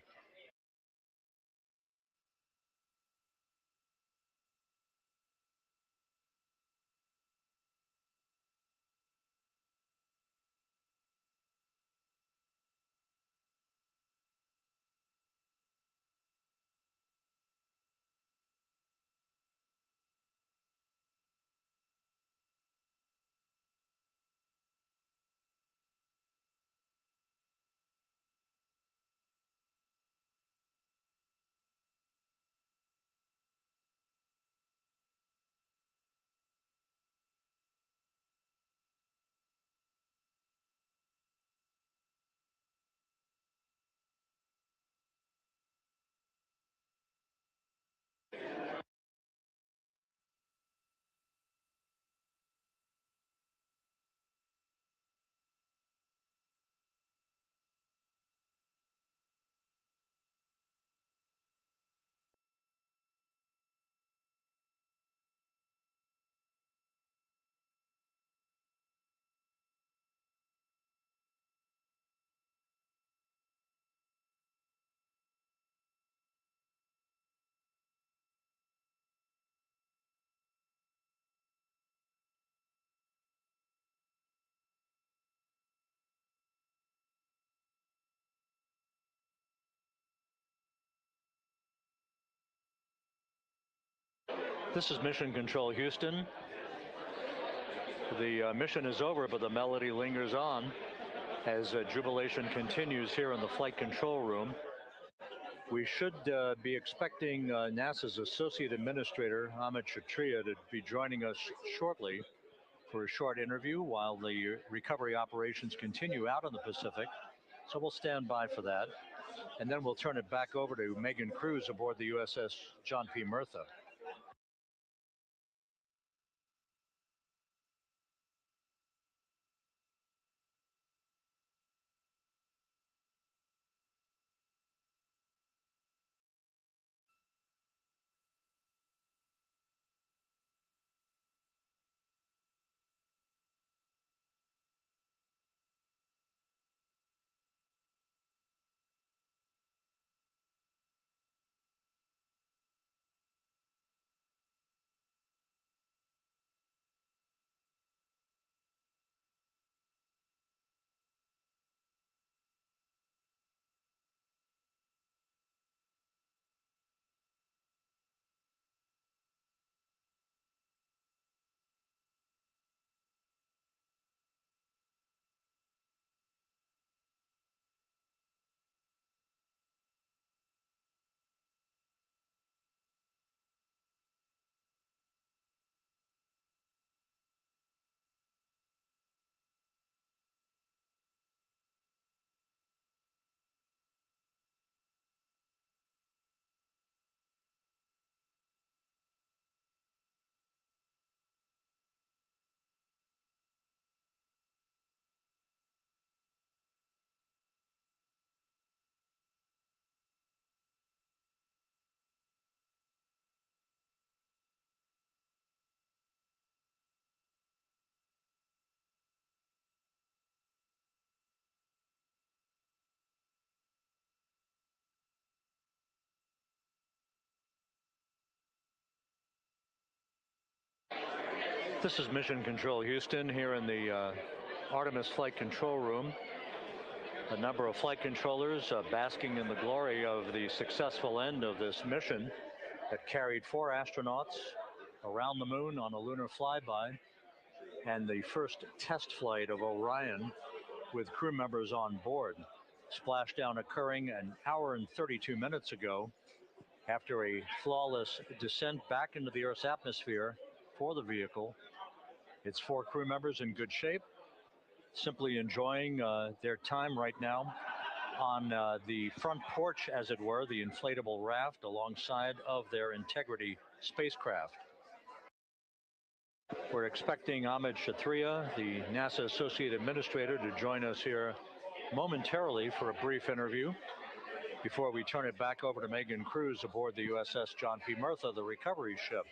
This is Mission Control Houston. The mission is over, but the melody lingers on as jubilation continues here in the flight control room. We should be expecting NASA's Associate Administrator, Amit Kshatriya, to be joining us shortly for a short interview while the recovery operations continue out in the Pacific. So we'll stand by for that. And then we'll turn it back over to Megan Cruz aboard the USS John P. Murtha. This is Mission Control Houston here in the Artemis flight control room. A number of flight controllers basking in the glory of the successful end of this mission that carried 4 astronauts around the moon on a lunar flyby, and the first test flight of Orion with crew members on board. Splashdown occurring an hour and 32 minutes ago after a flawless descent back into the Earth's atmosphere for the vehicle. Its 4 crew members in good shape, simply enjoying their time right now on the front porch, as it were, the inflatable raft alongside of their Integrity spacecraft. We're expecting Amit Kshatriya, the NASA Associate Administrator, to join us here momentarily for a brief interview. before we turn it back over to Megan Cruz aboard the USS John P. Murtha, the recovery ship.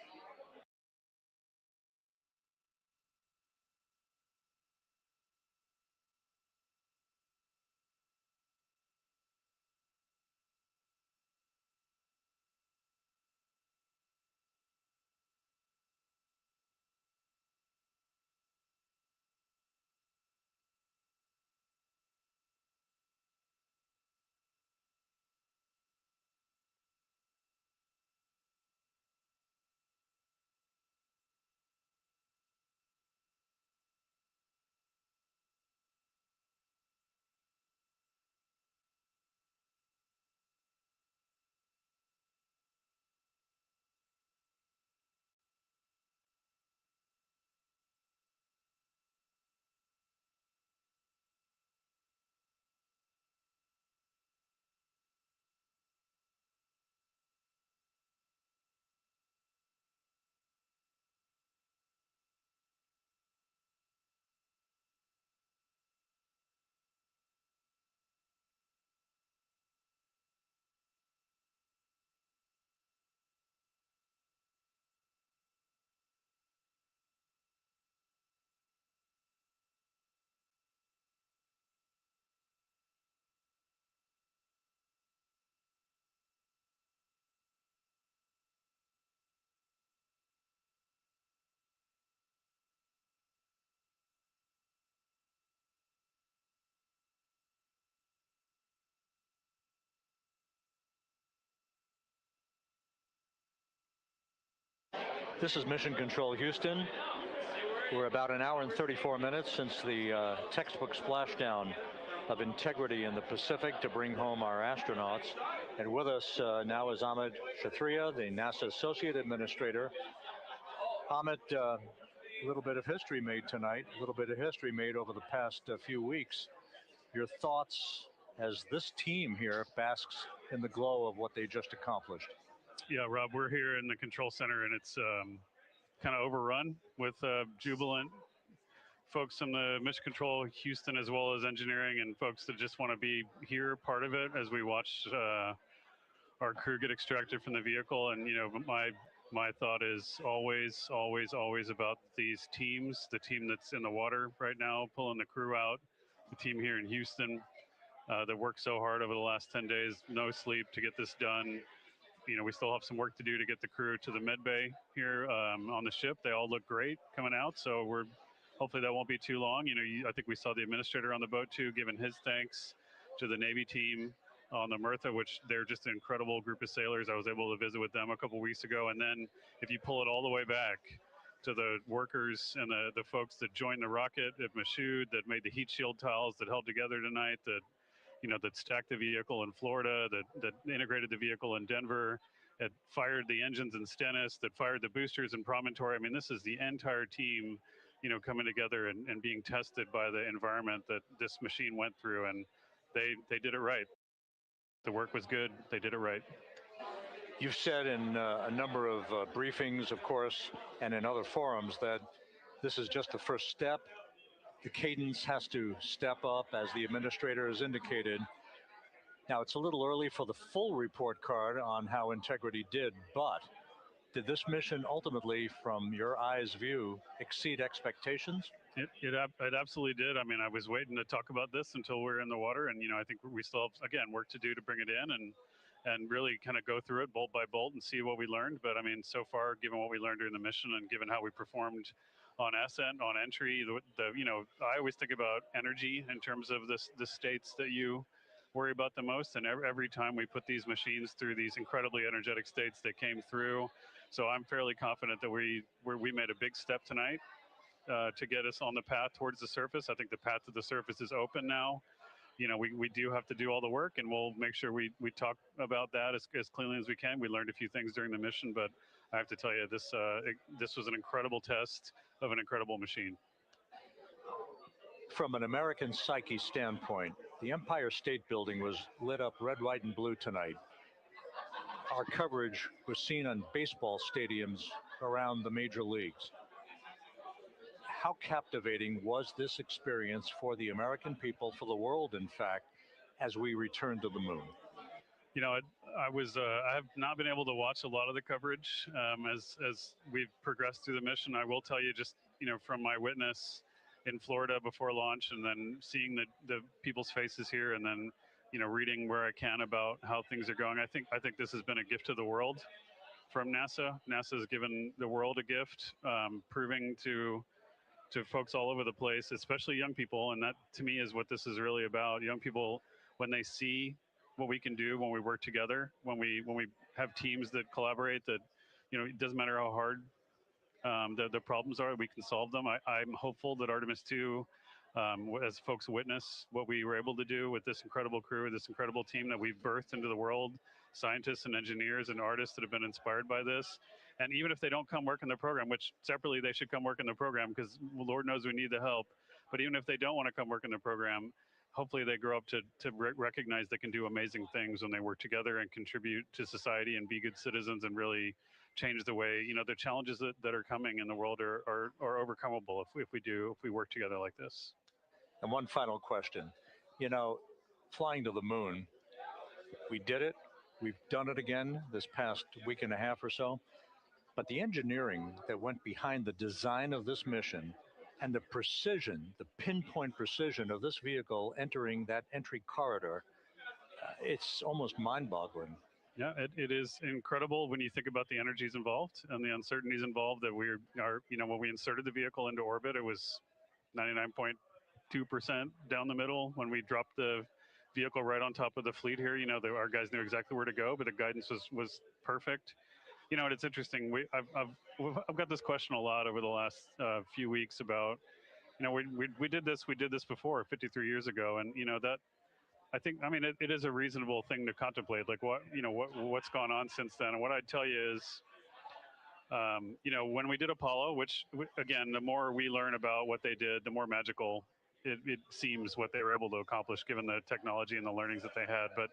This is Mission Control Houston. We're about an hour and 34 minutes since the textbook splashdown of integrity in the Pacific to bring home our astronauts. And with us now is Amit Kshatriya, the NASA Associate Administrator. Amit, a little bit of history made tonight, a little bit of history made over the past few weeks. Your thoughts as this team here basks in the glow of what they just accomplished? Yeah, Rob, we're here in the control center, and it's kind of overrun with jubilant folks from the Mission Control Houston, as well as engineering, and folks that just want to be here, part of it, as we watch our crew get extracted from the vehicle. And, you know, my thought is always about these teams, the team that's in the water right now, pulling the crew out, the team here in Houston that worked so hard over the last 10 days, no sleep to get this done. You know, we still have some work to do to get the crew to the med bay here on the ship. They all look great coming out, so hopefully that won't be too long. You know, I think we saw the administrator on the boat too, giving his thanks to the Navy team on the Murtha, which they're just an incredible group of sailors. I was able to visit with them a couple weeks ago. And then if you pull it all the way back to the workers and the folks that joined the rocket at Michoud, that made the heat shield tiles, that held together tonight, that stacked the vehicle in Florida, that integrated the vehicle in Denver, that fired the engines in Stennis, that fired the boosters in Promontory. I mean, this is the entire team, coming together and being tested by the environment that this machine went through, and they did it right. The work was good. They did it right. You've said in a number of briefings, of course, and in other forums that this is just the first step. The cadence has to step up, as the administrator has indicated. Now, it's a little early for the full report card on how integrity did, but did this mission ultimately, from your eyes view, exceed expectations? It absolutely did. I mean, I was waiting to talk about this until we're in the water, and I think we still have, again, work to do to bring it in and really kind of go through it bolt by bolt and see what we learned. But I mean, so far, given what we learned during the mission and given how we performed on ascent, on entry, I always think about energy in terms of the states that you worry about the most. And every time we put these machines through these incredibly energetic states that came through. So I'm fairly confident that we made a big step tonight to get us on the path towards the surface. I think the path to the surface is open now. We do have to do all the work, and we'll make sure we talk about that as cleanly as we can. We learned a few things during the mission, but I have to tell you, this was an incredible test of an incredible machine. From an American psyche standpoint, the Empire State Building was lit up red, white, and blue tonight. Our coverage was seen on baseball stadiums around the major leagues. How captivating was this experience for the American people, for the world, in fact, as we return to the moon? I have not been able to watch a lot of the coverage as we've progressed through the mission. I will tell you, just from my witness in Florida before launch, and then seeing the people's faces here, and then reading where I can about how things are going. I think this has been a gift to the world from NASA. NASA has given the world a gift, proving to folks all over the place, especially young people, and that to me is what this is really about. Young people, when they see what we can do when we work together, when we have teams that collaborate, that it doesn't matter how hard the problems are, we can solve them. I'm hopeful that Artemis II, as folks witness what we were able to do with this incredible crew, this incredible team that we've birthed into the world, scientists and engineers and artists that have been inspired by this. And even if they don't come work in the program, which separately they should come work in the program because Lord knows we need the help. But even if they don't want to come work in the program, hopefully they grow up to recognize they can do amazing things when they work together and contribute to society and be good citizens and really change the way, the challenges that are coming in the world are overcomable if we work together like this. And one final question, flying to the moon, we did it. We've done it again this past week and a half or so. But the engineering that went behind the design of this mission and the precision, the pinpoint precision of this vehicle entering that entry corridor, it's almost mind-boggling. Yeah, it is incredible when you think about the energies involved and the uncertainties involved. That when we inserted the vehicle into orbit, it was 99.2% down the middle. When we dropped the vehicle right on top of the fleet here, our guys knew exactly where to go, but the guidance was perfect. And it's interesting. I've got this question a lot over the last few weeks about, we did this before 53 years ago, and that. I think, it is a reasonable thing to contemplate, like what's gone on since then. And what I'd tell you is, when we did Apollo, which again, the more we learn about what they did, the more magical it seems what they were able to accomplish given the technology and the learnings that they had. But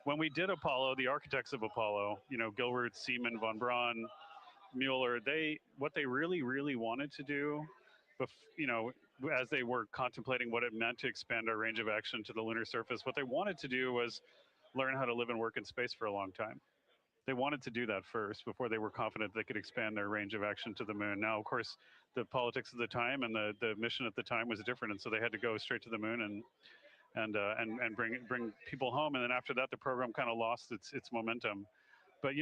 when we did Apollo, the architects of Apollo, Gilbert, Seaman, von Braun, Mueller, what they really, really wanted to do, as they were contemplating what it meant to expand our range of action to the lunar surface, what they wanted to do was learn how to live and work in space for a long time. They wanted to do that first before they were confident they could expand their range of action to the moon. Now, of course, the politics of the time and the mission at the time was different, and so they had to go straight to the moon and bring people home. And then after that, the program kind of lost its momentum. But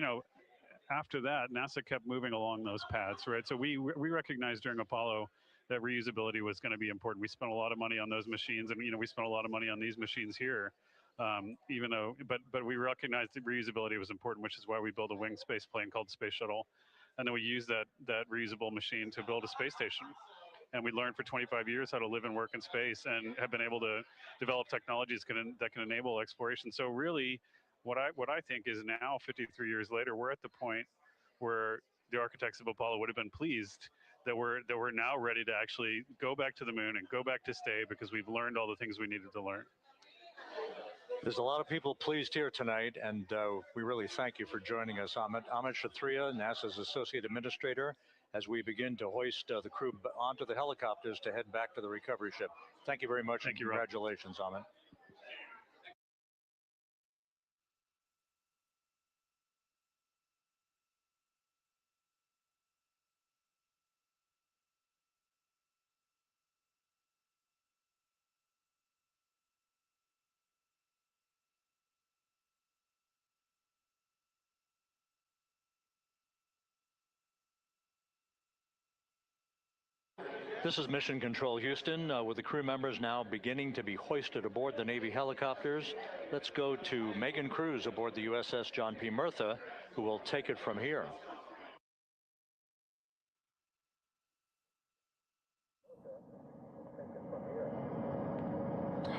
after that, NASA kept moving along those paths, right? So we recognized during Apollo that reusability was going to be important. We spent a lot of money on those machines, and we spent a lot of money on these machines here. Even though, but we recognized that reusability was important, which is why we built a winged space plane called Space Shuttle, and then we used that reusable machine to build a space station. And we learned for 25 years how to live and work in space, and have been able to develop technologies that can enable exploration. So really, what I think is now, 53 years later, we're at the point where the architects of Apollo would have been pleased that we're now ready to actually go back to the moon and go back to stay, because we've learned all the things we needed to learn. There's a lot of people pleased here tonight, and we really thank you for joining us. Amit Kshatriya, NASA's Associate Administrator, as we begin to hoist the crew onto the helicopters to head back to the recovery ship. Thank you very much, and congratulations, Amit. This is Mission Control Houston, with the crew members now beginning to be hoisted aboard the Navy helicopters. Let's go to Megan Cruz aboard the USS John P. Murtha, who will take it from here.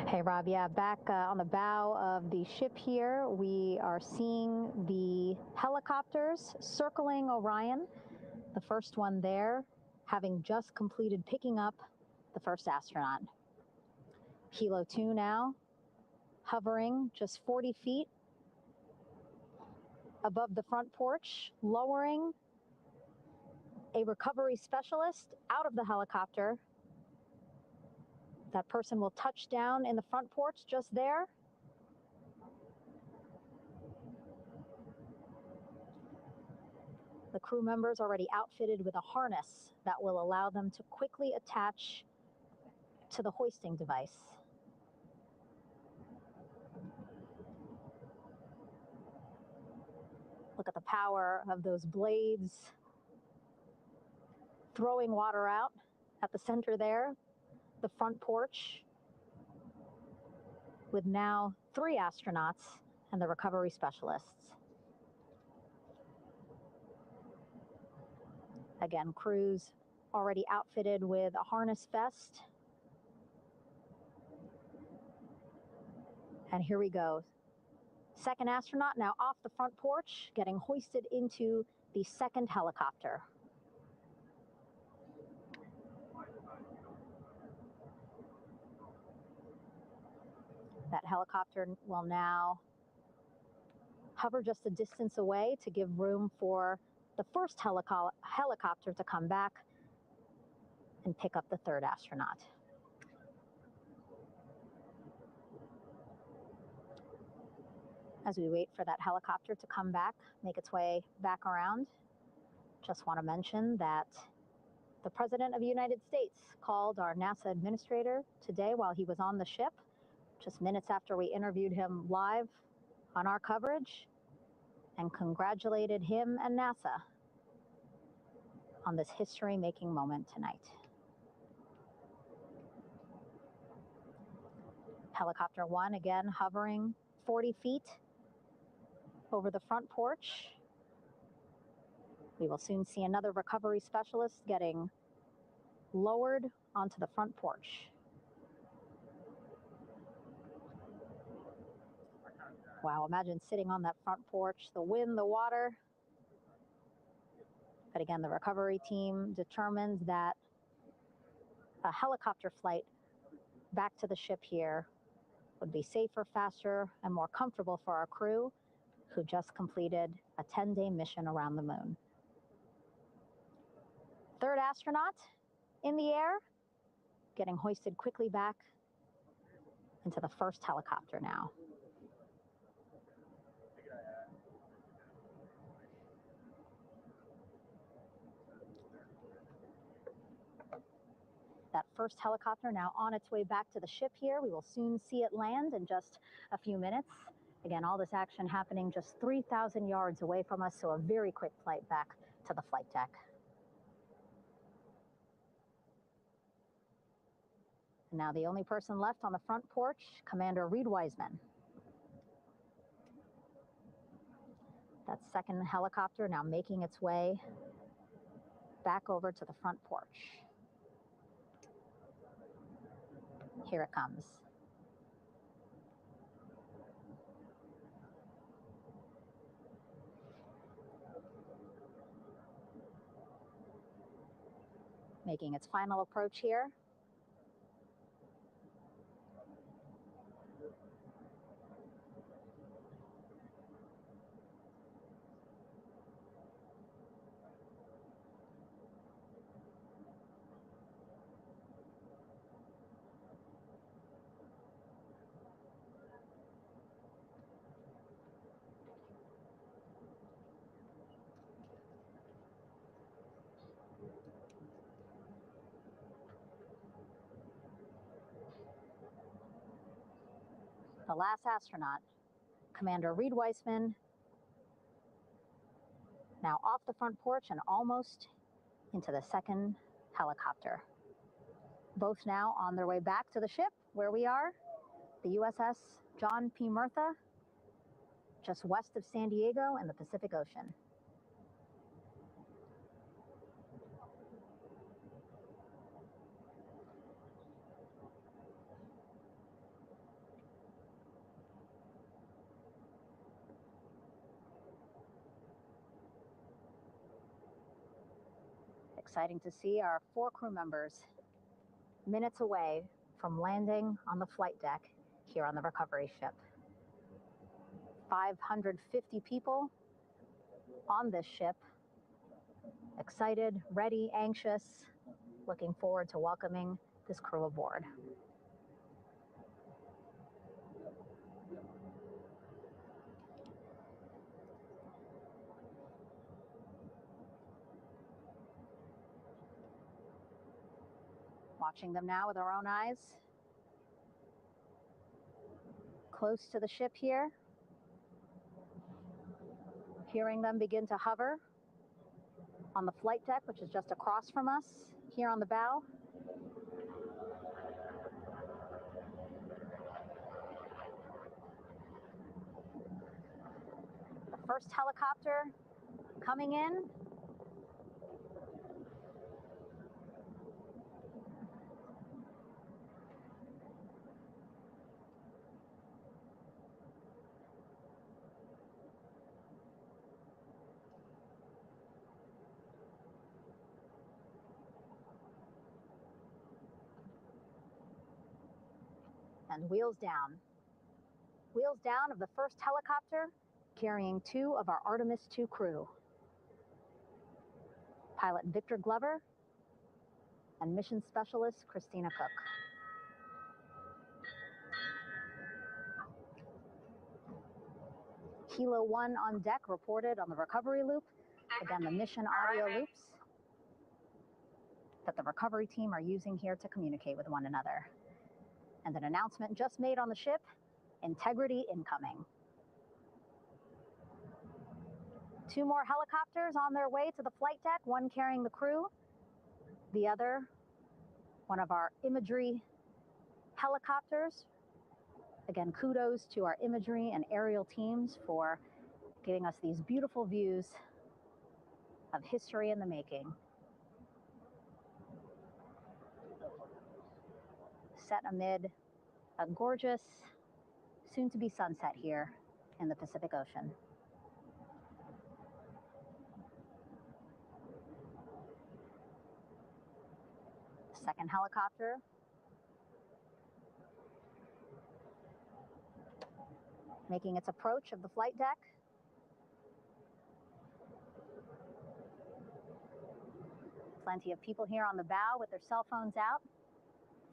Hey, Rob, yeah, back on the bow of the ship here, we are seeing the helicopters circling Orion, the first one there, having just completed picking up the first astronaut. Helo 2 now, hovering just 40 feet above the front porch, lowering a recovery specialist out of the helicopter. That person will touch down in the front porch just there. The crew members already outfitted with a harness that will allow them to quickly attach to the hoisting device. Look at the power of those blades throwing water out at the center there, the front porch, with now 3 astronauts and the recovery specialists. Again, crews already outfitted with a harness vest. And here we go. Second astronaut now off the front porch, getting hoisted into the second helicopter. That helicopter will now hover just a distance away to give room for the first helicopter to come back and pick up the third astronaut. As we wait for that helicopter to come back, make its way back around, just want to mention that the President of the United States called our NASA administrator today while he was on the ship, just minutes after we interviewed him live on our coverage, and congratulated him and NASA on this history-making moment tonight. Helicopter 1 again hovering 40 feet over the front porch. We will soon see another recovery specialist getting lowered onto the front porch. Wow, imagine sitting on that front porch, the wind, the water. But again, the recovery team determined that a helicopter flight back to the ship here would be safer, faster, and more comfortable for our crew who just completed a 10-day mission around the moon. Third astronaut in the air, getting hoisted quickly back into the first helicopter now. That first helicopter now on its way back to the ship here. We will soon see it land in just a few minutes. Again, all this action happening just 3,000 yards away from us, so a very quick flight back to the flight deck. And now the only person left on the front porch, Commander Reed Wiseman. That second helicopter now making its way back over to the front porch. Here it comes. Making its final approach here. The last astronaut, Commander Reed Wiseman, now off the front porch and almost into the second helicopter. Both now on their way back to the ship where we are, the USS John P. Murtha, just west of San Diego in the Pacific Ocean. Exciting to see our 4 crew members minutes away from landing on the flight deck here on the recovery ship. 550 people on this ship, excited, ready, anxious, looking forward to welcoming this crew aboard. Watching them now with our own eyes. Close to the ship here. Hearing them begin to hover on the flight deck, which is just across from us here on the bow. The first helicopter coming in. And wheels down. Wheels down of the first helicopter carrying 2 of our Artemis II crew. Pilot Victor Glover and mission specialist Christina Cook. Kilo 1 on deck reported on the recovery loop. Again, the mission audio loops that the recovery team are using here to communicate with one another. And an announcement just made on the ship, integrity incoming. 2 more helicopters on their way to the flight deck, one carrying the crew, the other, one of our imagery helicopters. Again, kudos to our imagery and aerial teams for giving us these beautiful views of history in the making. Set amid a gorgeous, soon-to-be sunset here in the Pacific Ocean. Second helicopter. Making its approach of the flight deck. Plenty of people here on the bow with their cell phones out,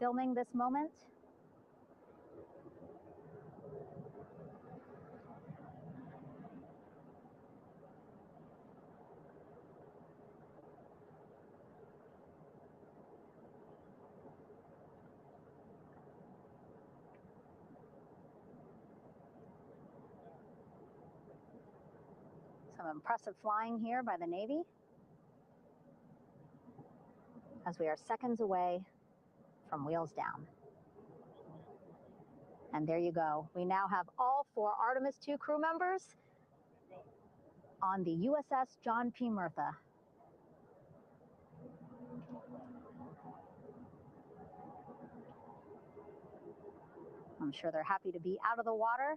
filming this moment. Some impressive flying here by the Navy as we are seconds away from wheels down. And there you go. We now have all 4 Artemis II crew members on the USS John P. Murtha. I'm sure they're happy to be out of the water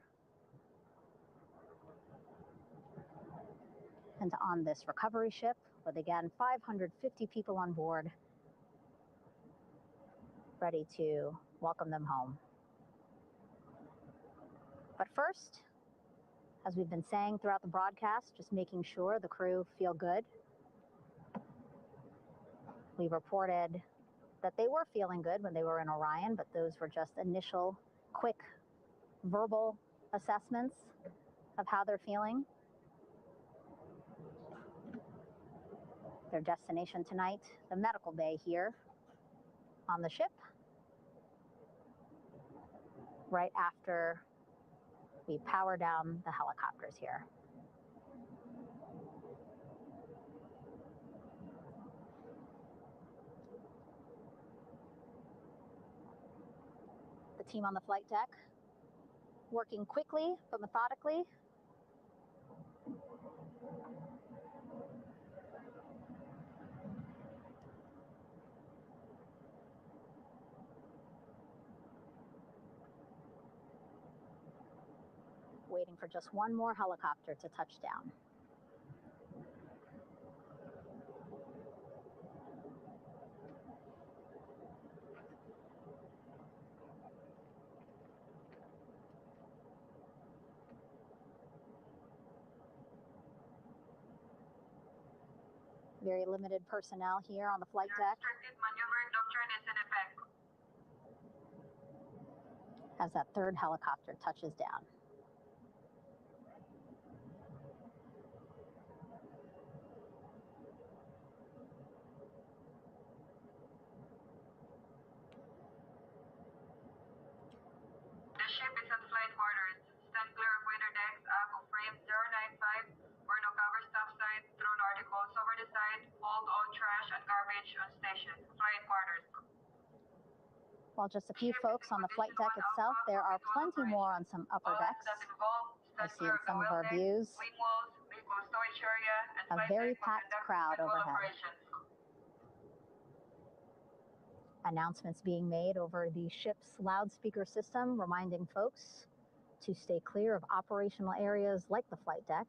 and on this recovery ship with, again, 550 people on board, ready to welcome them home. But first, as we've been saying throughout the broadcast, just making sure the crew feel good. We reported that they were feeling good when they were in Orion, but those were just initial, quick, verbal assessments of how they're feeling. Their destination tonight, the medical bay here on the ship, right after we power down the helicopters here. The team on the flight deck working quickly but methodically. Waiting for just one more helicopter to touch down. Very limited personnel here on the flight deck. Maneuver doctrine is in effect. As that third helicopter touches down. While just a few folks on the flight deck itself, there are plenty more on some upper decks. You'll see in some of our views a very packed crowd overhead. Announcements being made over the ship's loudspeaker system, reminding folks to stay clear of operational areas like the flight deck,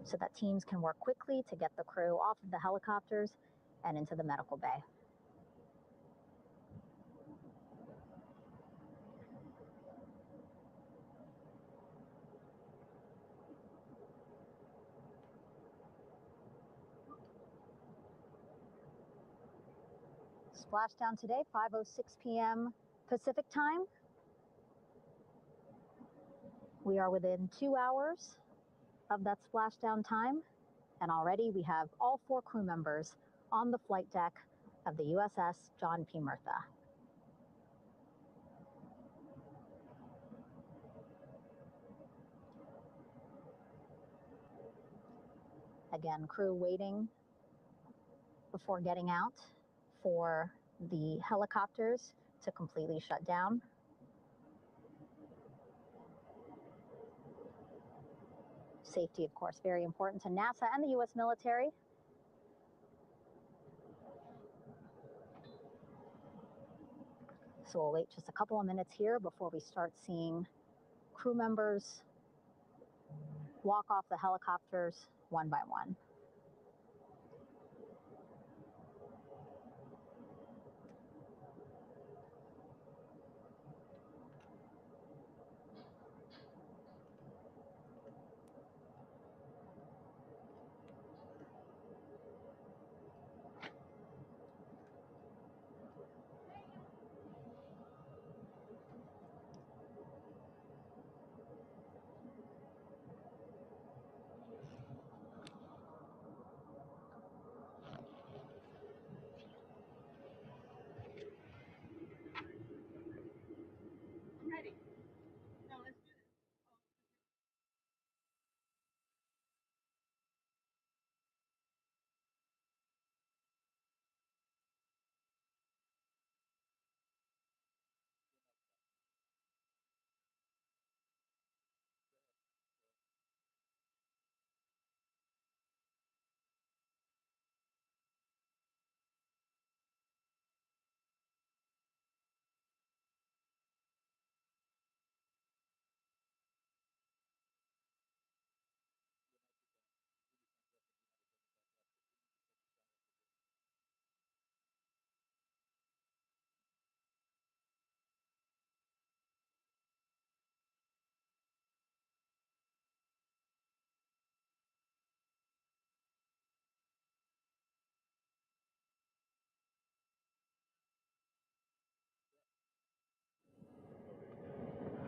so that teams can work quickly to get the crew off of the helicopters and into the medical bay. Splashdown today, 5:06 p.m. Pacific time. We are within 2 hours of that splashdown time, and already we have all 4 crew members on the flight deck of the USS John P. Murtha. Again, crew waiting before getting out for the helicopters to completely shut down. Safety, of course, very important to NASA and the U.S. military. So we'll wait just a couple of minutes here before we start seeing crew members walk off the helicopters one by one.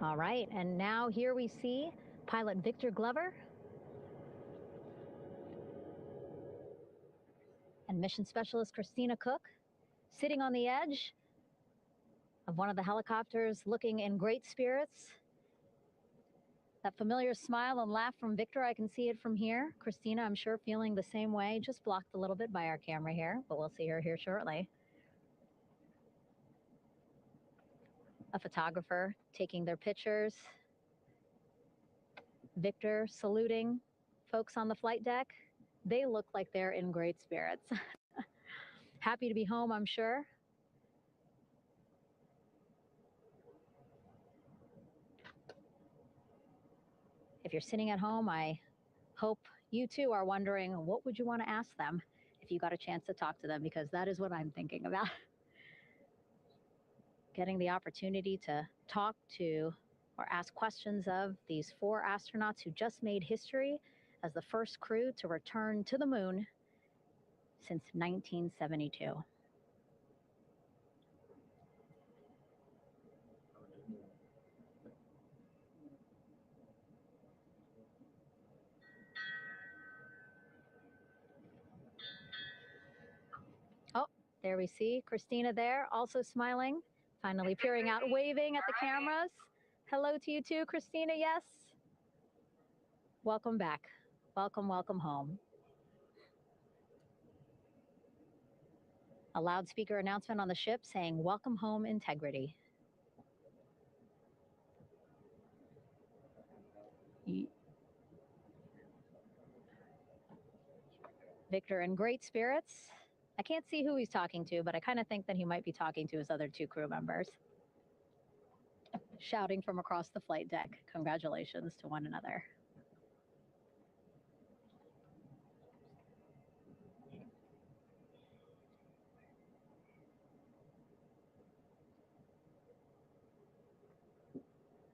All right, and now here we see pilot Victor Glover and mission specialist Christina Cook sitting on the edge of one of the helicopters, looking in great spirits. That familiar smile and laugh from Victor, I can see it from here. Christina, I'm sure, feeling the same way, just blocked a little bit by our camera here, but we'll see her here shortly. A photographer taking their pictures. Victor saluting folks on the flight deck. They look like they're in great spirits. Happy to be home, I'm sure. If you're sitting at home, I hope you too are wondering, what would you want to ask them if you got a chance to talk to them? Because that is what I'm thinking about. Getting the opportunity to talk to or ask questions of these 4 astronauts who just made history as the first crew to return to the moon since 1972. Oh, there we see Christina there, also smiling, finally peering out, waving at the cameras. Hello to you too, Christina, yes. Welcome back. Welcome, welcome home. A loudspeaker announcement on the ship saying, "Welcome home, Integrity." Victor in great spirits. I can't see who he's talking to, but I kind of think that he might be talking to his other two crew members. Shouting from across the flight deck, congratulations to one another.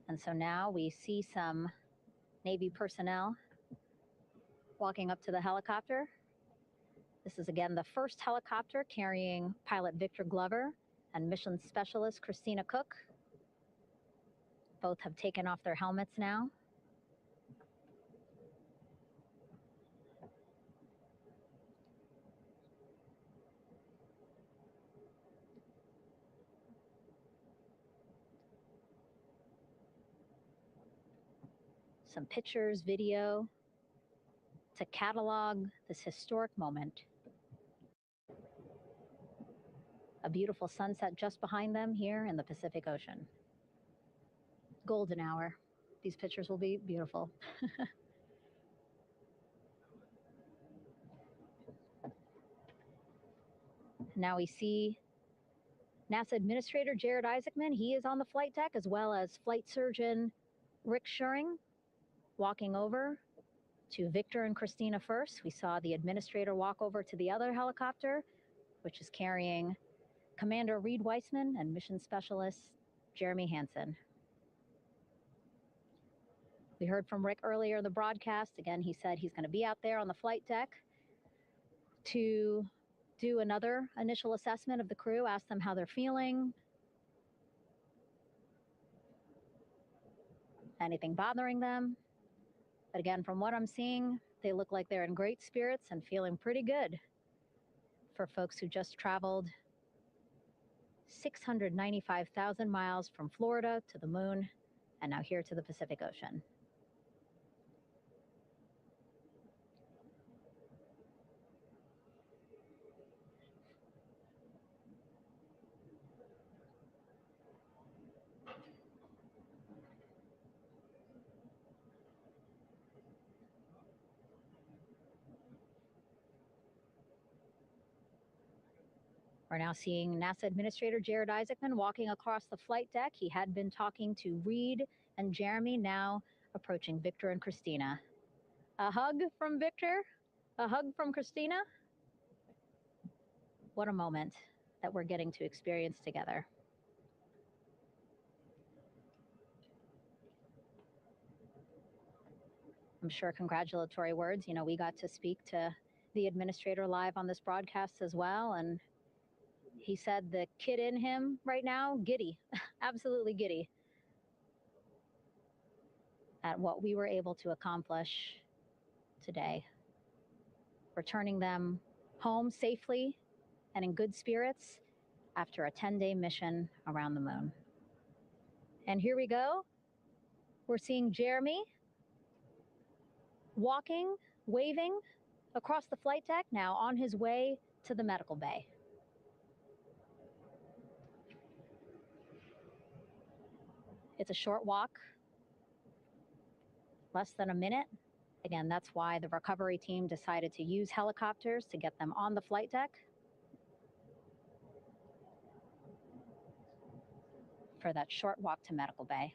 And so now we see some Navy personnel walking up to the helicopter. This is again the first helicopter carrying pilot Victor Glover and mission specialist Christina Cook. Both have taken off their helmets now. Some pictures, video to catalog this historic moment. A beautiful sunset just behind them here in the Pacific Ocean. Golden hour. These pictures will be beautiful. Now we see NASA Administrator Jared Isaacman. He is on the flight deck, as well as flight surgeon Rick Schuring walking over to Victor and Christina first. We saw the administrator walk over to the other helicopter, which is carrying Commander Reed Weissman and mission specialist Jeremy Hansen. We heard from Rick earlier in the broadcast. Again, he said he's going to be out there on the flight deck to do another initial assessment of the crew, ask them how they're feeling, anything bothering them. But again, from what I'm seeing, they look like they're in great spirits and feeling pretty good for folks who just traveled 695,000 miles from Florida to the moon and now here to the Pacific Ocean. We're now seeing NASA Administrator Jared Isaacman walking across the flight deck. He had been talking to Reed and Jeremy, now approaching Victor and Christina. A hug from Victor, a hug from Christina. What a moment that we're getting to experience together. I'm sure congratulatory words. You know, we got to speak to the administrator live on this broadcast as well, and he said the kid in him right now, giddy, absolutely giddy at what we were able to accomplish today. Returning them home safely and in good spirits after a 10-day mission around the moon. And here we go. We're seeing Jeremy walking, waving across the flight deck, now on his way to the medical bay. It's a short walk, less than a minute. Again, that's why the recovery team decided to use helicopters to get them on the flight deck for that short walk to medical bay.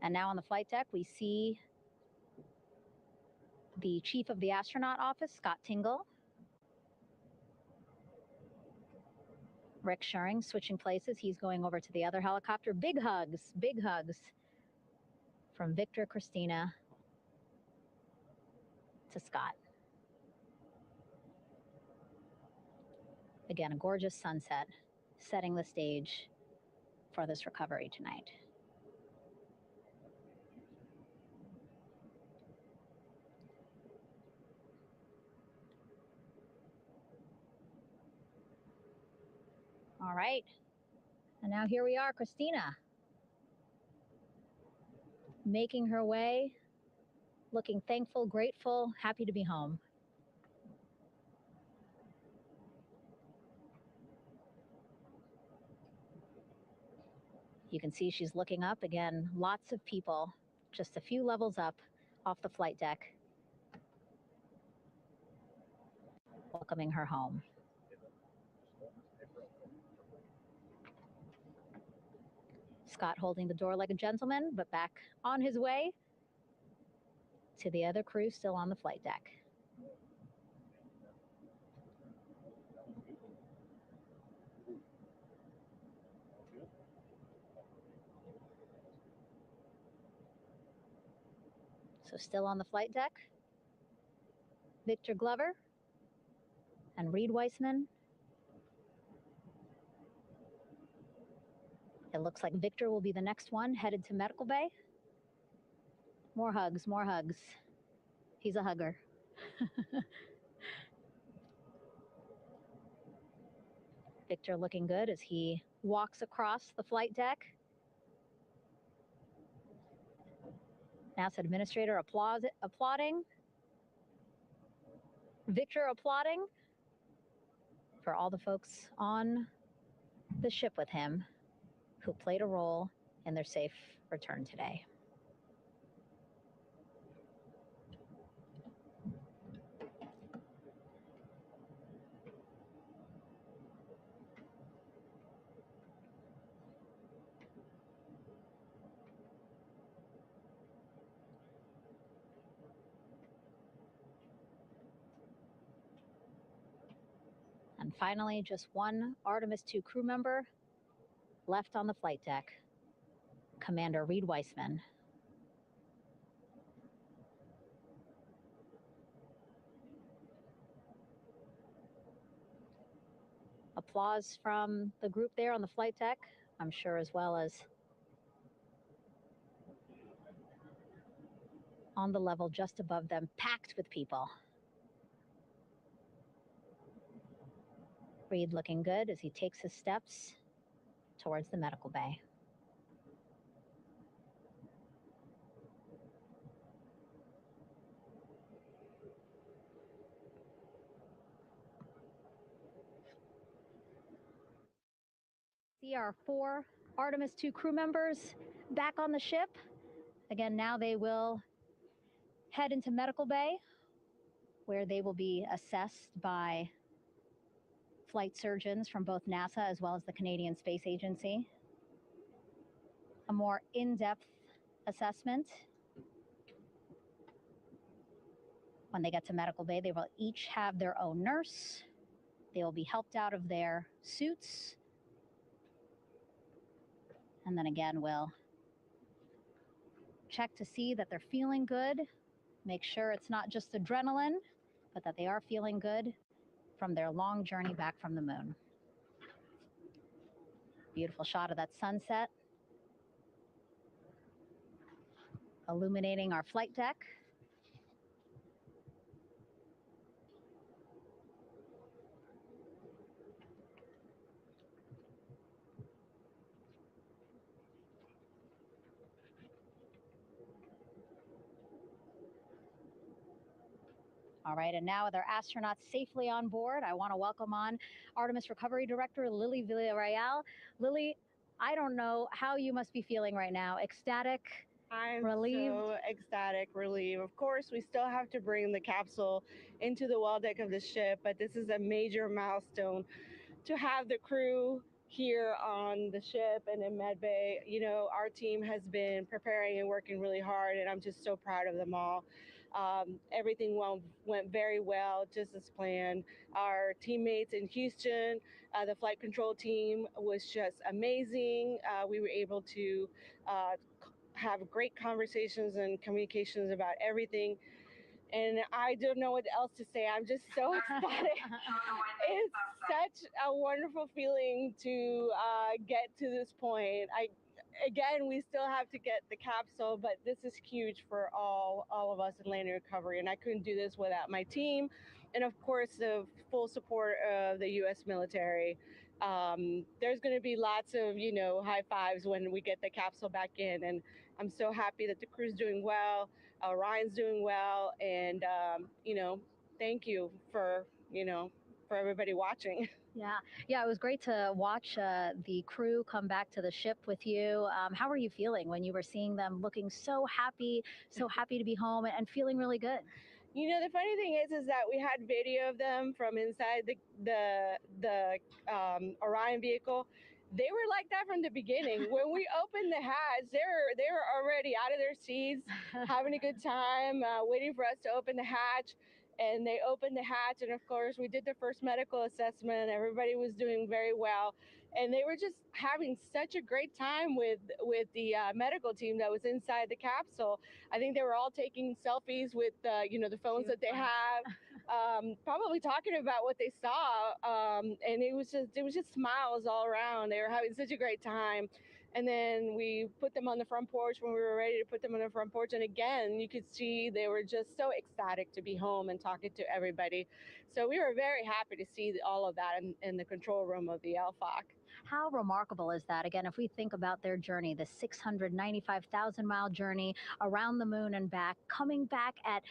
And now on the flight deck, we see the chief of the astronaut office, Scott Tingle. Rick Schuring switching places. He's going over to the other helicopter. Big hugs from Victor, Christina to Scott. Again, a gorgeous sunset setting the stage for this recovery tonight. All right, and now here we are, Christina, making her way, looking thankful, grateful, happy to be home. You can see she's looking up. Again, lots of people, just a few levels up off the flight deck, welcoming her home. Scott holding the door like a gentleman, but back on his way to the other crew still on the flight deck. So still on the flight deck, Victor Glover and Reed Weissman. It looks like Victor will be the next one headed to medical bay. More hugs, more hugs. He's a hugger. Victor looking good as he walks across the flight deck. NASA administrator applauding. Victor applauding for all the folks on the ship with him who played a role in their safe return today. And finally, just one Artemis II crew member left on the flight deck, Commander Reed Weissman. Applause from the group there on the flight deck, I'm sure, as well as on the level just above them, packed with people. Reed looking good as he takes his steps towards the medical bay. See our 4 Artemis II crew members back on the ship. Again, now they will head into medical bay, where they will be assessed by flight surgeons from both NASA as well as the Canadian Space Agency. A more in-depth assessment. When they get to medical bay, they will each have their own nurse. They will be helped out of their suits. And then again, we'll check to see that they're feeling good. Make sure it's not just adrenaline, but that they are feeling good from their long journey back from the moon. Beautiful shot of that sunset, illuminating our flight deck. All right, and now with our astronauts safely on board, I want to welcome on Artemis Recovery Director Lily Villarreal. Lily, I don't know how you must be feeling right now. Ecstatic, relieved? So ecstatic, relieved. Of course, we still have to bring the capsule into the well deck of the ship, but this is a major milestone to have the crew here on the ship and in medbay. You know, our team has been preparing and working really hard, and I'm just so proud of them all. Everything went very well, just as planned. Our teammates in Houston, the flight control team was just amazing. We were able to have great conversations and communications about everything. And I don't know what else to say. I'm just so excited. It's such a wonderful feeling to get to this point. Again, we still have to get the capsule, but this is huge for all of us in landing recovery. And I couldn't do this without my team. And of course, the full support of the U.S. military. There's going to be lots of, high fives when we get the capsule back in. And I'm so happy that the crew's doing well. Ryan's doing well. And, thank you for everybody watching. Yeah, it was great to watch the crew come back to the ship with you. How were you feeling when you were seeing them looking so happy to be home and feeling really good? You know, the funny thing is that we had video of them from inside the Orion vehicle. They were like that from the beginning. When we opened the hatch, they were already out of their seats, having a good time, waiting for us to open the hatch. And they opened the hatch, and of course, we did the first medical assessment. Everybody was doing very well, and they were just having such a great time with the medical team that was inside the capsule. I think they were all taking selfies with the phones that they have, probably talking about what they saw, and it was just smiles all around. They were having such a great time. And then we put them on the front porch when we were ready to put them on the front porch. And again, you could see they were just so ecstatic to be home and talking to everybody. So we were very happy to see all of that in the control room of the LFOC. How remarkable is that? Again, if we think about their journey, the 695,000-mile journey around the moon and back, coming back at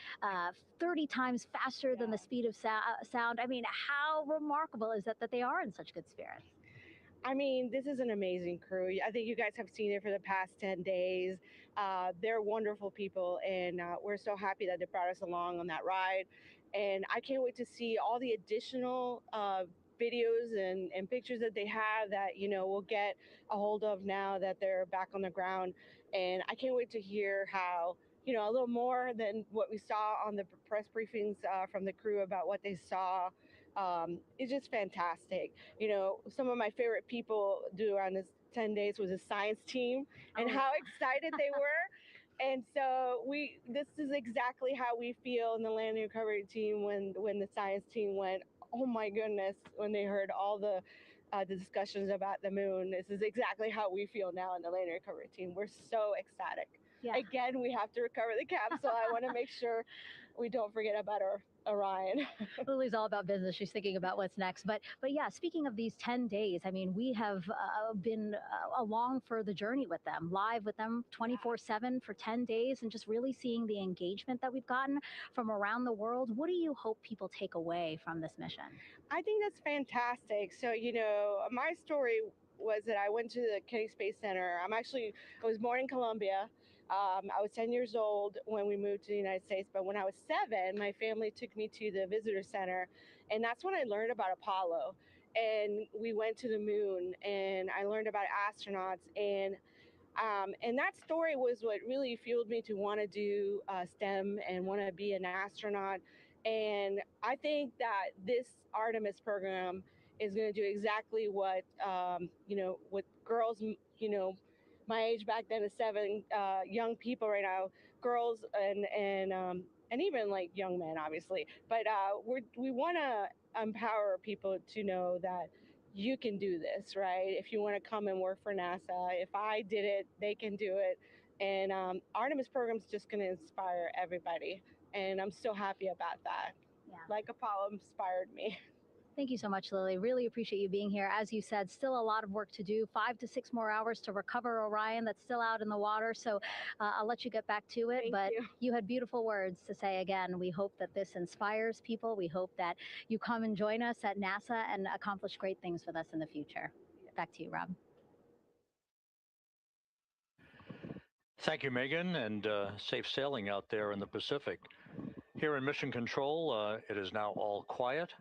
30 times faster than the speed of sound. I mean, how remarkable is that they are in such good spirits? I mean, this is an amazing crew. I think you guys have seen it for the past 10 days. They're wonderful people, and we're so happy that they brought us along on that ride. And I can't wait to see all the additional videos and pictures that they have that, we'll get a hold of now that they're back on the ground. And I can't wait to hear how, a little more than what we saw on the press briefings from the crew about what they saw. It's just fantastic. Some of my favorite people around this 10 days was a science team and how excited they were. And so this is exactly how we feel in the landing recovery team when the science team went, oh my goodness, when they heard all the discussions about the moon. This is exactly how we feel now in the landing recovery team. We're so ecstatic. Yeah. Again, we have to recover the capsule. I want to make sure we don't forget about our Orion. Lily's all about business. She's thinking about what's next. But yeah, speaking of these 10 days, I mean, we have been along for the journey with them, live with them 24/7 for 10 days, and just really seeing the engagement that we've gotten from around the world. What do you hope people take away from this mission? I think that's fantastic. So, my story was that I went to the Kennedy Space Center. I was born in Colombia. I was 10 years old when we moved to the United States, but when I was 7, my family took me to the visitor center, and that's when I learned about Apollo. And we went to the moon, and I learned about astronauts, and that story was what really fueled me to want to do STEM and want to be an astronaut. And I think that this Artemis program is going to do exactly what what girls, my age back then is 7, young people right now, girls and even like young men, obviously. But we want to empower people to know that you can do this, right? If you want to come and work for NASA, if I did it, they can do it. And Artemis program's just going to inspire everybody. And I'm so happy about that. Yeah. Like Apollo inspired me. Thank you so much, Lily. Really appreciate you being here. As you said, still a lot of work to do, 5 to 6 more hours to recover Orion that's still out in the water. So I'll let you get back to it. But you had beautiful words to say again. We hope that this inspires people. We hope that you come and join us at NASA and accomplish great things with us in the future. Back to you, Rob. Thank you, Megan, and safe sailing out there in the Pacific. Here in Mission Control, it is now all quiet.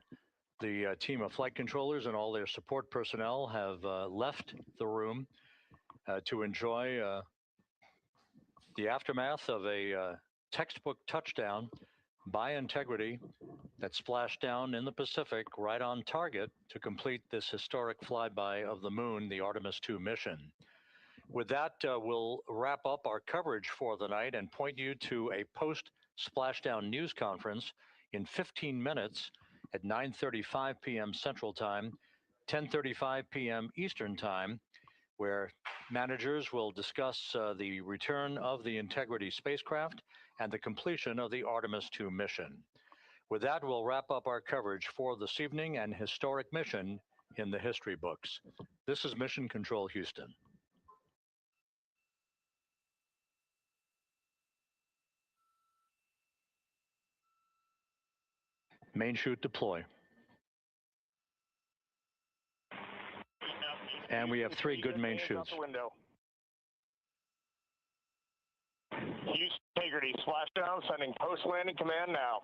The team of flight controllers and all their support personnel have left the room to enjoy the aftermath of a textbook touchdown by Integrity that splashed down in the Pacific right on target to complete this historic flyby of the moon, the Artemis II mission. With that, we'll wrap up our coverage for the night and point you to a post-splashdown news conference in 15 minutes at 9:35 p.m. Central Time, 10:35 p.m. Eastern Time, where managers will discuss the return of the Integrity spacecraft and the completion of the Artemis II mission. With that, we'll wrap up our coverage for this evening and historic mission in the history books. This is Mission Control Houston. Main chute deploy. And we have 3 good main shoots. Houston Integrity, splashdown, sending post-landing command now.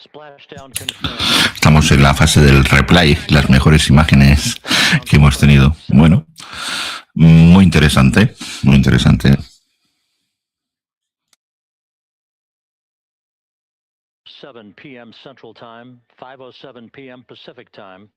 Splashdown confirmed. Estamos en la fase del replay, las mejores imágenes que hemos tenido. Bueno, muy interesante, muy interesante. 7 p.m. Central Time, 5:07 p.m. Pacific Time.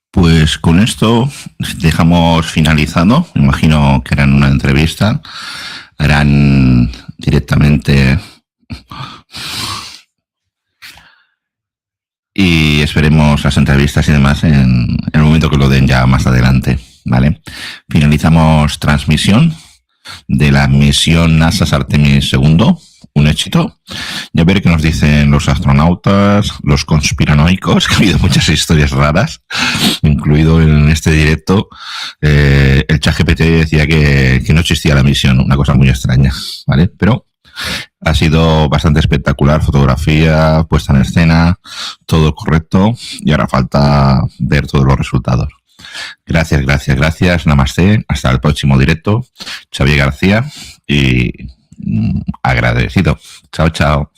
Pues con esto dejamos finalizado. Me imagino que harán una entrevista. Harán directamente. Y esperemos las entrevistas y demás en el momento que lo den ya más adelante. ¿Vale? Finalizamos transmisión de la misión NASA Artemis II. Un éxito. Ya veré qué nos dicen los astronautas, los conspiranoicos, que ha habido muchas historias raras, incluido en este directo. El ChatGPT decía que no existía la misión, una cosa muy extraña, ¿vale? Pero ha sido bastante espectacular, fotografía, puesta en escena, todo correcto, y ahora falta ver todos los resultados. Gracias, namaste, hasta el próximo directo. Xavier García y agradecido. Chao.